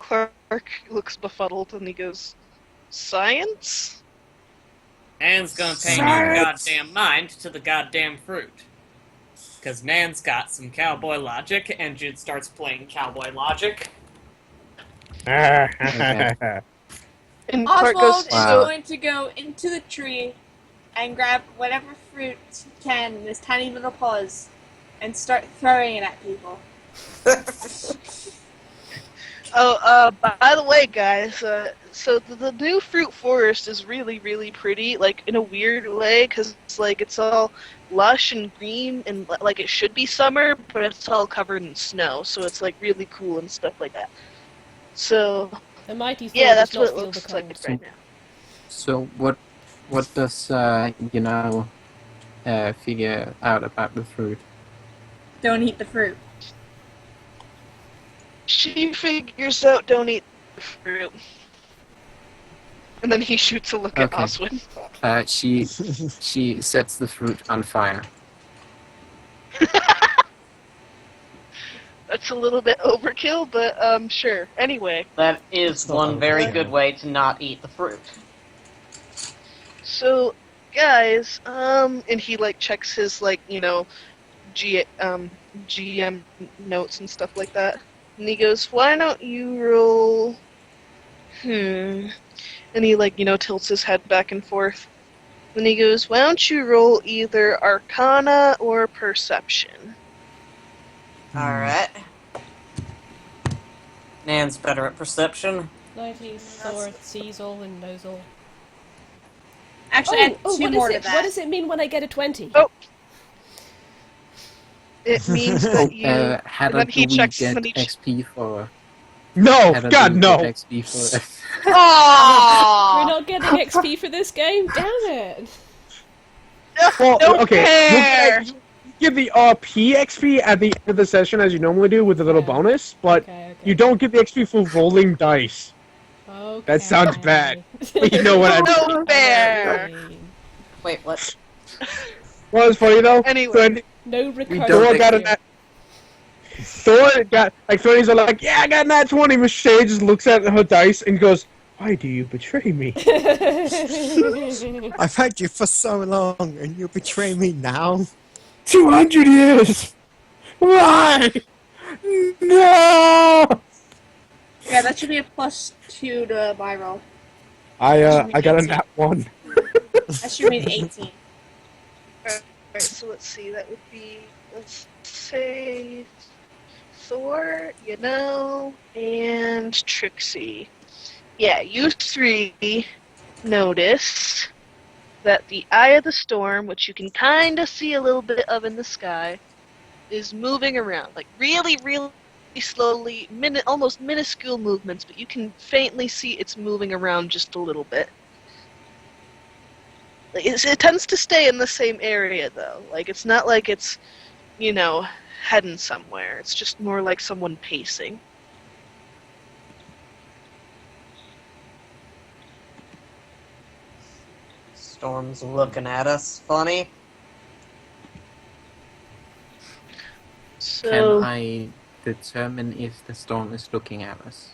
[SPEAKER 2] Clark looks befuddled and he goes, "Science?"
[SPEAKER 3] Nan's gonna pay your goddamn mind to the goddamn fruit. Because Nan's got some cowboy logic, and Jude starts playing cowboy logic.
[SPEAKER 2] And Clark
[SPEAKER 5] Oswald
[SPEAKER 2] goes,
[SPEAKER 5] is
[SPEAKER 7] Wow.
[SPEAKER 5] going to go into the tree and grab whatever fruit he can in his tiny little paws and start throwing it at people.
[SPEAKER 2] By the way, guys, so the new fruit forest is really, really pretty, like, in a weird way, because, like, it's all lush and green, and, like, it should be summer, but it's all covered in snow, so it's, like, really cool and stuff like that. So,
[SPEAKER 1] The mighty Thor
[SPEAKER 2] yeah,
[SPEAKER 1] does
[SPEAKER 2] that's
[SPEAKER 1] not
[SPEAKER 2] what it
[SPEAKER 1] feel
[SPEAKER 2] looks
[SPEAKER 1] the
[SPEAKER 2] like
[SPEAKER 1] cold.
[SPEAKER 2] right now.
[SPEAKER 7] So what does figure out about the fruit?
[SPEAKER 5] Don't eat the fruit.
[SPEAKER 2] She figures out don't eat the fruit. And then he shoots a look at
[SPEAKER 7] Okay.
[SPEAKER 2] Oswin.
[SPEAKER 7] She sets the fruit on fire.
[SPEAKER 2] That's a little bit overkill, but sure. Anyway,
[SPEAKER 10] That is
[SPEAKER 4] not
[SPEAKER 10] one very
[SPEAKER 4] okay.
[SPEAKER 10] good way to not eat the fruit.
[SPEAKER 2] so guys, and he like checks his like GM notes and stuff like that. And he goes, "Why don't you roll?" And he tilts his head back and forth. Then he goes, "Why don't you roll either Arcana or Perception?"
[SPEAKER 3] Alright. Nan's better at perception.
[SPEAKER 1] 19, Thor sees all and knows all.
[SPEAKER 5] Actually, add two
[SPEAKER 1] what
[SPEAKER 5] more
[SPEAKER 1] is
[SPEAKER 5] to
[SPEAKER 1] it?
[SPEAKER 5] that.
[SPEAKER 1] What does it mean when I get a 20?
[SPEAKER 2] Oh. It means that you.
[SPEAKER 7] How
[SPEAKER 2] then
[SPEAKER 7] do
[SPEAKER 2] he
[SPEAKER 7] we
[SPEAKER 2] checks.
[SPEAKER 7] get
[SPEAKER 2] Then he
[SPEAKER 7] XP for?
[SPEAKER 6] No,
[SPEAKER 7] How do
[SPEAKER 6] God,
[SPEAKER 7] we
[SPEAKER 6] no.
[SPEAKER 7] get XP for?
[SPEAKER 1] We're
[SPEAKER 2] Aww!
[SPEAKER 1] not getting XP for this game? Damn it!
[SPEAKER 6] Well,
[SPEAKER 2] No
[SPEAKER 6] okay,
[SPEAKER 2] fair.
[SPEAKER 6] you give the RP XP at the end of the session as you normally do with a little
[SPEAKER 1] Yeah.
[SPEAKER 6] bonus, but
[SPEAKER 1] Okay.
[SPEAKER 6] you don't get the XP for rolling dice.
[SPEAKER 1] Okay.
[SPEAKER 6] That sounds bad. But you know what I mean.
[SPEAKER 2] No fair.
[SPEAKER 3] Wait, what?
[SPEAKER 6] Well, it's funny though.
[SPEAKER 2] Anyway.
[SPEAKER 1] No
[SPEAKER 7] don't
[SPEAKER 6] Thor
[SPEAKER 1] recursion.
[SPEAKER 6] got a
[SPEAKER 7] think-
[SPEAKER 6] nat. Thor got Thor's like, yeah, I got a nat 20. Michelle just looks at her dice and goes, "Why do you betray me?"
[SPEAKER 4] I've had you for so long, and you betray me now?
[SPEAKER 6] 200 years. Why? No.
[SPEAKER 5] Yeah, that should be a +2 to my roll.
[SPEAKER 6] I got a nat 1.
[SPEAKER 5] That should be an 18.
[SPEAKER 2] Alright, so let's see. That would be, let's say, Thor, and Trixie. Yeah, you three notice that the eye of the storm, which you can kind of see a little bit of in the sky, is moving around. Like, really, really slowly, almost minuscule movements, but you can faintly see it's moving around just a little bit. It tends to stay in the same area, though. Like, it's not like it's, heading somewhere. It's just more like someone pacing.
[SPEAKER 10] Storm's looking at us funny.
[SPEAKER 2] So,
[SPEAKER 7] Can I determine if the storm is looking at us?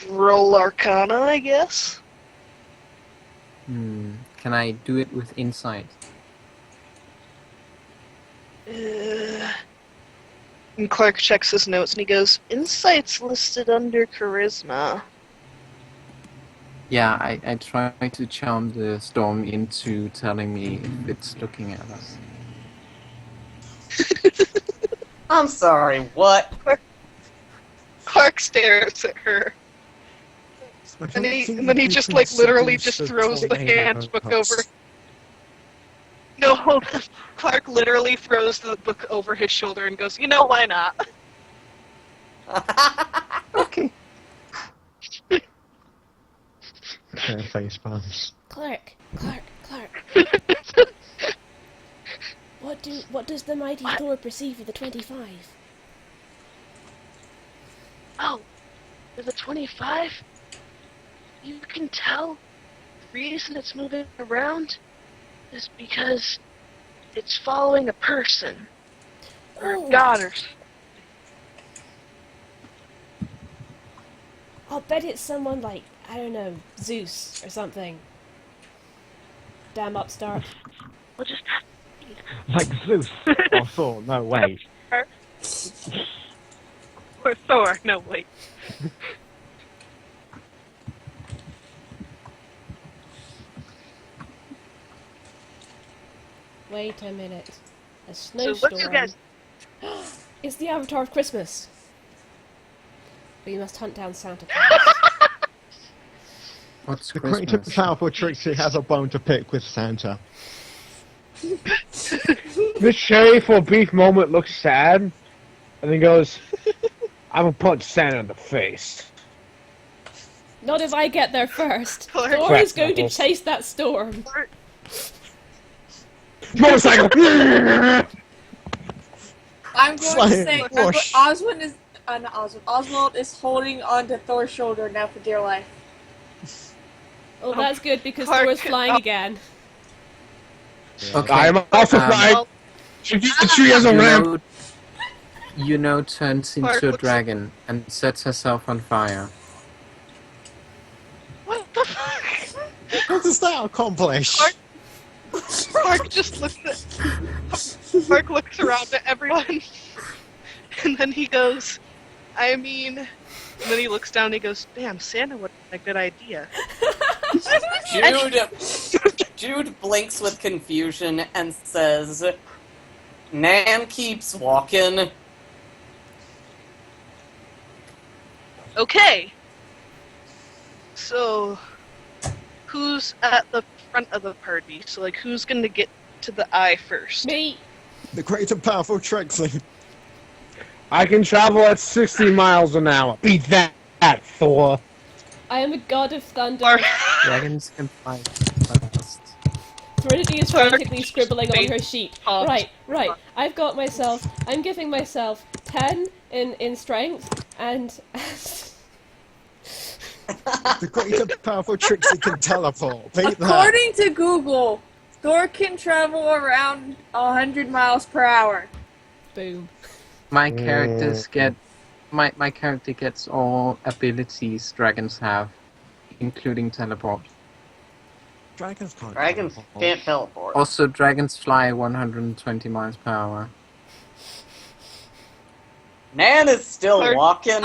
[SPEAKER 2] roll Arcana, I guess?
[SPEAKER 7] Can I do it with insight?
[SPEAKER 2] And Clark checks his notes and he goes, "Insight's listed under Charisma."
[SPEAKER 7] Yeah, I try to charm the storm into telling me if it's looking at us.
[SPEAKER 10] I'm sorry, what?
[SPEAKER 2] Clark stares at her. And then he just literally just throws the handbook over. No, hold on. Clark literally throws the book over his shoulder and goes, "Why not?"
[SPEAKER 4] Okay. Face palms.
[SPEAKER 1] Clark. What does the mighty Thor perceive of the 25?
[SPEAKER 2] Oh, with a 25? You can tell the reason it's moving around is because it's following a person. Or a god or something.
[SPEAKER 1] I'll bet it's someone like, I don't know, Zeus or something. Damn upstart.
[SPEAKER 2] We'll just
[SPEAKER 8] Like Zeus or Thor, no way.
[SPEAKER 2] Or Thor, no wait.
[SPEAKER 1] Wait a minute. A
[SPEAKER 2] So
[SPEAKER 1] snowstorm.
[SPEAKER 2] what's your guys?
[SPEAKER 1] It's the Avatar of Christmas. We must hunt down Santa Claus.
[SPEAKER 7] What's
[SPEAKER 4] The great and
[SPEAKER 7] Christmas?
[SPEAKER 4] powerful Trixie has a bone to pick with Santa.
[SPEAKER 6] The Sherry for a brief moment looks sad, and then goes, "I'm gonna punch Santa in the face."
[SPEAKER 1] Not if I get there first.
[SPEAKER 2] Clark.
[SPEAKER 1] Thor is going to
[SPEAKER 6] Crack
[SPEAKER 1] chase that storm.
[SPEAKER 6] Motorcycle.
[SPEAKER 5] I'm going to
[SPEAKER 4] Flying
[SPEAKER 5] say
[SPEAKER 4] bush.
[SPEAKER 5] Oswald is not Oswald. Oswald is holding onto Thor's shoulder now for dear life.
[SPEAKER 1] Oh, that's good because
[SPEAKER 2] Clark-
[SPEAKER 1] Thor is flying again.
[SPEAKER 7] Okay.
[SPEAKER 6] I'm also
[SPEAKER 7] Um,
[SPEAKER 6] flying. She use the tree as a ramp.
[SPEAKER 7] Turns
[SPEAKER 2] Clark
[SPEAKER 7] into a
[SPEAKER 2] looks-
[SPEAKER 7] dragon and sets herself on fire.
[SPEAKER 2] What the fuck?
[SPEAKER 4] What does that accomplish?
[SPEAKER 2] Clark- Clark just looks Clark looks around at everyone, and then he goes, I mean, and then he looks down and he goes, damn, Santa would have a good idea.
[SPEAKER 3] Jude blinks with confusion and says, Nan keeps walking.
[SPEAKER 2] Okay. So, who's at the front of the party? So, like, who's gonna get to the eye first?
[SPEAKER 1] Me.
[SPEAKER 4] The great and powerful Trixie.
[SPEAKER 6] I can travel at 60 miles an hour. Beat that, Thor.
[SPEAKER 1] I am a god of thunder.
[SPEAKER 7] Dragons can fly fast.
[SPEAKER 1] Serenity is frantically scribbling on her sheet.
[SPEAKER 2] Oh.
[SPEAKER 1] Right. I'm giving myself 10 in strength, and...
[SPEAKER 4] The great and powerful Trixie can teleport. Beat that.
[SPEAKER 5] According to Google, Thor can travel around 100 miles per hour.
[SPEAKER 1] Boom.
[SPEAKER 7] My characters get my character gets all abilities dragons have, including teleport.
[SPEAKER 4] Dragons can't.
[SPEAKER 10] Dragons
[SPEAKER 4] teleport.
[SPEAKER 10] can't teleport.
[SPEAKER 7] Also, dragons fly 120 miles per hour.
[SPEAKER 10] Nan is still
[SPEAKER 2] Clark-
[SPEAKER 10] walking.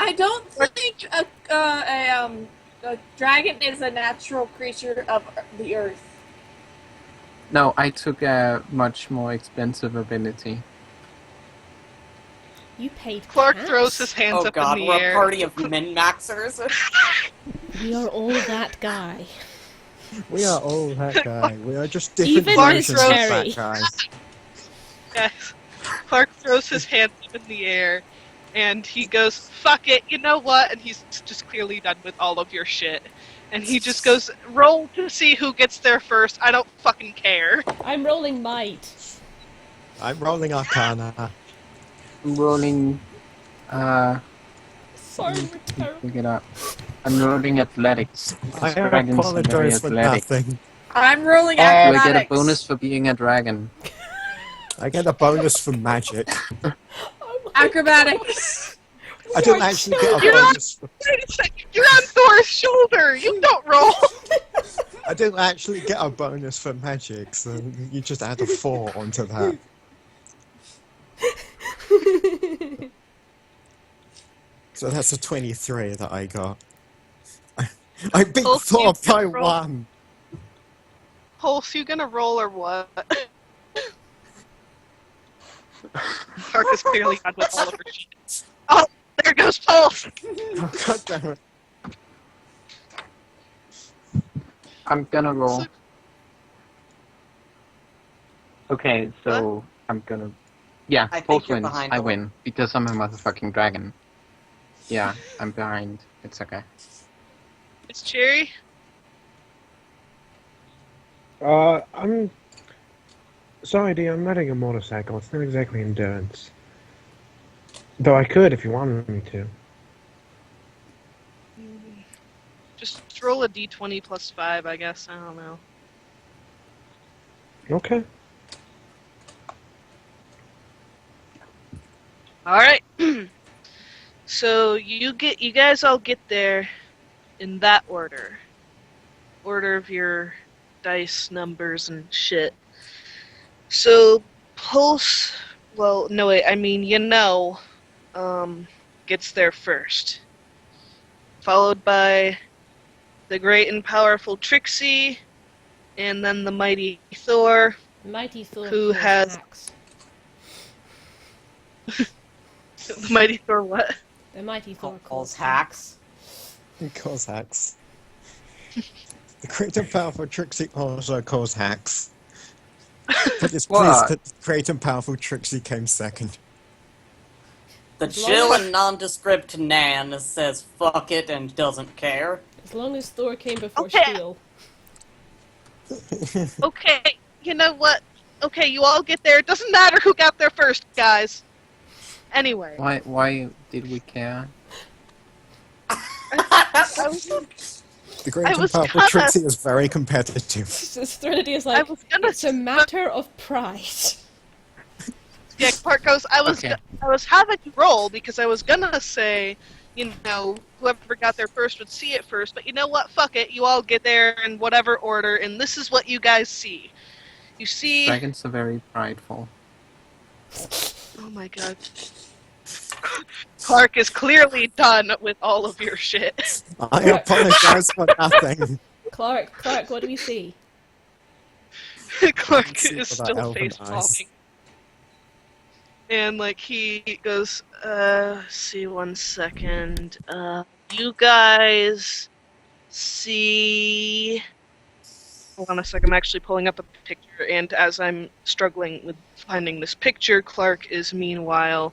[SPEAKER 5] I don't think a dragon is a natural creature of the earth.
[SPEAKER 7] No, I took a much more expensive ability.
[SPEAKER 1] You paid
[SPEAKER 2] Clark
[SPEAKER 1] cash?
[SPEAKER 2] throws his hands
[SPEAKER 3] Oh
[SPEAKER 2] up
[SPEAKER 3] god,
[SPEAKER 2] in the
[SPEAKER 3] we're
[SPEAKER 2] air.
[SPEAKER 3] a party of min-maxers.
[SPEAKER 1] We are all that guy.
[SPEAKER 4] We are all that guy. We are just different
[SPEAKER 1] Even
[SPEAKER 2] Miss
[SPEAKER 4] versions of
[SPEAKER 1] Cherry.
[SPEAKER 4] that guy.
[SPEAKER 2] Yes. Clark throws his hands up in the air, and he goes, fuck it, you know what? And he's just clearly done with all of your shit. And he just goes, roll to see who gets there first. I don't fucking care.
[SPEAKER 1] I'm rolling might.
[SPEAKER 4] I'm rolling Arcana.
[SPEAKER 7] I'm rolling.
[SPEAKER 1] Sorry, we're terrible.
[SPEAKER 7] Pick it up. I'm rolling athletics.
[SPEAKER 4] I
[SPEAKER 7] Dragons are very
[SPEAKER 4] apologize for
[SPEAKER 7] athletic.
[SPEAKER 4] nothing.
[SPEAKER 5] I'm rolling
[SPEAKER 7] Oh, I
[SPEAKER 5] acrobatics.
[SPEAKER 7] get a bonus for being a dragon.
[SPEAKER 4] I get a bonus for magic.
[SPEAKER 5] Acrobatics.
[SPEAKER 4] I don't actually get a
[SPEAKER 2] You're
[SPEAKER 4] bonus.
[SPEAKER 2] Wait a second, you're on Thor's shoulder! You don't roll!
[SPEAKER 4] I don't actually get a bonus for magic, so you just add a 4 onto that. So that's a 23 that I got. I beat
[SPEAKER 2] Both
[SPEAKER 4] Thor
[SPEAKER 2] you
[SPEAKER 4] by
[SPEAKER 2] can roll.
[SPEAKER 4] 1.
[SPEAKER 2] Pulse, you gonna roll or what? Clark is clearly done with all of her shit. Oh, there goes Pulse!
[SPEAKER 4] Oh, God damn it.
[SPEAKER 7] I'm gonna roll. Okay, so I'm gonna. Yeah,
[SPEAKER 10] I think
[SPEAKER 7] both
[SPEAKER 10] you're
[SPEAKER 7] wins.
[SPEAKER 10] behind
[SPEAKER 7] I
[SPEAKER 10] the-
[SPEAKER 7] win because I'm a motherfucking dragon. Yeah, I'm behind. It's okay.
[SPEAKER 2] It's Cherry?
[SPEAKER 6] I'm sorry, D. I'm riding a motorcycle. It's not exactly endurance. Though I could if you wanted me to.
[SPEAKER 2] Just roll a d20 plus 5, I guess. I don't know.
[SPEAKER 6] Okay.
[SPEAKER 2] Alright. So you guys all get there in that order. Order of your dice numbers and shit. So Pulse, well, no wait, I mean, gets there first. Followed by the great and powerful Trixie, and then the mighty Thor.
[SPEAKER 1] Mighty Thor
[SPEAKER 2] Who
[SPEAKER 1] calls
[SPEAKER 2] has-
[SPEAKER 1] hacks.
[SPEAKER 2] The mighty Thor what?
[SPEAKER 1] The mighty Thor
[SPEAKER 10] Calls
[SPEAKER 1] calls
[SPEAKER 10] hacks.
[SPEAKER 4] He calls hacks. The great and powerful Trixie also calls hacks. But it's
[SPEAKER 7] What?
[SPEAKER 4] pleased that the great and powerful Trixie came second.
[SPEAKER 3] The
[SPEAKER 1] As long
[SPEAKER 3] chill
[SPEAKER 1] as-
[SPEAKER 3] and nondescript Nan says fuck it and doesn't care.
[SPEAKER 1] As long as Thor came before
[SPEAKER 2] Okay.
[SPEAKER 1] Steel.
[SPEAKER 2] Okay, you know what? Okay, you all get there. It doesn't matter who got there first, guys. Anyway.
[SPEAKER 7] Why did we care?
[SPEAKER 2] I was,
[SPEAKER 4] The great
[SPEAKER 2] I
[SPEAKER 4] and
[SPEAKER 2] was
[SPEAKER 4] powerful
[SPEAKER 2] kinda-
[SPEAKER 4] Trixie is very competitive.
[SPEAKER 1] Serenity is
[SPEAKER 2] I
[SPEAKER 1] like,
[SPEAKER 2] was gonna
[SPEAKER 1] it's a matter of pride.
[SPEAKER 2] yeah, Clark goes, I was
[SPEAKER 7] Okay.
[SPEAKER 2] having you roll because I was gonna say, whoever got there first would see it first, but you know what? Fuck it. You all get there in whatever order, and this is what you guys see. You see...
[SPEAKER 7] Dragons are very prideful.
[SPEAKER 2] Oh my god. Clark is clearly done with all of your shit.
[SPEAKER 4] I apologize for nothing.
[SPEAKER 1] Clark, what do we see?
[SPEAKER 2] Clark
[SPEAKER 4] See
[SPEAKER 2] is
[SPEAKER 4] with our
[SPEAKER 2] still
[SPEAKER 4] elven
[SPEAKER 2] face
[SPEAKER 4] eyes.
[SPEAKER 2] palming. And, like, he goes, see, 1 second. You guys see... Hold on a second, I'm actually pulling up a picture, and as I'm struggling with finding this picture, Clark is meanwhile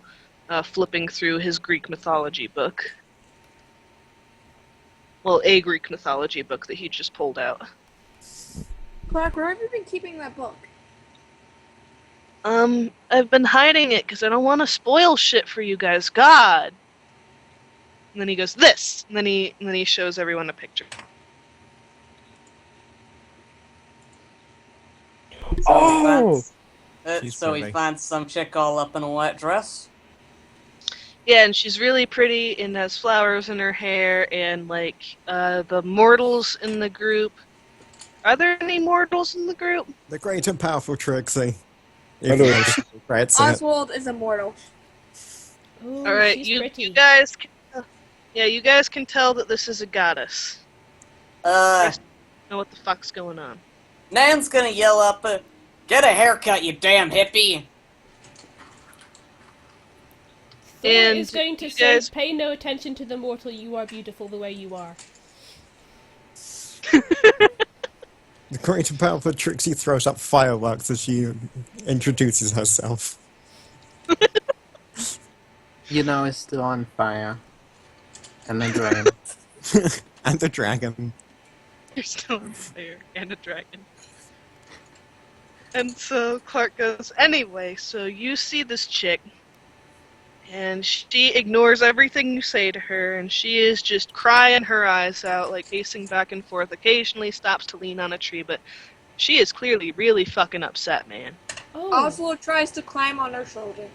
[SPEAKER 2] flipping through his Greek mythology book. Well, a Greek mythology book that he just pulled out.
[SPEAKER 5] Clark, where have you been keeping that book?
[SPEAKER 2] I've been hiding it because I don't want to spoil shit for you guys. God! And then he goes, this! And then he shows everyone a picture.
[SPEAKER 6] Oh!
[SPEAKER 4] She's
[SPEAKER 10] So he
[SPEAKER 4] pretty.
[SPEAKER 10] finds some chick all up in a wet dress?
[SPEAKER 2] Yeah, and she's really pretty and has flowers in her hair, and, like, the mortals in the group... Are there any mortals in the group?
[SPEAKER 4] The great and powerful Trixie.
[SPEAKER 6] I
[SPEAKER 4] Even
[SPEAKER 6] know.
[SPEAKER 4] though she regrets it.
[SPEAKER 5] Oswald is immortal.
[SPEAKER 1] Ooh,
[SPEAKER 2] Alright,
[SPEAKER 1] she's
[SPEAKER 2] you
[SPEAKER 1] pretty.
[SPEAKER 2] guys can... you guys can tell that this is a goddess. Know what the fuck's going on.
[SPEAKER 10] Nan's gonna yell up, get a haircut, you damn hippie!
[SPEAKER 1] Thor
[SPEAKER 2] And
[SPEAKER 1] is going to
[SPEAKER 2] you
[SPEAKER 1] say,
[SPEAKER 2] guys-
[SPEAKER 1] pay no attention to the mortal, you are beautiful the way you are.
[SPEAKER 4] The great and powerful Trixie throws up fireworks as she introduces herself.
[SPEAKER 7] You know, it's still on fire. And then dragon.
[SPEAKER 4] And the dragon.
[SPEAKER 2] You're still on fire, and a dragon. And so Clark goes, anyway, so you see this chick, and she ignores everything you say to her, and she is just crying her eyes out, like pacing back and forth, occasionally stops to lean on a tree, but she is clearly really fucking upset, man.
[SPEAKER 1] Oh,
[SPEAKER 5] Oswald tries to climb on her shoulder.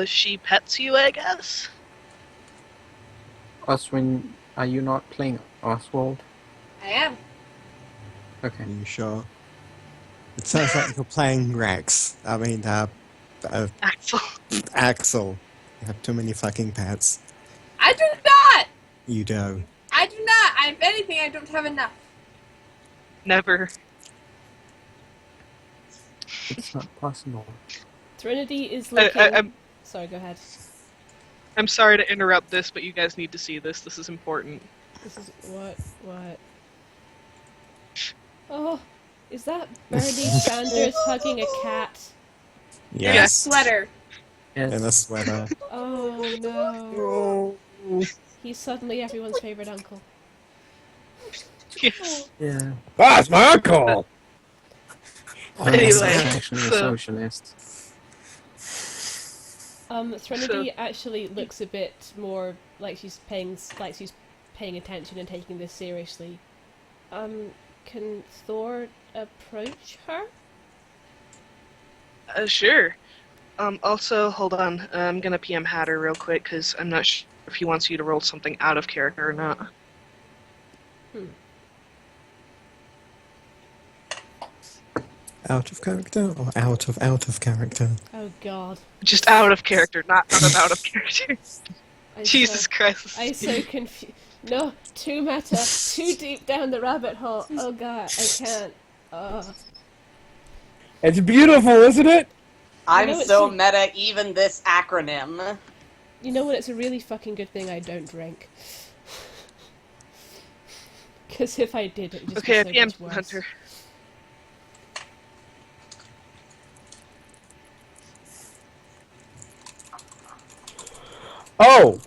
[SPEAKER 2] She pets you, I guess?
[SPEAKER 7] Oswin, are you not playing Oswald?
[SPEAKER 5] I am.
[SPEAKER 7] Okay.
[SPEAKER 4] Are you sure? It sounds like you're playing Rex. I mean,
[SPEAKER 2] Axel.
[SPEAKER 4] Axel. You have too many fucking pets.
[SPEAKER 5] I do not!
[SPEAKER 4] You do.
[SPEAKER 5] I do not! If anything, I don't have enough.
[SPEAKER 2] Never.
[SPEAKER 7] It's not possible.
[SPEAKER 1] Trinity is looking...
[SPEAKER 2] I'm
[SPEAKER 1] Sorry, go ahead.
[SPEAKER 2] sorry to interrupt this, but you guys need to see this. This is important.
[SPEAKER 1] This is... What? Oh, is that Bernie Sanders hugging a cat?
[SPEAKER 4] Yes.
[SPEAKER 5] Sweater.
[SPEAKER 7] Yes.
[SPEAKER 4] In a sweater.
[SPEAKER 1] Oh no. He's suddenly everyone's favorite uncle.
[SPEAKER 2] Yes.
[SPEAKER 7] Yeah.
[SPEAKER 6] Ah, it's my uncle!
[SPEAKER 2] Anyway,
[SPEAKER 7] He's actually a
[SPEAKER 2] so-
[SPEAKER 7] socialist.
[SPEAKER 1] Trinity actually looks a bit more like she's paying attention and taking this seriously. Can Thor approach her?
[SPEAKER 2] Sure. Also, hold on. I'm gonna PM Hatter real quick, because I'm not sure if he wants you to roll something out of character or not.
[SPEAKER 4] Out of character or out of character?
[SPEAKER 1] Oh god.
[SPEAKER 2] Just out of character, not out of character.
[SPEAKER 1] I'm
[SPEAKER 2] Jesus
[SPEAKER 1] so,
[SPEAKER 2] Christ.
[SPEAKER 1] I'm so confused. No, too meta, too deep down the rabbit hole. Oh god, I can't.
[SPEAKER 6] It's beautiful, isn't it?
[SPEAKER 10] I'm
[SPEAKER 1] know it's
[SPEAKER 10] so
[SPEAKER 1] a-
[SPEAKER 10] meta, even this acronym.
[SPEAKER 1] You know what? It's a really fucking good thing I don't drink. Because if I did, it would just
[SPEAKER 2] Okay, I
[SPEAKER 1] be so
[SPEAKER 2] PM
[SPEAKER 1] much worse.
[SPEAKER 2] Hunter.
[SPEAKER 6] Oh,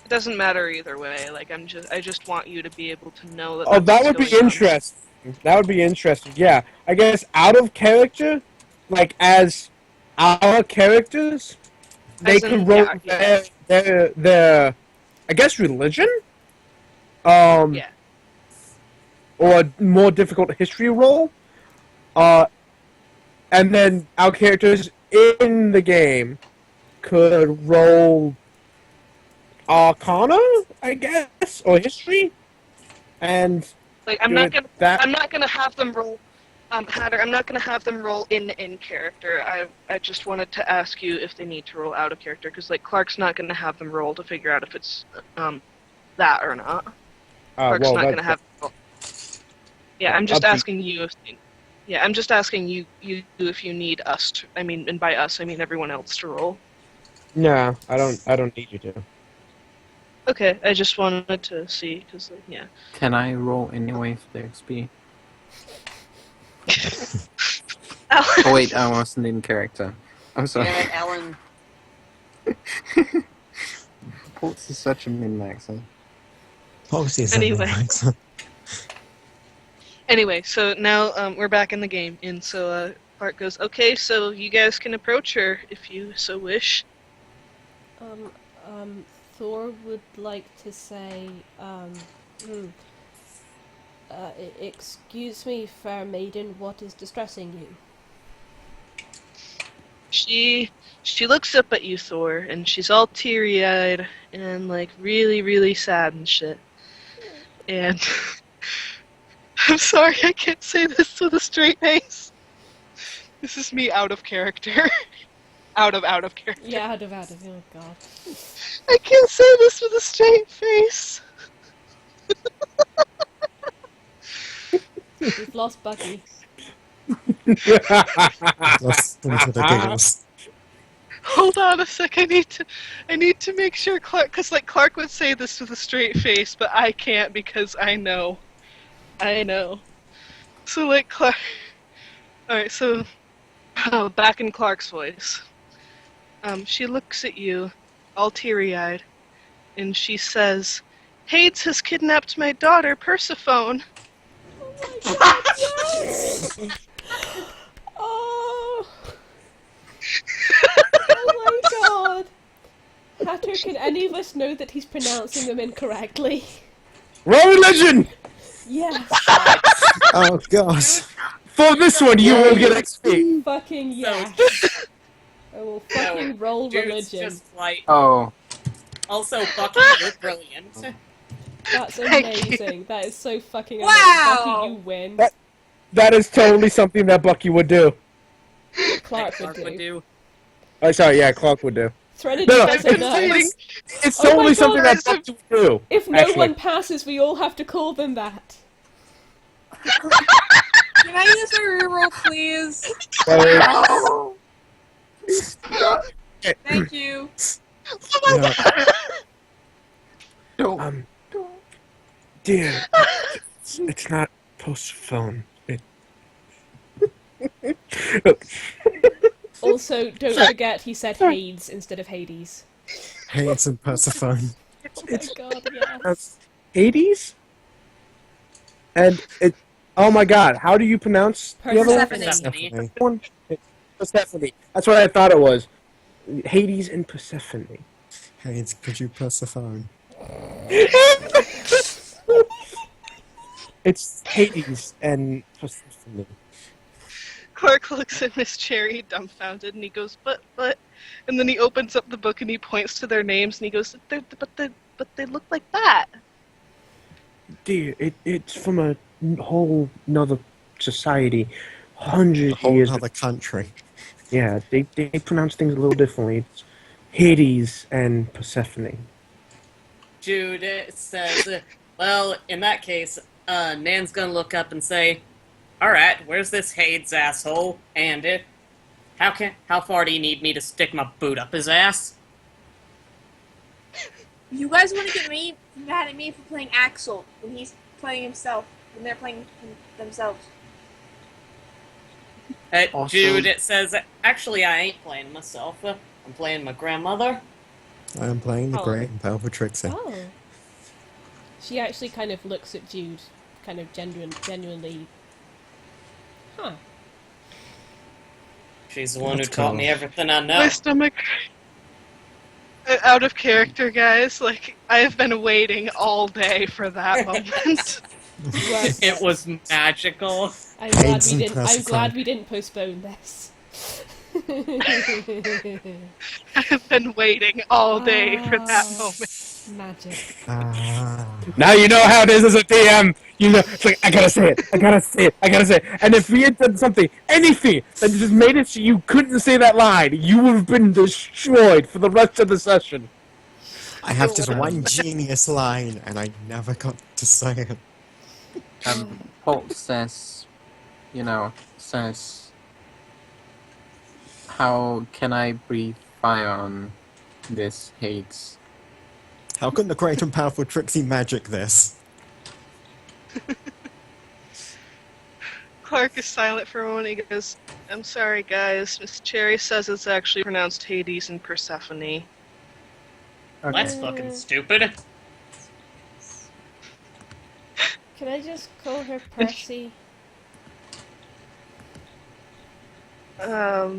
[SPEAKER 2] It doesn't matter either way. Like, I just want you to be able to know that.
[SPEAKER 6] Oh,
[SPEAKER 2] that's
[SPEAKER 6] that
[SPEAKER 2] what's
[SPEAKER 6] would be
[SPEAKER 2] going on.
[SPEAKER 6] interesting. That would be interesting. Yeah, I guess out of character, like as our characters, they
[SPEAKER 2] As in-
[SPEAKER 6] can roll
[SPEAKER 2] yeah.
[SPEAKER 6] their I guess religion.
[SPEAKER 2] Yeah.
[SPEAKER 6] Or a more difficult history roll. And then our characters in the game could roll Arcana, I guess, class or history, and
[SPEAKER 2] Like I'm
[SPEAKER 6] Good.
[SPEAKER 2] not gonna have them roll. Hatter, I'm not gonna have them roll in character. I just wanted to ask you if they need to roll out of character, because like Clark's not gonna have them roll to figure out if it's that or not. Clark's
[SPEAKER 6] well,
[SPEAKER 2] not
[SPEAKER 6] that-
[SPEAKER 2] gonna have. Yeah, I'm just
[SPEAKER 6] Up to-
[SPEAKER 2] asking you if. Yeah, I'm just asking you if you need us to. I mean, and by us I mean everyone else to roll.
[SPEAKER 6] No, I don't need you to.
[SPEAKER 2] Okay, I just wanted to see, because like, yeah.
[SPEAKER 7] Can I roll anyway for the XP? Oh wait, I wasn't in character. I'm sorry.
[SPEAKER 10] Damn it, Ellen.
[SPEAKER 7] Pulse is such a min-maxer.
[SPEAKER 4] Policy is
[SPEAKER 2] Anyway.
[SPEAKER 4] something like
[SPEAKER 2] Anyway, so now we're back in the game, and so Clark goes, okay, so you guys can approach her if you so wish.
[SPEAKER 1] Thor would like to say, excuse me, fair maiden, what is distressing you?
[SPEAKER 2] She looks up at you, Thor, and she's all teary-eyed and like really, really sad and shit. And I'm sorry, I can't say this with a straight face. This is me out of character. out of character.
[SPEAKER 1] Yeah, out of, oh god.
[SPEAKER 2] I can't say this with a straight face.
[SPEAKER 1] We've lost Bucky.
[SPEAKER 4] that. Lost them to the giggles.
[SPEAKER 2] Hold on a sec. I need to make sure Clark, because like Clark would say this with a straight face, but I can't because I know. So like Clark. All right, so back in Clark's voice. She looks at you, all teary-eyed, and she says, "Hades has kidnapped my daughter, Persephone."
[SPEAKER 1] Yes! Oh! Oh my god! Hatter, can any of us know that he's pronouncing them incorrectly?
[SPEAKER 6] Roll religion!
[SPEAKER 1] Yes!
[SPEAKER 4] Oh god.
[SPEAKER 6] For this one, you will get XP.
[SPEAKER 1] Fucking yes! I will fucking roll
[SPEAKER 3] Dude's
[SPEAKER 1] religion.
[SPEAKER 3] just like.
[SPEAKER 7] Oh,
[SPEAKER 3] Also, Bucky, you're brilliant.
[SPEAKER 1] That's amazing. That is so fucking amazing.
[SPEAKER 5] Wow!
[SPEAKER 1] Bucky, you win.
[SPEAKER 6] That is totally something that Bucky would do.
[SPEAKER 1] Clark would do.
[SPEAKER 6] Oh, sorry, yeah, Clark would do.
[SPEAKER 1] Threnody
[SPEAKER 6] No,
[SPEAKER 1] doesn't
[SPEAKER 6] no,
[SPEAKER 1] know.
[SPEAKER 6] It's
[SPEAKER 1] Oh my
[SPEAKER 6] totally
[SPEAKER 1] God,
[SPEAKER 6] something that
[SPEAKER 2] guys,
[SPEAKER 6] Bucky would do.
[SPEAKER 1] If no
[SPEAKER 6] actually.
[SPEAKER 1] one passes, we all have to call them that.
[SPEAKER 5] Can I use a reroll, please? Thank you.
[SPEAKER 4] Yeah.
[SPEAKER 7] no.
[SPEAKER 6] Dear, it's not postphone.
[SPEAKER 1] Also, don't forget he said Hades instead of Hades.
[SPEAKER 4] Hades and Persephone.
[SPEAKER 1] Oh my god, yes.
[SPEAKER 6] Hades? And it. Oh my god, how do you pronounce the other one?
[SPEAKER 1] Persephone.
[SPEAKER 6] One? Persephone. That's what I thought it was. Hades and Persephone.
[SPEAKER 4] Hades, could you Persephone?
[SPEAKER 6] It's Hades and Persephone.
[SPEAKER 2] Clark looks at Miss Cherry, dumbfounded, and he goes, but, and then he opens up the book and he points to their names and he goes, but they look like that.
[SPEAKER 6] Dear, it's from a whole nother society, hundreds
[SPEAKER 4] A
[SPEAKER 6] of
[SPEAKER 4] whole
[SPEAKER 6] years.
[SPEAKER 4] other country.
[SPEAKER 6] Yeah, they pronounce things a little differently. It's Hades and Persephone.
[SPEAKER 3] Jude says, well, in that case, Nan's gonna look up and say, alright, where's this Hades asshole? And how far do you need me to stick my boot up his ass?
[SPEAKER 5] You guys want to get mad at me for playing Axel when he's playing himself, when they're playing themselves.
[SPEAKER 7] Also-
[SPEAKER 3] Jude, it says, actually, I ain't playing myself. I'm playing my grandmother.
[SPEAKER 4] I am playing the
[SPEAKER 1] Oh.
[SPEAKER 4] great and powerful Trixie.
[SPEAKER 1] Oh. She actually kind of looks at Jude, kind of genuinely. Huh.
[SPEAKER 3] She's the one
[SPEAKER 4] That's
[SPEAKER 3] who taught
[SPEAKER 4] cool.
[SPEAKER 3] me everything I know.
[SPEAKER 2] My stomach. Out of character, guys. Like, I have been waiting all day for that moment.
[SPEAKER 1] Yes.
[SPEAKER 3] It was magical.
[SPEAKER 1] I'm glad
[SPEAKER 4] Hades
[SPEAKER 1] we
[SPEAKER 4] and
[SPEAKER 1] didn't. I'm
[SPEAKER 4] Persephone.
[SPEAKER 1] glad we didn't postpone this.
[SPEAKER 2] I have been waiting all day for that moment.
[SPEAKER 1] Magic.
[SPEAKER 6] Now you know how it is as a DM. You know, it's like, I gotta say it, I gotta say it, I gotta say it. And if he had done something, anything, that just made it so you couldn't say that line, you would have been destroyed for the rest of the session.
[SPEAKER 4] I have just one genius line, and I never got to say it.
[SPEAKER 7] Paul says, how can I breathe fire on this Hades?
[SPEAKER 4] How can the great and powerful Trixie magic this?
[SPEAKER 2] Clark is silent for a moment. He goes, I'm sorry, guys. Miss Cherry says it's actually pronounced Hades and Persephone.
[SPEAKER 3] That's fucking stupid.
[SPEAKER 1] Can I just call her Percy?
[SPEAKER 2] Are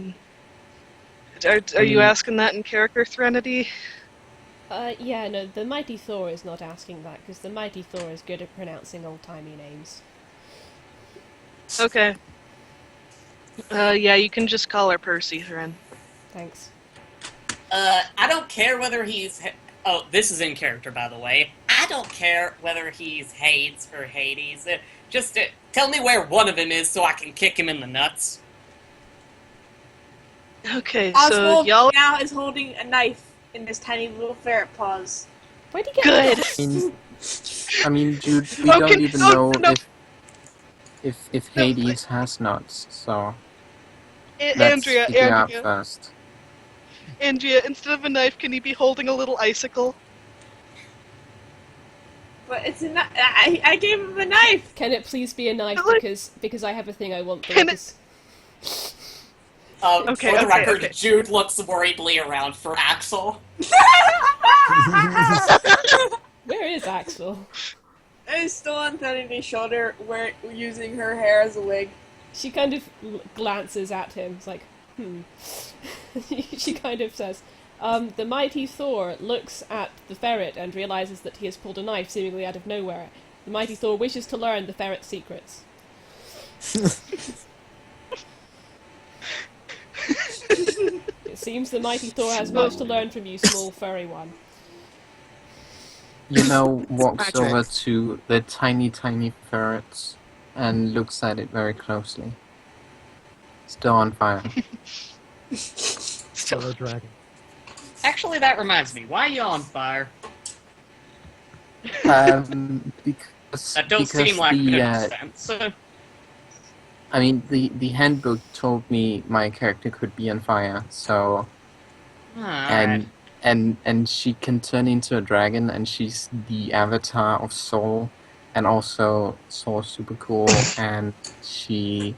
[SPEAKER 2] you asking that in character, Threnody?
[SPEAKER 1] Yeah, no, the Mighty Thor is not asking that, because the Mighty Thor is good at pronouncing old-timey names.
[SPEAKER 2] Okay. Yeah, you can just call her Percy, Thren.
[SPEAKER 1] Thanks.
[SPEAKER 3] I don't care whether he's... Oh, this is in character, by the way. I don't care whether he's Hades or Hades. Just tell me where one of them is so I can kick him in the nuts.
[SPEAKER 2] Okay, so
[SPEAKER 5] Oswald
[SPEAKER 2] y'all...
[SPEAKER 5] now is holding a knife in his tiny little ferret paws.
[SPEAKER 1] Where'd he get
[SPEAKER 2] Good!
[SPEAKER 1] that?
[SPEAKER 7] I mean, Jude, we
[SPEAKER 2] Okay,
[SPEAKER 7] don't even
[SPEAKER 2] no,
[SPEAKER 7] know
[SPEAKER 2] no.
[SPEAKER 7] if Hades has nuts, so let's
[SPEAKER 2] Andrea,
[SPEAKER 7] figure out first.
[SPEAKER 2] Andrea, instead of a knife, can he be holding a little icicle?
[SPEAKER 5] But it's a I gave him a knife!
[SPEAKER 1] Can it please be a knife,
[SPEAKER 2] Like-
[SPEAKER 1] because I have a thing I want the
[SPEAKER 2] Can
[SPEAKER 1] witness...
[SPEAKER 3] For the record, Jude looks worriedly around for Axel.
[SPEAKER 1] Where is Axel?
[SPEAKER 5] It's still on Threnodi's shoulder, using her hair as a wig.
[SPEAKER 1] She kind of glances at him, it's like, She kind of says, the mighty Thor looks at the ferret and realizes that he has pulled a knife seemingly out of nowhere. The mighty Thor wishes to learn the ferret's secrets. It seems the mighty Thor has much to learn from you, small furry one.
[SPEAKER 7] You know, walks over to the tiny ferrets and looks at it very closely. Still on fire.
[SPEAKER 4] Still a dragon.
[SPEAKER 3] Actually, that reminds me. Why are you on fire?
[SPEAKER 7] Because
[SPEAKER 3] That don't seem like
[SPEAKER 7] the,
[SPEAKER 3] good sense.
[SPEAKER 7] I mean, the handbook told me my character could be on fire, so
[SPEAKER 3] Alright.
[SPEAKER 7] and she can turn into a dragon, and she's the avatar of Soul, and also Soul's super cool, and she's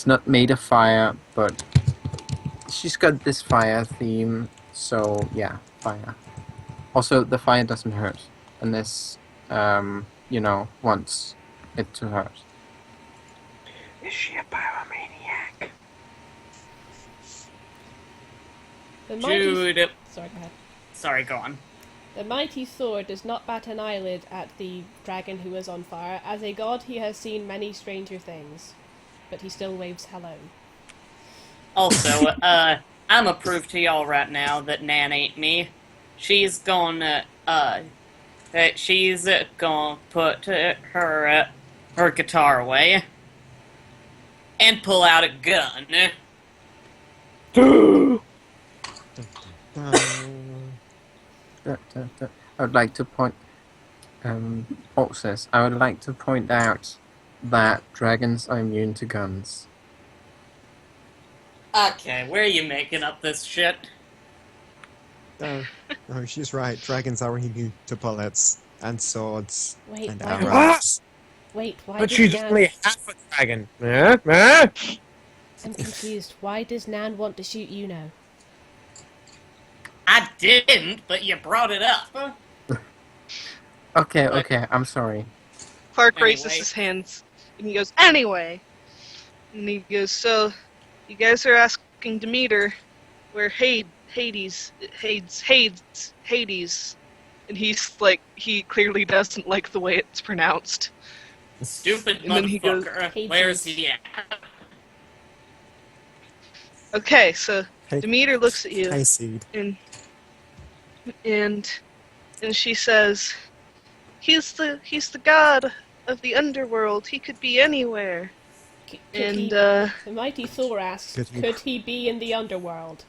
[SPEAKER 7] not made of fire, but she's got this fire theme, so yeah, fire. Also, the fire doesn't hurt unless wants it to hurt.
[SPEAKER 8] Is she a pyromaniac?
[SPEAKER 1] The mighty...
[SPEAKER 3] Jude.
[SPEAKER 1] Sorry, go ahead.
[SPEAKER 3] Sorry, go on.
[SPEAKER 1] The mighty Thor does not bat an eyelid at the dragon who is on fire. As a god, he has seen many stranger things, but he still waves hello.
[SPEAKER 3] Also, I'ma prove to y'all right now that Nan ain't me. She's gonna put her guitar away and pull out a gun.
[SPEAKER 7] I would like to point. Alt says, I would like to point out that dragons are immune to guns.
[SPEAKER 3] Okay, where are you making up this shit?
[SPEAKER 4] No, she's right. Dragons are immune to bullets and swords
[SPEAKER 1] Wait,
[SPEAKER 4] and
[SPEAKER 1] why-
[SPEAKER 4] arrows.
[SPEAKER 1] Wait, why
[SPEAKER 6] But
[SPEAKER 1] does
[SPEAKER 6] she's
[SPEAKER 1] Nan...
[SPEAKER 6] only half a dragon.
[SPEAKER 1] I'm confused. Why does Nan want to shoot you now?
[SPEAKER 3] I didn't, but you brought it up.
[SPEAKER 7] Okay, I'm sorry.
[SPEAKER 2] Clark raises
[SPEAKER 3] Anyway.
[SPEAKER 2] his hands, and he goes, anyway. And he goes, so, you guys are asking Demeter where Hades. And he's like, he clearly doesn't like the way it's pronounced.
[SPEAKER 3] Stupid
[SPEAKER 2] And then he goes,
[SPEAKER 3] motherfucker. Where's he at?
[SPEAKER 2] Okay, so
[SPEAKER 4] Hey-
[SPEAKER 2] Demeter looks at you,
[SPEAKER 4] Hey, Seed.
[SPEAKER 2] and and she says, he's the god of the underworld. He could be anywhere.
[SPEAKER 1] The mighty Thor asks,
[SPEAKER 4] Could he-
[SPEAKER 1] could he be in the underworld?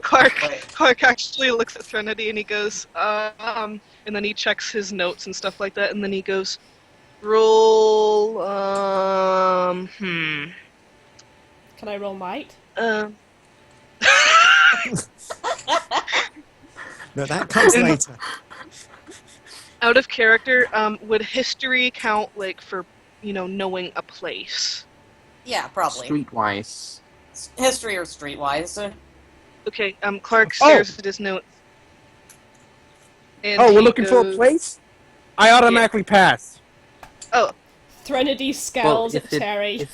[SPEAKER 2] Clark actually looks at Threnody and he goes, and then he checks his notes and stuff like that, and then he goes, roll,
[SPEAKER 1] Can I roll might?
[SPEAKER 4] No, that comes later.
[SPEAKER 2] Out of character, would history count, like, for, knowing a place?
[SPEAKER 10] Yeah, probably.
[SPEAKER 7] Streetwise.
[SPEAKER 10] History or streetwise.
[SPEAKER 2] Okay, Clark stares at his notes. And
[SPEAKER 6] Oh, we're
[SPEAKER 2] he
[SPEAKER 6] looking for a
[SPEAKER 2] goes-
[SPEAKER 6] place? I automatically pass.
[SPEAKER 2] Oh,
[SPEAKER 1] Threnody scowls
[SPEAKER 7] Well,
[SPEAKER 1] at Terry.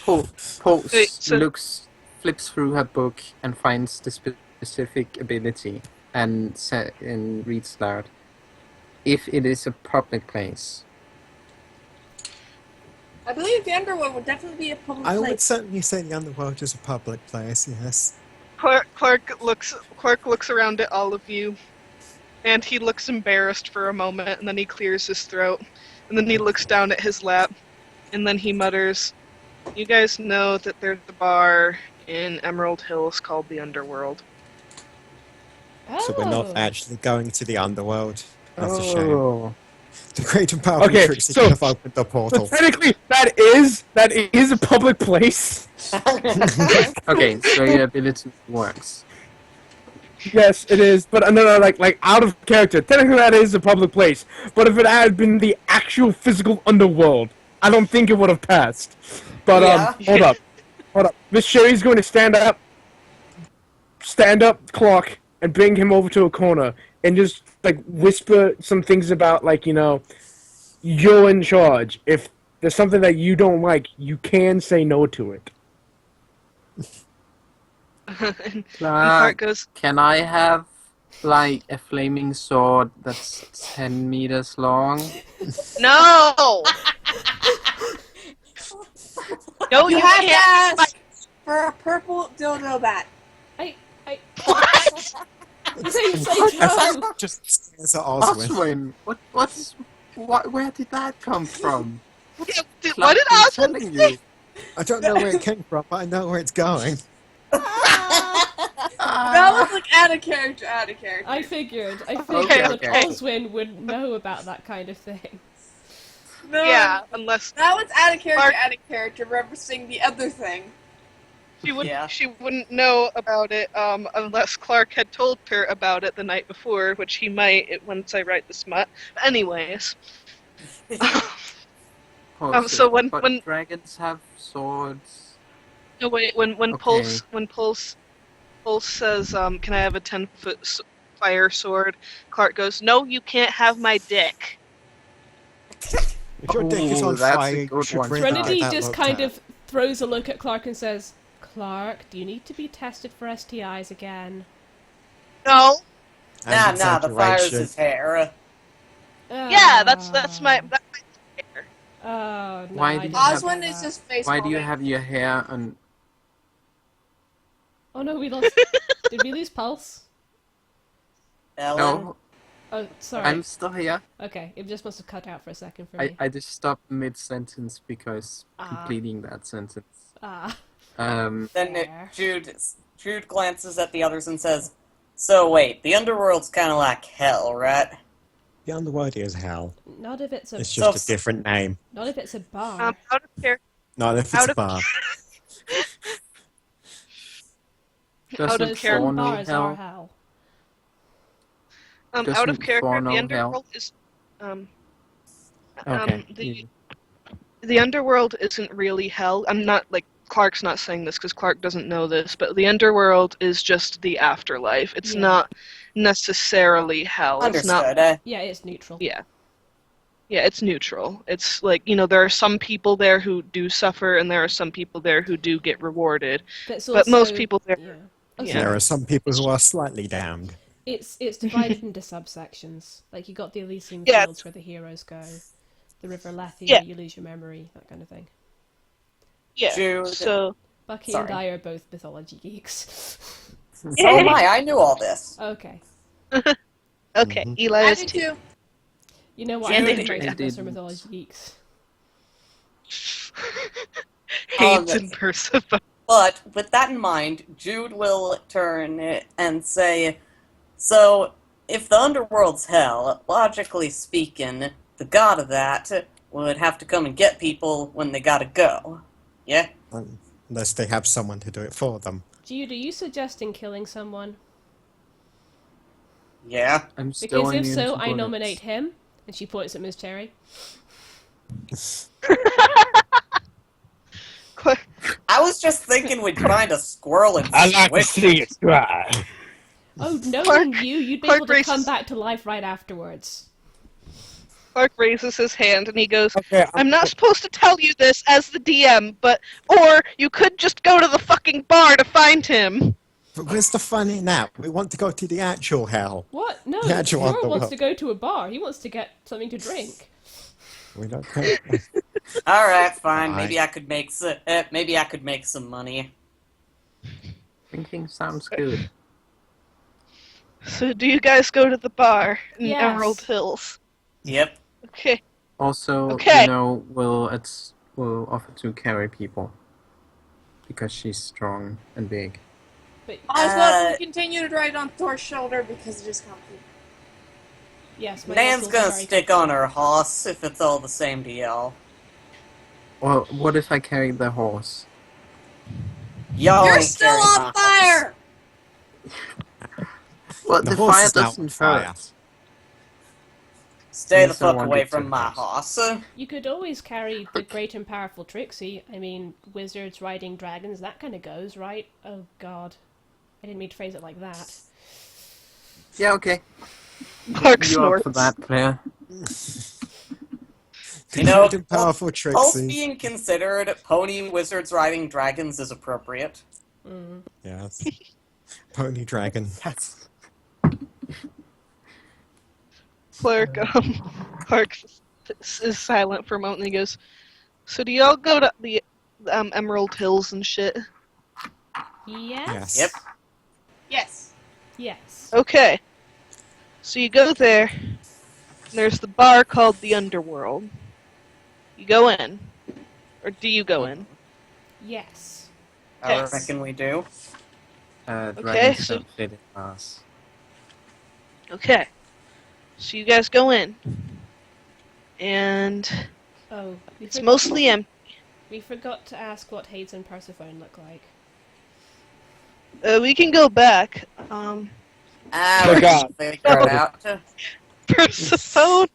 [SPEAKER 7] Pulse
[SPEAKER 2] Wait, so-
[SPEAKER 7] flips through her book and finds the specific ability and reads loud. If it is a public place.
[SPEAKER 5] I believe the underworld would definitely be a public
[SPEAKER 4] I would
[SPEAKER 5] place.
[SPEAKER 4] certainly say the underworld is a public place, yes.
[SPEAKER 2] Clark looks around at all of you, and he looks embarrassed for a moment, and then he clears his throat, and then he looks down at his lap, and then he mutters, "You guys know that there's a bar in Emerald Hills called the Underworld."
[SPEAKER 4] So we're not
[SPEAKER 1] Oh.
[SPEAKER 4] actually going to the underworld. That's a shame.
[SPEAKER 6] Oh.
[SPEAKER 4] The great and powerful
[SPEAKER 6] Okay,
[SPEAKER 4] Trixie
[SPEAKER 6] so-
[SPEAKER 4] could have opened the
[SPEAKER 6] So
[SPEAKER 4] portal.
[SPEAKER 6] technically, that is a public place.
[SPEAKER 7] Okay, so your ability works.
[SPEAKER 6] Yes, it is. But no, like out of character. Technically, that is a public place. But if it had been the actual physical underworld, I don't think it would have passed. But
[SPEAKER 10] Yeah.
[SPEAKER 6] hold up. Miss Sherry's going to stand up, Clark, and bring him over to a corner and just like whisper some things about like you're in charge. If there's something that you don't like, you can say no to it.
[SPEAKER 2] And Clark goes,
[SPEAKER 7] Can I have like a flaming sword that's 10 meters long?
[SPEAKER 2] "No! No,
[SPEAKER 5] You
[SPEAKER 2] you
[SPEAKER 5] have to
[SPEAKER 2] can't!"
[SPEAKER 5] ask for a purple dildo bat.
[SPEAKER 2] What?
[SPEAKER 1] I didn't say no!
[SPEAKER 4] Just stares at Oswin.
[SPEAKER 7] Oswin, where did that come from?
[SPEAKER 2] What
[SPEAKER 7] Clark
[SPEAKER 2] did
[SPEAKER 7] been
[SPEAKER 2] Oswald
[SPEAKER 7] telling
[SPEAKER 2] say?
[SPEAKER 7] you?
[SPEAKER 4] I don't know where it came from, but I know where it's going.
[SPEAKER 5] That was like out of character.
[SPEAKER 1] I figured that
[SPEAKER 7] okay.
[SPEAKER 1] Oswin would know about that kind of thing.
[SPEAKER 5] No,
[SPEAKER 2] Yeah, unless
[SPEAKER 5] that was out of character.
[SPEAKER 2] Clark-
[SPEAKER 5] Out of character. Referencing the other thing.
[SPEAKER 10] Yeah.
[SPEAKER 2] she wouldn't know about it unless Clark had told her about it the night before, which he might once I write the smut. But anyways, so when
[SPEAKER 7] dragons have swords.
[SPEAKER 2] no wait when
[SPEAKER 7] Okay.
[SPEAKER 2] Pulse says can I have a 10-foot fire sword? Clark goes, "No, you can't have my dick."
[SPEAKER 4] If your dick is
[SPEAKER 7] Ooh,
[SPEAKER 4] on
[SPEAKER 7] that's a
[SPEAKER 4] fire, you
[SPEAKER 7] good
[SPEAKER 4] should
[SPEAKER 7] one.
[SPEAKER 4] bring that
[SPEAKER 1] Trinity
[SPEAKER 4] that
[SPEAKER 1] just
[SPEAKER 4] looked
[SPEAKER 1] kind
[SPEAKER 4] at.
[SPEAKER 1] of throws a look at Clark and says, Clark, do you need to be tested for STIs again?
[SPEAKER 2] No.
[SPEAKER 4] And
[SPEAKER 10] Nah, the fire's
[SPEAKER 4] exaggeration.
[SPEAKER 10] his hair.
[SPEAKER 2] Yeah, that's my hair.
[SPEAKER 1] Oh, no,
[SPEAKER 7] Why
[SPEAKER 1] I
[SPEAKER 7] did
[SPEAKER 1] didn't
[SPEAKER 7] you have-
[SPEAKER 1] know
[SPEAKER 5] Oswin
[SPEAKER 1] that.
[SPEAKER 5] is just face.
[SPEAKER 7] Why do you
[SPEAKER 5] palming.
[SPEAKER 7] have your hair on?
[SPEAKER 1] Oh no, we lost... Did we lose Pulse?
[SPEAKER 10] Ellen?
[SPEAKER 7] No,
[SPEAKER 1] Oh, sorry.
[SPEAKER 7] I'm still here.
[SPEAKER 1] Okay, it just must have cut out for a second for me.
[SPEAKER 7] I just stopped mid-sentence because
[SPEAKER 1] Ah.
[SPEAKER 7] completing that sentence.
[SPEAKER 1] Ah.
[SPEAKER 10] Then
[SPEAKER 1] Fair.
[SPEAKER 10] Jude glances at the others and says, "So wait, the underworld's kind of like hell, right?"
[SPEAKER 4] The underworld is hell.
[SPEAKER 1] Not if it's a...
[SPEAKER 4] It's just a different name.
[SPEAKER 1] Not if it's a bar.
[SPEAKER 2] Out of character.
[SPEAKER 4] Not if it's
[SPEAKER 2] Out
[SPEAKER 4] a
[SPEAKER 2] of-
[SPEAKER 4] bar.
[SPEAKER 7] Doesn't
[SPEAKER 2] of
[SPEAKER 7] Thor
[SPEAKER 1] Some
[SPEAKER 7] know
[SPEAKER 1] bars are
[SPEAKER 7] hell?
[SPEAKER 1] hell.
[SPEAKER 2] Out
[SPEAKER 7] Doesn't
[SPEAKER 2] of character,
[SPEAKER 7] Thor know
[SPEAKER 2] the
[SPEAKER 7] hell?
[SPEAKER 2] underworld is
[SPEAKER 7] Okay.
[SPEAKER 2] the underworld isn't really hell. I'm not like Clark's not saying this because Clark doesn't know this, but the underworld is just the afterlife. It's
[SPEAKER 1] Yeah.
[SPEAKER 2] not necessarily hell. It's not.
[SPEAKER 10] Understood.
[SPEAKER 1] Yeah, it's neutral.
[SPEAKER 2] Yeah. Yeah, it's neutral. It's like, there are some people there who do suffer, and there are some people there who do get rewarded.
[SPEAKER 1] But,
[SPEAKER 2] But most people there.
[SPEAKER 1] Yeah. Oh,
[SPEAKER 2] Yeah.
[SPEAKER 1] sorry.
[SPEAKER 4] There are some people who are slightly damned.
[SPEAKER 1] It's divided into subsections. Like, you got the Elysium
[SPEAKER 2] Yeah.
[SPEAKER 1] Fields where the heroes go. The River Lethe
[SPEAKER 2] Yeah.
[SPEAKER 1] where you lose your memory, that kind of thing.
[SPEAKER 2] Yeah.
[SPEAKER 10] Jude.
[SPEAKER 2] So
[SPEAKER 1] Bucky
[SPEAKER 10] Sorry.
[SPEAKER 1] and I are both mythology geeks.
[SPEAKER 10] So am I knew all this.
[SPEAKER 1] Okay.
[SPEAKER 2] Okay,
[SPEAKER 4] Mhm.
[SPEAKER 2] Eli
[SPEAKER 5] I
[SPEAKER 2] is
[SPEAKER 5] do
[SPEAKER 2] too.
[SPEAKER 5] too.
[SPEAKER 1] You know what?
[SPEAKER 2] And
[SPEAKER 1] I think
[SPEAKER 2] Adrian.
[SPEAKER 1] both of us are
[SPEAKER 7] Didn't.
[SPEAKER 1] mythology geeks.
[SPEAKER 2] Hates and Persephone.
[SPEAKER 10] But with that in mind, Jude will turn and say, so, if the underworld's hell, logically speaking, the god of that would have to come and get people when they gotta go. Yeah?
[SPEAKER 4] Unless they have someone to do it for them.
[SPEAKER 1] Jude, are you suggesting killing someone?
[SPEAKER 10] Yeah.
[SPEAKER 7] I'm still
[SPEAKER 1] Because if
[SPEAKER 7] immune
[SPEAKER 1] so,
[SPEAKER 7] to
[SPEAKER 1] I nominate
[SPEAKER 7] bullets.
[SPEAKER 1] him. And she points at Miss Cherry.
[SPEAKER 10] I was just thinking we'd find a squirrel and
[SPEAKER 6] I like to
[SPEAKER 10] squish
[SPEAKER 6] see
[SPEAKER 10] it.
[SPEAKER 6] it try.
[SPEAKER 1] Oh, knowing
[SPEAKER 2] Clark-
[SPEAKER 1] you'd be
[SPEAKER 2] Clark
[SPEAKER 1] able to come
[SPEAKER 2] races-
[SPEAKER 1] back to life right afterwards.
[SPEAKER 2] Clark raises his hand and he goes,
[SPEAKER 6] Okay,
[SPEAKER 2] I'm not supposed to tell you this as the DM, or you could just go to the fucking bar to find him.
[SPEAKER 4] But where's the fun in that? We want to go to the actual hell.
[SPEAKER 1] What? No,
[SPEAKER 4] The actual
[SPEAKER 1] Flora wants
[SPEAKER 4] underworld.
[SPEAKER 1] to go to a bar. He wants to get something to drink.
[SPEAKER 4] We don't care.
[SPEAKER 10] Alright, fine.
[SPEAKER 4] Fine.
[SPEAKER 10] Maybe I could make some money.
[SPEAKER 7] Drinking sounds good.
[SPEAKER 2] So do you guys go to the bar in
[SPEAKER 1] Yes.
[SPEAKER 2] Emerald Hills?
[SPEAKER 10] Yep.
[SPEAKER 2] Okay.
[SPEAKER 7] Also,
[SPEAKER 2] Okay.
[SPEAKER 7] you know, will offer to carry people because she's strong and big.
[SPEAKER 1] But
[SPEAKER 5] Oswald will continue to ride on Thor's shoulder because it is comfy.
[SPEAKER 1] yes, my
[SPEAKER 10] Nan's
[SPEAKER 1] muscles are
[SPEAKER 10] gonna
[SPEAKER 1] very
[SPEAKER 10] stick on her horse if it's all the same to y'all.
[SPEAKER 7] Well, what if I carry the horse?
[SPEAKER 10] Y'all
[SPEAKER 5] You're
[SPEAKER 10] ain't
[SPEAKER 5] still
[SPEAKER 10] carrying
[SPEAKER 5] on
[SPEAKER 10] my
[SPEAKER 5] fire!
[SPEAKER 7] Well,
[SPEAKER 4] The
[SPEAKER 7] the
[SPEAKER 4] horse
[SPEAKER 7] fire
[SPEAKER 4] is now on
[SPEAKER 7] doesn't
[SPEAKER 4] fire.
[SPEAKER 7] hurt.
[SPEAKER 10] Stay the
[SPEAKER 7] Yes, I
[SPEAKER 10] fuck
[SPEAKER 7] wanted
[SPEAKER 10] away
[SPEAKER 7] to
[SPEAKER 10] from my
[SPEAKER 7] have-
[SPEAKER 10] horse.
[SPEAKER 1] You could always carry the great and powerful Trixie. I mean, wizards riding dragons, that kind of goes, right? Oh god. I didn't mean to phrase it like that.
[SPEAKER 7] Yeah, okay.
[SPEAKER 2] Clark
[SPEAKER 7] You up
[SPEAKER 2] snorts.
[SPEAKER 7] for that, Claire?
[SPEAKER 10] You know,
[SPEAKER 4] Great and powerful
[SPEAKER 10] all
[SPEAKER 4] Trixie.
[SPEAKER 10] being considered, pony wizards riding dragons is appropriate.
[SPEAKER 1] Mm.
[SPEAKER 4] Yes. Pony dragon.
[SPEAKER 7] Yes.
[SPEAKER 2] Clark is silent for a moment and he goes, so do y'all go to the Emerald Hills and shit?
[SPEAKER 1] Yes?
[SPEAKER 4] Yes.
[SPEAKER 10] Yep.
[SPEAKER 5] Yes.
[SPEAKER 1] Yes.
[SPEAKER 2] Okay. So you go there, and there's the bar called the Underworld. You go in. Or do you go in?
[SPEAKER 1] Yes.
[SPEAKER 10] I
[SPEAKER 2] Yes.
[SPEAKER 10] reckon we do.
[SPEAKER 7] Dragons
[SPEAKER 2] so-
[SPEAKER 7] don't fit in us.
[SPEAKER 2] Okay. So you guys go in. And
[SPEAKER 1] Oh,
[SPEAKER 2] it's mostly empty.
[SPEAKER 1] we forgot to ask what Hades and Persephone look like.
[SPEAKER 2] We can go back.
[SPEAKER 10] Ah,
[SPEAKER 6] Look
[SPEAKER 10] we
[SPEAKER 6] out.
[SPEAKER 10] can figure it out.
[SPEAKER 2] Persephone.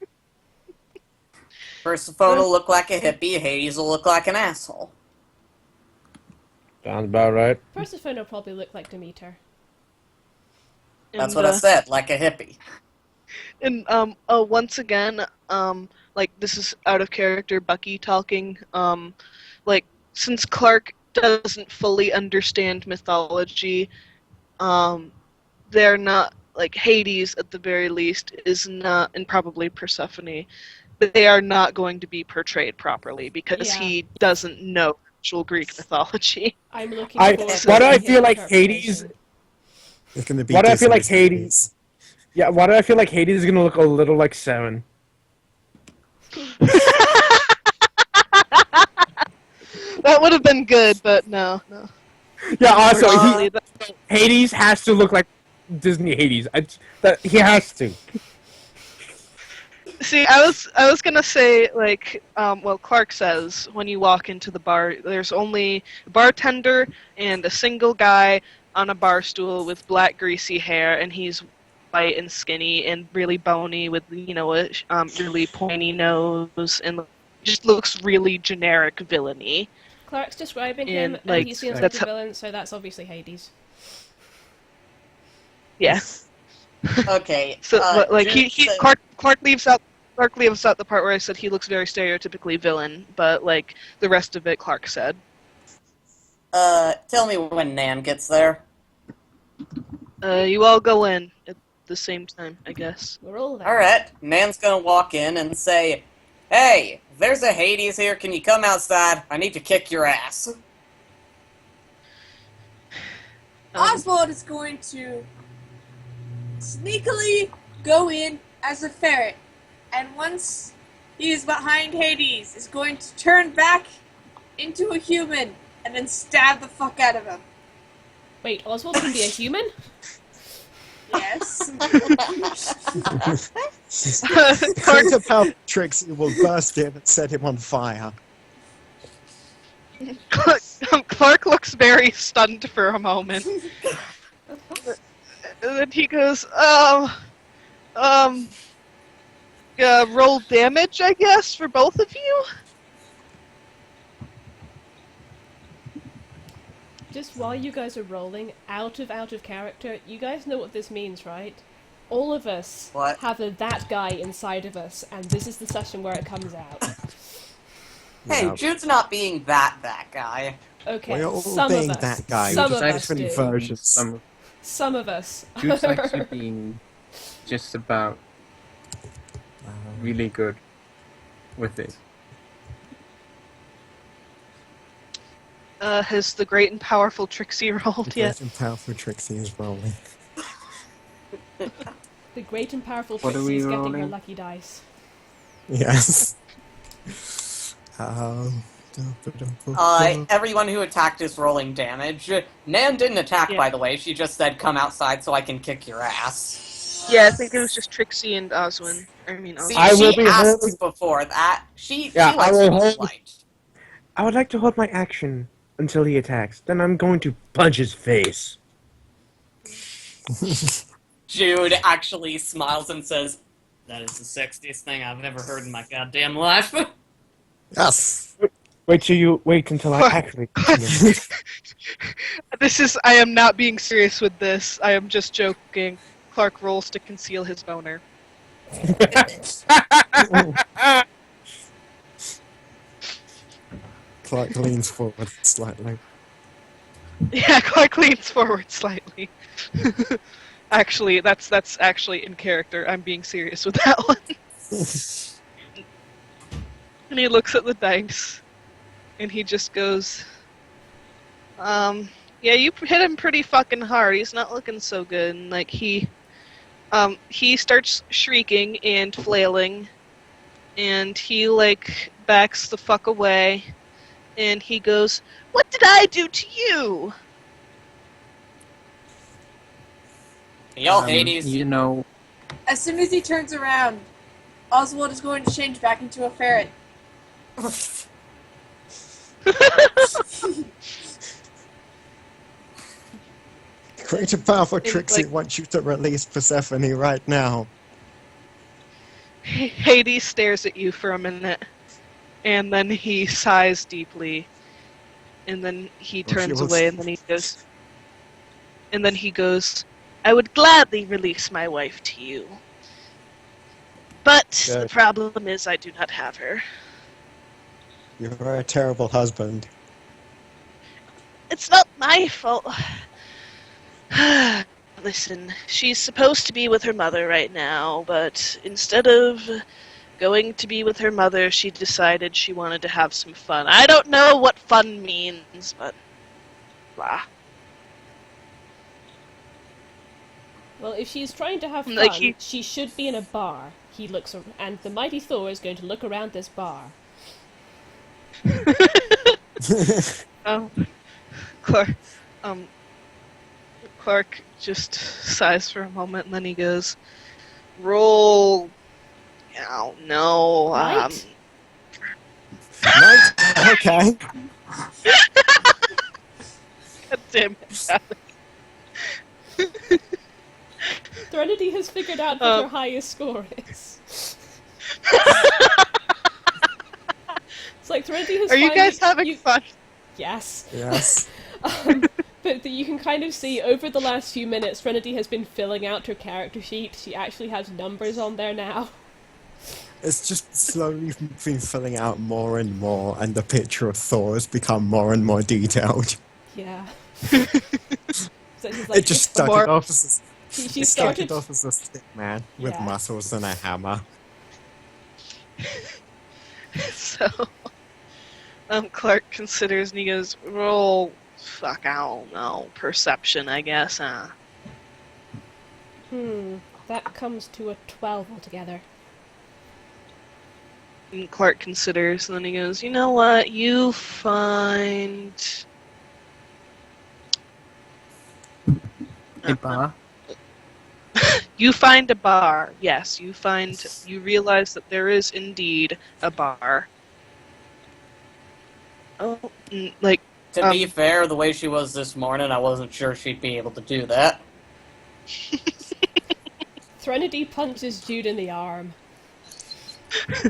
[SPEAKER 10] Persephone will look like a hippie, Hades will look like an asshole.
[SPEAKER 6] Sounds about right.
[SPEAKER 1] Persephone will probably look like Demeter.
[SPEAKER 10] That's
[SPEAKER 2] And,
[SPEAKER 10] what I said, like a hippie.
[SPEAKER 2] And once again, like this is out of character, Bucky talking. Like since Clark doesn't fully understand mythology, they're not like Hades at the very least is not, and probably Persephone, but they are not going to be portrayed properly because
[SPEAKER 1] Yeah.
[SPEAKER 2] he doesn't know actual Greek mythology.
[SPEAKER 1] I'm looking
[SPEAKER 6] I-
[SPEAKER 1] forward to
[SPEAKER 6] why do I
[SPEAKER 1] seeing
[SPEAKER 6] feel
[SPEAKER 1] his
[SPEAKER 6] like
[SPEAKER 1] interpretation.
[SPEAKER 6] Hades-
[SPEAKER 4] It's going to be
[SPEAKER 6] Why do I feel like
[SPEAKER 4] Disney's
[SPEAKER 6] Hades- Yeah, why do I feel like Hades is gonna look a little like Seven?
[SPEAKER 2] That would have been good, but no.
[SPEAKER 6] Yeah, also,
[SPEAKER 2] Unfortunately, that-
[SPEAKER 6] Hades has to look like Disney Hades. He has to.
[SPEAKER 2] See, I was gonna say like, well, Clark says when you walk into the bar, there's only a bartender and a single guy on a bar stool with black greasy hair, and he's white and skinny and really bony with a really pointy nose and just looks really generic villainy.
[SPEAKER 1] Clark's describing
[SPEAKER 2] And,
[SPEAKER 1] him,
[SPEAKER 2] like,
[SPEAKER 1] and he seems like
[SPEAKER 2] that's
[SPEAKER 1] a
[SPEAKER 2] how-
[SPEAKER 1] villain, so that's obviously Hades.
[SPEAKER 2] Yeah.
[SPEAKER 10] Okay.
[SPEAKER 2] So like
[SPEAKER 10] Jude said-
[SPEAKER 2] Clark leaves out the part where I said he looks very stereotypically villain, but like the rest of it, Clark said.
[SPEAKER 10] Tell me when Nan gets there.
[SPEAKER 2] You all go in at the same time, I guess.
[SPEAKER 1] We're all there.
[SPEAKER 10] Alright, Nan's gonna walk in and say, "Hey, there's a Hades here, can you come outside? I need to kick your ass."
[SPEAKER 5] Oswald is going to sneakily go in as a ferret, and once he is behind Hades, is going to turn back into a human and then stab the fuck out of him.
[SPEAKER 1] Wait, Oswald can be a human?
[SPEAKER 5] Yes.
[SPEAKER 4] Greater power Trixie will burst in and set him on fire.
[SPEAKER 2] Clark looks very stunned for a moment. And then he goes, roll damage, I guess, for both of you?
[SPEAKER 1] Just while you guys are rolling, out of character, you guys know what this means, right? All of us
[SPEAKER 10] What?
[SPEAKER 1] have a that guy inside of us, and this is the session where it comes out.
[SPEAKER 10] Hey,
[SPEAKER 4] Yeah.
[SPEAKER 10] Jude's not being that guy.
[SPEAKER 1] Okay,
[SPEAKER 4] We're all
[SPEAKER 1] some
[SPEAKER 4] being
[SPEAKER 1] of us.
[SPEAKER 4] that guy.
[SPEAKER 1] Some
[SPEAKER 4] Just
[SPEAKER 1] of us
[SPEAKER 4] different
[SPEAKER 1] do.
[SPEAKER 4] versions.
[SPEAKER 1] Some of us.
[SPEAKER 7] Jude's actually being just about really good with it.
[SPEAKER 2] Has the great and powerful Trixie rolled yet?
[SPEAKER 4] Great and powerful Trixie is rolling.
[SPEAKER 1] The great and powerful
[SPEAKER 7] What are
[SPEAKER 1] Trixie
[SPEAKER 7] we
[SPEAKER 1] is getting her
[SPEAKER 7] rolling?
[SPEAKER 1] lucky dice.
[SPEAKER 4] Yes.
[SPEAKER 10] Everyone who attacked is rolling damage. Nan didn't attack,
[SPEAKER 2] Yeah.
[SPEAKER 10] by the way. She just said, come outside so I can kick your ass.
[SPEAKER 2] Yeah, I think it was just Trixie and Oswin.
[SPEAKER 10] See,
[SPEAKER 6] I will
[SPEAKER 10] she
[SPEAKER 6] be
[SPEAKER 10] asked
[SPEAKER 6] holding-
[SPEAKER 10] before that. She
[SPEAKER 6] Yeah, I
[SPEAKER 10] likes
[SPEAKER 6] will
[SPEAKER 10] to be
[SPEAKER 6] hold-
[SPEAKER 10] polite.
[SPEAKER 6] I would like to hold my action until he attacks. Then I'm going to punch his face.
[SPEAKER 3] Jude actually smiles and says, "That is the sexiest thing I've ever heard in my goddamn life."
[SPEAKER 4] Yes.
[SPEAKER 6] Wait until I actually.
[SPEAKER 2] I am not being serious with this. I am just joking. Clark rolls to conceal his boner.
[SPEAKER 4] Clark leans forward slightly.
[SPEAKER 2] Yeah, Clark leans forward slightly. Actually, that's actually in character. I'm being serious with that one. And he looks at the dice, and he just goes, yeah, you hit him pretty fucking hard. He's not looking so good. And, like, he starts shrieking and flailing, and he, like, backs the fuck away, and he goes, "What did I do to you?"
[SPEAKER 10] Yo, Hades.
[SPEAKER 7] You know,
[SPEAKER 5] As soon as he turns around, Oswald is going to change back into a ferret.
[SPEAKER 4] Great and powerful
[SPEAKER 2] And,
[SPEAKER 4] Trixie
[SPEAKER 2] like-
[SPEAKER 4] wants you to release Persephone right now.
[SPEAKER 2] Hades stares at you for a minute, and then he sighs deeply, and then he
[SPEAKER 4] Well, she
[SPEAKER 2] turns
[SPEAKER 4] was-
[SPEAKER 2] away, and then he goes, "I would gladly release my wife to you, but the
[SPEAKER 4] Good.
[SPEAKER 2] problem is I do not have her.
[SPEAKER 4] You're a terrible husband.
[SPEAKER 2] It's not my fault. Listen, she's supposed to be with her mother right now, but instead of going to be with her mother, she decided she wanted to have some fun. I don't know what fun means, but blah."
[SPEAKER 1] Well, if she's trying to have fun,
[SPEAKER 2] Like he-
[SPEAKER 1] she should be in a bar. He looks, and the mighty Thor is going to look around this bar.
[SPEAKER 2] Clark just sighs for a moment, and then he goes, "Roll. Oh, no.
[SPEAKER 1] Right?
[SPEAKER 4] Right? Okay.
[SPEAKER 2] God damn it, Alex.
[SPEAKER 1] Threnody has figured out what her highest score is. It's like Threnody has
[SPEAKER 2] Are you guys
[SPEAKER 1] finally-
[SPEAKER 2] having fun?
[SPEAKER 1] Yes.
[SPEAKER 4] Yes.
[SPEAKER 1] But you can kind of see over the last few minutes, Threnody has been filling out her character sheet. She actually has numbers on there now.
[SPEAKER 4] It's just slowly been filling out more and more, and the picture of Thor has become more and more detailed.
[SPEAKER 1] Yeah. So she's like,
[SPEAKER 4] It just started off as
[SPEAKER 1] she
[SPEAKER 4] it
[SPEAKER 1] started.
[SPEAKER 4] started off as a stick man with
[SPEAKER 1] Yeah.
[SPEAKER 4] muscles and a hammer.
[SPEAKER 2] So, Clark considers and he goes, "Roll Fuck, I don't know. Perception, I guess, huh?
[SPEAKER 1] That comes to a 12 altogether.
[SPEAKER 2] And Clark considers, and then he goes, you know what? You find...
[SPEAKER 7] A bar?
[SPEAKER 2] You find a bar. Yes, you realize that there is indeed a bar. Oh, like...
[SPEAKER 10] To be fair, the way she was this morning, I wasn't sure she'd be able to do that.
[SPEAKER 1] Threnody punches Jude in the arm.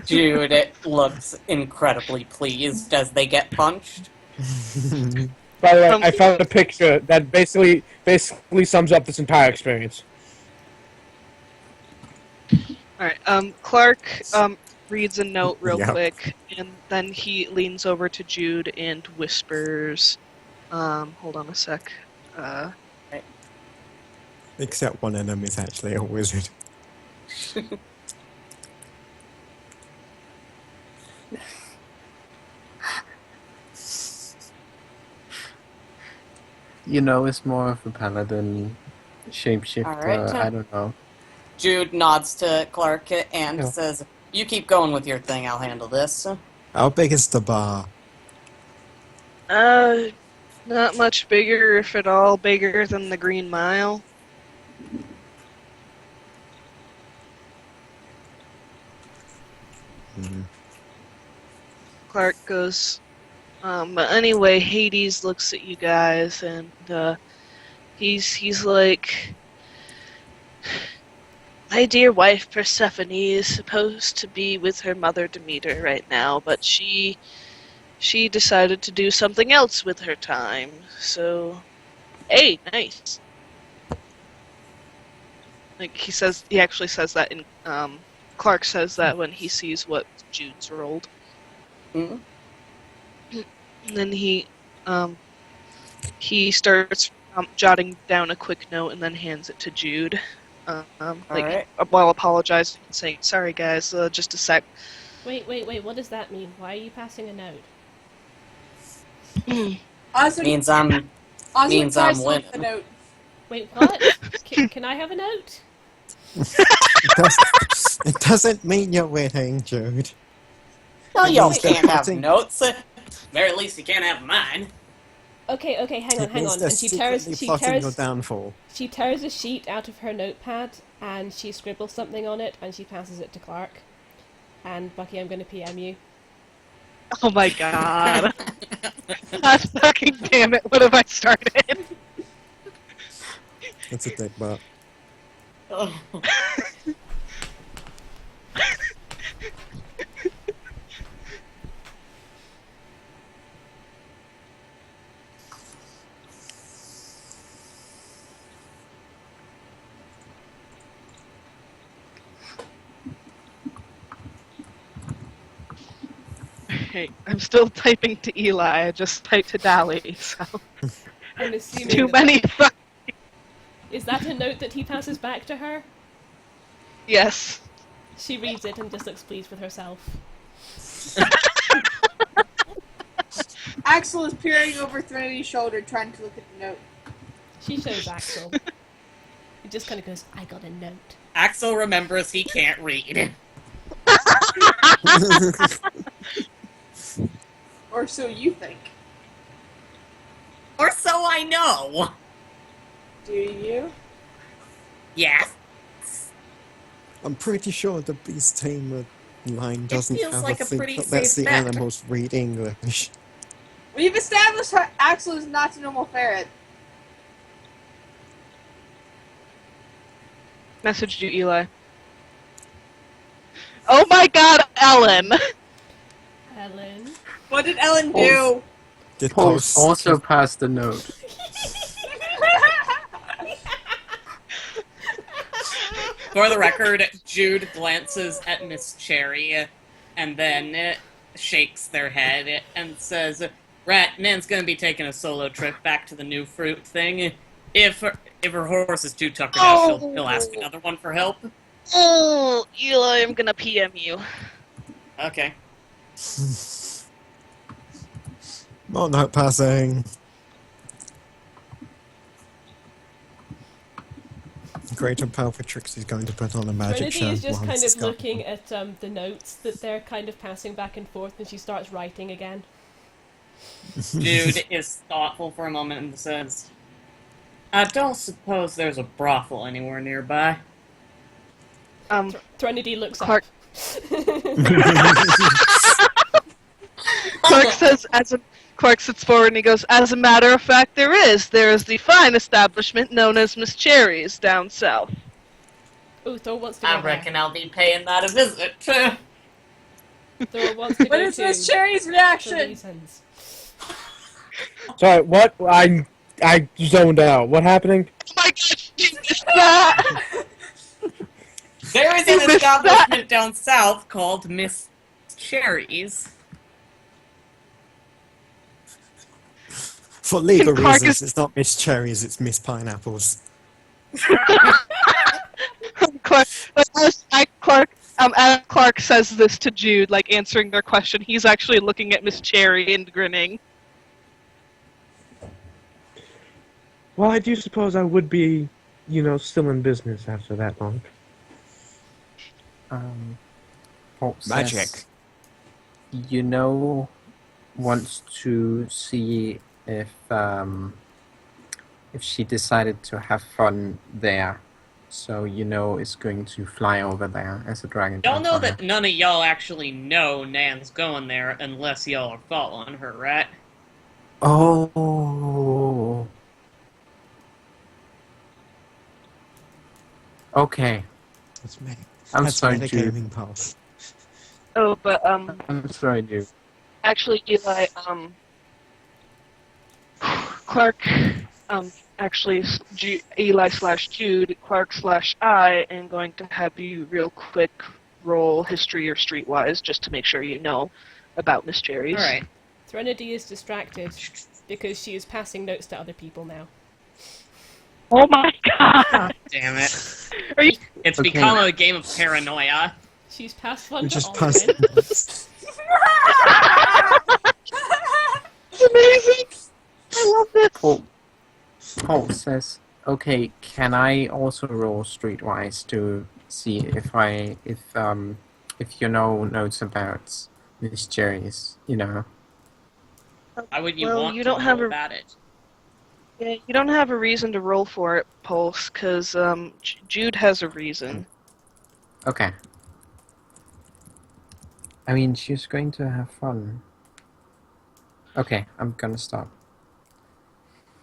[SPEAKER 10] Jude looks incredibly pleased as they get punched.
[SPEAKER 6] By the way, I found a picture that basically sums up this entire experience.
[SPEAKER 2] Alright, Clark reads a note real
[SPEAKER 4] Yep.
[SPEAKER 2] quick, and then he leans over to Jude and whispers, hold on a sec.
[SPEAKER 4] Except one of them is actually a wizard.
[SPEAKER 7] You know, it's more of a paladin shapeshifter.
[SPEAKER 10] Alright.
[SPEAKER 7] I don't know.
[SPEAKER 10] Jude nods to Clark and
[SPEAKER 4] Yeah.
[SPEAKER 10] says, "You keep going with your thing, I'll handle this."
[SPEAKER 4] How big is the bar?
[SPEAKER 2] Not much bigger, if at all, bigger than the Green Mile. Clark goes, but anyway, Hades looks at you guys, and, he's like, my dear wife Persephone is supposed to be with her mother Demeter right now, but she decided to do something else with her time, so, hey, nice. Like, he actually says that in, Clark says that when he sees what Jude's rolled.
[SPEAKER 10] Mhm.
[SPEAKER 2] And then he starts jotting down a quick note and then hands it to Jude.
[SPEAKER 10] Alright.
[SPEAKER 2] While apologizing and saying, sorry guys, just a sec.
[SPEAKER 1] Wait, what does that mean? Why are you passing a note?
[SPEAKER 5] Osmond,
[SPEAKER 10] Means I'm
[SPEAKER 5] Osmond tries to look
[SPEAKER 10] winning.
[SPEAKER 5] at the note.
[SPEAKER 1] Wait, what? Can I have a note?
[SPEAKER 4] It doesn't mean you're winning, Jude.
[SPEAKER 10] Well, you
[SPEAKER 4] means they're
[SPEAKER 10] can't have
[SPEAKER 4] putting-
[SPEAKER 10] notes. Very least you can't have mine.
[SPEAKER 1] Okay, hang
[SPEAKER 4] It means
[SPEAKER 1] on.
[SPEAKER 4] they're
[SPEAKER 1] And
[SPEAKER 4] secretly plotting your downfall.
[SPEAKER 1] she tears a sheet out of her notepad and she scribbles something on it and she passes it to Clark. And Bucky, I'm going to PM you.
[SPEAKER 2] Oh my god. God fucking damn it, what have I started?
[SPEAKER 4] That's a dick butt.
[SPEAKER 10] Oh.
[SPEAKER 2] Hey, I'm still typing to Eli, I just typed to Dali, so...
[SPEAKER 1] I'm assuming
[SPEAKER 2] Too
[SPEAKER 1] that-
[SPEAKER 2] many fuck...
[SPEAKER 1] Is that a note that he passes back to her?
[SPEAKER 2] Yes.
[SPEAKER 1] She reads it and just looks pleased with herself.
[SPEAKER 5] Axel is peering over Trinity's shoulder, trying to look at the note.
[SPEAKER 1] She shows Axel. He just kind of goes, I got a note.
[SPEAKER 3] Axel remembers he can't read.
[SPEAKER 5] Or so you think.
[SPEAKER 3] Or so I know.
[SPEAKER 5] Do you?
[SPEAKER 3] Yes.
[SPEAKER 4] I'm pretty sure the Beast Tamer line doesn't
[SPEAKER 3] feels
[SPEAKER 4] have
[SPEAKER 3] like
[SPEAKER 4] a
[SPEAKER 3] a
[SPEAKER 4] thing
[SPEAKER 3] pretty
[SPEAKER 4] that lets
[SPEAKER 3] safe
[SPEAKER 4] the
[SPEAKER 3] bet.
[SPEAKER 4] animals read English.
[SPEAKER 5] We've established Axel is not a normal ferret.
[SPEAKER 2] Messaged you, Eli. Oh my god, Ellen!
[SPEAKER 1] Ellen.
[SPEAKER 5] What did Ellen do?
[SPEAKER 4] Did
[SPEAKER 7] Post
[SPEAKER 4] those-
[SPEAKER 7] also passed the note.
[SPEAKER 3] For the record, Jude glances at Miss Cherry and then shakes their head and says, "Right, Nan's gonna be taking a solo trip back to the new fruit thing. If her horse is too tuckered out, he'll ask another one for help."
[SPEAKER 2] Oh, Eli, I'm gonna PM you.
[SPEAKER 3] Okay.
[SPEAKER 4] More note passing. Great and powerful Trixie's going to put on a magic
[SPEAKER 1] Trinity
[SPEAKER 4] show.
[SPEAKER 1] is just
[SPEAKER 4] while
[SPEAKER 1] kind of
[SPEAKER 4] discussing.
[SPEAKER 1] looking at the notes that they're kind of passing back and forth, and she starts writing again.
[SPEAKER 3] Jude is thoughtful for a moment and says, I don't suppose there's a brothel anywhere nearby.
[SPEAKER 1] Trinity looks
[SPEAKER 2] Clark-
[SPEAKER 1] up.
[SPEAKER 2] Clark sits forward and he goes, as a matter of fact, there is. There is the fine establishment known as Miss Cherry's down south.
[SPEAKER 1] Ooh, Thor wants to go
[SPEAKER 3] I
[SPEAKER 1] there.
[SPEAKER 3] reckon I'll be paying that a visit.
[SPEAKER 1] Thor wants to
[SPEAKER 5] But
[SPEAKER 1] go
[SPEAKER 5] it's
[SPEAKER 1] too.
[SPEAKER 5] Miss Cherry's
[SPEAKER 1] For
[SPEAKER 5] reaction.
[SPEAKER 1] reasons.
[SPEAKER 6] Sorry, what? I zoned out. What happening?
[SPEAKER 2] Oh my god, you missed that!
[SPEAKER 3] There is
[SPEAKER 2] You
[SPEAKER 3] an
[SPEAKER 2] missed
[SPEAKER 3] establishment down south called Miss Cherry's.
[SPEAKER 4] For legal
[SPEAKER 2] Clark
[SPEAKER 4] reasons,
[SPEAKER 2] is-
[SPEAKER 4] it's not Miss Cherries, it's Miss Pineapples.
[SPEAKER 2] As Clark says this to Jude, like answering their question, he's actually looking at Miss Cherry and grinning.
[SPEAKER 6] Well, I do suppose I would be, still in business after that long.
[SPEAKER 7] Hope says,
[SPEAKER 4] Magic.
[SPEAKER 7] Wants to see if she decided to have fun there. So is going to fly over there as a dragon.
[SPEAKER 3] Y'all know
[SPEAKER 7] vampire.
[SPEAKER 3] that none of y'all actually know Nan's going there unless y'all are following her, right?
[SPEAKER 7] Oh. Okay.
[SPEAKER 4] That's me.
[SPEAKER 7] I'm
[SPEAKER 4] That's
[SPEAKER 7] sorry,
[SPEAKER 4] the
[SPEAKER 7] Jude.
[SPEAKER 4] gaming path.
[SPEAKER 2] Oh, but
[SPEAKER 7] I'm sorry, Jude.
[SPEAKER 2] actually, Eli, Clark, actually, Eli/Jude, Clark/I am going to have you real quick roll history or streetwise just to make sure you know about Miss Cherry's.
[SPEAKER 3] Alright.
[SPEAKER 1] Threnody is distracted because she is passing notes to other people now.
[SPEAKER 2] Oh my god!
[SPEAKER 3] Damn it.
[SPEAKER 2] Are you?
[SPEAKER 3] It's
[SPEAKER 7] Okay.
[SPEAKER 3] become a game of paranoia.
[SPEAKER 1] She's passed one
[SPEAKER 4] We
[SPEAKER 1] to
[SPEAKER 4] just
[SPEAKER 1] Alwyn.
[SPEAKER 4] passed
[SPEAKER 2] It's amazing! I love this!
[SPEAKER 7] Hope says, okay, can I also roll streetwise to see if notes about Miss Cherries,
[SPEAKER 3] Why would you
[SPEAKER 2] Well,
[SPEAKER 3] want
[SPEAKER 2] you
[SPEAKER 3] to
[SPEAKER 2] don't
[SPEAKER 3] know
[SPEAKER 2] have a-
[SPEAKER 3] about it?
[SPEAKER 2] Yeah, you don't have a reason to roll for it, Pulse, because Jude has a reason.
[SPEAKER 7] Okay. I mean, she's going to have fun. Okay, I'm gonna stop.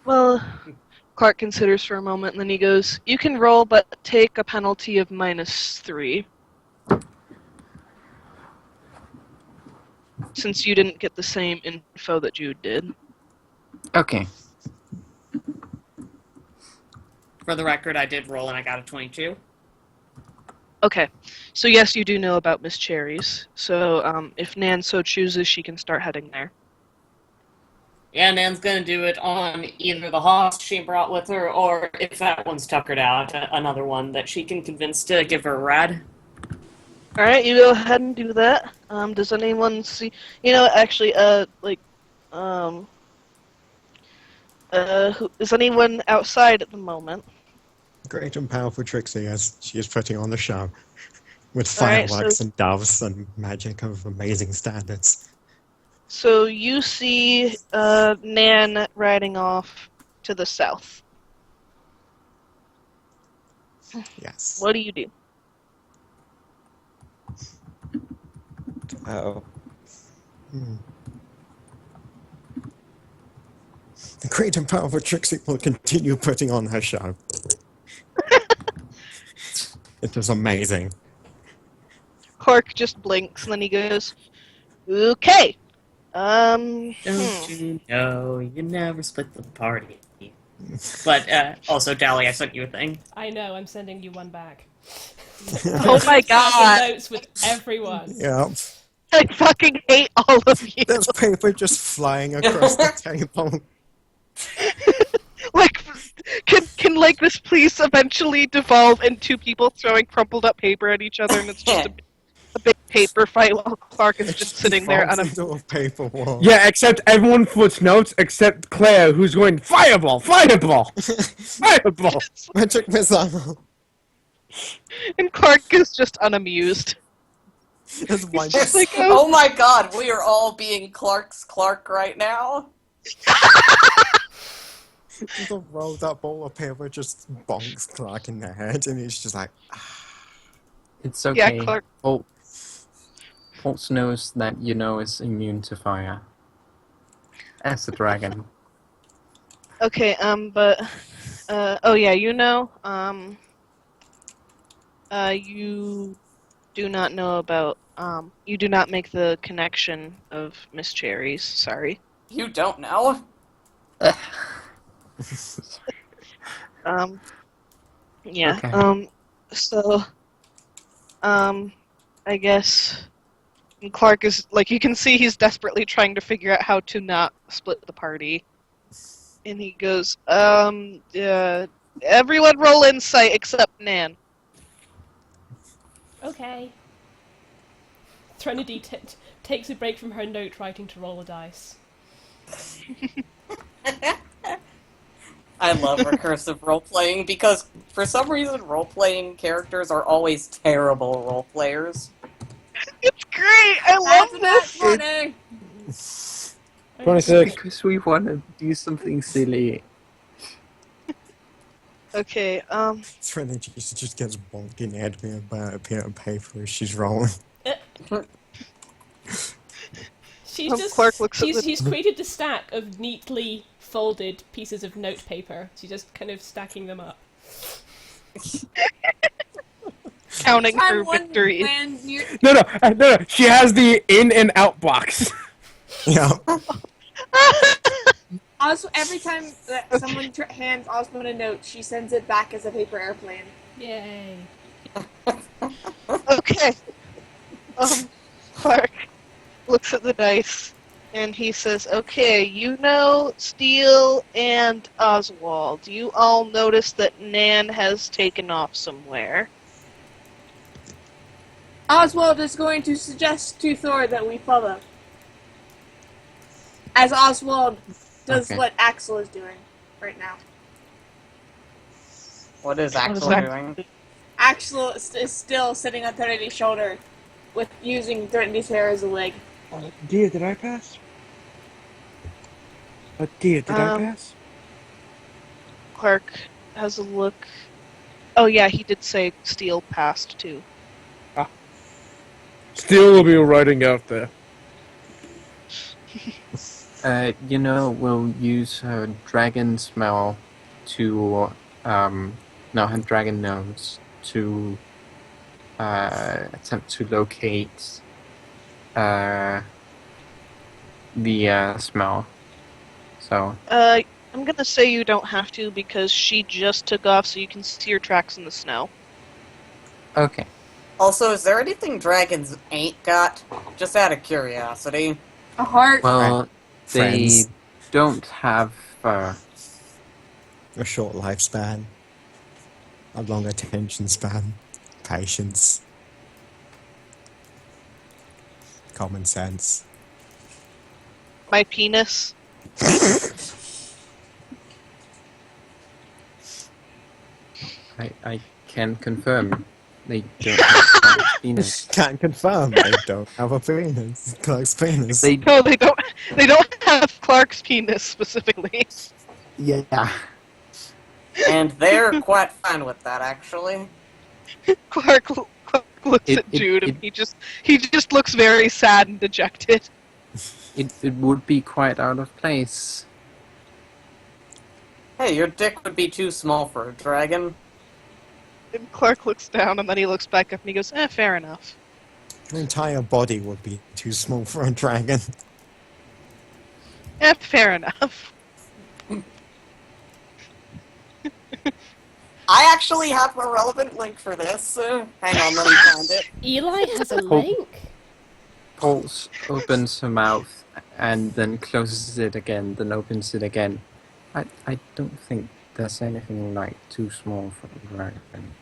[SPEAKER 2] Well, Clark considers for a moment, and then he goes, you can roll, but take a penalty of -3. Since you didn't get the same info that Jude did.
[SPEAKER 7] Okay.
[SPEAKER 3] For the record, I did roll and I got a 22.
[SPEAKER 2] Okay, so yes, you do know about Miss Cherry's. So if Nan so chooses, she can start heading there.
[SPEAKER 3] Yeah, Nan's gonna do it on either the hoss she brought with her, or if that one's tuckered out, another one that she can convince to give her a ride.
[SPEAKER 2] Alright, you go ahead and do that. Does anyone see... actually, is anyone outside at the moment?
[SPEAKER 4] Great and powerful Trixie as she is putting on the show. With
[SPEAKER 2] Alright,
[SPEAKER 4] fireworks
[SPEAKER 2] so-
[SPEAKER 4] and doves and magic of amazing standards.
[SPEAKER 2] So you see Nan riding off to the south.
[SPEAKER 4] Yes.
[SPEAKER 2] What do you do?
[SPEAKER 4] Oh. The great and powerful Trixie will continue putting on her show. It was amazing.
[SPEAKER 2] Clark just blinks and then he goes, okay.
[SPEAKER 3] Don't you know you never split the party? But also, Dally, I sent you a thing.
[SPEAKER 1] I know, I'm sending you one back.
[SPEAKER 2] Oh my
[SPEAKER 1] Passing
[SPEAKER 2] god.
[SPEAKER 1] notes with everyone.
[SPEAKER 4] Yeah.
[SPEAKER 2] I fucking hate all of you.
[SPEAKER 4] There's paper just flying across the table.
[SPEAKER 2] Like, can like this please eventually devolve into people throwing crumpled up paper at each other and it's just a big paper fight while Clark is just sitting there on a...
[SPEAKER 4] into a paper wall.
[SPEAKER 6] Yeah, except everyone puts notes except Claire, who's going, fireball, fireball, fireball.
[SPEAKER 4] Magic missile.
[SPEAKER 2] And Clark is just unamused.
[SPEAKER 4] There's one
[SPEAKER 2] Just like,
[SPEAKER 10] Oh my god, we are all being Clark's Clark right now.
[SPEAKER 4] just a rolled up ball of paper just bonks Clark in the head, and he's just like,
[SPEAKER 7] It's
[SPEAKER 2] yeah,
[SPEAKER 7] okay.
[SPEAKER 2] Clark.
[SPEAKER 7] Pulse knows that is immune to fire. As a dragon.
[SPEAKER 2] Okay, but, oh yeah, you do not know about, you do not make the connection of Miss Cherries, sorry.
[SPEAKER 10] You don't know?
[SPEAKER 2] Yeah,
[SPEAKER 7] Okay.
[SPEAKER 2] so, I guess Clark is, like, you can see he's desperately trying to figure out how to not split the party. And he goes, everyone roll insight except Nan.
[SPEAKER 1] Okay. Threnody takes a break from her note writing to roll a dice.
[SPEAKER 10] I love recursive role-playing because, for some reason, role-playing characters are always terrible role-players.
[SPEAKER 2] It's great! I love
[SPEAKER 5] That's
[SPEAKER 2] this!
[SPEAKER 5] that 20.
[SPEAKER 6] 26.
[SPEAKER 7] Because we want to do something silly.
[SPEAKER 2] Okay,
[SPEAKER 4] Trinity just gets bonked in the head with a pen and paper as she's rolling.
[SPEAKER 2] Clark looks at
[SPEAKER 1] she's created a stack of neatly folded pieces of notepaper. She's just kind of stacking them up.
[SPEAKER 2] counting her
[SPEAKER 5] Time one
[SPEAKER 2] victories.
[SPEAKER 5] man near-
[SPEAKER 6] No. She has the in and out box.
[SPEAKER 4] Yeah.
[SPEAKER 5] Also, every time that someone hands Osmond a note, she sends it back as a paper airplane.
[SPEAKER 1] Yay.
[SPEAKER 2] Okay. Clark looks at the dice and he says, okay, Steele and Oswald, you all notice that Nan has taken off somewhere.
[SPEAKER 5] Oswald is going to suggest to Thor that we follow. As Oswald does
[SPEAKER 7] Okay.
[SPEAKER 5] what Axel is doing right now.
[SPEAKER 10] What is Axel
[SPEAKER 2] that?
[SPEAKER 10] doing?
[SPEAKER 5] Axel is still sitting on Trinity's shoulder, with using Trinity's hair as a leg.
[SPEAKER 8] Dear, did I pass? Dear, did I pass?
[SPEAKER 2] Clark has a look. Oh yeah, he did say Steele passed too.
[SPEAKER 6] Still will be writing out there.
[SPEAKER 7] We'll use her dragon smell to, her dragon nose to, attempt to locate, the, smell. So,
[SPEAKER 2] I'm gonna say you don't have to because she just took off, so you can see her tracks in the snow.
[SPEAKER 7] okay.
[SPEAKER 10] Also, is there anything dragons ain't got? Just out of curiosity.
[SPEAKER 5] A heart.
[SPEAKER 7] Well, they
[SPEAKER 4] Friends.
[SPEAKER 7] don't have,
[SPEAKER 4] A short lifespan. A long attention span. Patience. Common sense.
[SPEAKER 2] My penis.
[SPEAKER 7] I can confirm they don't have a penis.
[SPEAKER 4] Can't confirm they don't have a penis. Clark's penis.
[SPEAKER 7] They
[SPEAKER 2] No, they don't. They don't have Clark's penis specifically.
[SPEAKER 4] Yeah.
[SPEAKER 10] And they're quite fine with that, actually.
[SPEAKER 2] Clark looks
[SPEAKER 7] It-
[SPEAKER 2] at
[SPEAKER 7] it-
[SPEAKER 2] Jude,
[SPEAKER 7] it-
[SPEAKER 2] and he just looks very sad and dejected.
[SPEAKER 7] it would be quite out of place.
[SPEAKER 10] Hey, your dick would be too small for a dragon.
[SPEAKER 2] And Clark looks down, and then he looks back up, and he goes, fair enough.
[SPEAKER 4] Your entire body would be too small for a dragon.
[SPEAKER 2] Fair enough.
[SPEAKER 10] I actually have a relevant link for this. Hang on, let me find it.
[SPEAKER 1] Eli has a
[SPEAKER 7] Oh.
[SPEAKER 1] link?
[SPEAKER 7] Pulse opens her mouth and then closes it again, then opens it again. I don't think there's anything like too small for a dragon.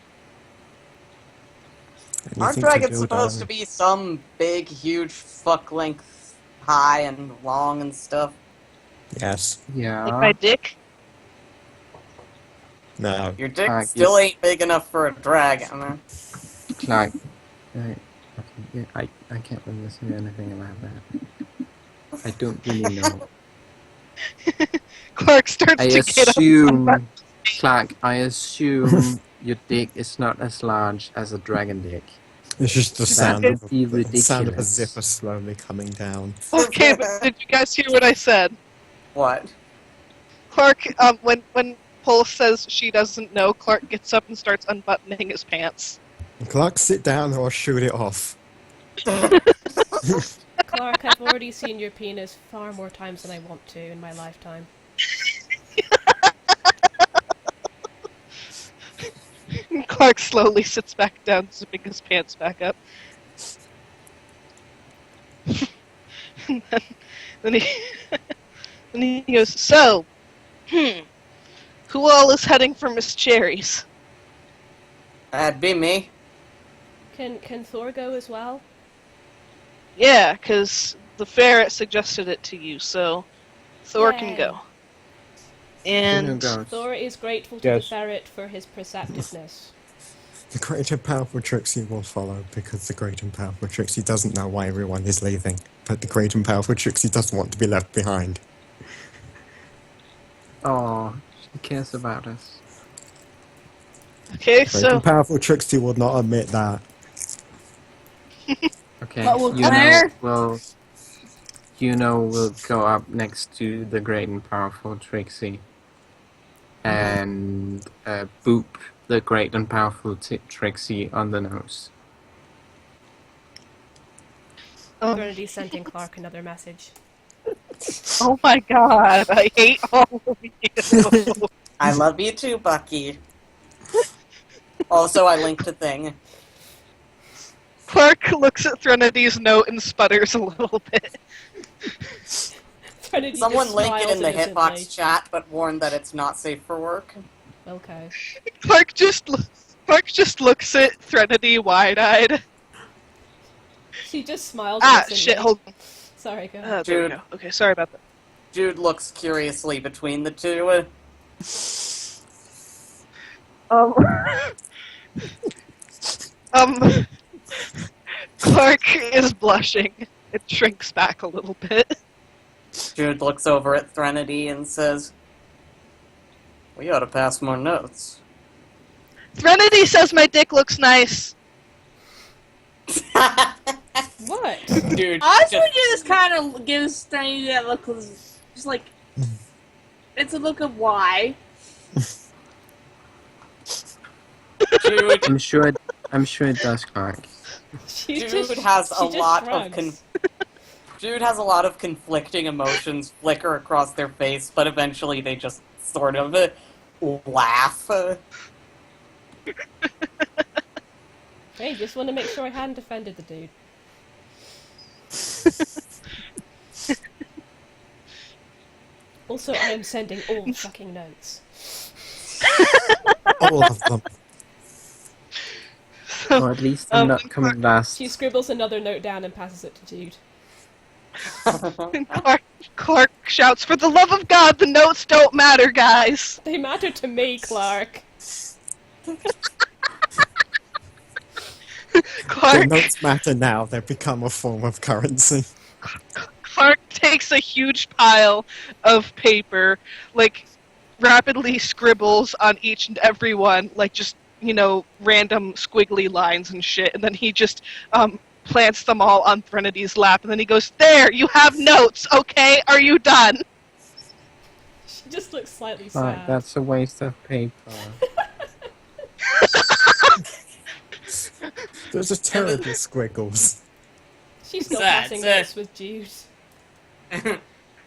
[SPEAKER 10] Aren't dragons supposed to be some big, huge fuck length high and long and stuff?
[SPEAKER 4] Yes.
[SPEAKER 7] Yeah.
[SPEAKER 2] Like my dick?
[SPEAKER 4] No.
[SPEAKER 10] Your dick
[SPEAKER 7] Clark,
[SPEAKER 10] still ain't big enough for a dragon.
[SPEAKER 7] Clark, I can't really say anything about that. I don't really know.
[SPEAKER 2] Clark starts
[SPEAKER 7] I
[SPEAKER 2] to get up.
[SPEAKER 7] assume, Clark, I assume your dick is not as large as a dragon dick.
[SPEAKER 4] It's just the
[SPEAKER 7] That
[SPEAKER 4] sound
[SPEAKER 7] would
[SPEAKER 4] of,
[SPEAKER 7] be
[SPEAKER 4] the sound of a
[SPEAKER 7] ridiculous.
[SPEAKER 4] zipper slowly coming down.
[SPEAKER 2] Okay, but did you guys hear what I said?
[SPEAKER 10] What?
[SPEAKER 2] Clark, when Pulse says she doesn't know, Clark gets up and starts unbuttoning his pants.
[SPEAKER 4] Clark, sit down or I'll shoot it off.
[SPEAKER 1] Clark, I've already seen your penis far more times than I want to in my lifetime.
[SPEAKER 2] Clark slowly sits back down, zipping his pants back up. And then he, then he goes, so, who all is heading for Miss Cherry's?
[SPEAKER 10] That'd be me.
[SPEAKER 1] Can Thor go as well?
[SPEAKER 2] Yeah, because the ferret suggested it to you, so Thor can
[SPEAKER 1] Yay.
[SPEAKER 2] go. And
[SPEAKER 1] Thor is grateful to the ferret for his perceptiveness.
[SPEAKER 4] The great and powerful Trixie will follow because the great and powerful Trixie doesn't know why everyone is leaving, but the great and powerful Trixie doesn't want to be left behind.
[SPEAKER 7] Oh, she cares about us.
[SPEAKER 2] okay,
[SPEAKER 4] Great
[SPEAKER 2] so
[SPEAKER 4] and powerful Trixie will not admit that.
[SPEAKER 7] Okay,
[SPEAKER 5] But will Claire?
[SPEAKER 7] we'll go up next to the great and powerful Trixie and boop the great and powerful Trixie on the nose.
[SPEAKER 1] Thornity's sending Clark another message.
[SPEAKER 2] oh my god, I hate all of you.
[SPEAKER 10] I love you too, Bucky. Also, I linked a thing.
[SPEAKER 2] Clark looks at Threnodi's note and sputters a little bit.
[SPEAKER 1] Threnody
[SPEAKER 10] Someone
[SPEAKER 1] just
[SPEAKER 10] link it
[SPEAKER 1] smiles
[SPEAKER 10] in the
[SPEAKER 1] innocently.
[SPEAKER 10] hitbox chat, but warn that it's not safe for work.
[SPEAKER 1] Okay.
[SPEAKER 2] Clark just looks at Threnody wide-eyed.
[SPEAKER 1] She just smiles
[SPEAKER 2] Ah,
[SPEAKER 1] innocently.
[SPEAKER 2] shit, hold on.
[SPEAKER 1] Sorry, go ahead.
[SPEAKER 2] There we go. Okay, sorry about that.
[SPEAKER 10] Jude looks curiously between the two.
[SPEAKER 2] Clark is blushing. It shrinks back a little bit.
[SPEAKER 10] Jude looks over at Threnody and says, "We ought to pass more notes."
[SPEAKER 2] Threnody says my dick looks nice.
[SPEAKER 1] What?
[SPEAKER 3] Dude,
[SPEAKER 5] Oswald just kind of gives Threnody that look, just like, it's a look of why.
[SPEAKER 3] Jude,
[SPEAKER 7] I'm sure it does, Clark.
[SPEAKER 10] Jude has a lot of conflicting emotions flicker across their face, but eventually they just sort of laugh.
[SPEAKER 1] Hey, just want to make sure I hadn't offended the dude. Also, I am sending all fucking notes.
[SPEAKER 4] All of them.
[SPEAKER 7] Or at least I'm not coming last.
[SPEAKER 1] She scribbles another note down and passes it to Jude.
[SPEAKER 2] Clark shouts, "For the love of God, the notes don't matter, guys!"
[SPEAKER 1] They matter to me, Clark.
[SPEAKER 4] The
[SPEAKER 2] Clark,
[SPEAKER 4] notes matter now, they've become a form of currency.
[SPEAKER 2] Clark takes a huge pile of paper, like, rapidly scribbles on each and every one, like, just, random squiggly lines and shit, and then he just, plants them all on Threnity's lap, and then he goes, "There, you have notes, okay? Are you done?"
[SPEAKER 1] She just looks slightly
[SPEAKER 7] Clark,
[SPEAKER 1] sad.
[SPEAKER 7] that's a waste of paper.
[SPEAKER 4] Those are terrible squiggles.
[SPEAKER 1] She's still
[SPEAKER 3] Sad,
[SPEAKER 1] passing
[SPEAKER 3] sad.
[SPEAKER 1] notes with Jude.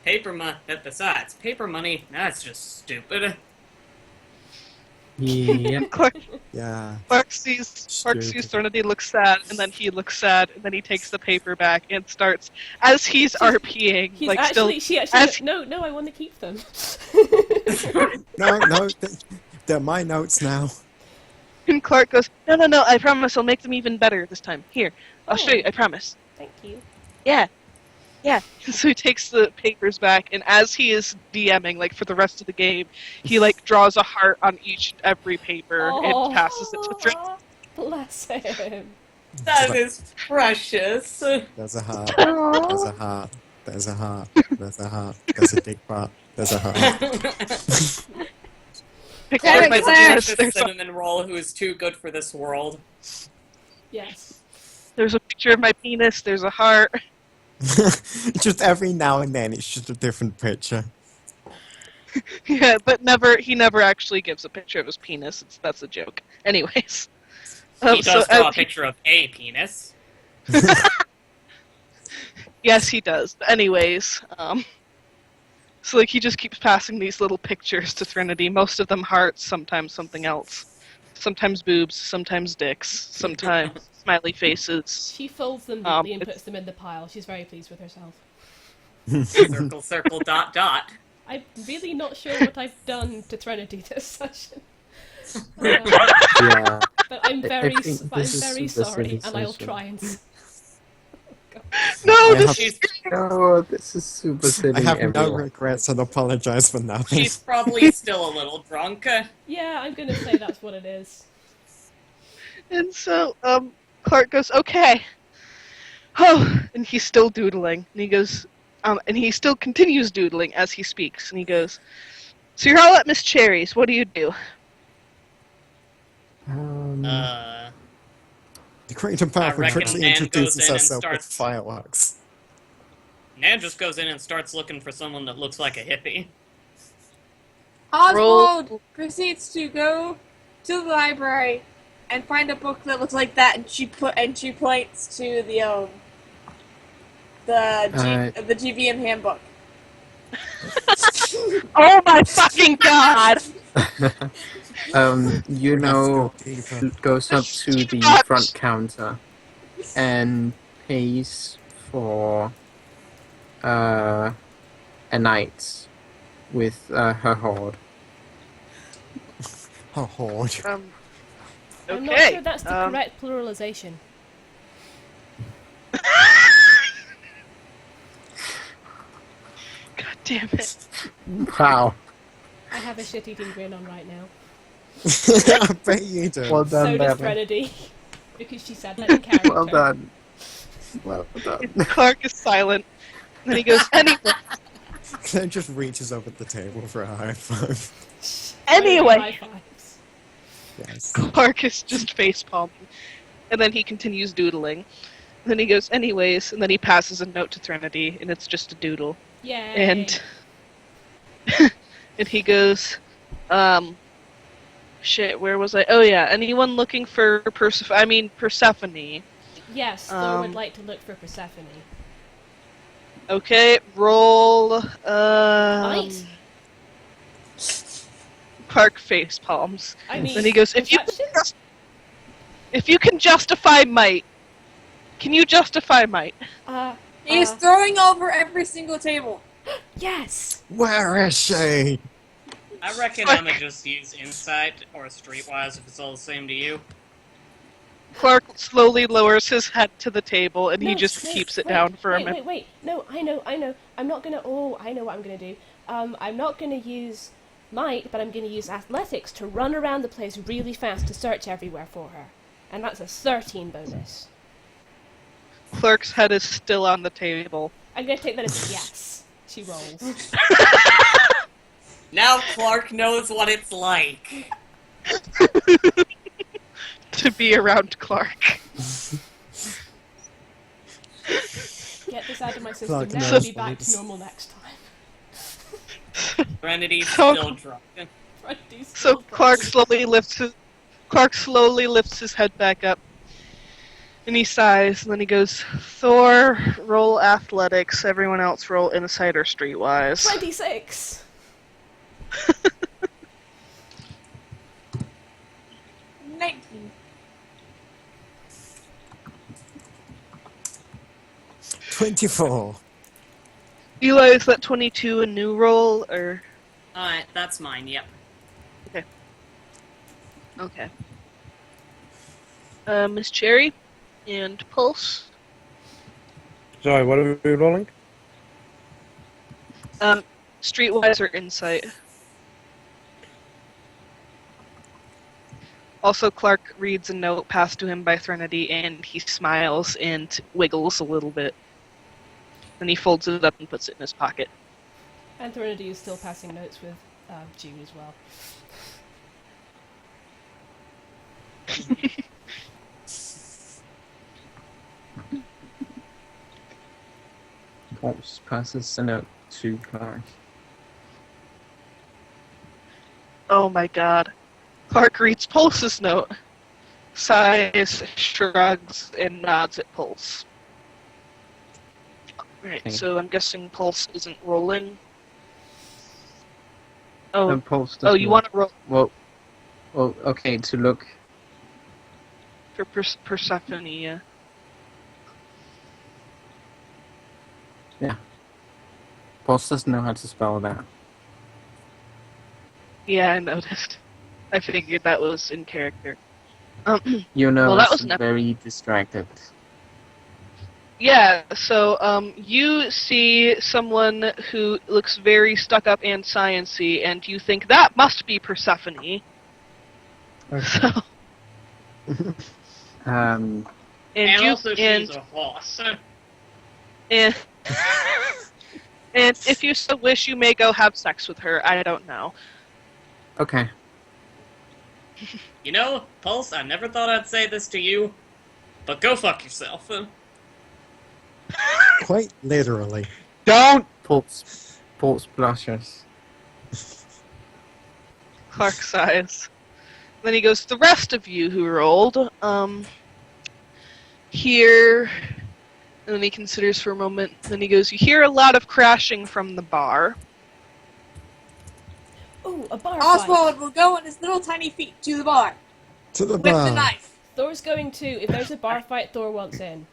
[SPEAKER 3] paper money. Besides, paper money, that's just stupid.
[SPEAKER 7] Yep.
[SPEAKER 2] Clark
[SPEAKER 4] Yeah.
[SPEAKER 2] sees
[SPEAKER 4] Stupid.
[SPEAKER 2] Threnody looks sad, and then he looks sad, and then he takes the paper back and starts, as he's RPing,
[SPEAKER 1] He's
[SPEAKER 2] like,
[SPEAKER 1] actually,
[SPEAKER 2] still...
[SPEAKER 1] she no, I want to keep them.
[SPEAKER 4] No, they're my notes now.
[SPEAKER 2] And Clark goes, No, I promise I'll make them even better this time. Here, I'll show
[SPEAKER 1] Oh.
[SPEAKER 2] you, I promise.
[SPEAKER 1] Thank you.
[SPEAKER 2] Yeah. Yeah. So he takes the papers back, and as he is DMing, like for the rest of the game, he like draws a heart on each and every paper and passes it to Trinity.
[SPEAKER 1] Bless him.
[SPEAKER 3] That is precious.
[SPEAKER 4] There's a heart.
[SPEAKER 2] Aww.
[SPEAKER 4] There's a heart. There's a heart. There's a heart. There's a dick part. There's a heart.
[SPEAKER 2] Picture
[SPEAKER 5] Damn
[SPEAKER 2] of
[SPEAKER 5] it,
[SPEAKER 2] my
[SPEAKER 5] Claire!
[SPEAKER 2] penis.
[SPEAKER 3] The
[SPEAKER 2] There's a,
[SPEAKER 3] cinnamon roll who is too good for this world.
[SPEAKER 1] Yes.
[SPEAKER 2] there's a picture of my penis. There's a heart.
[SPEAKER 4] Just every now and then, it's just a different picture.
[SPEAKER 2] Yeah, but he never actually gives a picture of his penis. That's a joke. Anyways.
[SPEAKER 3] He does draw a
[SPEAKER 2] he-
[SPEAKER 3] picture of a penis.
[SPEAKER 2] Yes, he does. But anyways, so like he just keeps passing these little pictures to Trinity. Most of them hearts, sometimes something else. Sometimes boobs, sometimes dicks, sometimes smiley faces.
[SPEAKER 1] She folds them neatly and
[SPEAKER 2] it's-
[SPEAKER 1] puts them in the pile. She's very pleased with herself.
[SPEAKER 3] Circle, circle, dot, dot.
[SPEAKER 1] I'm really not sure what I've done to Trinity this session.
[SPEAKER 7] Yeah.
[SPEAKER 1] But I'm very,
[SPEAKER 7] think
[SPEAKER 1] I'm
[SPEAKER 7] this is
[SPEAKER 1] very
[SPEAKER 7] super
[SPEAKER 1] sorry,
[SPEAKER 7] silly
[SPEAKER 1] and I'll
[SPEAKER 7] session.
[SPEAKER 1] try and.
[SPEAKER 2] No,
[SPEAKER 4] I
[SPEAKER 2] this
[SPEAKER 4] have-
[SPEAKER 3] She's,
[SPEAKER 7] No, this is super silly.
[SPEAKER 4] I have no
[SPEAKER 7] everyone.
[SPEAKER 4] regrets and apologize for nothing.
[SPEAKER 3] she's probably still a little drunk.
[SPEAKER 1] Yeah, I'm gonna say that's what it is.
[SPEAKER 2] And so, Clark goes, okay. Oh, and he's still doodling. And he goes, and he still continues doodling as he speaks. And he goes, so you're all at Miss Cherry's. What do you do?
[SPEAKER 4] The great and powerful
[SPEAKER 3] I reckon
[SPEAKER 4] Trixie
[SPEAKER 3] Nan
[SPEAKER 4] introduces
[SPEAKER 3] goes in and
[SPEAKER 4] herself with
[SPEAKER 3] starts-
[SPEAKER 4] fireworks.
[SPEAKER 3] Nan just goes in and starts looking for someone that looks like a hippie.
[SPEAKER 5] Oswald proceeds to go to the library and find a book that looks like that, and she points to the GVM handbook.
[SPEAKER 2] Oh my fucking god!
[SPEAKER 7] Goes up to the front counter and pays for a night with her horde.
[SPEAKER 4] Her horde.
[SPEAKER 2] Okay.
[SPEAKER 1] I'm not sure that's the correct pluralization.
[SPEAKER 2] God damn it.
[SPEAKER 7] Wow.
[SPEAKER 1] I have a shit-eating grin on right now.
[SPEAKER 4] I bet you do.
[SPEAKER 7] Well done,
[SPEAKER 1] So does
[SPEAKER 7] Devin.
[SPEAKER 1] Trinity, because she said that in character.
[SPEAKER 7] Well done. Well done.
[SPEAKER 2] Clark is silent. And then he goes, anyway.
[SPEAKER 4] Claire just reaches over the table for a high five.
[SPEAKER 2] Anyway.
[SPEAKER 1] High fives.
[SPEAKER 4] Yes.
[SPEAKER 2] Clark is just facepalming. And then he continues doodling. And then he goes, anyways, and then he passes a note to Trinity, and it's just a doodle.
[SPEAKER 1] Yay.
[SPEAKER 2] And and he goes, shit, where was I? Oh yeah, anyone looking for Persephone?
[SPEAKER 1] Yes, Thor would like to look for Persephone.
[SPEAKER 2] Okay, roll,
[SPEAKER 1] Might?
[SPEAKER 2] Clark face palms.
[SPEAKER 1] I mean,
[SPEAKER 2] Then he goes, if you can justify might, can you justify might?
[SPEAKER 5] He's throwing over every single table.
[SPEAKER 1] Yes!
[SPEAKER 4] Where is she?
[SPEAKER 3] I reckon I'm gonna just use insight or streetwise if it's all the same to you.
[SPEAKER 2] Clark slowly lowers his head to the table, and he just keeps it down for a minute.
[SPEAKER 1] Wait. No, I know. I'm not gonna. Oh, I know what I'm gonna do. I'm not gonna use might, but I'm gonna use athletics to run around the place really fast to search everywhere for her. And that's a 13 bonus.
[SPEAKER 2] Clark's head is still on the table.
[SPEAKER 1] I'm gonna take that as a yes. She rolls.
[SPEAKER 3] Now Clark knows what it's like.
[SPEAKER 2] To be around Clark.
[SPEAKER 1] Get this out of my system
[SPEAKER 4] Clark
[SPEAKER 1] now.
[SPEAKER 4] knows
[SPEAKER 1] I'll be
[SPEAKER 4] what
[SPEAKER 1] back
[SPEAKER 4] it's-
[SPEAKER 1] to normal next time.
[SPEAKER 3] Trinity's
[SPEAKER 2] So-
[SPEAKER 3] still drunk.
[SPEAKER 1] Freddy's
[SPEAKER 2] So
[SPEAKER 1] still
[SPEAKER 2] Clark
[SPEAKER 1] drunk.
[SPEAKER 2] slowly lifts his head back up, and he sighs. And then he goes, "Thor, roll athletics. Everyone else roll insight or streetwise."
[SPEAKER 1] 26.
[SPEAKER 5] Nineteen.
[SPEAKER 4] 24.
[SPEAKER 2] Eli, is that 22 a new roll or?
[SPEAKER 3] That's mine, yep.
[SPEAKER 2] Okay. Miss Cherry and Pulse.
[SPEAKER 6] Sorry, what are we rolling?
[SPEAKER 2] Streetwise or insight. Also, Clark reads a note passed to him by Threnody, and he smiles and wiggles a little bit. Then he folds it up and puts it in his pocket.
[SPEAKER 1] And Threnody is still passing notes with Jude as well.
[SPEAKER 7] Pulse passes a note to Clark.
[SPEAKER 2] Oh my god. Clark reads Pulse's note, sighs, shrugs, and nods at Pulse. Right,
[SPEAKER 7] Okay.
[SPEAKER 2] so I'm guessing Pulse isn't rolling. Oh,
[SPEAKER 7] And Pulse does
[SPEAKER 2] you
[SPEAKER 7] not-
[SPEAKER 2] want to roll
[SPEAKER 7] Well, okay, to look.
[SPEAKER 2] for Persephone, yeah.
[SPEAKER 7] Pulse doesn't know how to spell that.
[SPEAKER 2] Yeah, I noticed. I figured that was in character.
[SPEAKER 7] You know,
[SPEAKER 2] Well, that
[SPEAKER 7] it's
[SPEAKER 2] was an
[SPEAKER 7] very distracted.
[SPEAKER 2] Yeah, so you see someone who looks very stuck up and science-y, and you think that must be Persephone. So,
[SPEAKER 7] Um,
[SPEAKER 3] And
[SPEAKER 2] you,
[SPEAKER 3] also, she's a horse.
[SPEAKER 2] and, and if you so wish, you may go have sex with her. I don't know.
[SPEAKER 7] okay.
[SPEAKER 3] You know, Pulse, I never thought I'd say this to you, but go fuck yourself.
[SPEAKER 4] Quite literally.
[SPEAKER 6] Don't.
[SPEAKER 7] Pulse blushes.
[SPEAKER 2] Clark sighs. Then he goes, the rest of you who rolled, hear... And then he considers for a moment. Then he goes, you hear a lot of crashing from the bar.
[SPEAKER 1] Ooh, a bar fight!
[SPEAKER 5] Oswald will go on his little tiny feet to the bar
[SPEAKER 4] To the
[SPEAKER 5] with
[SPEAKER 4] bar.
[SPEAKER 5] the knife.
[SPEAKER 1] Thor's going too. If there's a bar fight, Thor wants in.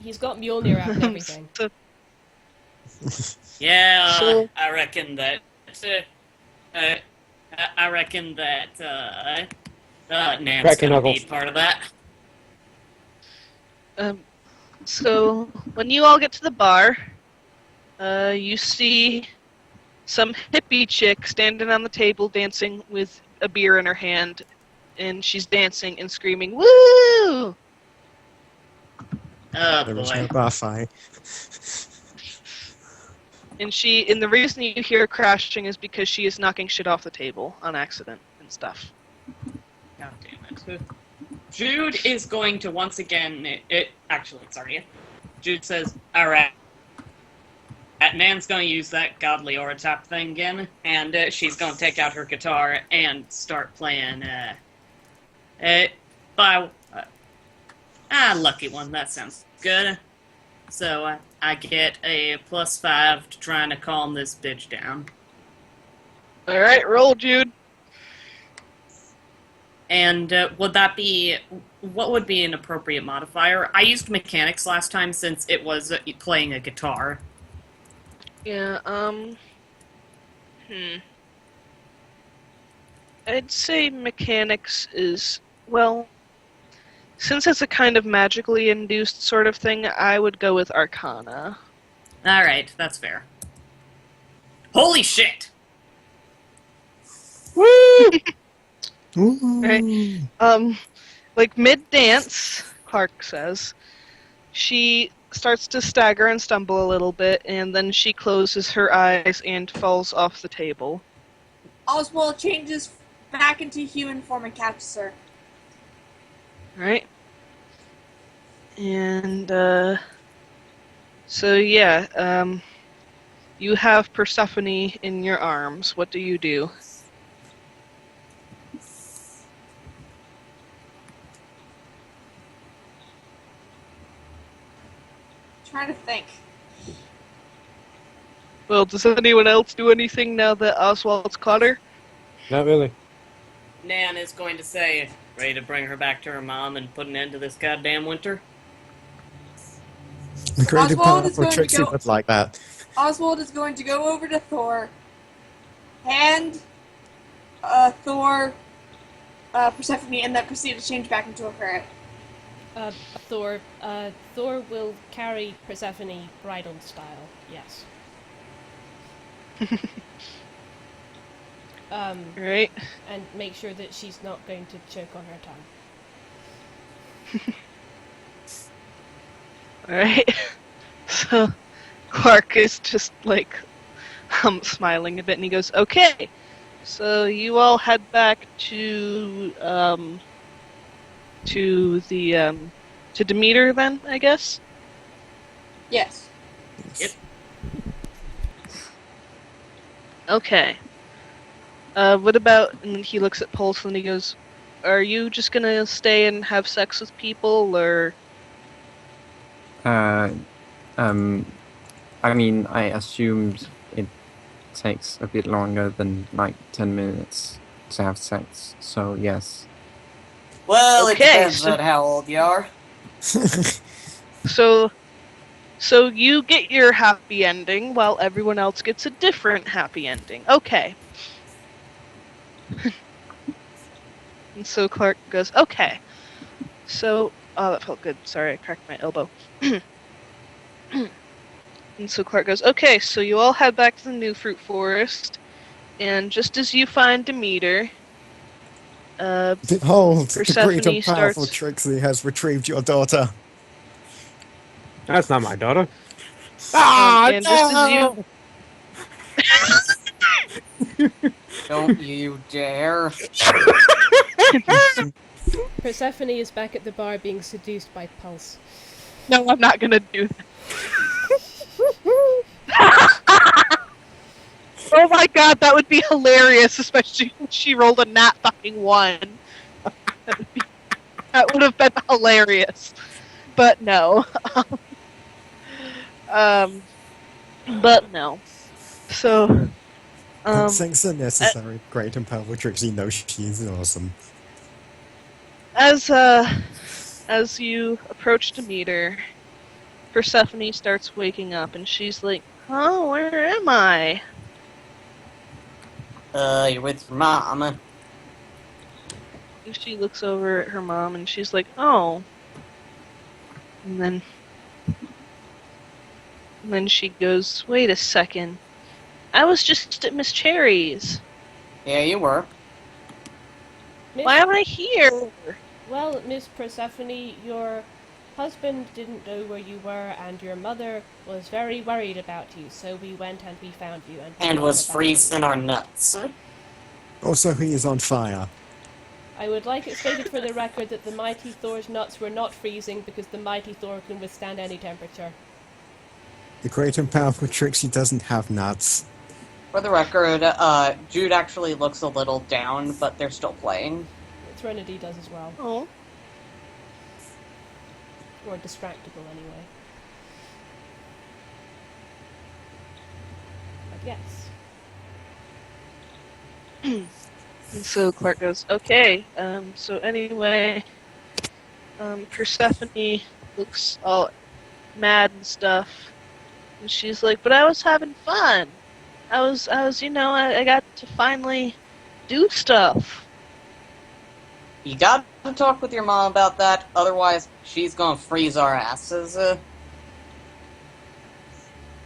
[SPEAKER 1] He's got Mjolnir out and everything.
[SPEAKER 3] Yeah,
[SPEAKER 2] So-
[SPEAKER 3] I reckon that. I reckon that. Nan's
[SPEAKER 6] Cracky
[SPEAKER 3] gonna be
[SPEAKER 6] knuckles.
[SPEAKER 3] part of that.
[SPEAKER 2] So, when you all get to the bar, you see some hippie chick standing on the table dancing with a beer in her hand, and she's dancing and screaming, "Woo!"
[SPEAKER 3] Oh
[SPEAKER 4] There was no
[SPEAKER 3] boy.
[SPEAKER 4] bar fight.
[SPEAKER 2] And the reason you hear her crashing is because she is knocking shit off the table on accident and stuff.
[SPEAKER 3] God damn it. Jude is going to once again. Sorry. Jude says, "Alright. That Nan's gonna use that godly aura tap thing again, and she's gonna take out her guitar and start playing, Lucky One, that sounds good. So, I get a +5 to trying to calm this bitch down.
[SPEAKER 2] Alright, roll, Jude.
[SPEAKER 3] And, what would be an appropriate modifier? I used mechanics last time since it was playing a guitar.
[SPEAKER 2] Yeah, I'd say mechanics is, well, since it's a kind of magically induced sort of thing, I would go with Arcana.
[SPEAKER 3] Alright, that's fair. Holy shit!
[SPEAKER 6] Woo!
[SPEAKER 4] Ooh.
[SPEAKER 2] Right. Like mid-dance, Clark says, she starts to stagger and stumble a little bit, and then she closes her eyes and falls off the table.
[SPEAKER 5] Oswald changes back into human form and catches her.
[SPEAKER 2] Right? And, so yeah, you have Persephone in your arms. What do you do?
[SPEAKER 5] Trying to think.
[SPEAKER 2] Well, does anyone else do anything now that Oswald's caught her?
[SPEAKER 6] Not really.
[SPEAKER 3] Nan is going to say, ready to bring her back to her mom and put an end to this goddamn winter?
[SPEAKER 4] The great
[SPEAKER 5] Oswald
[SPEAKER 4] powerful
[SPEAKER 5] is going to
[SPEAKER 4] Trixie
[SPEAKER 5] go-
[SPEAKER 4] would like that.
[SPEAKER 5] Oswald is going to go over to Thor, hand Thor Persephone, and then proceed to change back into a parrot.
[SPEAKER 1] Thor. Thor will carry Persephone bridal style. Yes.
[SPEAKER 2] Right.
[SPEAKER 1] And make sure that she's not going to choke on her tongue.
[SPEAKER 2] Alright. So Clark is just like smiling a bit and he goes, "Okay. So you all head back to to Demeter then, I guess?"
[SPEAKER 5] Yes.
[SPEAKER 3] Yep.
[SPEAKER 2] Okay. What about, and then he looks at Pulse and he goes, "Are you just gonna stay and have sex with people, or?"
[SPEAKER 7] I mean, I assumed it takes a bit longer than like 10 minutes to have sex, so yes.
[SPEAKER 10] Well,
[SPEAKER 2] Okay,
[SPEAKER 10] it depends
[SPEAKER 2] so-
[SPEAKER 10] on how old you are.
[SPEAKER 2] So you get your happy ending while everyone else gets a different happy ending. Okay. And so Clark goes, "Okay. So, oh, that felt good. Sorry, I cracked my elbow." And so Clark goes, "Okay, so you all head back to the New Fruit Forest, and just as you find Demeter,
[SPEAKER 4] Behold, the great
[SPEAKER 2] Persephone
[SPEAKER 4] and powerful
[SPEAKER 2] starts."
[SPEAKER 4] Trixie has retrieved your daughter.
[SPEAKER 6] That's not my daughter.
[SPEAKER 2] And just as you
[SPEAKER 10] Don't you dare.
[SPEAKER 1] Persephone is back at the bar being seduced by Pulse.
[SPEAKER 2] No, I'm not gonna do that. Oh my god, that would be hilarious, especially when she rolled a nat fucking 1. That would have been hilarious. But no. But no. So,
[SPEAKER 4] Thanks are necessary. Great and powerful Trixie knows she is awesome.
[SPEAKER 2] as you approach Demeter, Persephone starts waking up and she's like, "Oh, where am I?"
[SPEAKER 10] You're with your mom.
[SPEAKER 2] And she looks over at her mom and she's like, "Oh." And then she goes, "Wait a second. I was just at Miss Cherry's.
[SPEAKER 10] Yeah, you were.
[SPEAKER 2] Why am I here?"
[SPEAKER 1] Well, Miss Persephone, your husband didn't know where you were, and your mother was very worried about you, so we went and we found you.
[SPEAKER 10] And was freezing our nuts.
[SPEAKER 4] Also, he is on fire.
[SPEAKER 1] I would like it stated for the record that the mighty Thor's nuts were not freezing because the mighty Thor can withstand any temperature.
[SPEAKER 4] The great and powerful Trixie doesn't have nuts.
[SPEAKER 10] For the record, Jude actually looks a little down, but they're still playing.
[SPEAKER 1] Threnody does as well.
[SPEAKER 2] Oh.
[SPEAKER 1] Or distractible, anyway. But yes.
[SPEAKER 2] And so Clark goes, "Okay, so anyway, Persephone looks all mad and stuff. And she's like, "But I was having fun. I was, I got to finally do stuff."
[SPEAKER 10] You got to talk with your mom about that, otherwise she's gonna freeze our asses. It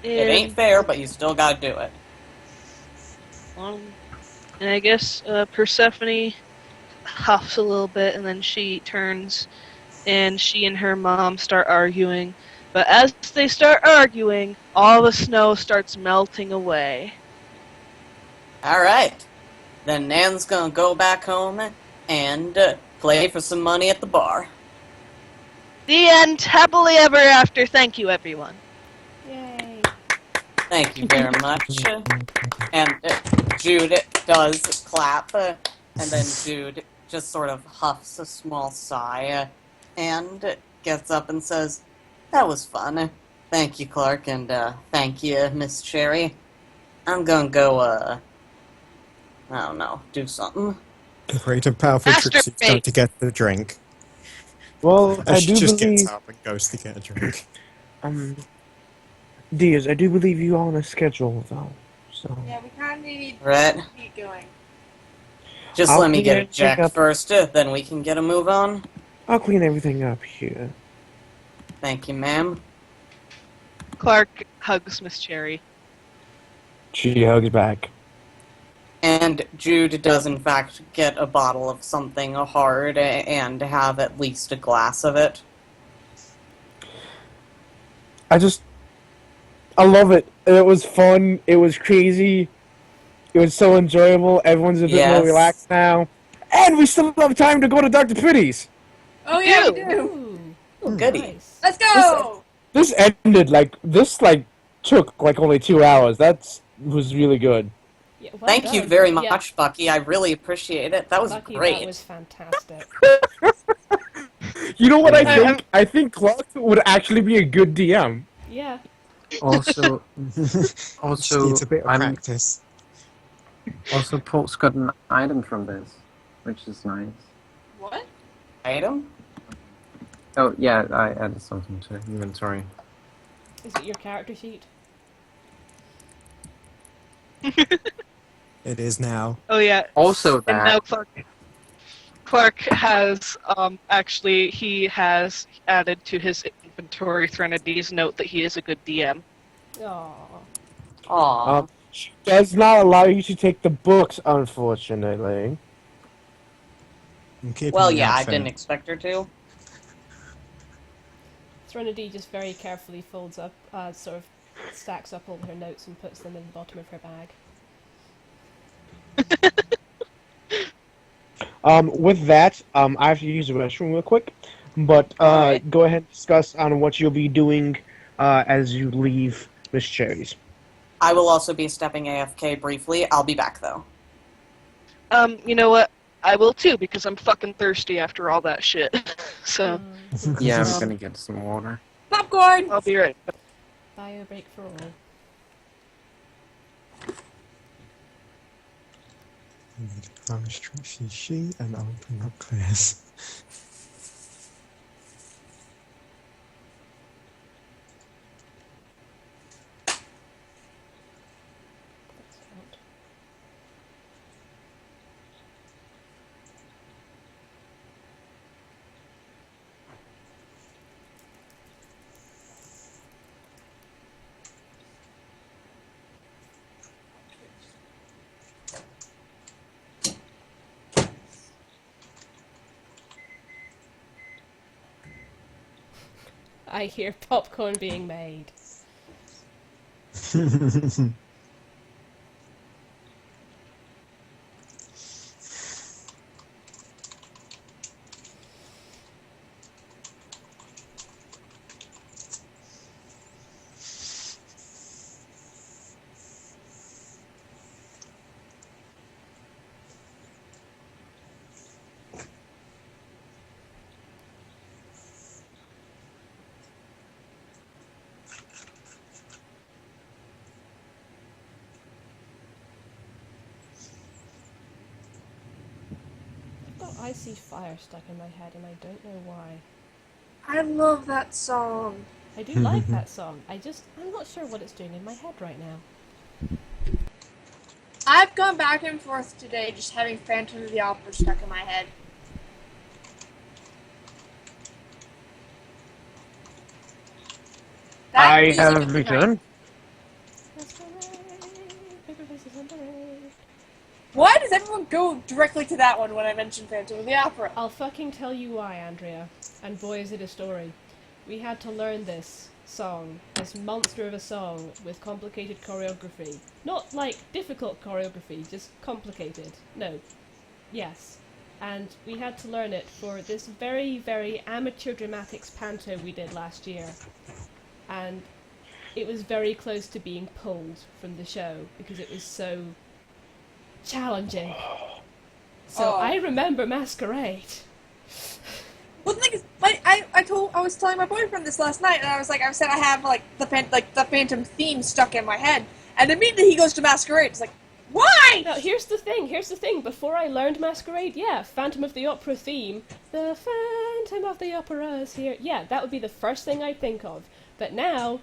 [SPEAKER 10] ain't fair, but you still gotta do it.
[SPEAKER 2] And I guess Persephone huffs a little bit, and then she turns, and she and her mom start arguing. But as they start arguing, all the snow starts melting away.
[SPEAKER 10] Alright. Then Nan's gonna go back home and play for some money at the bar.
[SPEAKER 2] The end. Happily ever after. Thank you, everyone.
[SPEAKER 1] Yay.
[SPEAKER 10] Thank you very much. And Jude does clap, and then Jude just sort of huffs a small sigh, and gets up and says, "That was fun. Thank you, Clark, and thank you, Miss Cherry. I'm gonna go, I don't know, do something."
[SPEAKER 4] The great and powerful Trixie's
[SPEAKER 2] Masturbate.
[SPEAKER 4] going to get the drink.
[SPEAKER 6] Well, I
[SPEAKER 4] And she
[SPEAKER 6] do
[SPEAKER 4] just
[SPEAKER 6] believe,
[SPEAKER 4] gets up and goes to get a drink.
[SPEAKER 6] Diaz, I do believe you are on a schedule, though. So
[SPEAKER 5] Yeah, we kind of need
[SPEAKER 10] Right.
[SPEAKER 5] to keep going.
[SPEAKER 10] Just
[SPEAKER 6] I'll
[SPEAKER 10] let me
[SPEAKER 6] be
[SPEAKER 10] get
[SPEAKER 6] there
[SPEAKER 10] a
[SPEAKER 6] to
[SPEAKER 10] check
[SPEAKER 6] pick up-
[SPEAKER 10] first, then we can get a move on.
[SPEAKER 6] I'll clean everything up here.
[SPEAKER 10] Thank you, ma'am.
[SPEAKER 2] Clark hugs Miss Cherry.
[SPEAKER 6] She hugs back.
[SPEAKER 10] And Jude does, in fact, get a bottle of something hard and have at least a glass of it.
[SPEAKER 6] I love it. It was fun. It was crazy. It was so enjoyable. Everyone's a bit more
[SPEAKER 10] Yes.
[SPEAKER 6] relaxed now. And we still have time to go to Dr. Pitty's.
[SPEAKER 5] Oh yeah, we
[SPEAKER 2] do.
[SPEAKER 5] do.
[SPEAKER 1] Ooh,
[SPEAKER 10] Oh, goody.
[SPEAKER 1] nice.
[SPEAKER 5] Let's go.
[SPEAKER 6] This ended took only 2 hours. Was really good.
[SPEAKER 1] Yeah, well
[SPEAKER 10] Thank you
[SPEAKER 1] done.
[SPEAKER 10] very
[SPEAKER 1] Yeah,
[SPEAKER 10] much, Bucky. I really appreciate it. That was
[SPEAKER 1] Bucky,
[SPEAKER 10] great.
[SPEAKER 1] that was fantastic.
[SPEAKER 6] You know what I
[SPEAKER 2] I-
[SPEAKER 6] think? I think Clark would actually be a good DM.
[SPEAKER 1] Yeah.
[SPEAKER 7] Also,
[SPEAKER 4] Just needs a bit of
[SPEAKER 7] I'm
[SPEAKER 4] practice.
[SPEAKER 7] also Paul's got an item from this, which is nice.
[SPEAKER 5] What?
[SPEAKER 10] Item?
[SPEAKER 7] Oh yeah, I added something to inventory.
[SPEAKER 1] Is it your character sheet?
[SPEAKER 4] It is now.
[SPEAKER 2] Oh yeah.
[SPEAKER 7] Also
[SPEAKER 2] And now
[SPEAKER 7] that.
[SPEAKER 2] Clark has actually he has added to his inventory Threnodi's note that he is a good DM.
[SPEAKER 1] Aww.
[SPEAKER 10] Aw.
[SPEAKER 6] She does not allow you to take the books, unfortunately.
[SPEAKER 4] I'm keeping
[SPEAKER 10] Well,
[SPEAKER 4] an
[SPEAKER 10] yeah, I
[SPEAKER 4] outfit.
[SPEAKER 10] didn't expect her to.
[SPEAKER 1] Threnody just very carefully folds up, sort of stacks up all her notes and puts them in the bottom of her bag.
[SPEAKER 6] With that, I have to use the restroom real quick, but
[SPEAKER 10] Alright.
[SPEAKER 6] go ahead and discuss on what you'll be doing as you leave Miss Cherry's.
[SPEAKER 10] I will also be stepping AFK briefly. I'll be back, though.
[SPEAKER 2] You know what? I will too because I'm fucking thirsty after all that shit. So
[SPEAKER 7] Yeah, I'm gonna get some water.
[SPEAKER 5] Popcorn.
[SPEAKER 2] I'll be right.
[SPEAKER 1] Bio break for all.
[SPEAKER 4] Need a close instruction sheet and open up Claire's.
[SPEAKER 1] That's not. I hear popcorn being made. I've got icy fire stuck in my head and I don't know why.
[SPEAKER 5] I love that song.
[SPEAKER 1] I do like that song. I'm not sure what it's doing in my head right now.
[SPEAKER 5] I've gone back and forth today just having Phantom of the Opera stuck in my head. That
[SPEAKER 6] I
[SPEAKER 5] music
[SPEAKER 6] have
[SPEAKER 5] is nice.
[SPEAKER 6] returned.
[SPEAKER 5] Why does everyone go directly to that one when I mention Phantom of the Opera?
[SPEAKER 1] I'll fucking tell you why, Andrea. And boy, is it a story. We had to learn this song, this monster of a song, with complicated choreography. Not, like, difficult choreography, just complicated. No. Yes. And we had to learn it for this very, very amateur dramatics panto we did last year. And it was very close to being pulled from the show, because it was so challenging. So
[SPEAKER 5] Oh.
[SPEAKER 1] I remember Masquerade.
[SPEAKER 5] Well, the thing is, I was telling my boyfriend this last night, and I said I have the Phantom theme stuck in my head, and immediately he goes to Masquerade. It's like, why?
[SPEAKER 1] Now, here's the thing. Before I learned Masquerade, yeah, Phantom of the Opera theme. The Phantom of the Opera is here. Yeah, that would be the first thing I'd think of. But now,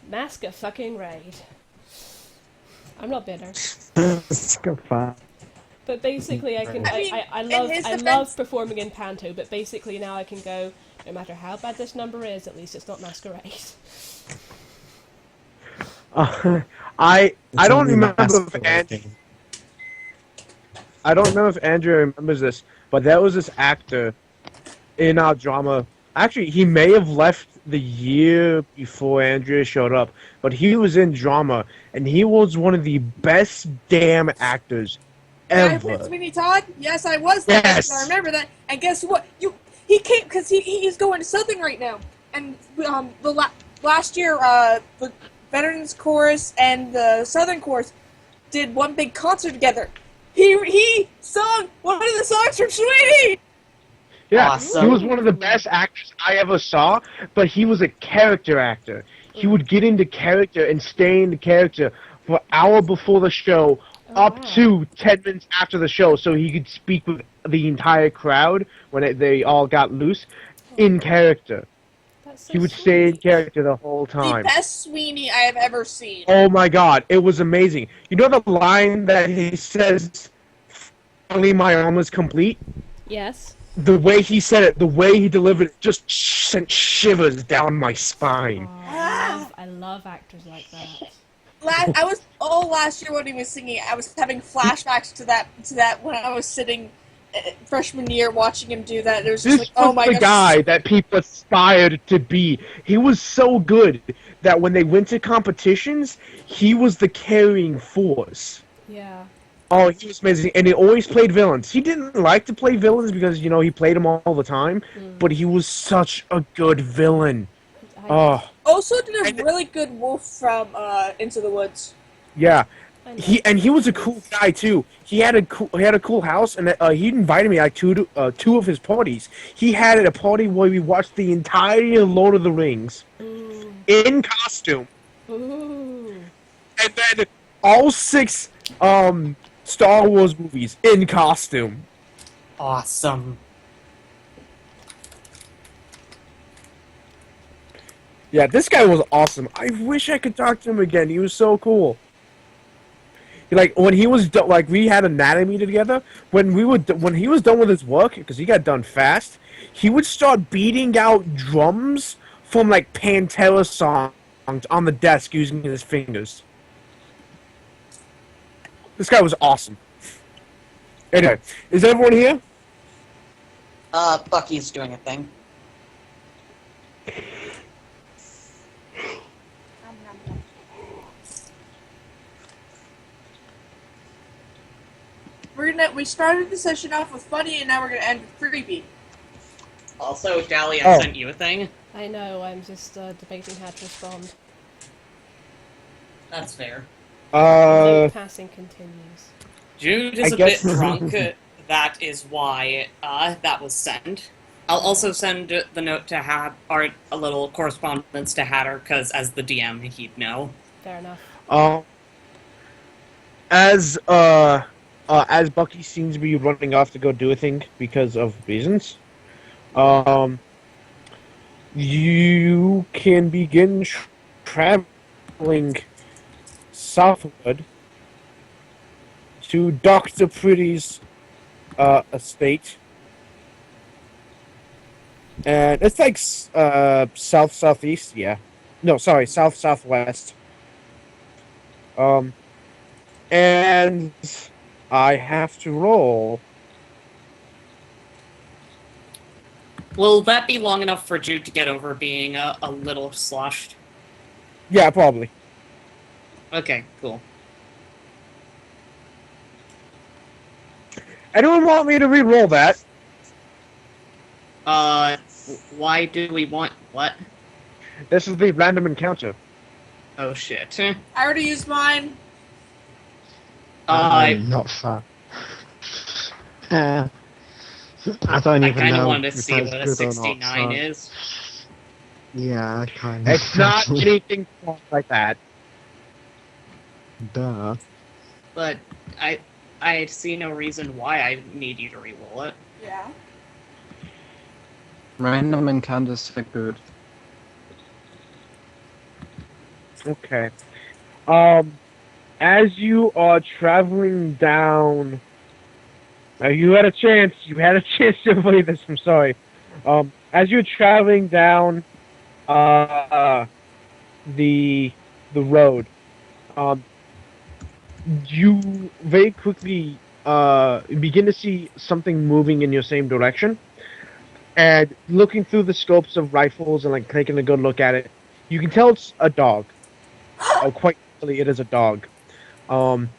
[SPEAKER 1] Masca-fucking-Raid. I'm not bitter.
[SPEAKER 8] It's good fun.
[SPEAKER 1] But basically, I can.
[SPEAKER 5] I mean,
[SPEAKER 1] I
[SPEAKER 5] in
[SPEAKER 1] love.
[SPEAKER 5] his
[SPEAKER 1] I
[SPEAKER 5] defense-
[SPEAKER 1] love performing in panto. But basically, now I can go. No matter how bad this number is, at least it's not masquerade.
[SPEAKER 6] I
[SPEAKER 4] It's
[SPEAKER 6] don't
[SPEAKER 4] only
[SPEAKER 6] remember if
[SPEAKER 4] masquerading.
[SPEAKER 6] I don't know if Andrew remembers this, but there was this actor in our drama. Actually, he may have left the year before Andrea showed up, but he was in drama, and he was one of the best damn actors
[SPEAKER 5] Guy who
[SPEAKER 6] ever.
[SPEAKER 5] plays Sweeney Todd? Yes, I was that.
[SPEAKER 6] Yes!
[SPEAKER 5] I remember that. And guess what? He came because he's going to Southern right now. And last year, the Veterans Chorus and the Southern Chorus did one big concert together. He sung one of the songs from Sweeney.
[SPEAKER 6] Yeah,
[SPEAKER 10] Awesome.
[SPEAKER 6] he was one of the best actors I ever saw, but he was a character actor. He would get into character and stay in the character for an hour before the show, up to 10 minutes after the show, so he could speak with the entire crowd when they all got loose, in character.
[SPEAKER 1] That's so
[SPEAKER 6] He would stay in
[SPEAKER 1] sweet.
[SPEAKER 6] character the whole
[SPEAKER 5] The
[SPEAKER 6] time.
[SPEAKER 5] best Sweeney I have ever seen.
[SPEAKER 6] Oh my god, it was amazing. You know the line that he says, "Finally my arm is complete"?
[SPEAKER 1] Yes.
[SPEAKER 6] The way he said it, the way he delivered it, just sent shivers down my spine.
[SPEAKER 1] Oh, I love actors like that.
[SPEAKER 5] I was last year when he was singing. I was having flashbacks to that when I was sitting freshman year watching him do that. It was just
[SPEAKER 6] This
[SPEAKER 5] like, oh
[SPEAKER 6] was
[SPEAKER 5] my
[SPEAKER 6] the
[SPEAKER 5] gosh.
[SPEAKER 6] guy that people aspired to be. He was so good that when they went to competitions, he was the carrying force.
[SPEAKER 1] Yeah.
[SPEAKER 6] Oh, he was amazing, and he always played villains. He didn't like to play villains because, you know, he played them all the time, but he was such a good villain. Oh,
[SPEAKER 5] Also did a really good wolf from Into the Woods.
[SPEAKER 6] yeah.
[SPEAKER 1] I know.
[SPEAKER 6] He was a cool guy too. He had a cool house, and he invited me like two of his parties. He had a party where we watched the entire Lord of the Rings
[SPEAKER 1] Ooh.
[SPEAKER 6] in costume,
[SPEAKER 1] Ooh.
[SPEAKER 6] and then all 6 Star Wars movies in costume.
[SPEAKER 10] Awesome.
[SPEAKER 6] Yeah, this guy was awesome. I wish I could talk to him again. He was so cool. Like when he was like we had anatomy together. When he was done with his work, because he got done fast, he would start beating out drums from like Pantera songs on the desk using his fingers. This guy was awesome. Anyway, is everyone here?
[SPEAKER 10] Bucky's doing a thing.
[SPEAKER 5] We started the session off with funny, and now we're gonna end with creepy.
[SPEAKER 3] Also, Dahlia
[SPEAKER 6] Oh.
[SPEAKER 3] sent you a thing.
[SPEAKER 1] I know. I'm just debating how to respond.
[SPEAKER 3] That's fair.
[SPEAKER 1] Note passing continues.
[SPEAKER 3] Jude is
[SPEAKER 6] I
[SPEAKER 3] a bit
[SPEAKER 6] guess-
[SPEAKER 3] drunk. That is why that was sent. I'll also send the note to a little correspondence to Hatter, because as the DM, he'd know.
[SPEAKER 1] Fair enough.
[SPEAKER 6] As Bucky seems to be running off to go do a thing because of reasons, you can begin traveling southward to Dr. Pretty's estate. And it's like south-southeast, yeah. No, sorry, south-southwest. And I have to roll.
[SPEAKER 3] Will that be long enough for Jude to get over being a little sloshed?
[SPEAKER 6] Yeah, probably.
[SPEAKER 3] Okay, cool.
[SPEAKER 6] Anyone want me to re-roll that?
[SPEAKER 3] Why do we want what?
[SPEAKER 6] This is the random encounter.
[SPEAKER 3] Oh shit.
[SPEAKER 5] I already used mine.
[SPEAKER 8] Not fun. I don't
[SPEAKER 3] I
[SPEAKER 8] even
[SPEAKER 3] kind of
[SPEAKER 8] know
[SPEAKER 3] wanted to
[SPEAKER 8] if
[SPEAKER 3] see
[SPEAKER 8] that's
[SPEAKER 3] what a
[SPEAKER 8] good or not,
[SPEAKER 3] 69
[SPEAKER 8] so-
[SPEAKER 3] is,
[SPEAKER 8] Yeah, I kind of.
[SPEAKER 6] It's not anything like that.
[SPEAKER 8] Duh.
[SPEAKER 3] but I see no reason why I need you to re-roll it.
[SPEAKER 5] Yeah.
[SPEAKER 7] Random encounters are good.
[SPEAKER 6] Okay. As you are traveling down You had a chance. You had a chance to avoid this. I'm sorry. As you're traveling down the road, um, you very quickly begin to see something moving in your same direction. And looking through the scopes of rifles and like taking a good look at it, you can tell it's a dog. Quite clearly, it is a dog. And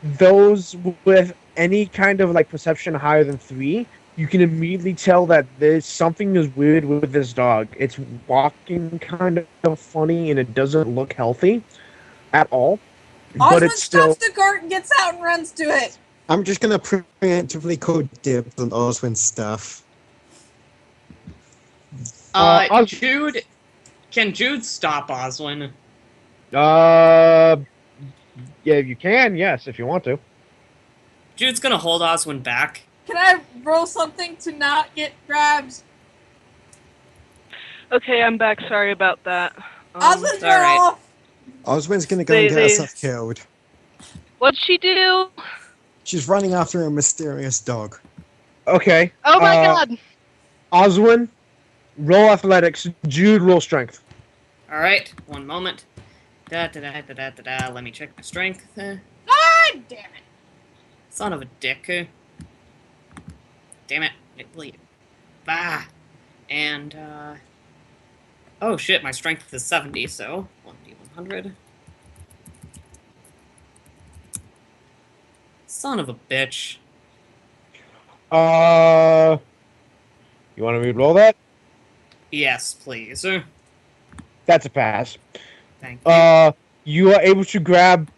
[SPEAKER 6] those with any kind of like perception higher than 3, you can immediately tell that there's something is weird with this dog. It's walking kind of funny and it doesn't look healthy at all. But
[SPEAKER 5] Osmond
[SPEAKER 6] it's still.
[SPEAKER 5] stops the cart and gets out and runs to it.
[SPEAKER 4] I'm just gonna preemptively call dibs on Oswin's stuff.
[SPEAKER 3] Jude, can Jude stop Oswin?
[SPEAKER 6] Yeah, you can. Yes, if you want to.
[SPEAKER 3] Jude's gonna hold Oswin back.
[SPEAKER 5] Can I roll something to not get grabbed?
[SPEAKER 2] Okay, I'm back. Sorry about that.
[SPEAKER 5] Osmond's
[SPEAKER 3] all right.
[SPEAKER 5] off.
[SPEAKER 4] Oswin's gonna go and get herself killed.
[SPEAKER 2] What'd she do?
[SPEAKER 4] She's running after a mysterious dog.
[SPEAKER 6] Okay.
[SPEAKER 2] Oh my god!
[SPEAKER 6] Oswin, roll athletics. Jude, roll strength.
[SPEAKER 3] All right, one moment. Let me check my strength.
[SPEAKER 5] God damn it.
[SPEAKER 3] Son of a dick. Damn it. It bleed. Bah. And, oh shit, my strength is 70, so 1d100. Son of a bitch.
[SPEAKER 6] You want to re-roll that?
[SPEAKER 3] Yes, please.
[SPEAKER 6] That's a pass.
[SPEAKER 3] Thank you.
[SPEAKER 6] You are able to grab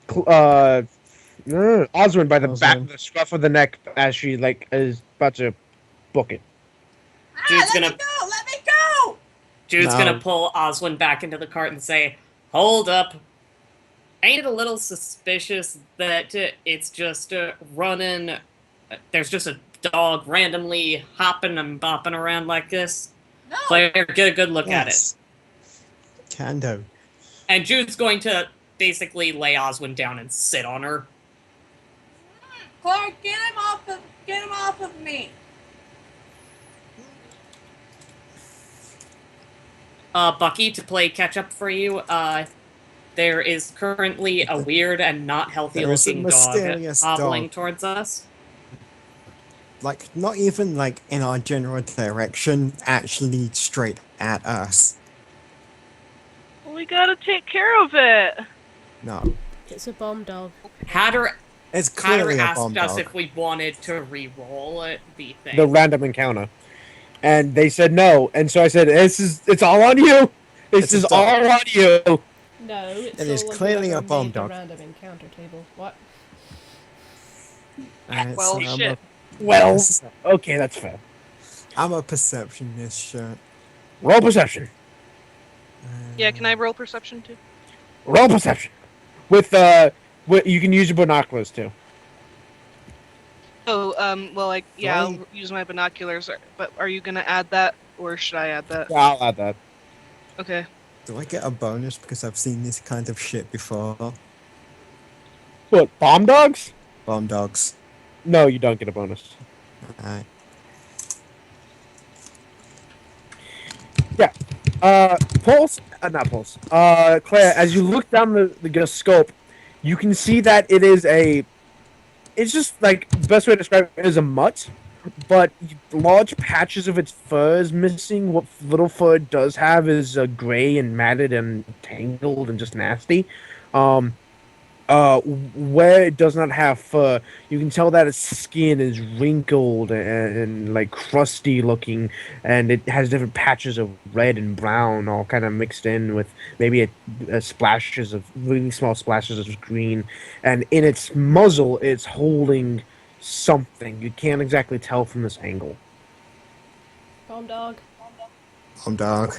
[SPEAKER 6] Oswin by the back, the scruff of the neck, as she is about to book it.
[SPEAKER 3] Jude's
[SPEAKER 5] let
[SPEAKER 3] gonna
[SPEAKER 5] me go! Let me go!
[SPEAKER 3] Jude's gonna pull Oswin back into the cart and say, "Hold up! Ain't it a little suspicious that it's just running? There's just a dog randomly hopping and bopping around like this.
[SPEAKER 5] No.
[SPEAKER 3] Player, get a good look at it."
[SPEAKER 4] Can do.
[SPEAKER 3] And Jude's going to basically lay Oswin down and sit on her.
[SPEAKER 5] Clark, get him off of me.
[SPEAKER 3] Bucky, to play catch up for you, there is currently a weird and not healthy looking dog hobbling towards us.
[SPEAKER 4] Like, not even like in our general direction, actually straight at us.
[SPEAKER 2] We gotta take care of it.
[SPEAKER 4] No.
[SPEAKER 1] It's a bomb dog.
[SPEAKER 3] Hatter
[SPEAKER 4] clearly a
[SPEAKER 3] asked
[SPEAKER 4] bomb
[SPEAKER 3] us
[SPEAKER 4] dog.
[SPEAKER 3] if we wanted to re-roll the thing.
[SPEAKER 6] The random encounter. And they said no, and so I said, it's all on you! This is all on you!
[SPEAKER 1] No, it's
[SPEAKER 4] It is
[SPEAKER 1] all on
[SPEAKER 4] clearly
[SPEAKER 1] whoever
[SPEAKER 4] a bomb
[SPEAKER 1] made the
[SPEAKER 4] dog.
[SPEAKER 1] random encounter table. What?
[SPEAKER 2] Well, shit.
[SPEAKER 6] Well, okay, that's fair.
[SPEAKER 4] I'm a perceptionist, shit.
[SPEAKER 6] Roll perception.
[SPEAKER 2] Yeah, can I roll perception too?
[SPEAKER 6] Roll perception. With you can use your binoculars too.
[SPEAKER 2] Oh, well, I'll use my binoculars, but are you gonna add that, or should I add that?
[SPEAKER 6] Yeah, I'll add that.
[SPEAKER 2] Okay.
[SPEAKER 4] Do I get a bonus because I've seen this kind of shit before?
[SPEAKER 6] What, bomb dogs?
[SPEAKER 4] Bomb dogs.
[SPEAKER 6] No, you don't get a bonus.
[SPEAKER 4] Alright.
[SPEAKER 6] Yeah. Not Pulse. Claire, as you look down the scope, you can see that it is it's just like, the best way to describe it is a mutt, but large patches of its fur is missing. What little fur it does have is gray and matted and tangled and just nasty. Where it does not have fur, you can tell that its skin is wrinkled and like crusty looking, and it has different patches of red and brown all kind of mixed in with maybe splashes of really small splashes of green. And in its muzzle, it's holding something. You can't exactly tell from this angle.
[SPEAKER 1] Bomb dog.
[SPEAKER 4] Bomb dog.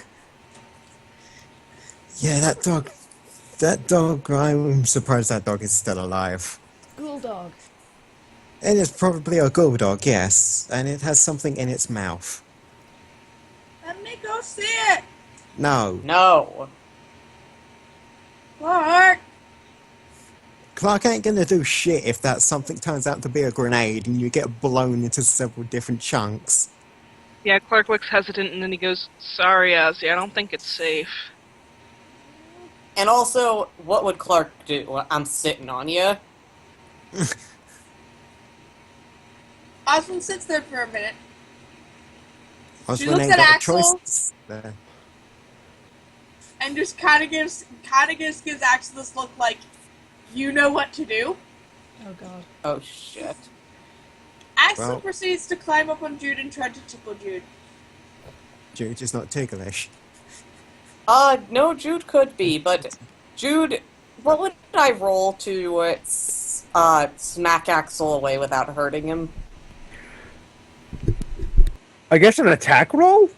[SPEAKER 4] Yeah, that dog. I'm surprised that dog is still alive.
[SPEAKER 1] Ghoul dog.
[SPEAKER 4] It is probably a ghoul dog, yes. And it has something in its mouth.
[SPEAKER 5] Let me go see it.
[SPEAKER 10] No.
[SPEAKER 5] Clark.
[SPEAKER 4] Clark ain't gonna do shit if that something turns out to be a grenade and you get blown into several different chunks.
[SPEAKER 2] Yeah, Clark looks hesitant and then he goes, "Sorry, Ozzy, I don't think it's safe."
[SPEAKER 10] And also, what would Clark do? Well, I'm sitting on you.
[SPEAKER 5] Osmond sits there for a minute. She
[SPEAKER 4] Oswald
[SPEAKER 5] looks
[SPEAKER 4] ain't
[SPEAKER 5] at
[SPEAKER 4] got a
[SPEAKER 5] Axel.
[SPEAKER 4] choice there.
[SPEAKER 5] And just kind of gives Axel this look like, you know what to do.
[SPEAKER 1] Oh god.
[SPEAKER 10] Oh shit.
[SPEAKER 5] Axel
[SPEAKER 4] Well.
[SPEAKER 5] proceeds to climb up on Jude and try to tickle Jude.
[SPEAKER 4] Jude is not ticklish.
[SPEAKER 10] No, Jude could be, but Jude, what would I roll to smack Axel away without hurting him?
[SPEAKER 6] I guess an attack roll?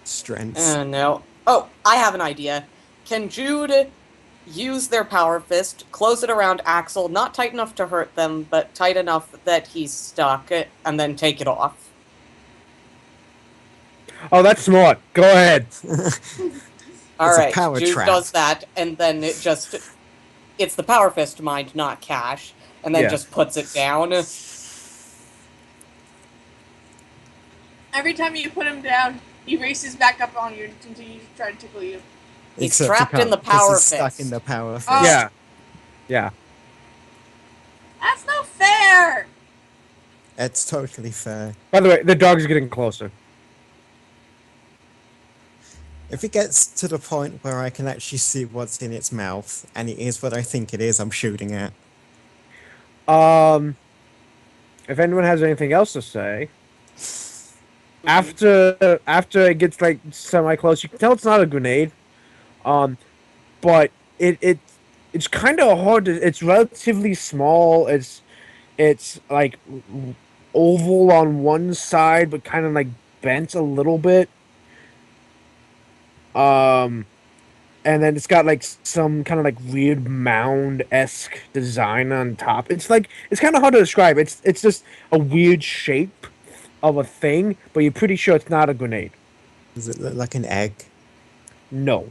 [SPEAKER 4] Strength.
[SPEAKER 10] No. Oh, I have an idea. Can Jude use their power fist, close it around Axel, not tight enough to hurt them, but tight enough that he's stuck, and then take it off?
[SPEAKER 6] Oh, that's smart. Go ahead.
[SPEAKER 10] Alright,
[SPEAKER 4] power
[SPEAKER 10] Jude
[SPEAKER 4] trap.
[SPEAKER 10] does that, and then it's the power fist mind, not cash, and then
[SPEAKER 6] Yeah.
[SPEAKER 10] just puts it down.
[SPEAKER 5] Every time you put him down, he races back up on you and continues to try to tickle you.
[SPEAKER 10] He's
[SPEAKER 4] Except
[SPEAKER 10] trapped
[SPEAKER 4] he
[SPEAKER 10] in the
[SPEAKER 4] can't, 'cause
[SPEAKER 10] power
[SPEAKER 4] he's stuck
[SPEAKER 10] fist.
[SPEAKER 4] in the power fist.
[SPEAKER 5] Oh.
[SPEAKER 6] Yeah. Yeah.
[SPEAKER 5] That's no fair!
[SPEAKER 4] It's totally fair.
[SPEAKER 6] By the way, the dog's getting closer.
[SPEAKER 4] If it gets to the point where I can actually see what's in its mouth, and it is what I think it is, I'm shooting at.
[SPEAKER 6] If anyone has anything else to say, after it gets like semi close, you can tell it's not a grenade. But it's kind of hard to. It's relatively small. It's like oval on one side, but kind of like bent a little bit. And then it's got like some kind of like weird mound-esque design on top. It's kind of hard to describe. It's just a weird shape of a thing, but you're pretty sure it's not a grenade.
[SPEAKER 4] Does it look like an egg?
[SPEAKER 6] No,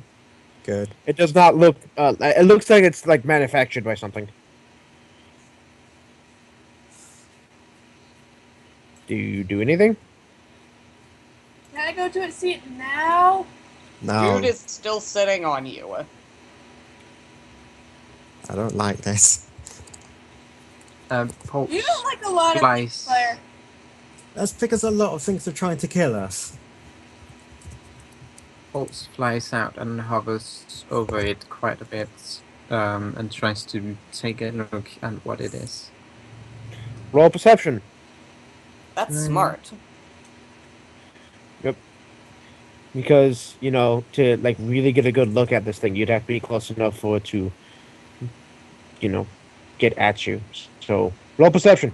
[SPEAKER 4] Good.
[SPEAKER 6] it does not look. It looks like it's like manufactured by something. Do you do anything?
[SPEAKER 5] Can I go to it, see it now?
[SPEAKER 4] No,
[SPEAKER 10] Jude is still sitting on you.
[SPEAKER 4] I don't like this.
[SPEAKER 7] Pulse
[SPEAKER 5] You don't like a lot of things,
[SPEAKER 7] flies.
[SPEAKER 5] Claire.
[SPEAKER 4] That's because a lot of things are trying to kill us.
[SPEAKER 7] Pulse flies out and hovers over it quite a bit, and tries to take a look at what it is.
[SPEAKER 6] Roll perception.
[SPEAKER 10] That's smart.
[SPEAKER 6] Because, to like really get a good look at this thing, you'd have to be close enough for it to, get at you. So, roll perception.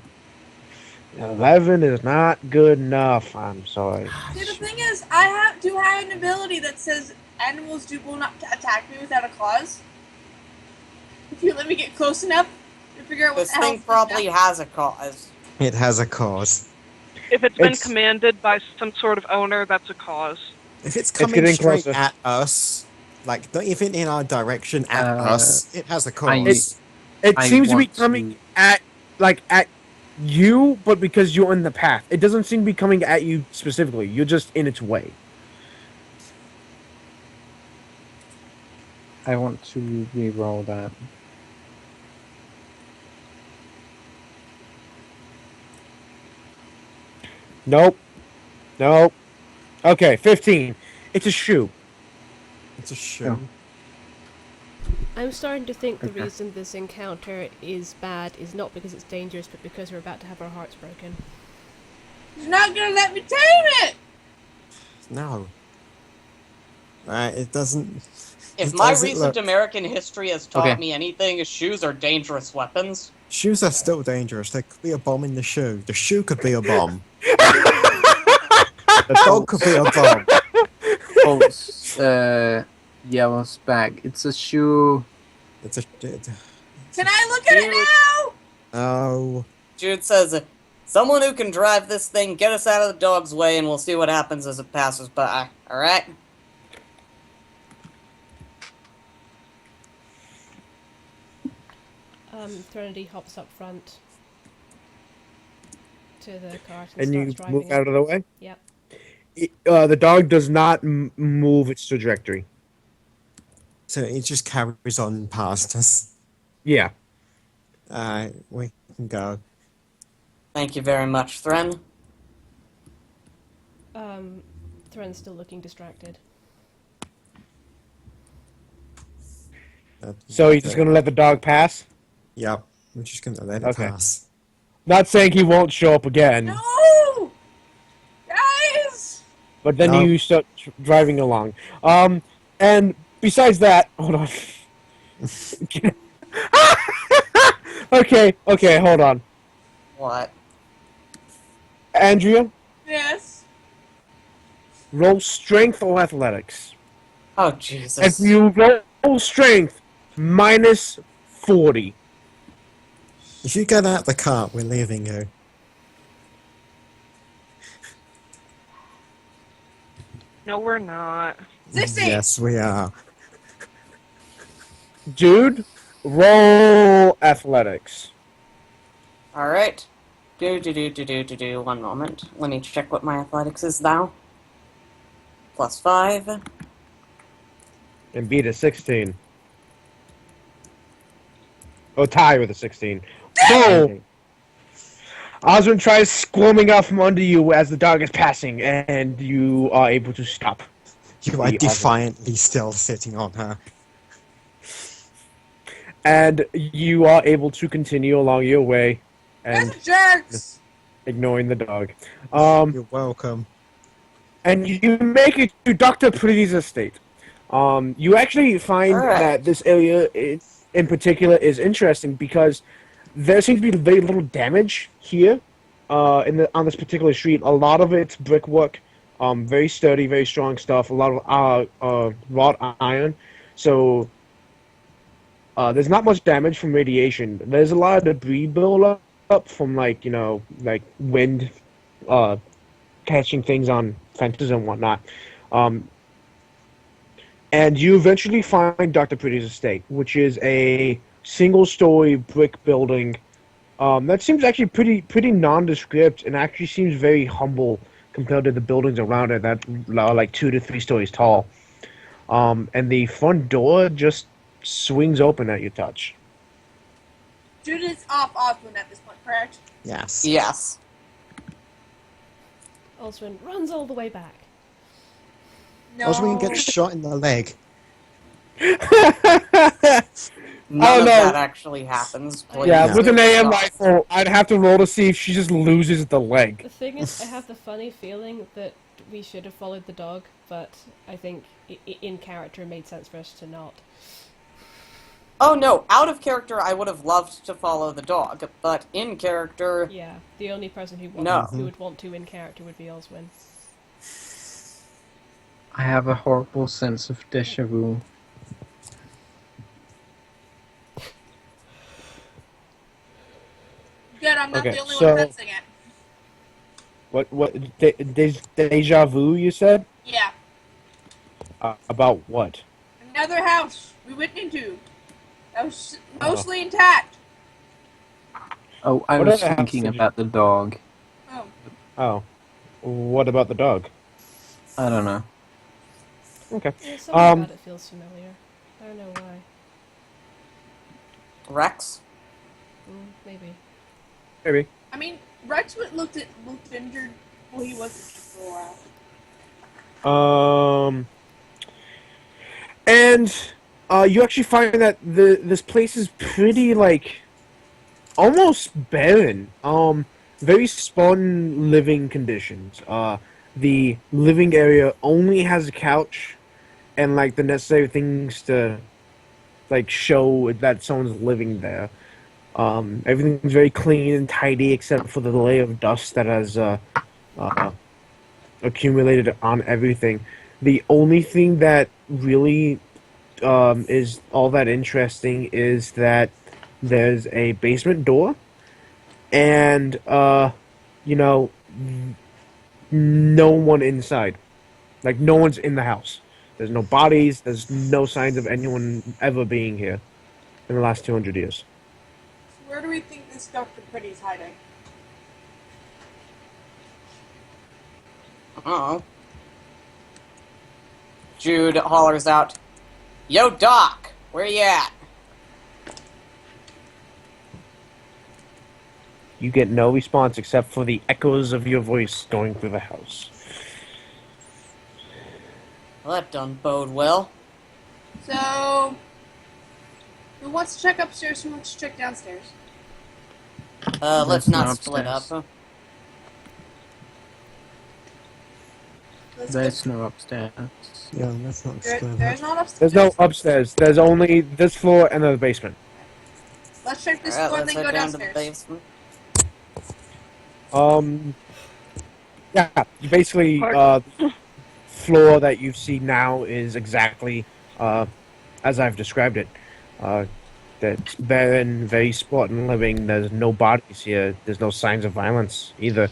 [SPEAKER 6] 11 is not good enough. I'm sorry.
[SPEAKER 5] See, the thing is, I do have an ability that says animals will not attack me without a cause. If you let me get close enough to figure out what
[SPEAKER 10] This
[SPEAKER 5] the hell
[SPEAKER 10] thing probably has a cause.
[SPEAKER 4] It has a cause.
[SPEAKER 2] If it's been
[SPEAKER 6] It's-
[SPEAKER 2] commanded by some sort of owner, that's a cause.
[SPEAKER 4] If it's
[SPEAKER 6] getting
[SPEAKER 4] coming straight
[SPEAKER 6] closer.
[SPEAKER 4] at us, like not even in our direction at us, it has a
[SPEAKER 7] I-
[SPEAKER 4] cause.
[SPEAKER 6] It
[SPEAKER 7] I
[SPEAKER 6] seems to be
[SPEAKER 7] want
[SPEAKER 6] coming at you, but because you're in the path. It doesn't seem to be coming at you specifically. You're just in its way.
[SPEAKER 7] I want to re-roll that.
[SPEAKER 6] Nope. Okay, 15. It's a shoe.
[SPEAKER 4] It's a shoe.
[SPEAKER 1] I'm starting to think the
[SPEAKER 7] Okay.
[SPEAKER 1] reason this encounter is bad is not because it's dangerous, but because we're about to have our hearts broken.
[SPEAKER 5] You're not gonna let me tame it!
[SPEAKER 4] No. Right, it doesn't.
[SPEAKER 10] If
[SPEAKER 4] it
[SPEAKER 10] my
[SPEAKER 4] doesn't
[SPEAKER 10] recent
[SPEAKER 4] look-
[SPEAKER 10] American history has taught
[SPEAKER 7] Okay.
[SPEAKER 10] me anything, shoes are dangerous weapons.
[SPEAKER 4] Shoes are still dangerous. There could be a bomb in the shoe. The shoe could be a bomb. The dog could be a bomb.
[SPEAKER 7] Pulse yells back. It's a shoe.
[SPEAKER 4] It's a.
[SPEAKER 5] Can I look at it
[SPEAKER 10] Dude.
[SPEAKER 5] now?
[SPEAKER 4] Oh.
[SPEAKER 10] Jude says, "Someone who can drive this thing, get us out of the dog's way, and we'll see what happens as it passes by. Alright?"
[SPEAKER 1] Threnody hops up front to the cart
[SPEAKER 6] And
[SPEAKER 1] starts
[SPEAKER 6] you
[SPEAKER 1] driving
[SPEAKER 6] move out
[SPEAKER 1] it.
[SPEAKER 6] of the way.
[SPEAKER 1] Yep.
[SPEAKER 6] The dog does not move its trajectory.
[SPEAKER 4] So it just carries on past us.
[SPEAKER 6] Yeah.
[SPEAKER 4] We can go.
[SPEAKER 10] Thank you very much, Thren.
[SPEAKER 1] Thren's still looking distracted.
[SPEAKER 6] So you're just gonna let the dog pass?
[SPEAKER 4] Yep. We're just gonna let it
[SPEAKER 6] Okay.
[SPEAKER 4] pass.
[SPEAKER 6] Not saying he won't show up again,
[SPEAKER 5] No! Guys!
[SPEAKER 6] but then
[SPEAKER 4] No.
[SPEAKER 6] you start driving along. And besides that, hold on. Okay, hold on.
[SPEAKER 10] What?
[SPEAKER 6] Andrea,
[SPEAKER 5] Yes.
[SPEAKER 6] roll strength or athletics.
[SPEAKER 10] Oh,
[SPEAKER 6] If
[SPEAKER 10] Jesus.
[SPEAKER 6] you roll strength, minus 40.
[SPEAKER 4] If you get out the cart, we're leaving you.
[SPEAKER 2] No, we're not.
[SPEAKER 5] 16!
[SPEAKER 4] Yes, we are.
[SPEAKER 6] Dude, roll athletics.
[SPEAKER 10] Alright. Do. 1 moment. Let me check what my athletics is now. +5.
[SPEAKER 6] And beat a 16. Oh, tie with a 16. Boom! Osmond tries squirming out from under you as the dog is passing, and you are able to stop.
[SPEAKER 4] You are
[SPEAKER 6] The
[SPEAKER 4] defiantly still sitting on her.
[SPEAKER 6] And you are able to continue along your way and
[SPEAKER 5] Guys are jerks!
[SPEAKER 6] ignoring the dog.
[SPEAKER 4] You're welcome.
[SPEAKER 6] And you make it to Dr. Pretty's estate. You actually find
[SPEAKER 10] Alright.
[SPEAKER 6] that this area in particular is interesting because there seems to be very little damage here on this particular street. A lot of it's brickwork, very sturdy, very strong stuff, a lot of wrought iron. So there's not much damage from radiation. There's a lot of debris build up from like wind catching things on fences and whatnot. And you eventually find Dr. Pretty's estate, which is a single-story brick building that seems actually pretty nondescript and actually seems very humble compared to the buildings around it that are like 2 to 3 stories tall. And the front door just swings open at your touch.
[SPEAKER 5] Judith's off Osmond at this point, correct?
[SPEAKER 4] Yes.
[SPEAKER 10] Yes.
[SPEAKER 1] Oswin runs all the way back.
[SPEAKER 5] No.
[SPEAKER 4] Oswin gets shot in the leg.
[SPEAKER 10] None
[SPEAKER 6] Oh,
[SPEAKER 10] of
[SPEAKER 6] no.
[SPEAKER 10] that actually happens. Please.
[SPEAKER 6] Yeah, with an AM
[SPEAKER 10] God.
[SPEAKER 6] rifle, I'd have to roll to see if she just loses the leg.
[SPEAKER 1] The thing is, I have the funny feeling that we should have followed the dog, but I think in character it made sense for us to not.
[SPEAKER 10] Oh no, out of character I would have loved to follow the dog, but in character...
[SPEAKER 1] Yeah, the only person who
[SPEAKER 10] No.
[SPEAKER 1] who would want to in character would be Oswin.
[SPEAKER 7] I have a horrible sense of deja vu.
[SPEAKER 5] Good, I'm not
[SPEAKER 6] Okay,
[SPEAKER 5] the only
[SPEAKER 6] so-
[SPEAKER 5] one sensing it.
[SPEAKER 6] What deja vu, you said?
[SPEAKER 5] Yeah.
[SPEAKER 6] About what?
[SPEAKER 5] Another house we went into. That was mostly intact.
[SPEAKER 7] Oh, I
[SPEAKER 6] What
[SPEAKER 7] was
[SPEAKER 6] other house
[SPEAKER 7] thinking
[SPEAKER 6] did you-
[SPEAKER 7] about the dog.
[SPEAKER 5] Oh.
[SPEAKER 6] Oh. What about the dog?
[SPEAKER 7] I don't know.
[SPEAKER 6] Okay.
[SPEAKER 1] Yeah, something about it feels familiar. I don't know why.
[SPEAKER 10] Rex?
[SPEAKER 1] Maybe.
[SPEAKER 6] Maybe.
[SPEAKER 5] I mean, Rex looked injured. Well, he was injured for a while.
[SPEAKER 6] And you actually find that this place is pretty like almost barren. Very spartan living conditions. The living area only has a couch and like the necessary things to like show that someone's living there. Everything's very clean and tidy except for the layer of dust that has accumulated on everything. The only thing that really is all that interesting is that there's a basement door, and no one inside. Like no one's in the house. There's no bodies. There's no signs of anyone ever being here in the last 200 years.
[SPEAKER 5] Where do we think this Dr. Pretty's hiding?
[SPEAKER 10] Oh. Jude hollers out, "Yo, Doc, where you at?"
[SPEAKER 6] You get no response except for the echoes of your voice going through the house.
[SPEAKER 10] Well, that doesn't bode well.
[SPEAKER 5] So, who wants to check upstairs? Who wants to check downstairs?
[SPEAKER 10] Let's
[SPEAKER 7] There's
[SPEAKER 10] not
[SPEAKER 7] no
[SPEAKER 10] split up.
[SPEAKER 7] upstairs.
[SPEAKER 5] Let's
[SPEAKER 7] There's no upstairs.
[SPEAKER 4] Yeah, that's not split
[SPEAKER 5] there's
[SPEAKER 4] up.
[SPEAKER 5] not upstairs.
[SPEAKER 6] There's no upstairs. There's only this floor and the basement.
[SPEAKER 5] Let's check this
[SPEAKER 10] Alright,
[SPEAKER 5] floor and
[SPEAKER 10] let's
[SPEAKER 5] then go
[SPEAKER 10] head down to the
[SPEAKER 5] downstairs.
[SPEAKER 10] basement.
[SPEAKER 6] Yeah, you basically, floor that you see now is exactly, as I've described it. That's barren, very sport and living. There's no bodies here. There's no signs of violence either.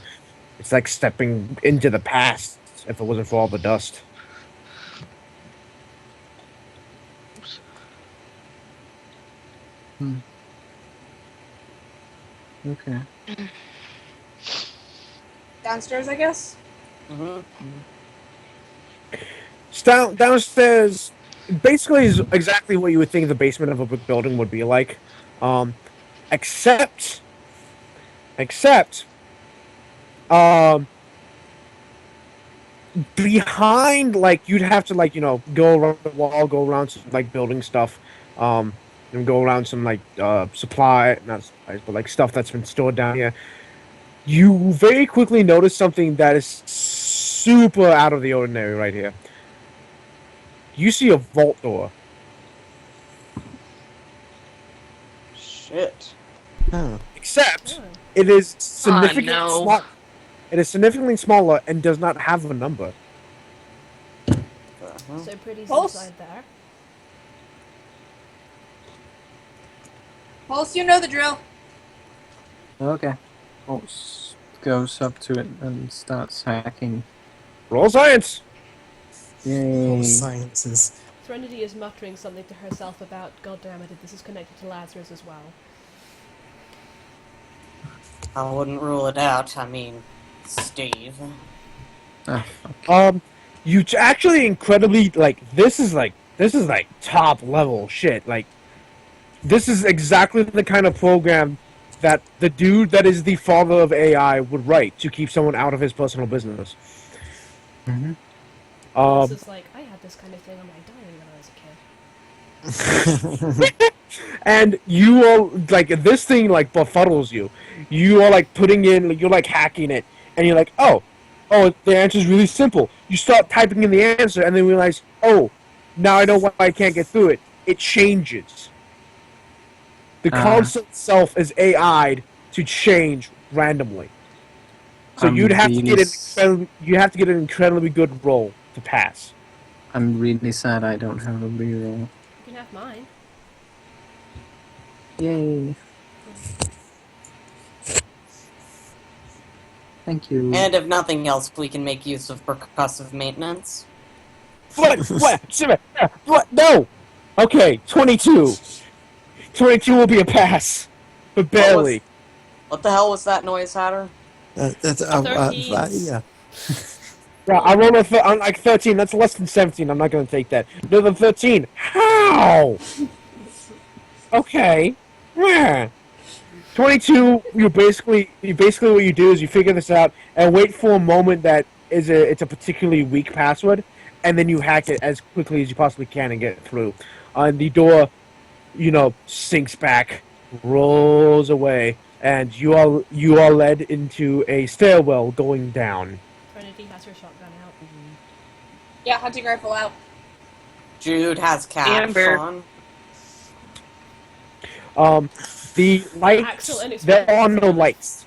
[SPEAKER 6] It's like stepping into the past if it wasn't for all the dust.
[SPEAKER 7] Okay.
[SPEAKER 5] Downstairs, I guess?
[SPEAKER 6] Downstairs basically is exactly what you would think the basement of a brick building would be like. Except behind, like, you'd have to, like, go around the wall, go around some, like, building stuff, and go around some, like, not supplies, but, like, stuff that's been stored down here. You very quickly notice something that is super out of the ordinary right here. You see a vault door.
[SPEAKER 10] Shit.
[SPEAKER 4] Oh.
[SPEAKER 6] Except
[SPEAKER 1] Oh.
[SPEAKER 6] it is significantly
[SPEAKER 2] no.
[SPEAKER 6] small. It is significantly smaller and does not have a number.
[SPEAKER 1] So Pretty's
[SPEAKER 5] Pulse?
[SPEAKER 1] inside there.
[SPEAKER 5] Pulse, you know the drill.
[SPEAKER 7] Okay. Pulse goes up to it and starts hacking.
[SPEAKER 6] Roll science.
[SPEAKER 7] Yay.
[SPEAKER 4] All sciences.
[SPEAKER 1] Threnody is muttering something to herself about, God damn it, this is connected to Lazarus as well.
[SPEAKER 10] I wouldn't rule it out. I mean, Steve.
[SPEAKER 7] Ah, fuck.
[SPEAKER 6] You actually incredibly, like, this is top level shit. Like, this is exactly the kind of program that the dude that is the father of AI would write to keep someone out of his personal business.
[SPEAKER 7] Mhm.
[SPEAKER 1] Pulse is like, I had this kind of thing on my diary when I was a kid.
[SPEAKER 6] And you all, like, this thing, like, befuddles you. You are, like, putting in, like, you're, like, hacking it, and you're like, oh, the answer's really simple. You start typing in the answer, and then realize, oh, now I know why I can't get through it. It changes. The console itself is AI'd to change randomly. So
[SPEAKER 7] I'm
[SPEAKER 6] you'd have to
[SPEAKER 7] really
[SPEAKER 6] get an incredibly good roll to pass.
[SPEAKER 7] I'm really sad I don't have a reroll.
[SPEAKER 1] You can have mine.
[SPEAKER 7] Yay. Thank you.
[SPEAKER 10] And if nothing else, we can make use of percussive maintenance.
[SPEAKER 6] What? No! Okay, 22. 22 will be a pass. But barely.
[SPEAKER 10] What the hell was that noise, Hatter?
[SPEAKER 4] That's
[SPEAKER 1] 13.
[SPEAKER 4] yeah.
[SPEAKER 6] Yeah, I rolled on like 13. That's less than 17. I'm not going to take that. No, than 13. How? Okay. Yeah. 22. You basically what you do is you figure this out and wait for a moment that it's a particularly weak password, and then you hack it as quickly as you possibly can and get it through. And the door, sinks back, rolls away, and you are led into a stairwell going down.
[SPEAKER 1] Threnody has her shotgun out.
[SPEAKER 5] Yeah, hunting rifle out.
[SPEAKER 10] Jude has cash
[SPEAKER 2] Amber.
[SPEAKER 10] on.
[SPEAKER 6] The lights.
[SPEAKER 1] Axel and his
[SPEAKER 6] There are
[SPEAKER 1] friends.
[SPEAKER 6] no lights.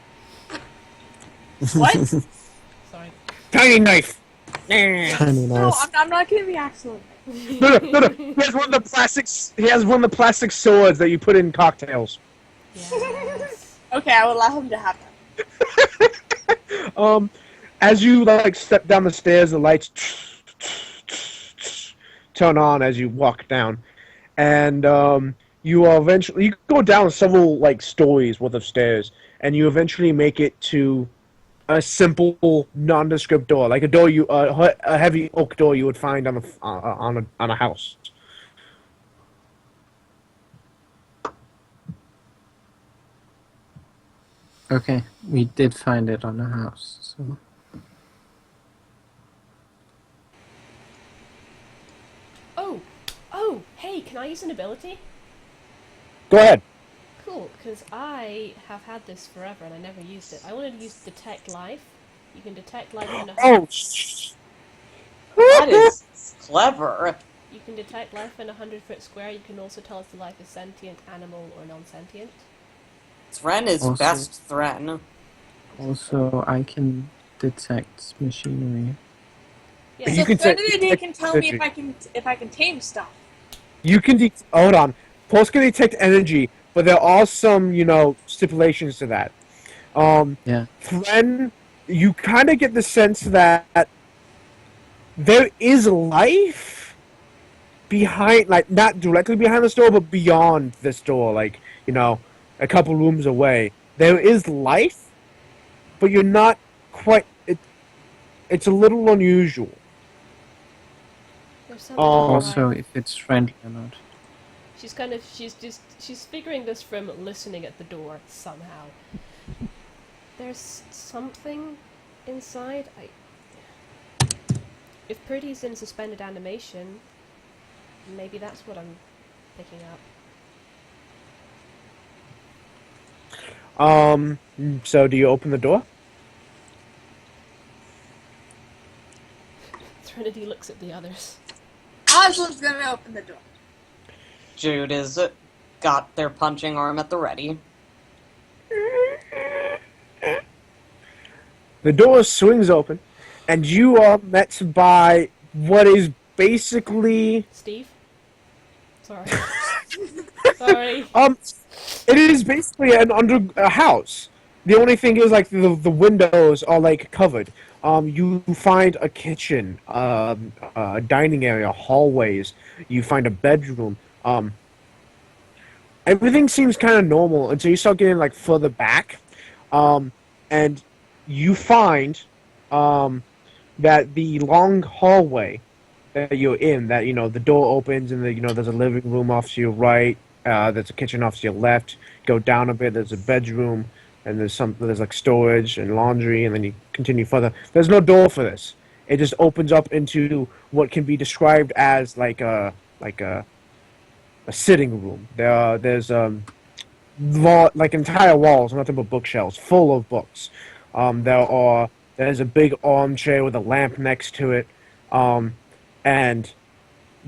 [SPEAKER 5] What?
[SPEAKER 1] Sorry.
[SPEAKER 6] Tiny knife.
[SPEAKER 4] Tiny
[SPEAKER 5] No,
[SPEAKER 4] knife.
[SPEAKER 5] I'm not gonna be excellent.
[SPEAKER 6] No. He has one of the plastics. He has one of the plastic swords that you put in cocktails.
[SPEAKER 1] Yes.
[SPEAKER 5] Okay, I will allow him to have that.
[SPEAKER 6] As you step down the stairs, the lights turn on as you walk down, and you go down several like stories worth of stairs, and you eventually make it to a simple nondescript door, like a door a heavy oak door you would find on a house.
[SPEAKER 7] Okay, we did find it on the house. So
[SPEAKER 1] Oh, hey, can I use an ability?
[SPEAKER 6] Go ahead.
[SPEAKER 1] Cool, because I have had this forever and I never used it. I wanted to use Detect Life. You can detect life in a
[SPEAKER 6] Oh,
[SPEAKER 10] That is clever.
[SPEAKER 1] You can detect life in a 100-foot square. You can also tell if the life is sentient, animal, or non-sentient.
[SPEAKER 10] Thren is
[SPEAKER 7] Also-
[SPEAKER 10] best Thren.
[SPEAKER 7] also, I can detect machinery.
[SPEAKER 1] Yeah.
[SPEAKER 6] You
[SPEAKER 5] So
[SPEAKER 6] can say-
[SPEAKER 5] Threnody can tell me if I can tame stuff.
[SPEAKER 6] you can hold on. Pulse can detect energy, but there are some stipulations to that.
[SPEAKER 7] Yeah.
[SPEAKER 6] Thren, you kind of get the sense that there is life behind, like not directly behind this door, but beyond this door, like a couple rooms away. There is life, but you're not quite. It's a little unusual.
[SPEAKER 1] There's something
[SPEAKER 7] Also,
[SPEAKER 1] alive.
[SPEAKER 7] if it's friendly or not.
[SPEAKER 1] She's figuring this from listening at the door somehow. There's something inside. If Pretty's in suspended animation, maybe that's what I'm picking up.
[SPEAKER 6] So do you open the door?
[SPEAKER 1] Trinity looks at the others.
[SPEAKER 5] Oswald's gonna open the door.
[SPEAKER 10] Jude is got their punching arm at the ready.
[SPEAKER 6] The door swings open, and you are met by what is basically
[SPEAKER 1] Steve? Sorry. Sorry.
[SPEAKER 6] it is basically a house. The only thing is like the windows are like covered. You find a kitchen, a dining area, hallways. You find a bedroom. Everything seems kind of normal until you start getting like further back, and you find that the long hallway that you're in, that the door opens and there's a living room off to your right, there's a kitchen off to your left. Go down a bit, there's a bedroom, and there's like storage and laundry, and then you continue further. There's no door for this. It just opens up into what can be described as like a sitting room. There's like entire walls, nothing but bookshelves full of books. There's a big armchair with a lamp next to it, and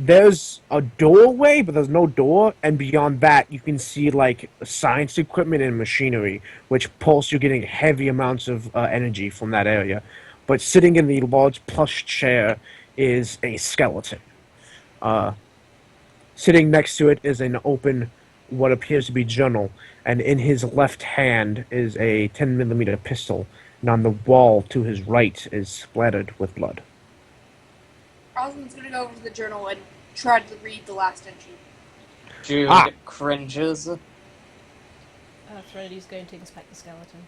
[SPEAKER 6] there's a doorway, but there's no door. And beyond that, you can see like science equipment and machinery, which pulse you getting heavy amounts of energy from that area. But sitting in the large plush chair is a skeleton. Sitting next to it is an open, what appears to be journal, and in his left hand is a 10mm pistol, and on the wall to his right is splattered with blood.
[SPEAKER 5] Oswald's gonna go over to the journal and try to read the last entry.
[SPEAKER 10] Jude cringes.
[SPEAKER 1] Trinity's going to inspect the skeleton.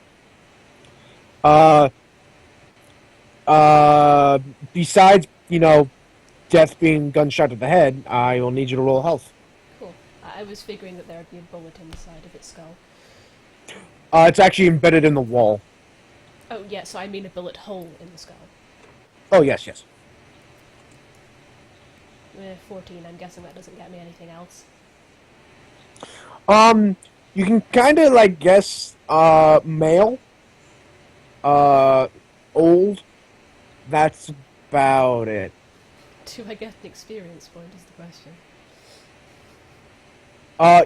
[SPEAKER 6] Besides, death being gunshot to the head, I will need you to roll health.
[SPEAKER 1] Cool. I was figuring that there would be a bullet in the side of its skull.
[SPEAKER 6] It's actually embedded in the wall.
[SPEAKER 1] Oh, yeah, so I mean a bullet hole in the skull.
[SPEAKER 6] Oh, yes.
[SPEAKER 1] 14, I'm guessing that doesn't get me anything else.
[SPEAKER 6] You can kind of, like, guess, male, old, that's about it.
[SPEAKER 1] Do I get an experience point is the question.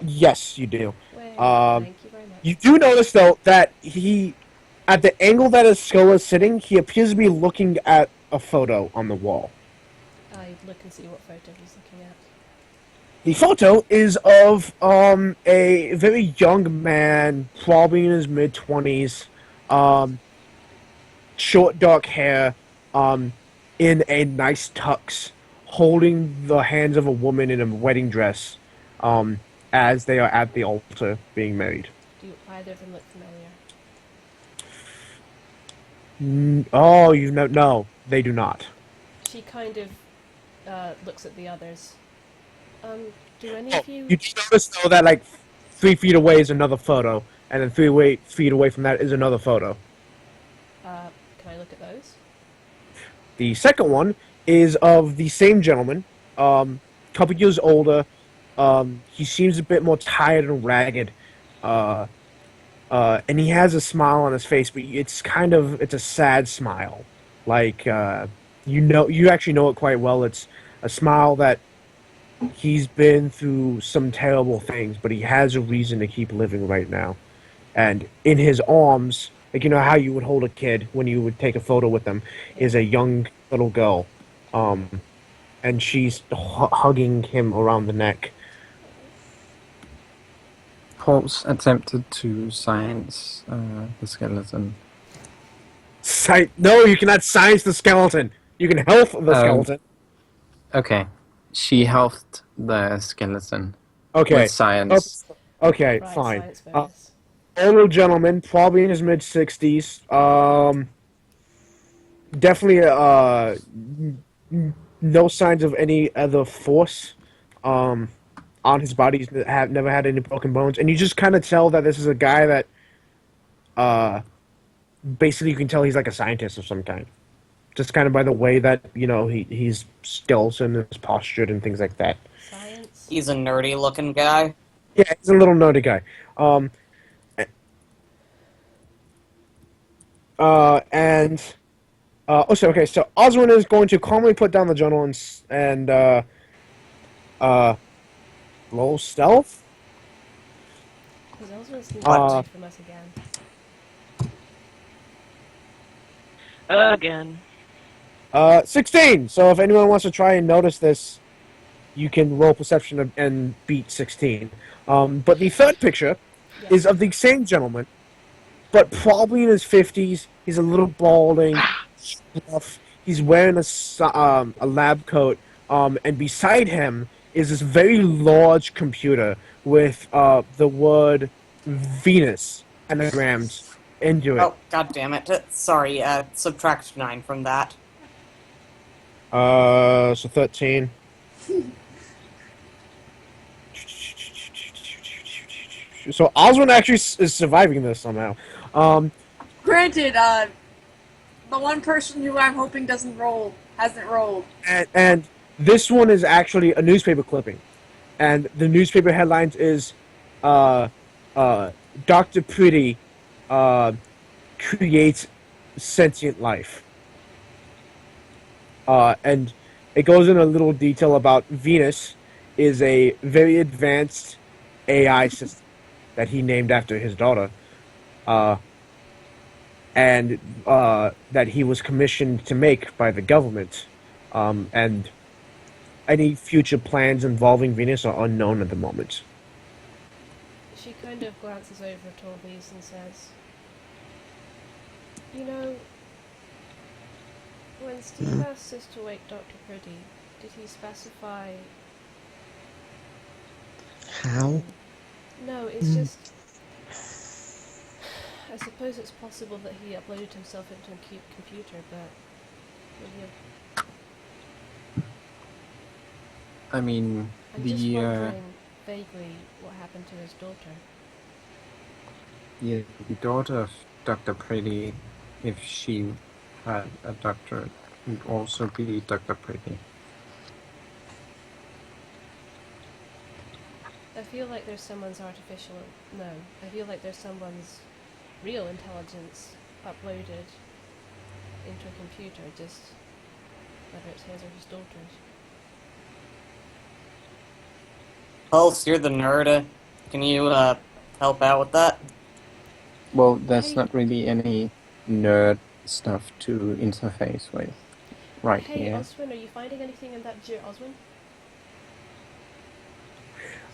[SPEAKER 6] Yes, you do.
[SPEAKER 1] Well, thank you very much.
[SPEAKER 6] You do notice, though, that at the angle that his skull is sitting, he appears to be looking at a photo on the wall.
[SPEAKER 1] I look and see what photo he's looking at.
[SPEAKER 6] The photo is of a very young man, probably in his mid-20s, short dark hair, in a nice tux, holding the hands of a woman in a wedding dress, as they are at the altar being married.
[SPEAKER 1] Do either of them look familiar?
[SPEAKER 6] Oh, no, they do not.
[SPEAKER 1] She kind of looks at the others. Do any
[SPEAKER 6] Oh,
[SPEAKER 1] of you...
[SPEAKER 6] you do notice though that like 3 feet away is another photo, and then 3 feet away from that is another photo.
[SPEAKER 1] Can I look at those?
[SPEAKER 6] The second one is of the same gentleman, couple years older. He seems a bit more tired and ragged, and he has a smile on his face, but it's a sad smile. Like you actually know it quite well. It's a smile that he's been through some terrible things, but he has a reason to keep living right now. And in his arms, like you know how you would hold a kid when you would take a photo with them, is a young little girl, and she's hugging him around the neck.
[SPEAKER 7] Holmes attempted to science the skeleton.
[SPEAKER 6] No, you cannot science the skeleton. You can health the skeleton.
[SPEAKER 7] Okay. She healthed the skeleton.
[SPEAKER 6] Okay.
[SPEAKER 7] With science.
[SPEAKER 6] Okay,
[SPEAKER 1] Right,
[SPEAKER 6] fine.
[SPEAKER 1] science bonus.
[SPEAKER 6] Older gentleman, probably in his mid-60s. Definitely no signs of any other force on his body. He's never had any broken bones. And you just kind of tell that this is a guy that basically you can tell he's like a scientist of some kind. Just kind of by the way that, you know, he's skeleton is postured and things like that.
[SPEAKER 1] Science?
[SPEAKER 10] He's a nerdy looking guy.
[SPEAKER 6] Yeah, he's a little nerdy guy. So Oswin is going to calmly put down the journal and roll stealth.
[SPEAKER 1] Because I was going to sneak away from us again.
[SPEAKER 2] Again.
[SPEAKER 6] 16! So if anyone wants to try and notice this, you can roll perception and beat 16. But the third picture is of the same gentleman, but probably in his 50s. He's a little balding. He's wearing a lab coat, and beside him is this very large computer with the word Venus anagrammed into it.
[SPEAKER 10] Oh, god damn it. Sorry, subtract 9 from that.
[SPEAKER 6] So 13. So Oswald actually is surviving this somehow.
[SPEAKER 5] Granted, the one person who I'm hoping hasn't rolled.
[SPEAKER 6] And this one is actually a newspaper clipping. And the newspaper headlines is Dr. Pretty creates sentient life. And it goes in a little detail about Venus is a very advanced AI system that he named after his daughter. And that he was commissioned to make by the government. And any future plans involving Venus are unknown at the moment.
[SPEAKER 1] She kind of glances over at all these and says, you know, when Steve asked us to wake Dr. Priddy, did he specify...
[SPEAKER 4] How?
[SPEAKER 1] No, it's just... I suppose it's possible that he uploaded himself into a computer, but...
[SPEAKER 7] I mean,
[SPEAKER 1] I'm just wondering vaguely what happened to his daughter.
[SPEAKER 7] Yeah, the daughter of Dr. Pretty, if she had a doctorate, would also be Dr. Pretty.
[SPEAKER 1] I feel like there's someone's artificial... No, I feel like there's someone's real intelligence uploaded into a computer, just whether it's his or his daughter's.
[SPEAKER 10] Pulse, you're the nerd. Can you help out with that?
[SPEAKER 7] Well, there's not really any nerd stuff to interface with right
[SPEAKER 1] Hey,
[SPEAKER 7] here.
[SPEAKER 1] Oswin, are you finding anything in that Oswin?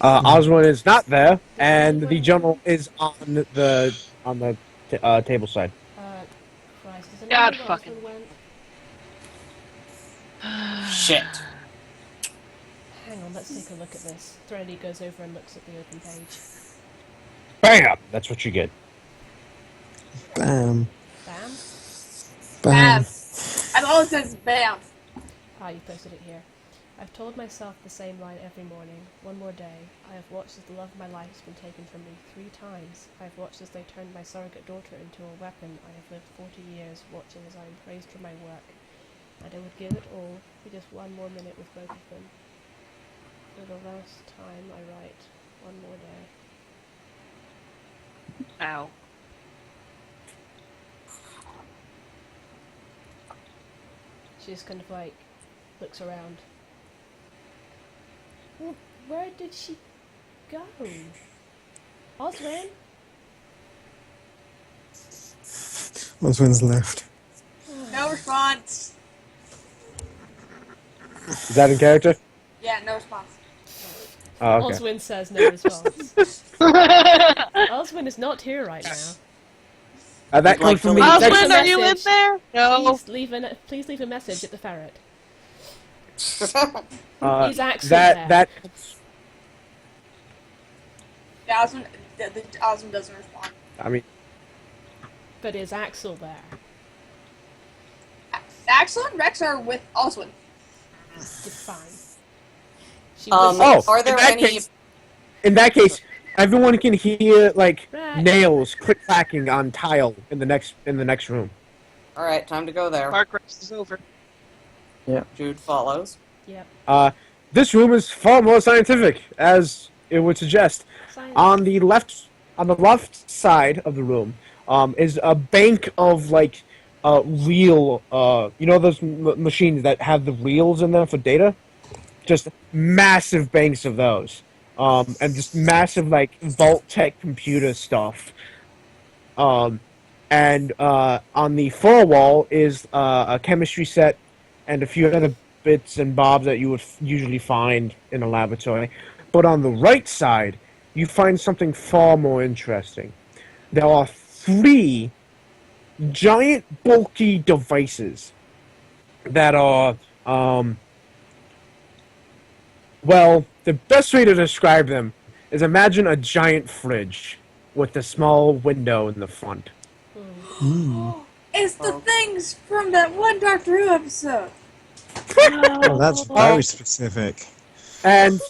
[SPEAKER 6] Oswald is not there, and the journal is on the table side.
[SPEAKER 1] Christ, does anyone
[SPEAKER 2] God
[SPEAKER 1] know where
[SPEAKER 2] fucking-
[SPEAKER 1] Oswin went?
[SPEAKER 10] Shit.
[SPEAKER 1] hang on, let's take a look at this. Threnody goes over and looks at the open page.
[SPEAKER 6] Bam! That's what you get.
[SPEAKER 4] Bam.
[SPEAKER 1] Bam?
[SPEAKER 4] Bam.
[SPEAKER 5] I've always said bam.
[SPEAKER 1] Ah, you posted it here. I've told myself the same line every morning. One more day. I have watched as the love of my life has been taken from me 3 times. I have watched as they turned my surrogate daughter into a weapon. I have lived 40 years watching as I am praised for my work. And I would give it all for just one more minute with both of them. For the last time I write. One more day.
[SPEAKER 2] Ow.
[SPEAKER 1] She just kind of like looks around. Well, where did she go? Oswin?
[SPEAKER 4] Oswin's left.
[SPEAKER 5] No response.
[SPEAKER 6] Is that in character?
[SPEAKER 5] Yeah, no response.
[SPEAKER 6] Oh, okay.
[SPEAKER 1] Oswin says no response. Oswin is not here right now.
[SPEAKER 6] That
[SPEAKER 10] Like
[SPEAKER 6] comes from me.
[SPEAKER 10] to leave-
[SPEAKER 2] Oswin, are you in
[SPEAKER 1] Message.
[SPEAKER 2] there? No.
[SPEAKER 1] Please leave a message at the ferret.
[SPEAKER 6] Uh,
[SPEAKER 1] Is Axel
[SPEAKER 6] that
[SPEAKER 1] there?
[SPEAKER 5] Yeah, Osmond doesn't respond.
[SPEAKER 6] I mean,
[SPEAKER 1] But is Axel there?
[SPEAKER 5] Axel and Rex are with Oswin.
[SPEAKER 1] It's fine. She
[SPEAKER 10] Are there any?
[SPEAKER 6] in that case, everyone can hear like
[SPEAKER 1] Right.
[SPEAKER 6] nails click-clacking on tile in the next room.
[SPEAKER 10] All right, time to go there.
[SPEAKER 2] Mark Rex is over.
[SPEAKER 10] Jude follows.
[SPEAKER 1] Yep.
[SPEAKER 6] This room is far more scientific, as it would suggest.
[SPEAKER 1] Science.
[SPEAKER 6] On the left side of the room, is a bank of like reel. You know those machines that have the reels in them for data? Just massive banks of those, and just massive like Vault-Tec computer stuff. And on the far wall is a chemistry set and a few other bits and bobs that you would usually find in a laboratory. But on the right side, you find something far more interesting. There are 3 giant, bulky devices that are, well, the best way to describe them is imagine a giant fridge with a small window in the front.
[SPEAKER 5] It's the things from that one Doctor Who episode.
[SPEAKER 4] Oh, that's very specific.
[SPEAKER 6] And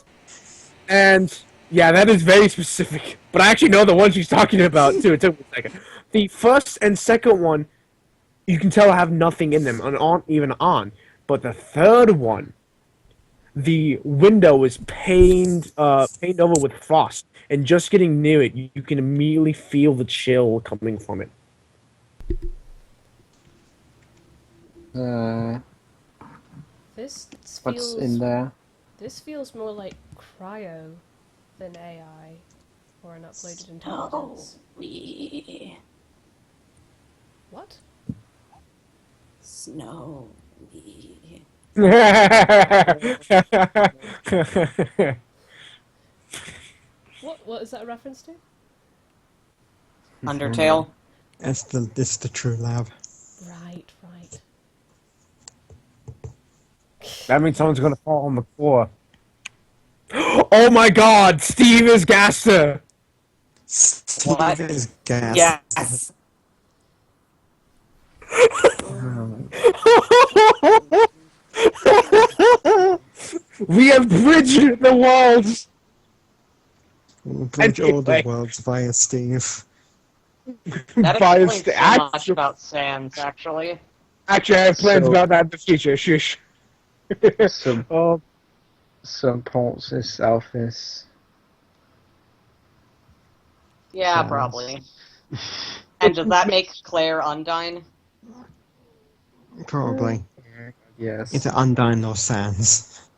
[SPEAKER 6] yeah, that is very specific. But I actually know the one she's talking about too. It took me a second. The first and second one, you can tell have nothing in them and aren't even on. But the third one, the window is painted over with frost, and just getting near it, you can immediately feel the chill coming from it.
[SPEAKER 1] This
[SPEAKER 7] What's
[SPEAKER 1] feels
[SPEAKER 7] in there?
[SPEAKER 1] This feels more like cryo than AI or an uploaded intelligence.
[SPEAKER 10] Snowy.
[SPEAKER 1] What?
[SPEAKER 10] Snowy.
[SPEAKER 1] What is that a reference to?
[SPEAKER 10] Undertale.
[SPEAKER 4] It's the true lab.
[SPEAKER 1] Right, right.
[SPEAKER 6] That means someone's gonna fall on the floor. Oh my God! Steve is Gaster.
[SPEAKER 4] Steve
[SPEAKER 10] What?
[SPEAKER 4] is gas.
[SPEAKER 10] Yes.
[SPEAKER 6] We have bridged the worlds.
[SPEAKER 4] Bridge all the
[SPEAKER 6] Anyway.
[SPEAKER 4] worlds via Steve.
[SPEAKER 10] That
[SPEAKER 6] Biased
[SPEAKER 10] explains so much
[SPEAKER 6] actual-
[SPEAKER 10] about Sans, actually.
[SPEAKER 6] Actually, I have plans
[SPEAKER 9] So-
[SPEAKER 6] about that in the future. Shush.
[SPEAKER 9] So- Supports this Alphys.
[SPEAKER 10] Yeah,
[SPEAKER 4] Sans.
[SPEAKER 10] probably. And does that make Claire Undine?
[SPEAKER 4] Probably.
[SPEAKER 9] Yes.
[SPEAKER 4] Either Undyne or Sans.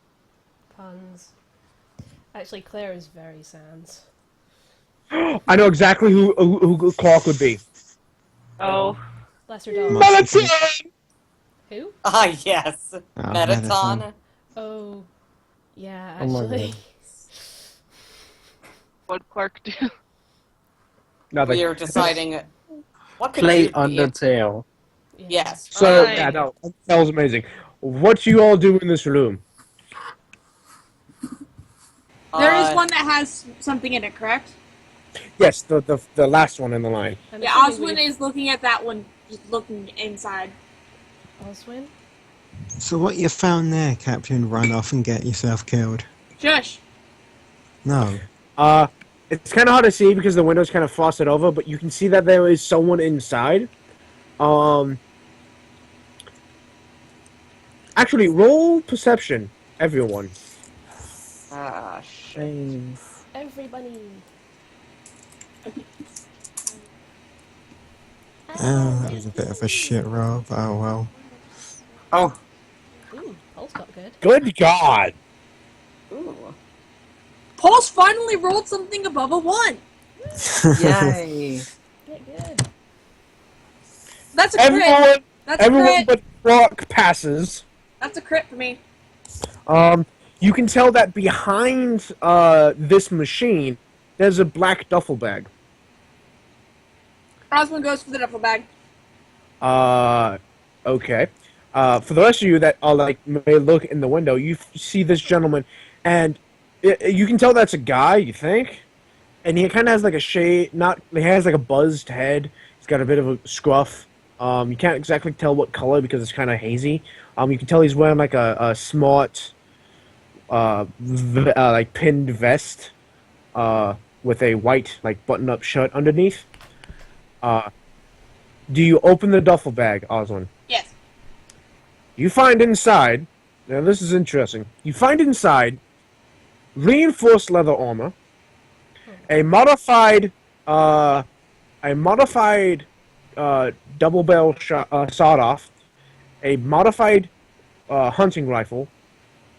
[SPEAKER 1] Puns. Actually, Claire is very sans.
[SPEAKER 6] I know exactly who Clark would be.
[SPEAKER 2] Oh.
[SPEAKER 1] Bless her dog.
[SPEAKER 4] Must be-
[SPEAKER 1] Who?
[SPEAKER 10] Ah, yes.
[SPEAKER 4] Ah,
[SPEAKER 10] Metaton.
[SPEAKER 1] Oh, yeah,
[SPEAKER 9] Oh my
[SPEAKER 1] actually.
[SPEAKER 9] God.
[SPEAKER 2] What'd Clark do?
[SPEAKER 6] Nothing.
[SPEAKER 10] We are deciding what could
[SPEAKER 7] Play
[SPEAKER 10] Jude be?
[SPEAKER 7] Undertale.
[SPEAKER 1] Yeah.
[SPEAKER 10] Yes.
[SPEAKER 6] So
[SPEAKER 2] Right.
[SPEAKER 6] yeah, no, that was amazing. What you all do in this room?
[SPEAKER 5] There is one that has something in it, correct?
[SPEAKER 6] Yes, the last one in the line.
[SPEAKER 1] I'm
[SPEAKER 5] Yeah,
[SPEAKER 1] assuming
[SPEAKER 5] Oswin is looking at that one, just looking inside.
[SPEAKER 1] Oswin?
[SPEAKER 4] So what you found there, Captain, run off and get yourself killed.
[SPEAKER 5] Shush.
[SPEAKER 4] No.
[SPEAKER 6] It's kind of hard to see because the window's kind of frosted over, but you can see that there is someone inside. Actually, roll perception, everyone.
[SPEAKER 10] Ah, shit.
[SPEAKER 1] Everybody.
[SPEAKER 4] Oh, that was a bit of a shit roll, but oh well.
[SPEAKER 7] Oh,
[SPEAKER 1] Ooh, Pulse got good.
[SPEAKER 6] Good God!
[SPEAKER 10] Ooh.
[SPEAKER 5] Pulse finally rolled something above a 1.
[SPEAKER 7] yay!
[SPEAKER 1] Get good.
[SPEAKER 5] That's a crit.
[SPEAKER 6] Everyone,
[SPEAKER 5] That's a
[SPEAKER 6] everyone
[SPEAKER 5] crit.
[SPEAKER 6] but Rock passes.
[SPEAKER 5] That's a crit for me.
[SPEAKER 6] You can tell that behind this machine, there's a black duffel bag.
[SPEAKER 5] Oswin goes for the duffel bag.
[SPEAKER 6] Okay. For the rest of you that are may look in the window, you see this gentleman, and you can tell that's a guy. You think, and he kind of has like a shade. He has like a buzzed head. He's got a bit of a scruff. You can't exactly tell what color because it's kind of hazy. You can tell he's wearing like a smart, like pinned vest, with a white like button-up shirt underneath. Do you open the duffel bag, Oswin?
[SPEAKER 5] Yes.
[SPEAKER 6] You find inside. Now this is interesting. You find inside reinforced leather armor, a modified double barrel sawed off, a modified hunting rifle,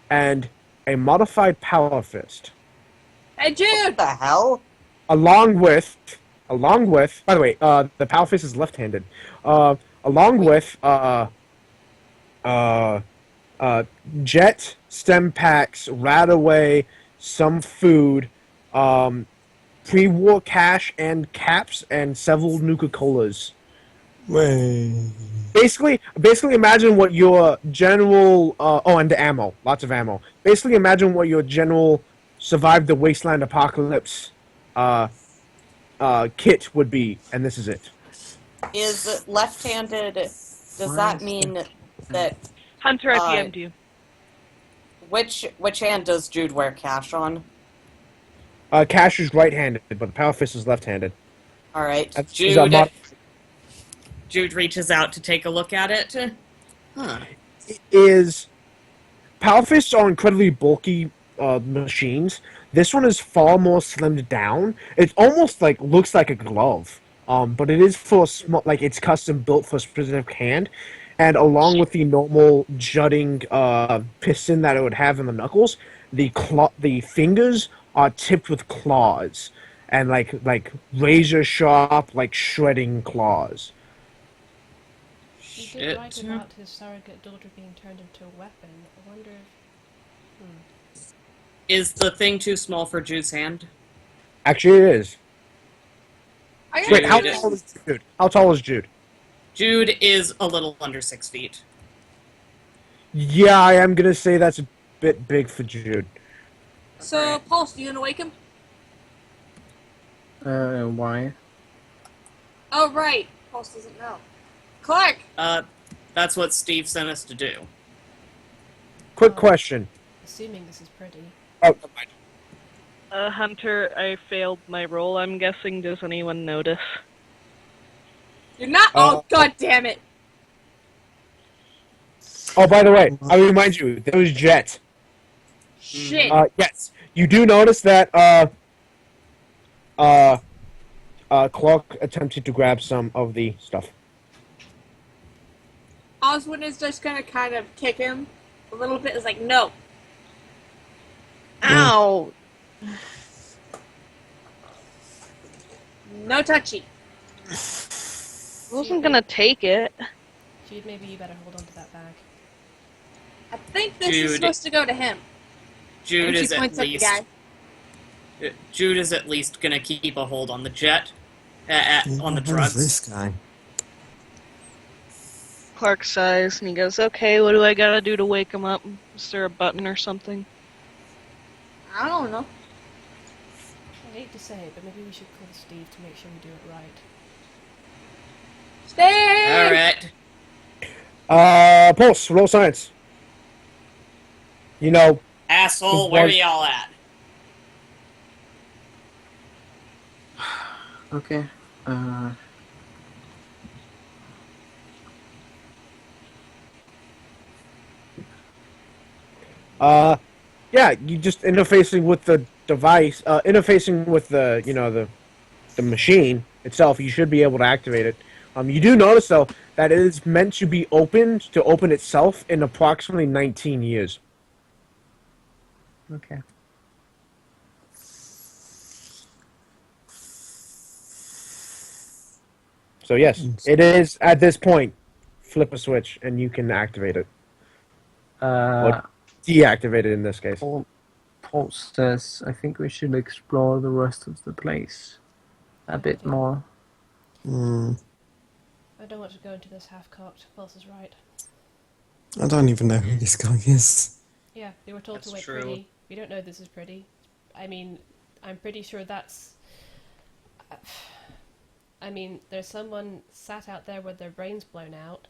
[SPEAKER 6] and a modified power fist.
[SPEAKER 5] Hey,
[SPEAKER 10] What
[SPEAKER 5] Jude!
[SPEAKER 10] the hell?
[SPEAKER 6] Along with, by the way, the power fist is left-handed. Along with jet, stem packs, Radaway, some food, pre-war cash and caps, and several Nuka-Colas.
[SPEAKER 4] Way.
[SPEAKER 6] Basically imagine what your general and ammo, lots of ammo. Basically imagine what your general survived the wasteland apocalypse kit would be, and this is it.
[SPEAKER 10] Is left-handed? Does that mean that
[SPEAKER 2] Hunter, I PM'd you.
[SPEAKER 10] which hand does Jude wear cash on?
[SPEAKER 6] Cash is right-handed, but the power fist is left-handed.
[SPEAKER 10] All right,
[SPEAKER 3] Jude reaches out to take a look at it. Huh.
[SPEAKER 6] Power fists are incredibly bulky machines. This one is far more slimmed down. It almost looks like a glove, but it is for small. It's custom built for a specific hand, and along with the normal jutting piston that it would have in the knuckles, the fingers are tipped with claws, and like razor sharp, shredding claws.
[SPEAKER 1] He did write about his surrogate daughter being turned into a weapon. I wonder if...
[SPEAKER 3] Is the thing too small for Jude's hand?
[SPEAKER 6] Actually, it is. Wait, how
[SPEAKER 3] Jude.
[SPEAKER 6] tall is Jude? How tall is Jude?
[SPEAKER 3] Jude is a little under 6 feet.
[SPEAKER 6] Yeah, I am gonna say that's a bit big for Jude.
[SPEAKER 5] So, Pulse, you gonna wake him?
[SPEAKER 7] Why?
[SPEAKER 5] Oh, right. Pulse doesn't know. Clark!
[SPEAKER 3] That's what Steve sent us to do.
[SPEAKER 6] Quick question.
[SPEAKER 1] Assuming this is pretty.
[SPEAKER 6] Oh, never mind.
[SPEAKER 2] Hunter, I failed my roll, I'm guessing. Does anyone notice?
[SPEAKER 5] You're not- oh, god damn it!
[SPEAKER 6] Oh, by the way, I remind you, there was Jet.
[SPEAKER 5] Shit.
[SPEAKER 6] Yes, you do notice that Clark attempted to grab some of the stuff.
[SPEAKER 5] Oswin is just gonna kind of kick him a little bit. Is like, no.
[SPEAKER 2] Ow!
[SPEAKER 5] No touchy.
[SPEAKER 2] I wasn't gonna take it.
[SPEAKER 1] Jude, maybe you better hold on to that bag.
[SPEAKER 5] I think this is
[SPEAKER 3] Jude.
[SPEAKER 5] supposed to go to him.
[SPEAKER 3] Jude
[SPEAKER 5] And she
[SPEAKER 3] is at
[SPEAKER 5] points at the
[SPEAKER 3] least
[SPEAKER 5] guy.
[SPEAKER 3] Jude is at least gonna keep a hold on the jet, on the
[SPEAKER 4] Who's
[SPEAKER 3] drugs.
[SPEAKER 4] this guy?
[SPEAKER 2] Clark sighs and he goes, okay, what do I gotta do to wake him up? Is there a button or something?
[SPEAKER 5] I don't know.
[SPEAKER 1] I hate to say it, but maybe we should call Steve to make sure we do it right.
[SPEAKER 5] Steve!
[SPEAKER 3] Alright.
[SPEAKER 6] Pulse, roll science. You know,
[SPEAKER 3] Asshole, where are y'all at?
[SPEAKER 7] Okay.
[SPEAKER 6] Yeah, you just interfacing with the device, interfacing with the, you know, the machine itself. You should be able to activate it. You do notice though that it is meant to be opened to open itself in approximately 19 years.
[SPEAKER 7] Okay.
[SPEAKER 6] So yes, it is at this point. Flip a switch and you can activate it. Or deactivate it in this case.
[SPEAKER 7] Paul says, I think we should explore the rest of the place a bit more.
[SPEAKER 1] I don't want to go into this half-cocked. Pulse is right.
[SPEAKER 4] I don't even know who this guy is.
[SPEAKER 1] Yeah, they were told
[SPEAKER 3] That's
[SPEAKER 1] to wait
[SPEAKER 3] true.
[SPEAKER 1] pretty. We don't know this is pretty. I mean, I'm pretty sure that's... I mean, there's someone sat out there with their brains blown out.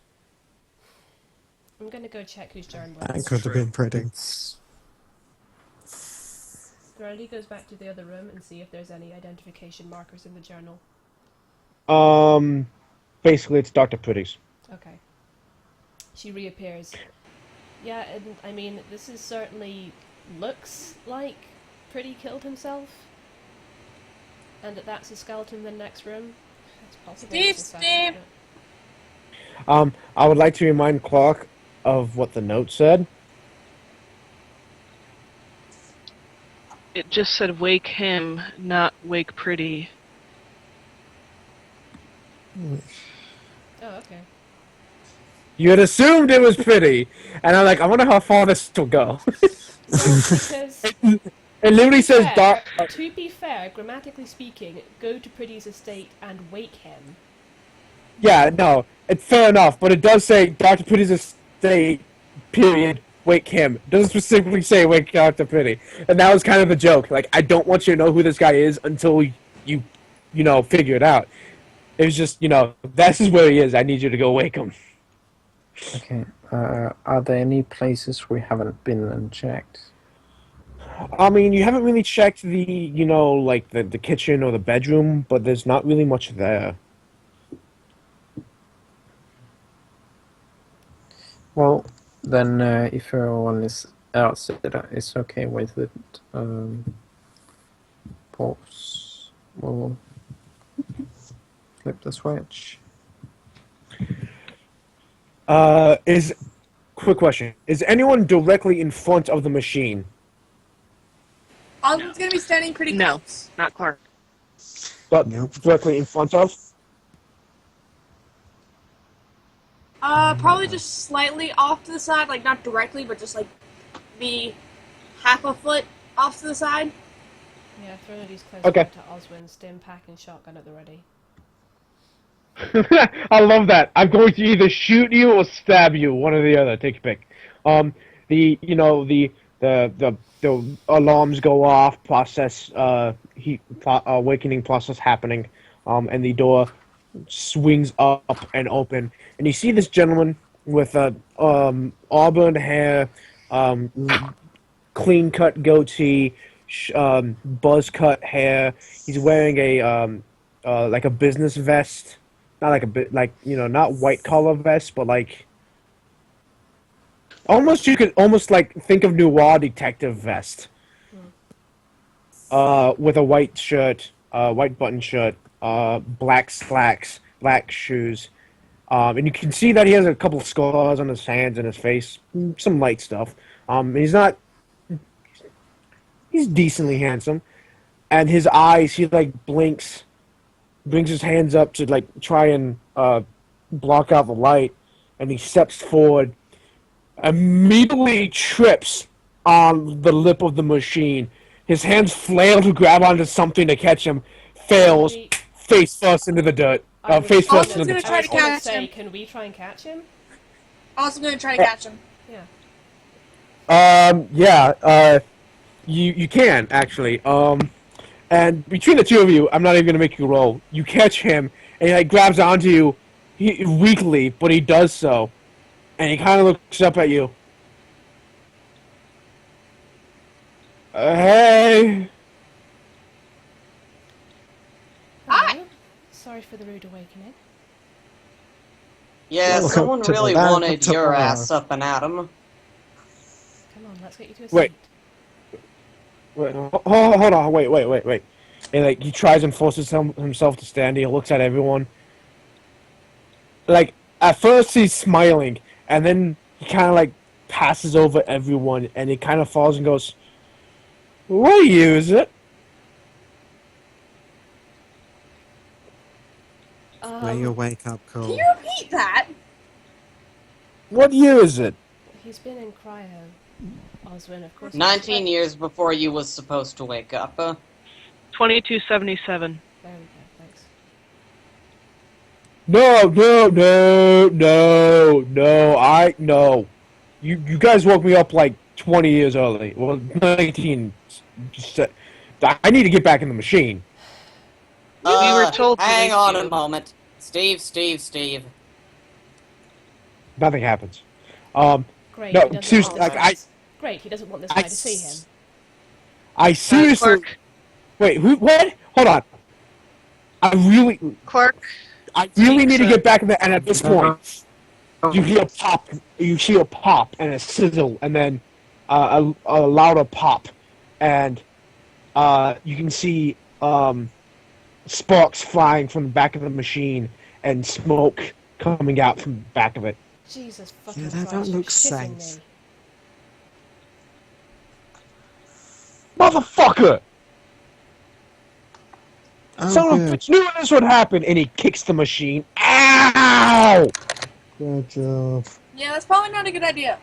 [SPEAKER 1] I'm gonna go check whose journal it
[SPEAKER 4] That
[SPEAKER 1] is.
[SPEAKER 4] could have been pretty.
[SPEAKER 1] Gurley goes back to the other room and see if there's any identification markers in the journal.
[SPEAKER 6] Basically it's Dr. Pretty's.
[SPEAKER 1] Okay. She reappears. Yeah, and I mean, this is certainly looks like Pretty killed himself. And that's a skeleton in the next room. It's possible.
[SPEAKER 5] Steve!
[SPEAKER 6] I would like to remind Clark of what the note said.
[SPEAKER 2] It just said wake him, not wake Pretty.
[SPEAKER 1] Oh, okay.
[SPEAKER 6] You had assumed it was Pretty, and I'm like, I wonder how far this will go.
[SPEAKER 1] Because
[SPEAKER 6] It literally says
[SPEAKER 1] to be fair, grammatically speaking, go to Pretty's estate and wake him.
[SPEAKER 6] Yeah, no, it's fair enough, but it does say Dr. Pretty's estate, period, wake him. It doesn't specifically say wake Dr. Pretty. And that was kind of the joke. Like, I don't want you to know who this guy is until you know, figure it out. It was just, you know, this is where he is. I need you to go wake him.
[SPEAKER 7] Okay. Are there any places we haven't been and checked?
[SPEAKER 6] I mean, you haven't really checked the, you know, like the kitchen or the bedroom, but there's not really much there.
[SPEAKER 7] Well, then if everyone else is okay with it, Pulse will flip the switch.
[SPEAKER 6] Quick question. Is anyone directly in front of the machine?
[SPEAKER 5] Oswald's gonna be standing pretty
[SPEAKER 2] No,
[SPEAKER 5] close.
[SPEAKER 2] not Clark.
[SPEAKER 6] But
[SPEAKER 4] Nope.
[SPEAKER 6] directly in front of?
[SPEAKER 5] Probably just slightly off to the side, like not directly, but just like be half a foot off to the side.
[SPEAKER 1] Yeah, throw these close
[SPEAKER 6] Okay.
[SPEAKER 1] up to Oswin, stim pack and shotgun at the ready.
[SPEAKER 6] I love that. I'm going to either shoot you or stab you, one or the other. Take your pick. The alarms go off, process awakening process happening, and the door swings up and open, and you see this gentleman with auburn hair, clean cut goatee, buzz cut hair. He's wearing a like a business vest. Not like a bit, like, you know, not white collar vest, but like you could almost like think of noir detective vest. With a white shirt, white button shirt, black slacks, black shoes, and you can see that he has a couple of scars on his hands and his face, some light stuff. He's decently handsome, and his eyes, he like blinks. Brings his hands up to like try and block out the light, and he steps forward, immediately trips on the lip of the machine. His hands flail to grab onto something to catch him, fails, face first into the dirt. Face first into the
[SPEAKER 5] Try to catch him.
[SPEAKER 1] Can we try and catch him?
[SPEAKER 5] Also gonna try to catch him.
[SPEAKER 1] Yeah.
[SPEAKER 6] you can actually. And between the two of you, I'm not even gonna make you roll. You catch him, and he like grabs onto you, weakly, but he does so, and he kind of looks up at you. Hey.
[SPEAKER 1] Hello. Sorry for the rude awakening.
[SPEAKER 10] Yeah,
[SPEAKER 4] Welcome
[SPEAKER 10] someone
[SPEAKER 4] to the
[SPEAKER 10] really
[SPEAKER 4] land of
[SPEAKER 10] wanted your
[SPEAKER 4] tomorrow.
[SPEAKER 10] ass up and at 'em.
[SPEAKER 1] Come on, let's get you to a
[SPEAKER 6] Wait.
[SPEAKER 1] seat.
[SPEAKER 6] Wait, hold on, wait. And like he tries and forces himself to stand. He looks at everyone. Like at first he's smiling, and then he kind of like passes over everyone, and he kind of falls and goes, "What year is it?"
[SPEAKER 4] Where your wake up
[SPEAKER 5] Can
[SPEAKER 4] call.
[SPEAKER 5] you repeat that?
[SPEAKER 6] What year is it?
[SPEAKER 1] He's been in cryo. Oswin, of course.
[SPEAKER 10] 19 years before you was supposed to wake up.
[SPEAKER 2] 2277.
[SPEAKER 1] There we go, thanks.
[SPEAKER 6] No. You guys woke me up like 20 years early. Well, 19. I need to get back in the machine.
[SPEAKER 2] We were told to
[SPEAKER 10] Hang
[SPEAKER 2] wake
[SPEAKER 10] on
[SPEAKER 2] you.
[SPEAKER 10] a moment. Steve.
[SPEAKER 6] Nothing happens.
[SPEAKER 1] Great.
[SPEAKER 6] No,
[SPEAKER 1] he doesn't
[SPEAKER 6] seriously,
[SPEAKER 1] want
[SPEAKER 6] like,
[SPEAKER 1] this. Great. He doesn't want this guy to see him.
[SPEAKER 6] I seriously.
[SPEAKER 2] Clark.
[SPEAKER 6] Wait, who? What? Hold on.
[SPEAKER 2] Clark.
[SPEAKER 6] I really need to
[SPEAKER 2] speaks,
[SPEAKER 6] get back in there. And at this point, you hear a pop. You see a pop and a sizzle, and then a louder pop, and you can see sparks flying from the back of the machine and smoke coming out from the back of it.
[SPEAKER 1] Jesus fucking
[SPEAKER 4] Yeah, that
[SPEAKER 1] Christ,
[SPEAKER 4] don't
[SPEAKER 1] you're
[SPEAKER 4] look
[SPEAKER 1] shitting
[SPEAKER 4] safe.
[SPEAKER 1] me.
[SPEAKER 6] Motherfucker!
[SPEAKER 4] Oh,
[SPEAKER 6] Someone
[SPEAKER 4] good.
[SPEAKER 6] knew this would happen, and he kicks the machine. Ow!
[SPEAKER 4] Good job.
[SPEAKER 5] Yeah, that's probably not a good idea.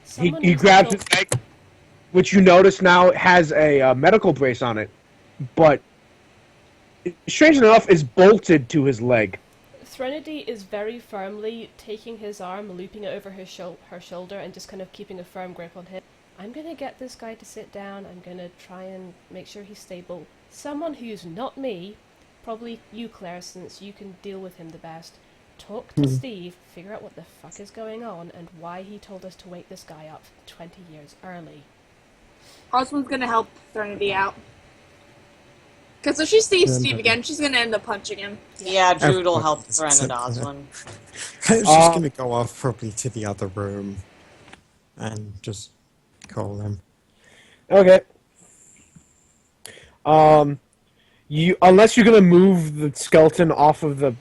[SPEAKER 6] He
[SPEAKER 1] Someone needs to
[SPEAKER 6] grabs
[SPEAKER 1] go-
[SPEAKER 6] his leg, which you notice now has a medical brace on it, but strange enough is bolted to his leg.
[SPEAKER 1] Threnody is very firmly taking his arm, looping it over his her shoulder, and just kind of keeping a firm grip on him. I'm gonna get this guy to sit down. I'm gonna try and make sure he's stable. Someone who's not me, probably you, Claire, since you can deal with him the best. Talk to Steve, figure out what the fuck is going on, and why he told us to wake this guy up 20 years early.
[SPEAKER 5] Oswald's gonna help Threnody out. Because if she sees
[SPEAKER 4] Yeah,
[SPEAKER 5] Steve
[SPEAKER 4] no.
[SPEAKER 5] again, she's gonna end up punching him.
[SPEAKER 10] Yeah, Jude will help
[SPEAKER 4] Everybody's
[SPEAKER 10] Threnod
[SPEAKER 4] except for
[SPEAKER 10] Oswin.
[SPEAKER 4] I was just going to go off probably to the other room and just call them.
[SPEAKER 6] Okay. You unless you're gonna move the skeleton off of the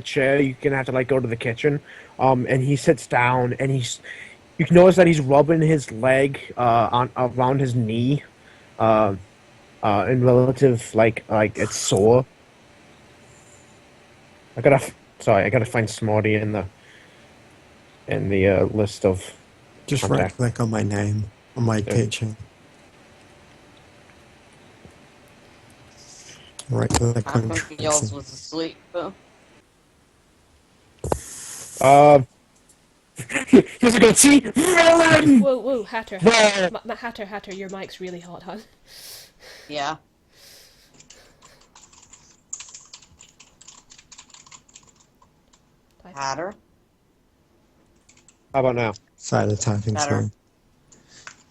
[SPEAKER 6] chair, you're gonna have to like go to the kitchen. And he sits down, and you can notice that he's rubbing his leg on around his knee, in relative like it's sore. I gotta find Smarty in the list of.
[SPEAKER 4] Just
[SPEAKER 6] Okay.
[SPEAKER 4] right click on my name, on my picture. Right click
[SPEAKER 10] I
[SPEAKER 4] on
[SPEAKER 10] think Yells was asleep.
[SPEAKER 6] Here's a good see villain.
[SPEAKER 1] Whoa, Hatter,
[SPEAKER 6] Whoa.
[SPEAKER 1] Hatter, your mic's really hot, huh?
[SPEAKER 10] Yeah. Hatter.
[SPEAKER 6] How about now?
[SPEAKER 4] Sorry, the typing's
[SPEAKER 10] Better.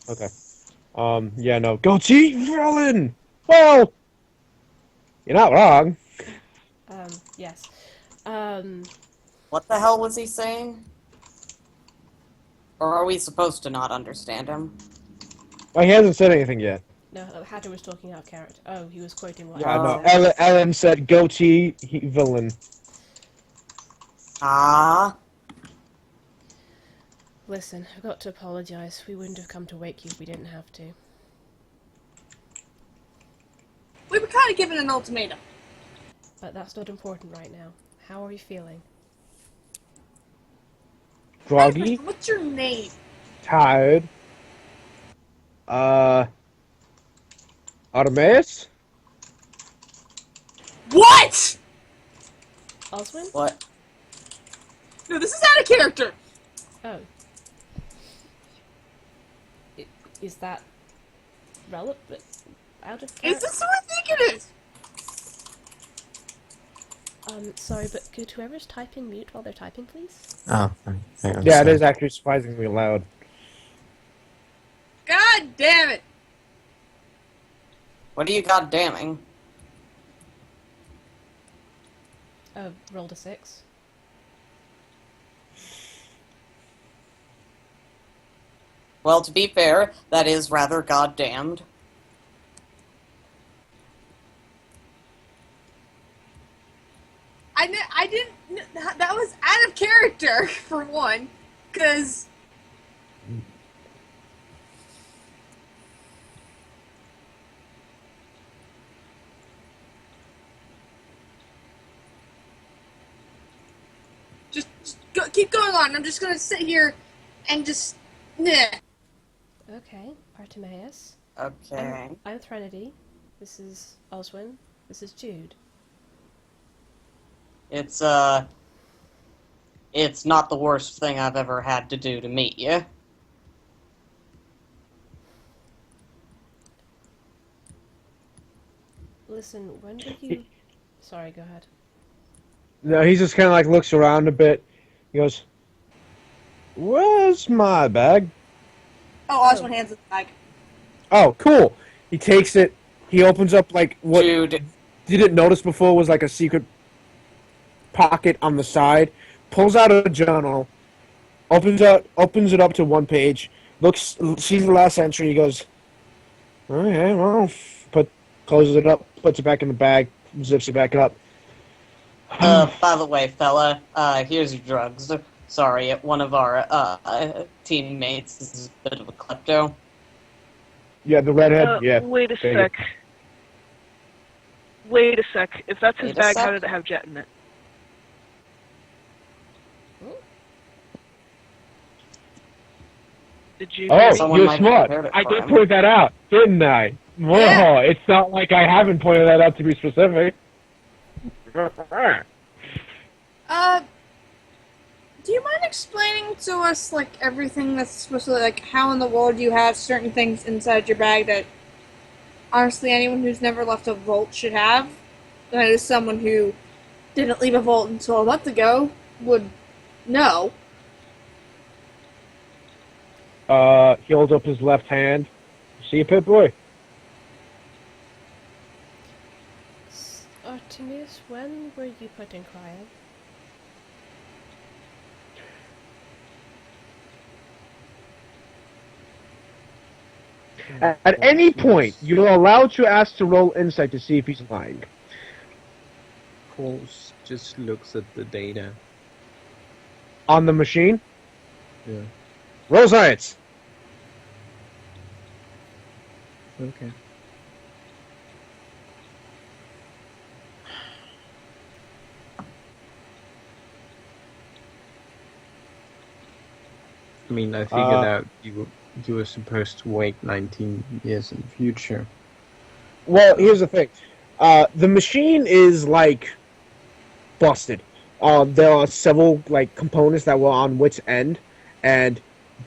[SPEAKER 4] slow.
[SPEAKER 6] Okay. Yeah, no. Goatee villain! Well, you're not wrong.
[SPEAKER 1] Yes.
[SPEAKER 10] What the hell was he saying? Or are we supposed to not understand him?
[SPEAKER 6] Well, he hasn't said anything yet.
[SPEAKER 1] No, Hatter was talking out of character. Oh, he was quoting what
[SPEAKER 6] Yeah,
[SPEAKER 1] I
[SPEAKER 6] no.
[SPEAKER 1] said.
[SPEAKER 6] Ellen said goatee villain.
[SPEAKER 10] Ah.
[SPEAKER 1] Listen, I've got to apologise. We wouldn't have come to wake you if we didn't have to.
[SPEAKER 5] We were kind of given an ultimatum.
[SPEAKER 1] But that's not important right now. How are you feeling?
[SPEAKER 6] Groggy,
[SPEAKER 5] What's your name?
[SPEAKER 6] tired. Artemis?
[SPEAKER 5] What?
[SPEAKER 1] Oswin?
[SPEAKER 10] What?
[SPEAKER 5] No, this is out of character.
[SPEAKER 1] Oh. Is that relevant? out of
[SPEAKER 5] Is
[SPEAKER 1] character.
[SPEAKER 5] this who I think it is?
[SPEAKER 1] Sorry, but could whoever's typing mute while they're typing, please?
[SPEAKER 9] Oh, hang on.
[SPEAKER 6] Yeah, it
[SPEAKER 9] sorry.
[SPEAKER 6] is actually surprisingly loud.
[SPEAKER 5] God damn it!
[SPEAKER 10] What are you goddamming?
[SPEAKER 1] Rolled a 6.
[SPEAKER 10] Well, to be fair, that is rather goddamned.
[SPEAKER 5] I didn't. That was out of character for one, because just keep going on. I'm just gonna sit here and just. Nah.
[SPEAKER 1] Okay, Artemis.
[SPEAKER 10] Okay.
[SPEAKER 1] I'm Threnody. This is Oswin. This is Jude.
[SPEAKER 10] It's not the worst thing I've ever had to do to meet you.
[SPEAKER 1] Listen, when were you... Sorry, go ahead.
[SPEAKER 6] No, he just kind of like looks around a bit. He goes, "Where's my bag?"
[SPEAKER 5] Oh, Oswald hands it back.
[SPEAKER 6] Oh, cool. He takes it. He opens up like what
[SPEAKER 10] Jude.
[SPEAKER 6] didn't notice before was like a secret pocket on the side. Pulls out a journal. Opens it up to one page. Sees the last entry. He goes, "Okay, well," closes it up, puts it back in the bag, zips it back up.
[SPEAKER 10] By the way, fella, here's your drugs. Sorry, one of our teammates is a bit of a klepto.
[SPEAKER 6] Yeah, the redhead. Yeah.
[SPEAKER 2] Wait a
[SPEAKER 6] take
[SPEAKER 2] sec. Wait a sec. If that's his
[SPEAKER 10] Wait a
[SPEAKER 2] bag,
[SPEAKER 10] sec?
[SPEAKER 2] how did it have jet in it? Did you?
[SPEAKER 6] Oh,
[SPEAKER 10] Someone
[SPEAKER 6] you're
[SPEAKER 10] might have
[SPEAKER 6] smart.
[SPEAKER 10] prepared it
[SPEAKER 6] I
[SPEAKER 10] for
[SPEAKER 6] did
[SPEAKER 10] him.
[SPEAKER 6] point that out, didn't I? Whoa,
[SPEAKER 5] Yeah.
[SPEAKER 6] it's not like I haven't pointed that out to be specific.
[SPEAKER 5] Do you mind explaining to us, like, everything that's supposed to, like, how in the world you have certain things inside your bag that, honestly, anyone who's never left a vault should have? That is someone who didn't leave a vault until a month ago would know.
[SPEAKER 6] He holds up his left hand. See, Pit Boy?
[SPEAKER 1] Artemis, when were you put in cryo?
[SPEAKER 6] At any point, you're allowed to ask to roll insight to see if he's lying.
[SPEAKER 9] Pulse just looks at the data.
[SPEAKER 6] On the machine?
[SPEAKER 9] Yeah.
[SPEAKER 6] Roll science!
[SPEAKER 9] Okay. I mean, I figured out you were supposed to wait 19 years in the future.
[SPEAKER 6] Well, here's the thing. The machine is, like, busted. There are several, like, components that were on wit's end and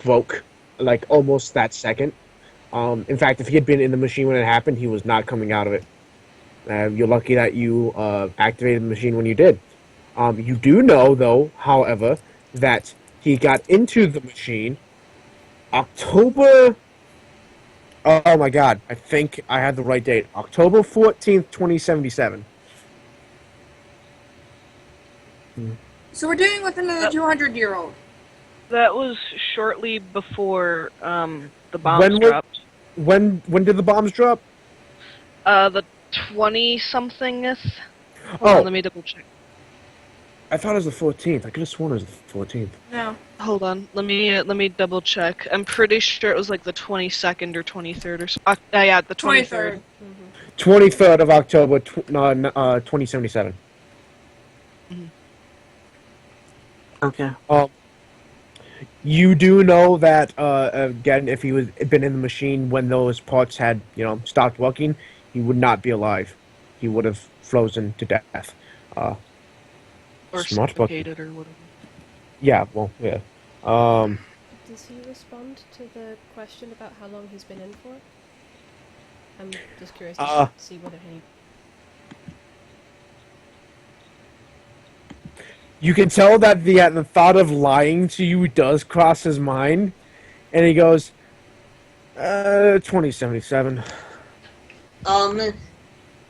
[SPEAKER 6] broke, like, almost that second. In fact, if he had been in the machine when it happened, he was not coming out of it. You're lucky that you activated the machine when you did. You do know, though, however, that he got into the machine October... Oh my god, I think I had the right date. October 14th, 2077.
[SPEAKER 5] So we're dealing with another 200-year-old.
[SPEAKER 2] That was shortly before the bombs
[SPEAKER 6] When was-
[SPEAKER 2] dropped.
[SPEAKER 6] When did the bombs drop?
[SPEAKER 2] The 20-somethingth. Hold
[SPEAKER 6] Oh.
[SPEAKER 2] on, let me double check.
[SPEAKER 6] I thought it was the 14th. I could have sworn it was the 14th.
[SPEAKER 5] No.
[SPEAKER 2] Hold on, let me double check. I'm pretty sure it was like the 22nd or 23rd or so. Yeah, the 23rd.
[SPEAKER 6] 23rd of October, 2077.
[SPEAKER 2] Okay.
[SPEAKER 6] You do know that, again, if he was been in the machine when those parts had, stopped working, he would not be alive. He would have frozen to death.
[SPEAKER 2] Or
[SPEAKER 6] Smart bucket.
[SPEAKER 2] suffocated or whatever.
[SPEAKER 6] Yeah, well, yeah.
[SPEAKER 1] Does he respond to the question about how long he's been in for? I'm just curious to see whether he...
[SPEAKER 6] You can tell that the thought of lying to you does cross his mind, and he goes, 2077.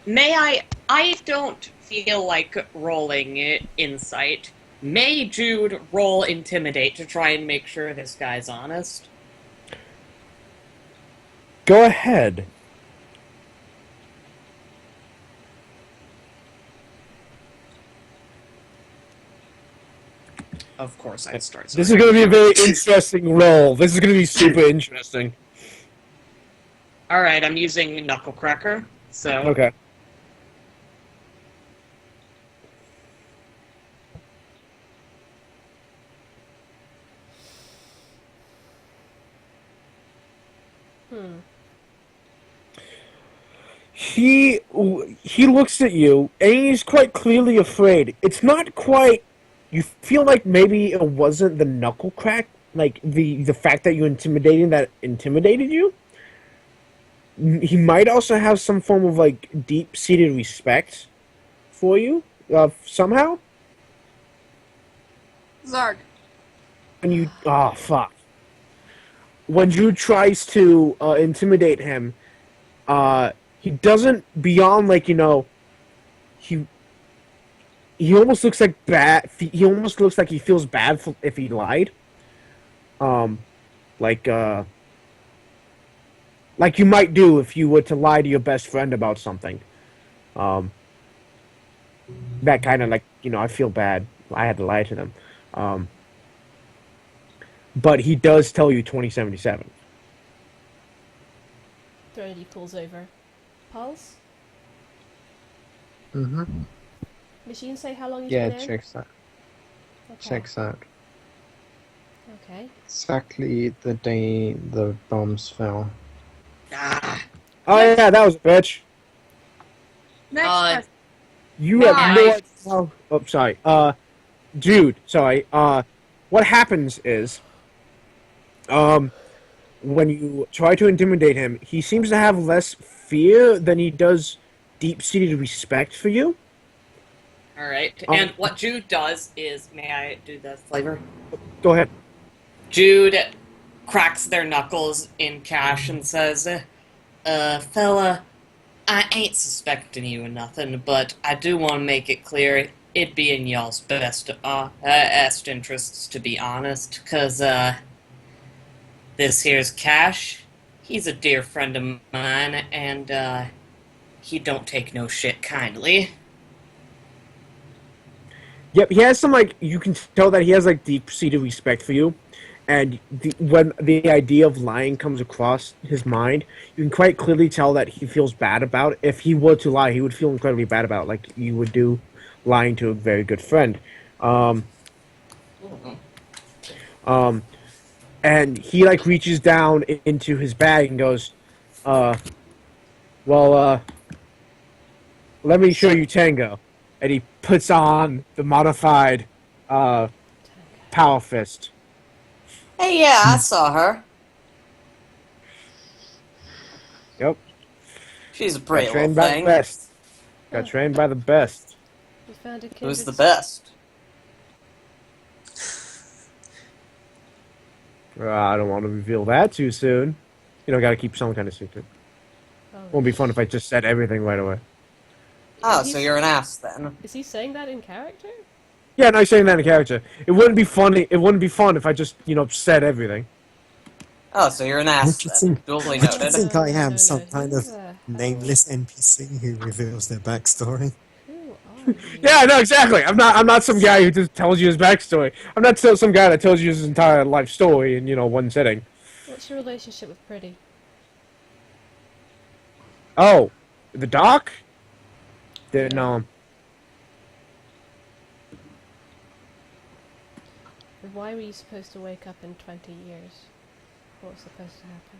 [SPEAKER 3] May I don't feel like rolling insight. May Jude roll intimidate to try and make sure this guy's honest?
[SPEAKER 6] Go ahead.
[SPEAKER 3] Of course I start.
[SPEAKER 6] This is going to be a very interesting roll. This is going to be super interesting.
[SPEAKER 3] Alright, I'm using Knucklecracker, so...
[SPEAKER 6] Okay. He looks at you, and he's quite clearly afraid. It's not quite... You feel like maybe it wasn't the knuckle crack, like the fact that you intimidated you. He might also have some form of like deep-seated respect for you, somehow.
[SPEAKER 5] Zarg.
[SPEAKER 6] When you fuck. When Drew tries to intimidate him, he doesn't beyond like he almost looks like bad. He almost looks like he feels bad if he lied. Like you might do if you were to lie to your best friend about something. That kind of like I feel bad. I had to lie to them. But he does tell you 2077.
[SPEAKER 1] Threnody pulls over. Pulse?
[SPEAKER 9] Mm-hmm.
[SPEAKER 1] Machine say how long he's
[SPEAKER 9] Yeah,
[SPEAKER 1] been in?
[SPEAKER 9] checks out.
[SPEAKER 1] Okay.
[SPEAKER 9] Checks out.
[SPEAKER 1] Okay.
[SPEAKER 9] Exactly the day the bombs fell.
[SPEAKER 3] Ah,
[SPEAKER 6] Oh yeah, that was a bitch.
[SPEAKER 5] Next
[SPEAKER 3] Uh,
[SPEAKER 5] question.
[SPEAKER 6] You have no
[SPEAKER 3] Nice.
[SPEAKER 6] idea. Oh, sorry. Jude, sorry. What happens is, when you try to intimidate him, he seems to have less fear than he does deep-seated respect for you.
[SPEAKER 3] alright. And what Jude does is... May I do the flavor?
[SPEAKER 6] Go ahead.
[SPEAKER 3] Jude cracks their knuckles in cash and says, fella, I ain't suspecting you of nothing, but I do want to make it clear it'd be in y'all's best interests, to be honest, 'cause, this here's Cash. He's a dear friend of mine, and, he don't take no shit kindly.
[SPEAKER 6] Yep, he has some, like, you can tell that he has, like, deep-seated respect for you. And when the idea of lying comes across his mind, you can quite clearly tell that he feels bad about it. If he were to lie, he would feel incredibly bad about it, like you would do lying to a very good friend. And he, like, reaches down into his bag and goes, let me show you Tango. And he puts on the modified Power Fist.
[SPEAKER 10] Hey, yeah, I saw her.
[SPEAKER 6] Yep.
[SPEAKER 10] She's a
[SPEAKER 6] Got
[SPEAKER 10] pretty little
[SPEAKER 6] trained by the
[SPEAKER 10] thing.
[SPEAKER 6] best. Got trained by the best.
[SPEAKER 1] We found a kindred...
[SPEAKER 10] Who's the best?
[SPEAKER 6] I don't want to reveal that too soon. Gotta keep some kind of secret.
[SPEAKER 1] Oh,
[SPEAKER 6] Won't be fun if I just said everything right away.
[SPEAKER 10] Oh, so you're an ass then.
[SPEAKER 1] Is he saying that in character?
[SPEAKER 6] Yeah, no, I'm saying that in character. It wouldn't be funny. It wouldn't be fun if I just, said everything.
[SPEAKER 10] Oh, so you're an ass
[SPEAKER 4] Would you
[SPEAKER 10] then.
[SPEAKER 4] think-
[SPEAKER 10] Duly
[SPEAKER 4] would you
[SPEAKER 10] noted.
[SPEAKER 4] think I am
[SPEAKER 1] No,
[SPEAKER 4] some
[SPEAKER 1] no,
[SPEAKER 4] kind
[SPEAKER 1] who
[SPEAKER 4] of
[SPEAKER 1] the hell-
[SPEAKER 4] nameless NPC who reveals their backstory?
[SPEAKER 1] Who are you?
[SPEAKER 6] Yeah, no, exactly. I'm not some guy who just tells you his backstory. I'm not some guy that tells you his entire life story in, one sitting.
[SPEAKER 1] What's your relationship with Pretty?
[SPEAKER 6] Oh, the doc? Didn't know him.
[SPEAKER 1] Why were you supposed to wake up in 20 years? What was supposed to happen?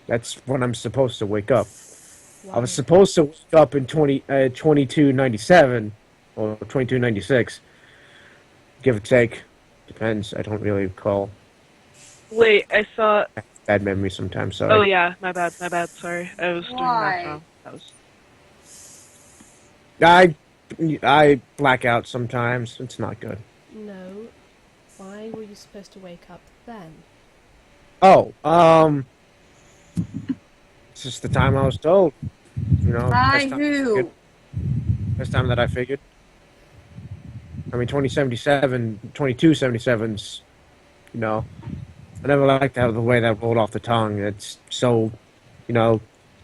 [SPEAKER 6] That's when I'm supposed to wake up. I
[SPEAKER 1] Why?
[SPEAKER 6] was supposed to wake up in 2297 or 2296, give or take. Depends. I don't really recall.
[SPEAKER 2] Wait, I saw
[SPEAKER 6] bad memory sometimes. Sorry.
[SPEAKER 2] Oh yeah, my bad. Sorry, I was doing
[SPEAKER 5] Why?
[SPEAKER 2] that wrong. That was.
[SPEAKER 6] I black out sometimes. It's not good.
[SPEAKER 1] No. Why were you supposed to wake up then?
[SPEAKER 6] Oh, it's just the time I was told. You know,
[SPEAKER 5] By
[SPEAKER 6] best time,
[SPEAKER 5] who?
[SPEAKER 6] best time that I figured. I mean, 2277's, you know, I never liked how the way that rolled off the tongue. It's so, you know,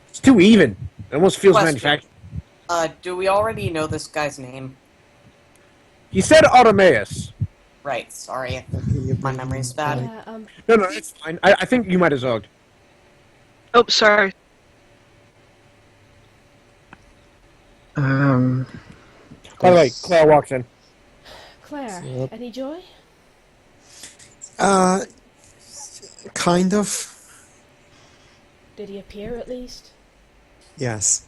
[SPEAKER 6] it's too even. It almost feels
[SPEAKER 10] Question.
[SPEAKER 6] manufactured.
[SPEAKER 10] Do we already know this guy's name?
[SPEAKER 6] He said Automaeus.
[SPEAKER 10] Right, sorry. My memory's bad.
[SPEAKER 1] Yeah,
[SPEAKER 6] No, it's fine. I think you might have zogged.
[SPEAKER 2] Oh, sorry.
[SPEAKER 6] By the way, Claire walks in.
[SPEAKER 1] Claire,
[SPEAKER 4] Yep.
[SPEAKER 1] any joy?
[SPEAKER 4] Kind of.
[SPEAKER 1] Did he appear at least?
[SPEAKER 4] Yes.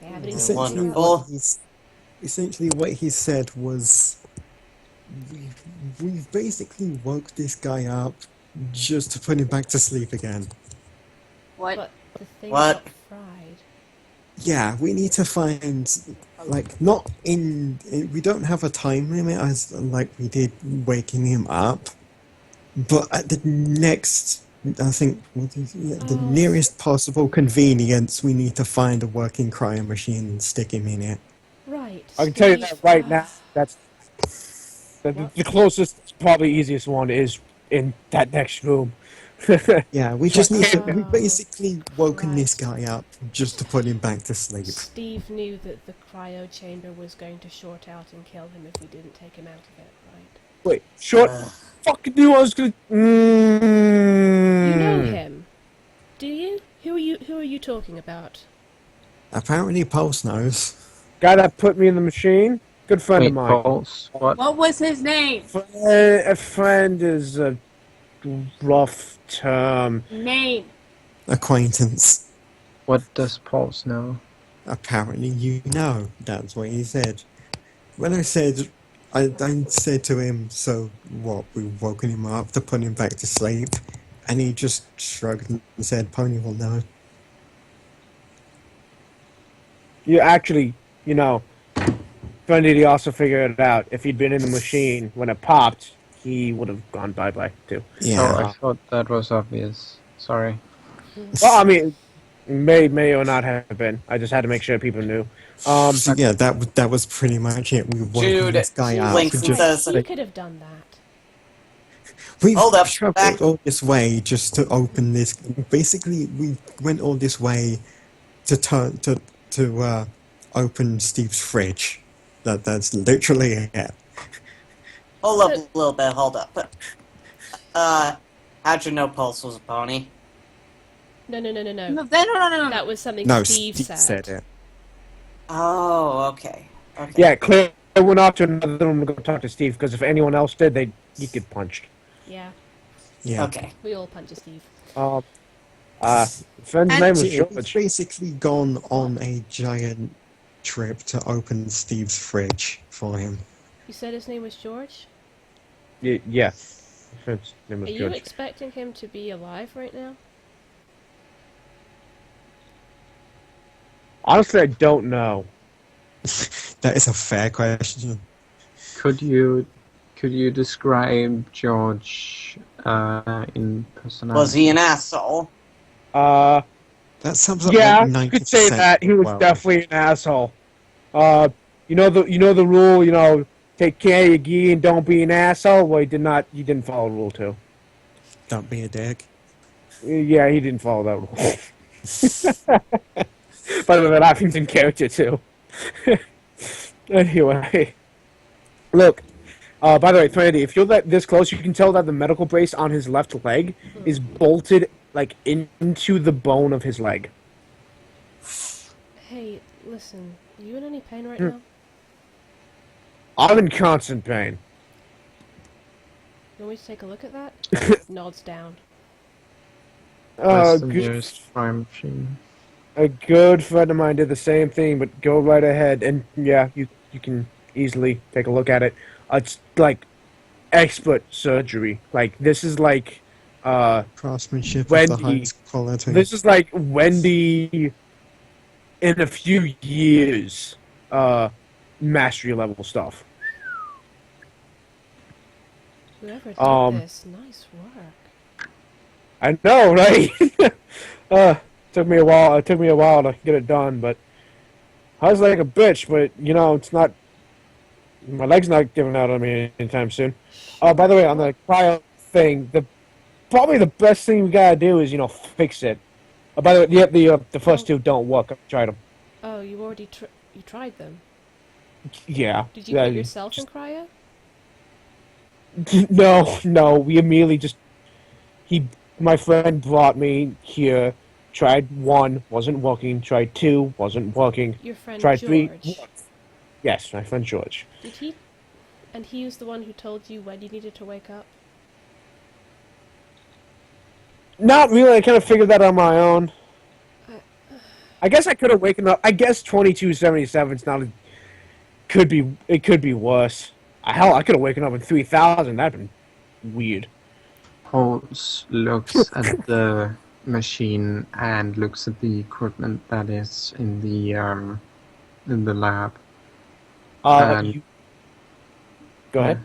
[SPEAKER 1] They haven't even
[SPEAKER 4] Essentially
[SPEAKER 10] Wonderful.
[SPEAKER 4] what he said was, we've basically woke this guy up just to put him back to sleep again.
[SPEAKER 5] What?
[SPEAKER 1] But the thing
[SPEAKER 10] What?
[SPEAKER 1] got fried.
[SPEAKER 4] Yeah, we need to find, like, not in, we don't have a time limit as like we did waking him up, but at the next, I think, the nearest possible convenience, we need to find a working cryo machine and stick him in it.
[SPEAKER 1] Right.
[SPEAKER 6] I can tell you
[SPEAKER 1] Steve,
[SPEAKER 6] that right now. That's the closest, probably easiest one is in that next room.
[SPEAKER 4] Yeah, we just need to, we
[SPEAKER 1] Oh,
[SPEAKER 4] basically woken
[SPEAKER 1] right.
[SPEAKER 4] this guy up just to put him back to sleep.
[SPEAKER 1] Steve knew that the cryo chamber was going to short out and kill him if we didn't take him out of it, right?
[SPEAKER 6] Wait, short. Fucking knew I was gonna.
[SPEAKER 1] You know
[SPEAKER 6] Mm.
[SPEAKER 1] him, do you? Who are you talking about?
[SPEAKER 4] Apparently Pulse knows.
[SPEAKER 6] Guy that put me in the machine. Good friend of
[SPEAKER 9] Wait,
[SPEAKER 6] mine.
[SPEAKER 9] Pulse? What?
[SPEAKER 5] What was his name?
[SPEAKER 6] A friend is a rough term.
[SPEAKER 5] Name.
[SPEAKER 4] Acquaintance.
[SPEAKER 9] What does Pulse know?
[SPEAKER 4] Apparently you know. That's what he said. When I said I said to him, so what, we've woken him up to put him back to sleep, and he just shrugged and said, Pony will know.
[SPEAKER 6] You actually, you know, friend did he also figure it out. If he'd been in the machine when it popped, he would have gone bye-bye too.
[SPEAKER 4] Yeah.
[SPEAKER 9] Oh, I thought that was obvious. Sorry.
[SPEAKER 6] Well, I mean, may or not have been. I just had to make sure people knew.
[SPEAKER 4] So yeah, that was pretty much it. We woken
[SPEAKER 10] Jude,
[SPEAKER 4] this guy up.
[SPEAKER 10] blinks
[SPEAKER 4] We
[SPEAKER 10] and
[SPEAKER 4] just,
[SPEAKER 10] says-
[SPEAKER 1] He could have done that.
[SPEAKER 4] we've
[SPEAKER 10] Hold up,
[SPEAKER 4] traveled
[SPEAKER 10] back.
[SPEAKER 4] all this way just to open this. Basically, we went all this way to open Steve's fridge. That's literally it.
[SPEAKER 10] Hold up a little bit, hold up. How'd you know Pulse was a pony?
[SPEAKER 1] No.
[SPEAKER 5] No.
[SPEAKER 1] That was something
[SPEAKER 4] No,
[SPEAKER 1] Steve said.
[SPEAKER 4] it.
[SPEAKER 10] Oh, okay. Okay.
[SPEAKER 6] Yeah, Claire went off to another room to go talk to Steve because if anyone else did, you'd get punched.
[SPEAKER 1] Yeah,
[SPEAKER 4] Yeah.
[SPEAKER 10] Okay.
[SPEAKER 1] we all punch Steve.
[SPEAKER 6] Friend's
[SPEAKER 5] And-
[SPEAKER 6] name was
[SPEAKER 4] We've
[SPEAKER 6] George.
[SPEAKER 4] basically gone on a giant trip to open Steve's fridge for him.
[SPEAKER 1] You said his name was George?
[SPEAKER 6] Yeah. Friend's name
[SPEAKER 1] Are
[SPEAKER 6] was
[SPEAKER 1] you
[SPEAKER 6] George.
[SPEAKER 1] expecting him to be alive right now?
[SPEAKER 6] Honestly, I don't know.
[SPEAKER 4] That is a fair question.
[SPEAKER 9] Could you describe George in personality?
[SPEAKER 10] Was he an asshole?
[SPEAKER 4] That sums up
[SPEAKER 6] Yeah,
[SPEAKER 4] like 90%.
[SPEAKER 6] you could say that. He was
[SPEAKER 4] well.
[SPEAKER 6] definitely an asshole. You know the rule, you know, take care of your gi and don't be an asshole? Well, he didn't follow rule 2.
[SPEAKER 4] Don't be a dick.
[SPEAKER 6] Yeah, he didn't follow that rule. By the way, that happens in character too. Anyway. Look, by the way, Thrandy, if you're this close, you can tell that the medical brace on his left leg is bolted, like, into the bone of his leg.
[SPEAKER 1] Hey, listen, are you in any pain right
[SPEAKER 6] Hmm.
[SPEAKER 1] now?
[SPEAKER 6] I'm in constant pain.
[SPEAKER 1] You want me to take a look at that? Nods down.
[SPEAKER 9] Where's the
[SPEAKER 6] Good,
[SPEAKER 9] nearest crime machine?
[SPEAKER 6] a good friend of mine did the same thing, but go right ahead. And yeah, you can easily take a look at it. It's like expert surgery. Like this is like
[SPEAKER 4] Craftsmanship of the
[SPEAKER 6] Wendy.
[SPEAKER 4] highest quality.
[SPEAKER 6] This is like Wendy in a few years mastery level stuff.
[SPEAKER 1] Whoever did this, nice work.
[SPEAKER 6] I know, right? Took me a while. It took me a while to get it done, but I was like a bitch. But you know, it's not. My leg's not giving out on me anytime soon. Oh, by the way, on the cryo thing, probably the best thing we gotta do is fix it. By the way, the first two don't work. I tried them.
[SPEAKER 1] Oh, you already you tried them.
[SPEAKER 6] Yeah.
[SPEAKER 1] Did you put yourself in cryo?
[SPEAKER 6] No. We immediately just my friend brought me here. Tried one, wasn't working. Tried two, wasn't working.
[SPEAKER 1] Your friend
[SPEAKER 6] tried
[SPEAKER 1] George.
[SPEAKER 6] Three. Yes, my friend George.
[SPEAKER 1] Did he? And he was the one who told you when you needed to wake up?
[SPEAKER 6] Not really. I kind of figured that on my own. I guess I could have waken up. I guess 2277 is not. It could be worse. Hell, I could have waken up in 3000. That'd been weird.
[SPEAKER 9] Pulse looks at the machine and looks at the equipment that is in the lab.
[SPEAKER 6] Go ahead.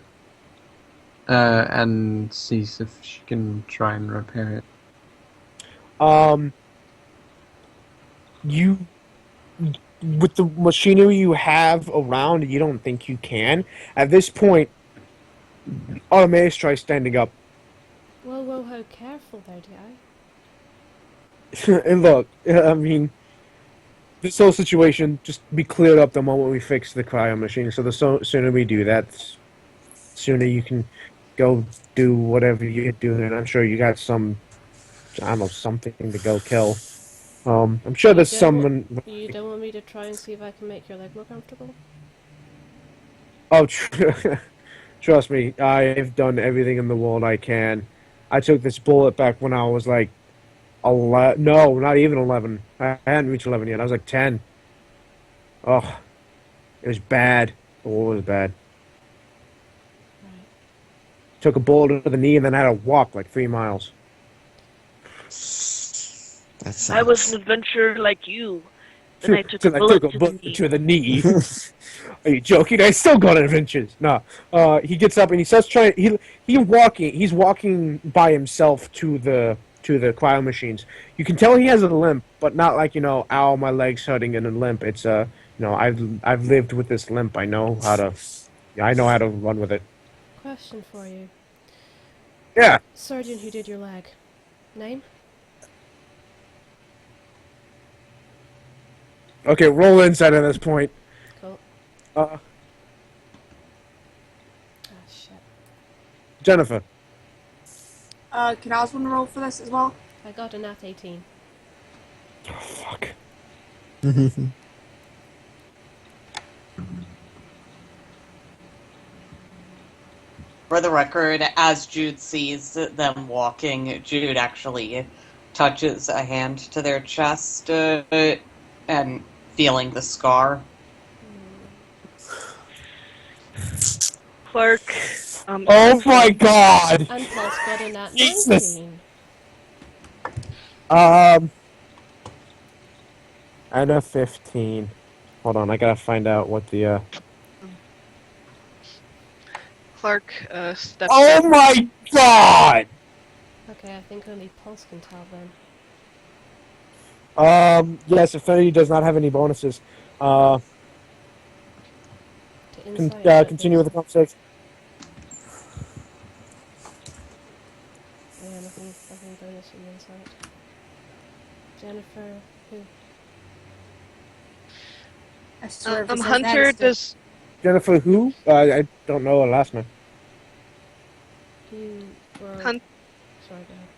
[SPEAKER 9] And sees if she can try and repair it.
[SPEAKER 6] You, with the machinery you have around, you don't think you can. At this point, Automatus tries standing up.
[SPEAKER 1] Whoa, careful there, DI.
[SPEAKER 6] And look, I mean, this whole situation just be cleared up the moment we fix the cryo machine. So the sooner we do that, the sooner you can go do whatever you're doing. And I'm sure you got something to go kill. I'm sure there's someone.
[SPEAKER 1] You don't want me to try and see if I can make your leg more comfortable?
[SPEAKER 6] Oh, trust me, I've done everything in the world I can. I took this bullet back when I was like 11. No, not even 11. I hadn't reached 11 yet. I was like 10. Oh, it was bad. The war was bad.
[SPEAKER 1] Right.
[SPEAKER 6] Took a bullet to the knee and then had to walk like 3 miles.
[SPEAKER 2] I was an adventurer like you. Then I took a bullet
[SPEAKER 6] to the knee. Are you joking? I still got adventures. No. He gets up and he starts trying. He's walking by himself to the cryo machines. You can tell he has a limp, but not like ow, my leg's hurting and a limp. It's I've lived with this limp. I know how to run with it.
[SPEAKER 1] Question for you.
[SPEAKER 6] Yeah.
[SPEAKER 1] Surgeon who did your leg. Name?
[SPEAKER 6] Okay, roll insight at this point.
[SPEAKER 1] Cool.
[SPEAKER 6] Ah,
[SPEAKER 1] shit.
[SPEAKER 6] Jennifer.
[SPEAKER 5] Can Oswald roll for this as well?
[SPEAKER 1] I got a nat 18.
[SPEAKER 6] Oh, fuck.
[SPEAKER 10] For the record, as Jude sees them walking, Jude actually touches a hand to their chest and feeling the scar.
[SPEAKER 2] Clark.
[SPEAKER 6] Oh my god!
[SPEAKER 1] And plus got a nat
[SPEAKER 6] Jesus.
[SPEAKER 1] 19.
[SPEAKER 6] And a 15. Hold on, I gotta find out what the
[SPEAKER 2] Clark steps
[SPEAKER 6] Oh
[SPEAKER 2] in.
[SPEAKER 6] my god!
[SPEAKER 1] Okay, I think only Pulse can tell then.
[SPEAKER 6] Yes, Affinity does not have any bonuses.
[SPEAKER 1] To insight,
[SPEAKER 6] Continue with the conversation.
[SPEAKER 1] Yeah, nothing bonus in insight. Jennifer, who?
[SPEAKER 5] I swear if it says that,
[SPEAKER 2] Hunter
[SPEAKER 5] it's
[SPEAKER 2] does.
[SPEAKER 6] Jennifer who? I don't know her last name.
[SPEAKER 1] You were...
[SPEAKER 2] Hun-
[SPEAKER 1] Sorry, go ahead.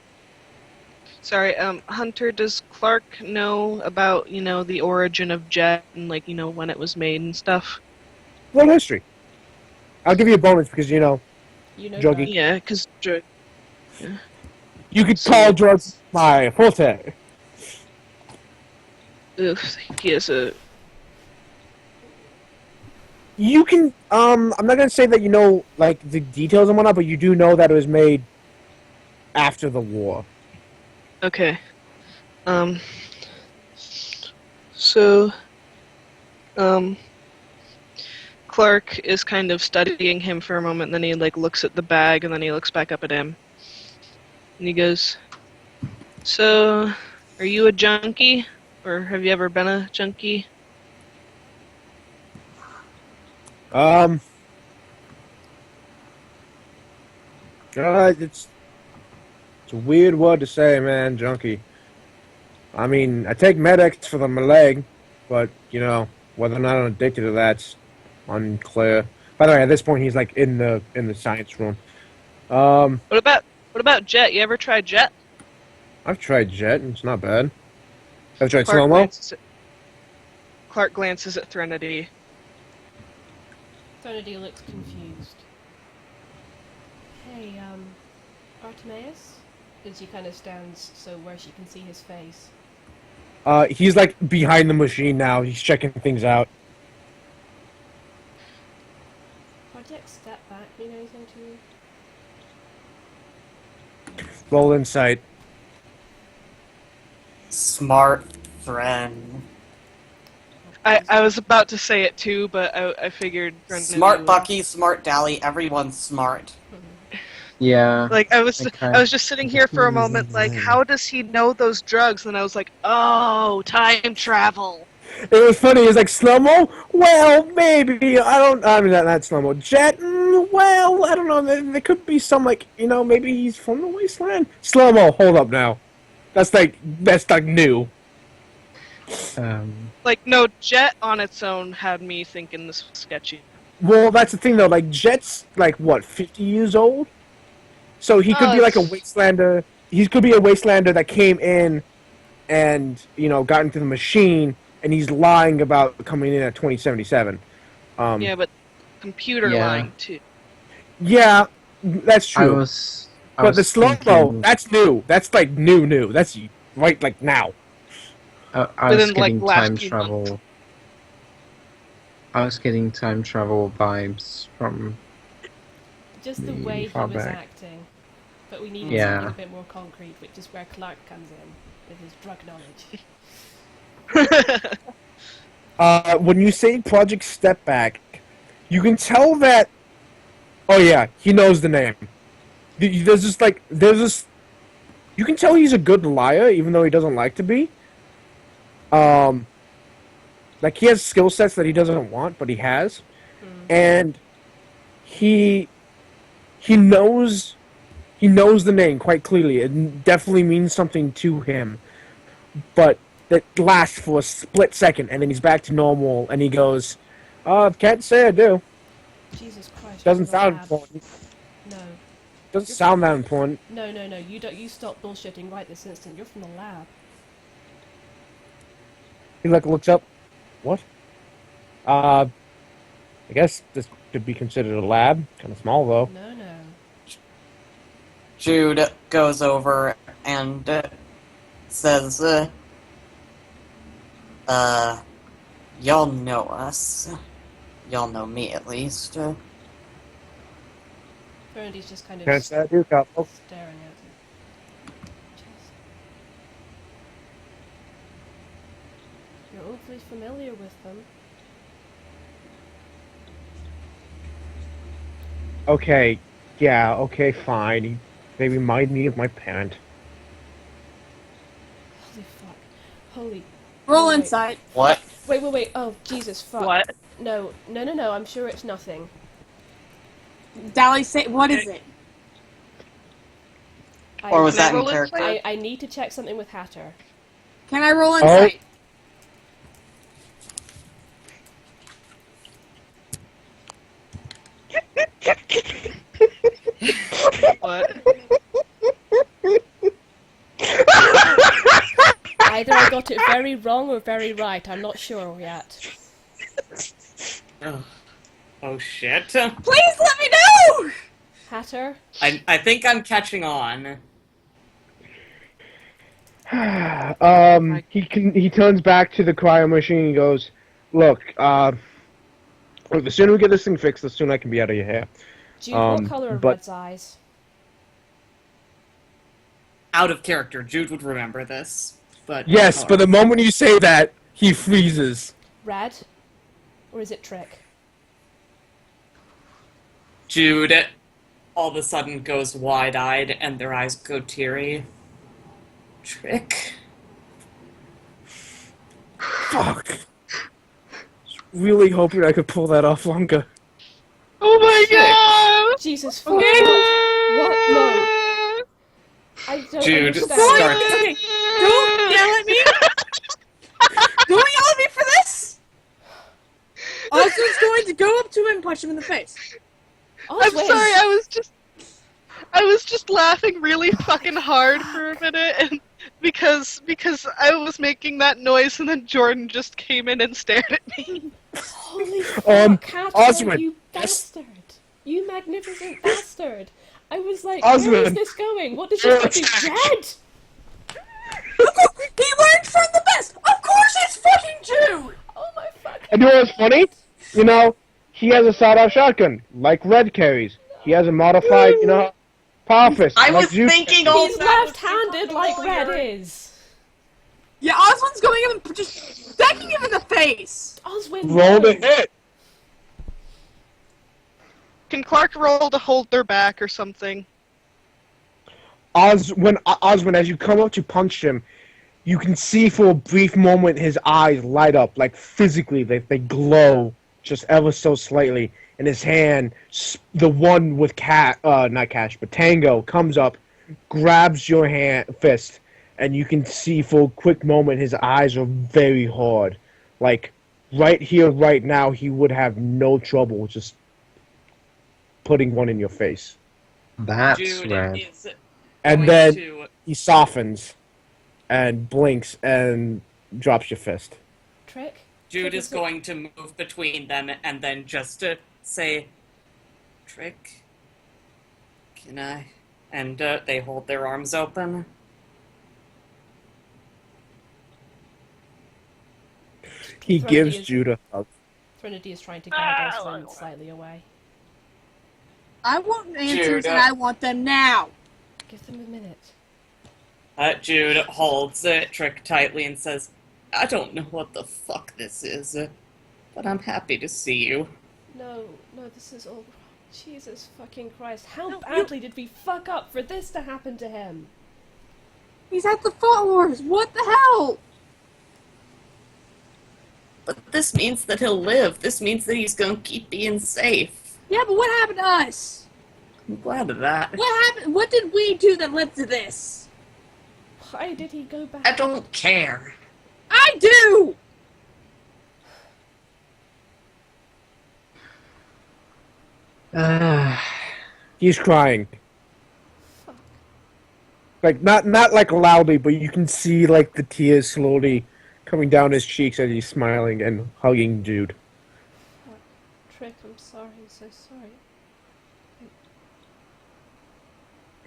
[SPEAKER 2] Sorry, Hunter, does Clark know about, the origin of Jet and, when it was made and stuff?
[SPEAKER 6] World history. I'll give you a bonus because,
[SPEAKER 1] You know
[SPEAKER 6] Druggy.
[SPEAKER 1] that.
[SPEAKER 2] Yeah, because...
[SPEAKER 6] You could call drugs my forte.
[SPEAKER 2] He has a...
[SPEAKER 6] You can. I'm not gonna say that you know like the details and whatnot, but you do know that it was made after the war.
[SPEAKER 2] Okay. So, Clark is kind of studying him for a moment, and then he like looks at the bag, and then he looks back up at him, and he goes, "So, are you a junkie, or have you ever been a junkie?"
[SPEAKER 6] It's a weird word to say, man. Junkie. I mean, I take Med-X for my leg, but you know whether or not I'm addicted to that's unclear. By the way, at this point, he's like in the science room.
[SPEAKER 2] What about Jet? You ever tried Jet?
[SPEAKER 6] I've tried Jet, and it's not bad. I've tried
[SPEAKER 2] Clark
[SPEAKER 6] slow-mo.
[SPEAKER 2] Clark glances at Threnody.
[SPEAKER 1] Threnody looks confused. Hey, Artemis? As he kind of stands so where she can see his face.
[SPEAKER 6] He's like behind the machine now. He's checking things out.
[SPEAKER 1] Project Step Back mean anything to you?
[SPEAKER 6] Roll insight.
[SPEAKER 10] Smart friend.
[SPEAKER 2] I was about to say it too, but I figured Threnody
[SPEAKER 10] Smart
[SPEAKER 2] would.
[SPEAKER 10] Bucky, smart Dally, everyone's smart.
[SPEAKER 9] Yeah.
[SPEAKER 2] Like I was
[SPEAKER 9] Okay.
[SPEAKER 2] just sitting here for a moment, like, how does he know those drugs? And I was like, oh, time travel.
[SPEAKER 6] It was funny. It was like slow-mo. Well, maybe I mean, not slow-mo. Jet. Well, I don't know. There could be some like maybe he's from the wasteland. Slow-mo. Hold up now. That's like new.
[SPEAKER 2] Like, no, Jet on its own had me thinking this was sketchy.
[SPEAKER 6] Well, that's the thing though. Like Jet's like what 50 years old, so he could be like a wastelander. He could be a wastelander that came in and got into the machine, and he's lying about coming in at 2077.
[SPEAKER 2] Yeah, but computer
[SPEAKER 9] Yeah.
[SPEAKER 2] lying too.
[SPEAKER 6] Yeah, that's true.
[SPEAKER 9] I was
[SPEAKER 6] But the slow-mo,
[SPEAKER 9] thinking-
[SPEAKER 6] that's new. That's like new. That's right like now.
[SPEAKER 9] I was
[SPEAKER 2] Within, like,
[SPEAKER 9] getting
[SPEAKER 2] last
[SPEAKER 9] time
[SPEAKER 2] few
[SPEAKER 9] travel. I was getting time travel vibes from.
[SPEAKER 1] Just the way he
[SPEAKER 9] Far
[SPEAKER 1] was
[SPEAKER 9] back.
[SPEAKER 1] acting. But we needed
[SPEAKER 9] Yeah.
[SPEAKER 1] something a bit more concrete, which is where Clark comes in with his drug knowledge.
[SPEAKER 6] When you say Project Step Back, you can tell that. Oh yeah, he knows the name. There's this. You can tell he's a good liar, even though he doesn't like to be. Like he has skill sets that he doesn't want, but he has, and he knows the name quite clearly. It definitely means something to him, but that lasts for a split second, and then he's back to normal, and he goes, can't say I do.
[SPEAKER 1] Jesus Christ.
[SPEAKER 6] Doesn't
[SPEAKER 1] you're from the
[SPEAKER 6] sound
[SPEAKER 1] lab.
[SPEAKER 6] important.
[SPEAKER 1] No.
[SPEAKER 6] Doesn't sound that important.
[SPEAKER 1] No, you stop bullshitting right this instant. You're from the lab.
[SPEAKER 6] He looks up. What? I guess this could be considered a lab. Kind of small though.
[SPEAKER 1] No.
[SPEAKER 10] Jude goes over and says, y'all know us. Y'all know me, at least.
[SPEAKER 1] Threndy's just kind of
[SPEAKER 6] Can't say I do, couple.
[SPEAKER 1] staring at him. Jeez. You're awfully familiar with them.
[SPEAKER 6] Okay. Yeah. Okay. Fine. They remind me of my parent.
[SPEAKER 1] Holy fuck. Holy.
[SPEAKER 5] Roll
[SPEAKER 1] Wait.
[SPEAKER 5] insight.
[SPEAKER 10] What?
[SPEAKER 1] Wait. Oh, Jesus fuck.
[SPEAKER 2] What?
[SPEAKER 1] No. I'm sure it's nothing.
[SPEAKER 5] Dally, say what is it?
[SPEAKER 10] Or was
[SPEAKER 2] Can I
[SPEAKER 10] that in
[SPEAKER 2] roll
[SPEAKER 10] character?
[SPEAKER 2] insight?
[SPEAKER 1] I need to check something with Hatter.
[SPEAKER 5] Can I roll insight?
[SPEAKER 2] What?
[SPEAKER 1] Either I got it very wrong or very right. I'm not sure yet.
[SPEAKER 3] Oh shit.
[SPEAKER 5] Please let me know.
[SPEAKER 1] Hatter?
[SPEAKER 3] I think I'm catching on.
[SPEAKER 6] He turns back to the cryo machine and goes, "Look, Look, the sooner we get this thing fixed, the sooner I can be out of your hair.
[SPEAKER 1] Jude, what color are
[SPEAKER 6] but-
[SPEAKER 1] Red's eyes?
[SPEAKER 3] Out of character, Jude would remember this. But
[SPEAKER 6] Yes, but the moment you say that, he freezes.
[SPEAKER 1] Red? Or is it Trick?
[SPEAKER 3] Jude all of a sudden goes wide-eyed and their eyes go teary. Trick?
[SPEAKER 6] Fuck. Really hoping I could pull that off longer.
[SPEAKER 2] Oh my god!
[SPEAKER 1] Jesus fuck. What? No. I don't
[SPEAKER 3] Jude
[SPEAKER 1] understand.
[SPEAKER 3] starts.
[SPEAKER 5] Okay, don't yell at me! Don't yell at me for this! Oswald's going to go up to him and punch him in the face.
[SPEAKER 2] I'm sorry, I was just laughing really fucking hard for a minute, and because I was making that noise, and then Jordan just came in and stared at me.
[SPEAKER 1] Holy fuck, Catherine,
[SPEAKER 6] Osmond,
[SPEAKER 1] you bastard! You magnificent bastard! I was like,
[SPEAKER 6] Osmond.
[SPEAKER 1] where is this going? What does this do? Red?
[SPEAKER 5] He learned from the best! Of course it's fucking Jude!
[SPEAKER 1] Oh my fuck.
[SPEAKER 6] And you know what's funny? You know, he has a sawed-off shotgun, like Red carries. He has a modified, power fist.
[SPEAKER 10] I
[SPEAKER 6] like
[SPEAKER 10] was
[SPEAKER 6] Jude
[SPEAKER 10] thinking all
[SPEAKER 1] He's
[SPEAKER 10] that.
[SPEAKER 1] left-handed like Red is.
[SPEAKER 5] Yeah, Oswald's going up and just decking him in the face!
[SPEAKER 1] Oswin,
[SPEAKER 6] rolled
[SPEAKER 1] no.
[SPEAKER 6] a hit.
[SPEAKER 2] Can Clark roll to hold their back or something?
[SPEAKER 6] Osmond, as you come up to punch him, you can see for a brief moment his eyes light up, like physically, they glow just ever so slightly. And his hand, the one with not Cash, but Tango, comes up, grabs your fist, and you can see for a quick moment his eyes are very hard. Like, right here, right now, he would have no trouble just putting one in your face.
[SPEAKER 9] That's
[SPEAKER 3] Jude
[SPEAKER 9] red.
[SPEAKER 3] is
[SPEAKER 6] And
[SPEAKER 3] going
[SPEAKER 6] then
[SPEAKER 3] to
[SPEAKER 6] he softens and blinks and drops your fist.
[SPEAKER 1] Trick?
[SPEAKER 3] Jude
[SPEAKER 1] Trick
[SPEAKER 3] is going to move between them and then just say, Trick, can I? And they hold their arms open.
[SPEAKER 6] He
[SPEAKER 1] Threnody
[SPEAKER 6] gives
[SPEAKER 1] is-
[SPEAKER 6] Jude a hug.
[SPEAKER 1] Threnody is trying to guide Oswin slightly away.
[SPEAKER 5] I want answers
[SPEAKER 3] Jude,
[SPEAKER 5] and I want them now!
[SPEAKER 1] Give them a minute.
[SPEAKER 3] Jude holds Trick tightly and says, I don't know what the fuck this is, but I'm happy to see you.
[SPEAKER 1] No, this is all... Jesus fucking Christ. How badly did we fuck up for this to happen to him?
[SPEAKER 5] He's at the Fault Wars, what the hell?
[SPEAKER 10] But this means that he'll live. This means that he's going to keep being safe.
[SPEAKER 5] Yeah, but what happened to us?
[SPEAKER 10] I'm glad of that.
[SPEAKER 5] What happened? What did we do that led to this?
[SPEAKER 1] Why did he go back?
[SPEAKER 10] I don't care.
[SPEAKER 5] I do!
[SPEAKER 6] He's crying. Like not like loudly, but you can see like the tears slowly coming down his cheeks as he's smiling and hugging Jude.
[SPEAKER 1] Trick, I'm sorry, I'm so sorry.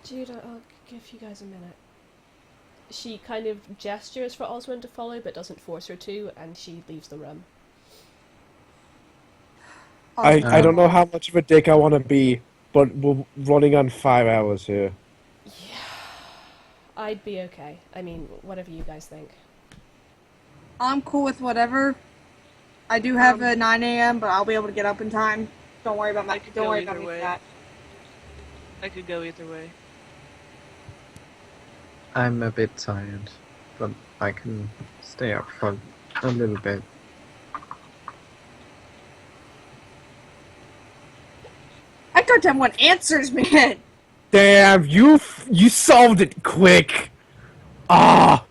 [SPEAKER 1] Jude, I'll give you guys a minute. She kind of gestures for Oswin to follow, but doesn't force her to, and she leaves the room.
[SPEAKER 6] I don't know how much of a dick I want to be, but we're running on 5 hours here.
[SPEAKER 1] I'd be okay. I mean, whatever you guys think.
[SPEAKER 5] I'm cool with whatever. I do have a 9 a.m., but I'll be able to get up in time. Don't worry about
[SPEAKER 2] could
[SPEAKER 5] Don't
[SPEAKER 2] go
[SPEAKER 5] worry about
[SPEAKER 2] either
[SPEAKER 5] me
[SPEAKER 2] way.
[SPEAKER 5] for that.
[SPEAKER 2] I could go either way.
[SPEAKER 9] I'm a bit tired, but I can stay up for a little bit.
[SPEAKER 5] I goddamn want answers, man!
[SPEAKER 6] Damn, you solved it quick. Ah.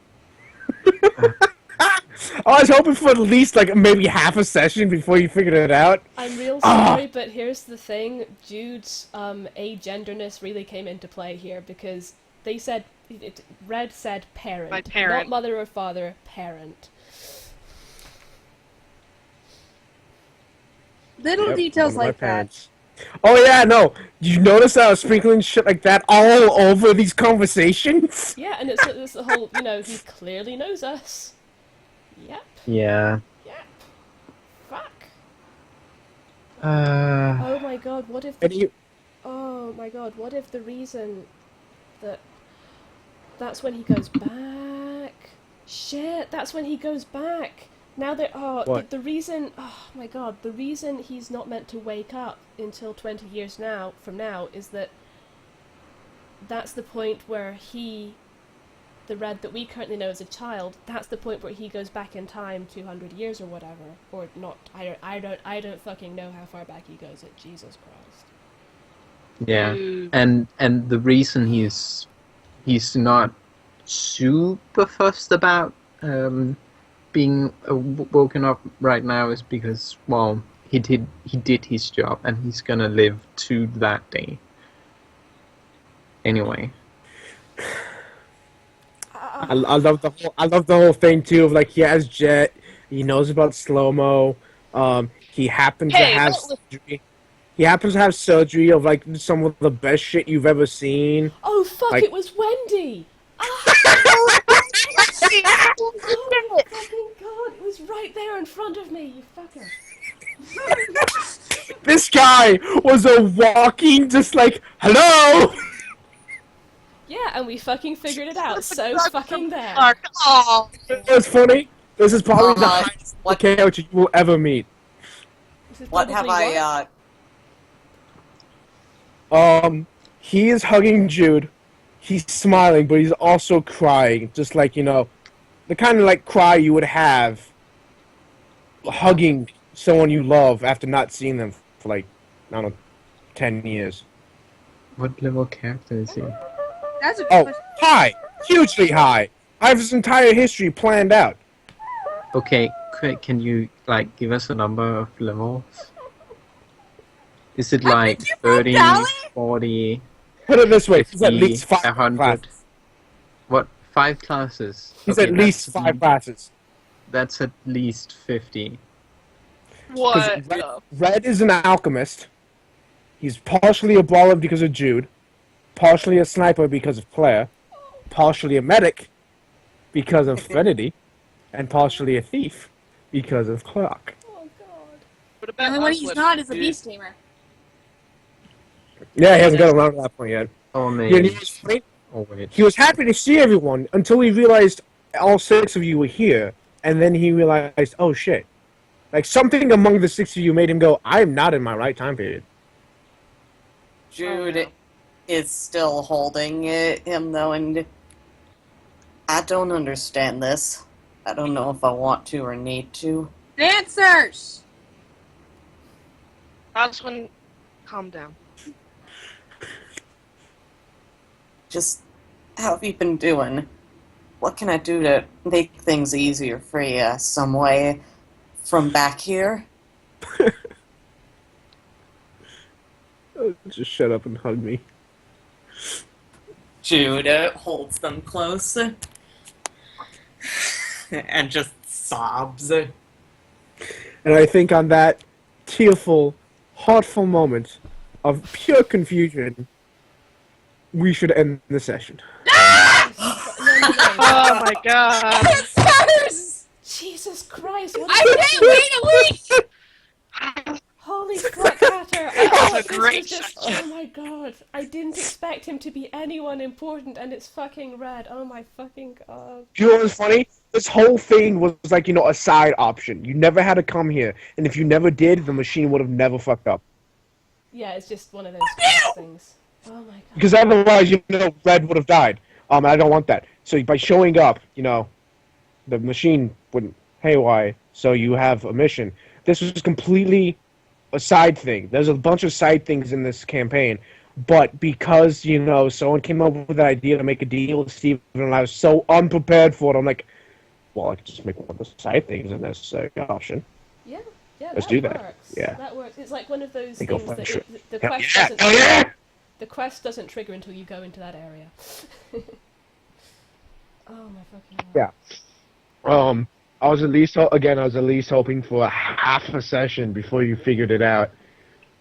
[SPEAKER 6] I was hoping for at least like maybe half a session before you figured it out.
[SPEAKER 1] I'm real sorry, but here's the thing. Jude's agenderness really came into play here because they said... Red said parent.
[SPEAKER 2] My parent.
[SPEAKER 1] Not mother or father, parent.
[SPEAKER 5] Little
[SPEAKER 6] Yep,
[SPEAKER 5] details
[SPEAKER 6] one of my
[SPEAKER 5] like that.
[SPEAKER 6] parents. Oh yeah, no. Did you notice I was sprinkling shit like that all over these conversations?
[SPEAKER 1] Yeah, and it's the whole, he clearly knows us. Yep,
[SPEAKER 9] Yeah.
[SPEAKER 1] yep. Fuck. Oh my god, what if
[SPEAKER 6] And you,
[SPEAKER 1] oh my god, what if the reason that that's when he goes back? Shit, that's when he goes back. Now that
[SPEAKER 6] what?
[SPEAKER 1] the reason oh my god, the reason he's not meant to wake up until 20 years from now is that that's the point where the Red that we currently know as a child, that's the point where he goes back in time 200 years or whatever, or not. I don't fucking know how far back he goes. At Jesus Christ.
[SPEAKER 7] Yeah, and the reason he's not super fussed about being woken up right now is because, well, he did his job and he's gonna live to that day. Anyway.
[SPEAKER 6] I love the whole thing too of like he has jet, he knows about slow mo. He happens to have surgery. He happens to have surgery of like some of the best shit you've ever seen.
[SPEAKER 1] Oh fuck!
[SPEAKER 6] Like-
[SPEAKER 1] It was Wendy. Oh my fucking god! It was right there in front of me. You fucker.
[SPEAKER 6] This guy was a walking, just like hello.
[SPEAKER 1] Yeah, and we fucking figured it out. So fucking there.
[SPEAKER 2] Oh.
[SPEAKER 6] What's funny? This is probably the highest
[SPEAKER 10] what-
[SPEAKER 6] character you will ever meet.
[SPEAKER 1] This is
[SPEAKER 10] What have
[SPEAKER 1] probably
[SPEAKER 10] I,
[SPEAKER 6] He is hugging Jude. He's smiling, but he's also crying. Just like, you know, the kind of like cry you would have hugging someone you love after not seeing them for like, I don't know, 10 years.
[SPEAKER 7] What level character is he?
[SPEAKER 5] That's a good
[SPEAKER 6] Oh,
[SPEAKER 5] question.
[SPEAKER 6] high! Hugely high! I have his entire history planned out.
[SPEAKER 7] Okay, can you like give us a number of levels? Is it like 30, 40,
[SPEAKER 6] Put it this way, he's
[SPEAKER 7] 50,
[SPEAKER 6] at least 5
[SPEAKER 7] 100?
[SPEAKER 6] classes.
[SPEAKER 7] What? 5 classes?
[SPEAKER 6] He's
[SPEAKER 7] Okay,
[SPEAKER 6] at least
[SPEAKER 7] that's
[SPEAKER 6] 5 classes.
[SPEAKER 7] That's at least 50.
[SPEAKER 2] What?
[SPEAKER 6] Red is an alchemist. He's partially a baller because of Jude. Partially a sniper because of Claire. Partially a medic because of Trinity. And partially a thief because of Clark.
[SPEAKER 1] Oh god.
[SPEAKER 2] What
[SPEAKER 5] The only
[SPEAKER 2] about
[SPEAKER 5] one
[SPEAKER 2] us,
[SPEAKER 5] he's
[SPEAKER 2] what
[SPEAKER 5] not is a
[SPEAKER 2] dude?
[SPEAKER 5] beast tamer.
[SPEAKER 6] Yeah, he hasn't got around to that point yet.
[SPEAKER 7] Oh,
[SPEAKER 6] Yeah,
[SPEAKER 7] maybe.
[SPEAKER 6] and he was funny.
[SPEAKER 7] Oh, wait.
[SPEAKER 6] He was happy to see everyone until he realized all 6 of you were here, and then he realized, oh shit. Like, something among the 6 of you made him go, I'm not in my right time period.
[SPEAKER 10] Jude is still holding him though, and I don't understand this. I don't know if I want to or need to.
[SPEAKER 5] Dancers!
[SPEAKER 2] Oswin, calm down.
[SPEAKER 10] Just how have you been doing? What can I do to make things easier for you some way from back here?
[SPEAKER 6] Just shut up and hug me.
[SPEAKER 3] Jude holds them close and just sobs.
[SPEAKER 6] And I think on that tearful, heartful moment of pure confusion, we should end the session.
[SPEAKER 2] Oh my god.
[SPEAKER 5] Dancers!
[SPEAKER 1] Jesus Christ! What
[SPEAKER 5] I can't wait a week!
[SPEAKER 1] Holy fuck, Hatter!
[SPEAKER 2] That was a great
[SPEAKER 1] Oh my god! I didn't expect him to be anyone important, and it's fucking Red. Oh my fucking god!
[SPEAKER 6] You know what's funny? This whole thing was like, you know, a side option. You never had to come here, and if you never did, the machine would have never fucked up.
[SPEAKER 1] Yeah, it's just one of those things. Oh my god!
[SPEAKER 6] Because otherwise, you know, Red would have died. I don't want that. So by showing up, you know, the machine wouldn't haywire, so you have a mission. This was completely a side thing. There's a bunch of side things in this campaign, but because, you know, someone came up with the idea to make a deal with Steven, and I was so unprepared for it, I'm like, well, I can just make one of the side things in this option.
[SPEAKER 1] Yeah,
[SPEAKER 6] Let's
[SPEAKER 1] that
[SPEAKER 6] do that.
[SPEAKER 1] works.
[SPEAKER 6] Yeah.
[SPEAKER 1] That works. It's like one of those
[SPEAKER 6] They go
[SPEAKER 1] things
[SPEAKER 6] for
[SPEAKER 1] that
[SPEAKER 6] sure.
[SPEAKER 1] the
[SPEAKER 6] Hell
[SPEAKER 1] quest
[SPEAKER 6] yeah!
[SPEAKER 1] doesn't.
[SPEAKER 6] Hell yeah!
[SPEAKER 1] The quest doesn't trigger until you go into that area. Oh my fucking god.
[SPEAKER 6] Yeah. I was at least hoping for a half a session before you figured it out.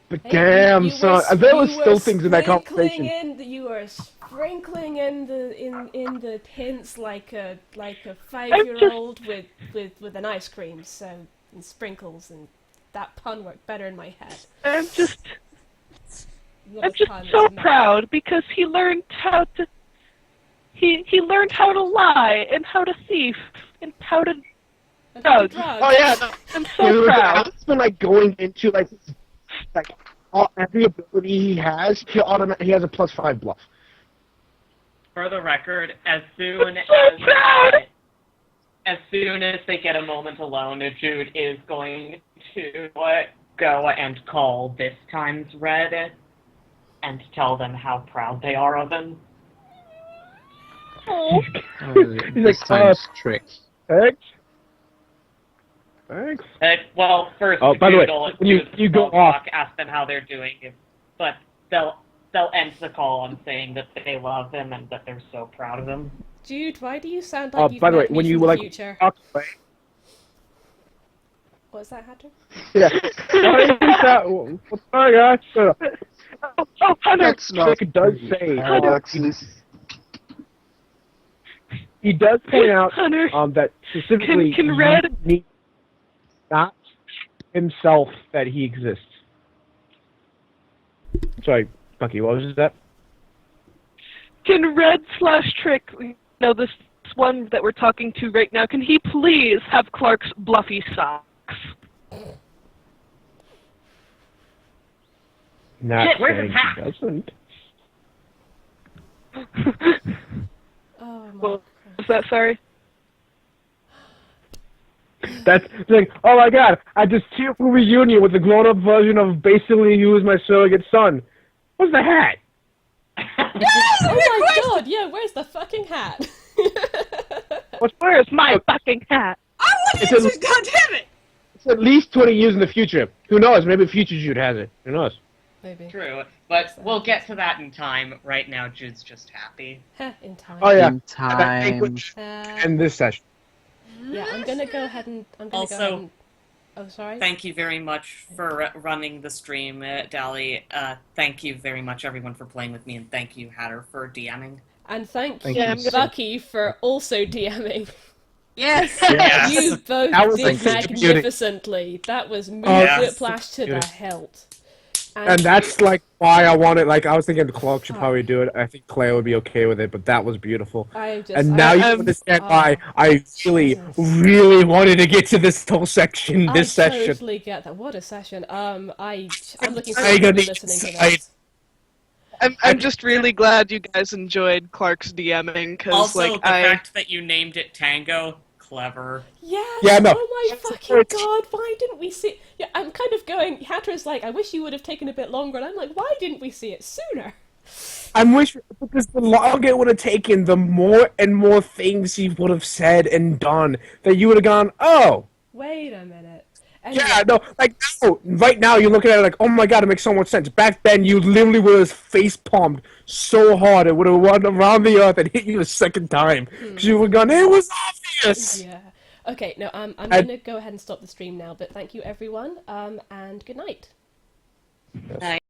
[SPEAKER 6] But
[SPEAKER 1] Hey,
[SPEAKER 6] damn,
[SPEAKER 1] you
[SPEAKER 6] son,
[SPEAKER 1] were-
[SPEAKER 6] there was
[SPEAKER 1] you
[SPEAKER 6] still
[SPEAKER 1] were
[SPEAKER 6] things in that
[SPEAKER 1] sprinkling
[SPEAKER 6] conversation.
[SPEAKER 1] You were sprinkling in the hints like a 5-year-old with an ice cream, so and sprinkles and that pun worked better in my head.
[SPEAKER 2] I'm just
[SPEAKER 1] Not
[SPEAKER 2] I'm
[SPEAKER 1] a
[SPEAKER 2] just
[SPEAKER 1] pun,
[SPEAKER 2] so
[SPEAKER 1] it's not.
[SPEAKER 2] proud because he learned how to he learned how to lie and how to thief and how to
[SPEAKER 1] And how to
[SPEAKER 2] drugs.
[SPEAKER 1] drug.
[SPEAKER 11] Oh yeah, no.
[SPEAKER 2] I'm so proud.
[SPEAKER 11] Aspen, like going into like every ability he has, he has a +5 bluff.
[SPEAKER 3] For the record, as soon as they get a moment alone, Jude is going to go and call this time's Red and tell them how proud they are of him.
[SPEAKER 9] This time's trick.
[SPEAKER 6] Thanks.
[SPEAKER 3] Well, first,
[SPEAKER 6] Oh, by the way,
[SPEAKER 3] Jude
[SPEAKER 6] when you go off,
[SPEAKER 3] ask them how they're doing, but they'll end the call on saying that they love him and that they're so proud of him.
[SPEAKER 1] Dude, why do you sound like you've
[SPEAKER 6] by the way,
[SPEAKER 1] met me
[SPEAKER 6] when you
[SPEAKER 1] from the
[SPEAKER 6] like
[SPEAKER 1] future?
[SPEAKER 6] walk away,
[SPEAKER 1] What's that, Hatter?
[SPEAKER 6] yeah. Sorry, guys. Shut up.
[SPEAKER 2] Oh, Hunter!
[SPEAKER 11] That's not
[SPEAKER 6] Trick does say
[SPEAKER 11] Alexis.
[SPEAKER 6] he does point out
[SPEAKER 2] Hunter!
[SPEAKER 6] that specifically
[SPEAKER 2] Can Red
[SPEAKER 6] he not himself that he exists. Sorry, Bucky, what was that?
[SPEAKER 2] Can Red/Trick, this one that we're talking to right now, can he please have Clark's bluffy socks?
[SPEAKER 6] Not
[SPEAKER 3] Shit, where's
[SPEAKER 6] saying
[SPEAKER 3] his hat?
[SPEAKER 6] he doesn't.
[SPEAKER 1] Oh my
[SPEAKER 2] Well,
[SPEAKER 1] God.
[SPEAKER 2] is that sorry?
[SPEAKER 6] That's like, oh my god, I just cheered for reunion with the grown-up version of basically you as my surrogate son. Where's the hat?
[SPEAKER 1] Oh my God, yeah, where's the fucking hat?
[SPEAKER 2] Where's my fucking hat?
[SPEAKER 5] I want
[SPEAKER 6] It's
[SPEAKER 5] answers, goddammit!
[SPEAKER 6] It's at least 20 years in the future. Who knows? Maybe future Jude has it. Who knows?
[SPEAKER 1] Maybe.
[SPEAKER 3] True, but we'll get to that in time. Right now, Jude's just happy.
[SPEAKER 1] Heh, in time.
[SPEAKER 6] Oh yeah.
[SPEAKER 9] In time.
[SPEAKER 6] End this session.
[SPEAKER 1] Yeah, I'm gonna go ahead and
[SPEAKER 3] Also,
[SPEAKER 1] oh, sorry.
[SPEAKER 3] Thank you very much for running the stream, Dali. Thank you very much, everyone, for playing with me, and thank you, Hatter, for DMing.
[SPEAKER 1] And thank
[SPEAKER 6] Thank
[SPEAKER 1] you,
[SPEAKER 6] you.
[SPEAKER 1] Bucky, for also DMing.
[SPEAKER 5] Yes!
[SPEAKER 3] Yes.
[SPEAKER 1] You both
[SPEAKER 6] That was
[SPEAKER 1] did
[SPEAKER 6] like
[SPEAKER 1] magnificently. That was moved
[SPEAKER 3] yes.
[SPEAKER 1] Whiplash to the
[SPEAKER 6] Beautiful.
[SPEAKER 1] hilt.
[SPEAKER 6] And that's like why I wanted. Like I was thinking Clark should probably do it. I think Claire would be okay with it, but that was beautiful. And now you understand why I really,
[SPEAKER 1] Jesus.
[SPEAKER 6] really wanted to get to this whole section.
[SPEAKER 1] I
[SPEAKER 6] This session.
[SPEAKER 1] totally get that. What a session. I'm looking
[SPEAKER 6] I
[SPEAKER 1] forward to
[SPEAKER 6] gotta
[SPEAKER 1] listening to
[SPEAKER 6] decide.
[SPEAKER 1] this.
[SPEAKER 2] I'm just really glad you guys enjoyed Clark's DMing, because,
[SPEAKER 3] Also,
[SPEAKER 2] like,
[SPEAKER 3] the fact that you named it Tango, clever.
[SPEAKER 1] Yes!
[SPEAKER 6] Yeah, no.
[SPEAKER 1] Oh my fucking god, why didn't we see... Yeah, I'm kind of going... Hatter's like, I wish you would have taken a bit longer, and I'm like, why didn't we see it sooner?
[SPEAKER 6] I'm wishing because the longer it would have taken, the more and more things he would have said and done that you would have gone, oh.
[SPEAKER 1] Wait a minute. Anyway,
[SPEAKER 6] Yeah, no, like, no, right now you're looking at it like, oh my god, it makes so much sense. Back then, you literally would have face palmed so hard it would have run around the earth and hit you a second time. Because you would have gone, it was obvious!
[SPEAKER 1] Yeah. Okay, no, I'm going to go ahead and stop the stream now, but thank you everyone, and good night.
[SPEAKER 3] Nice.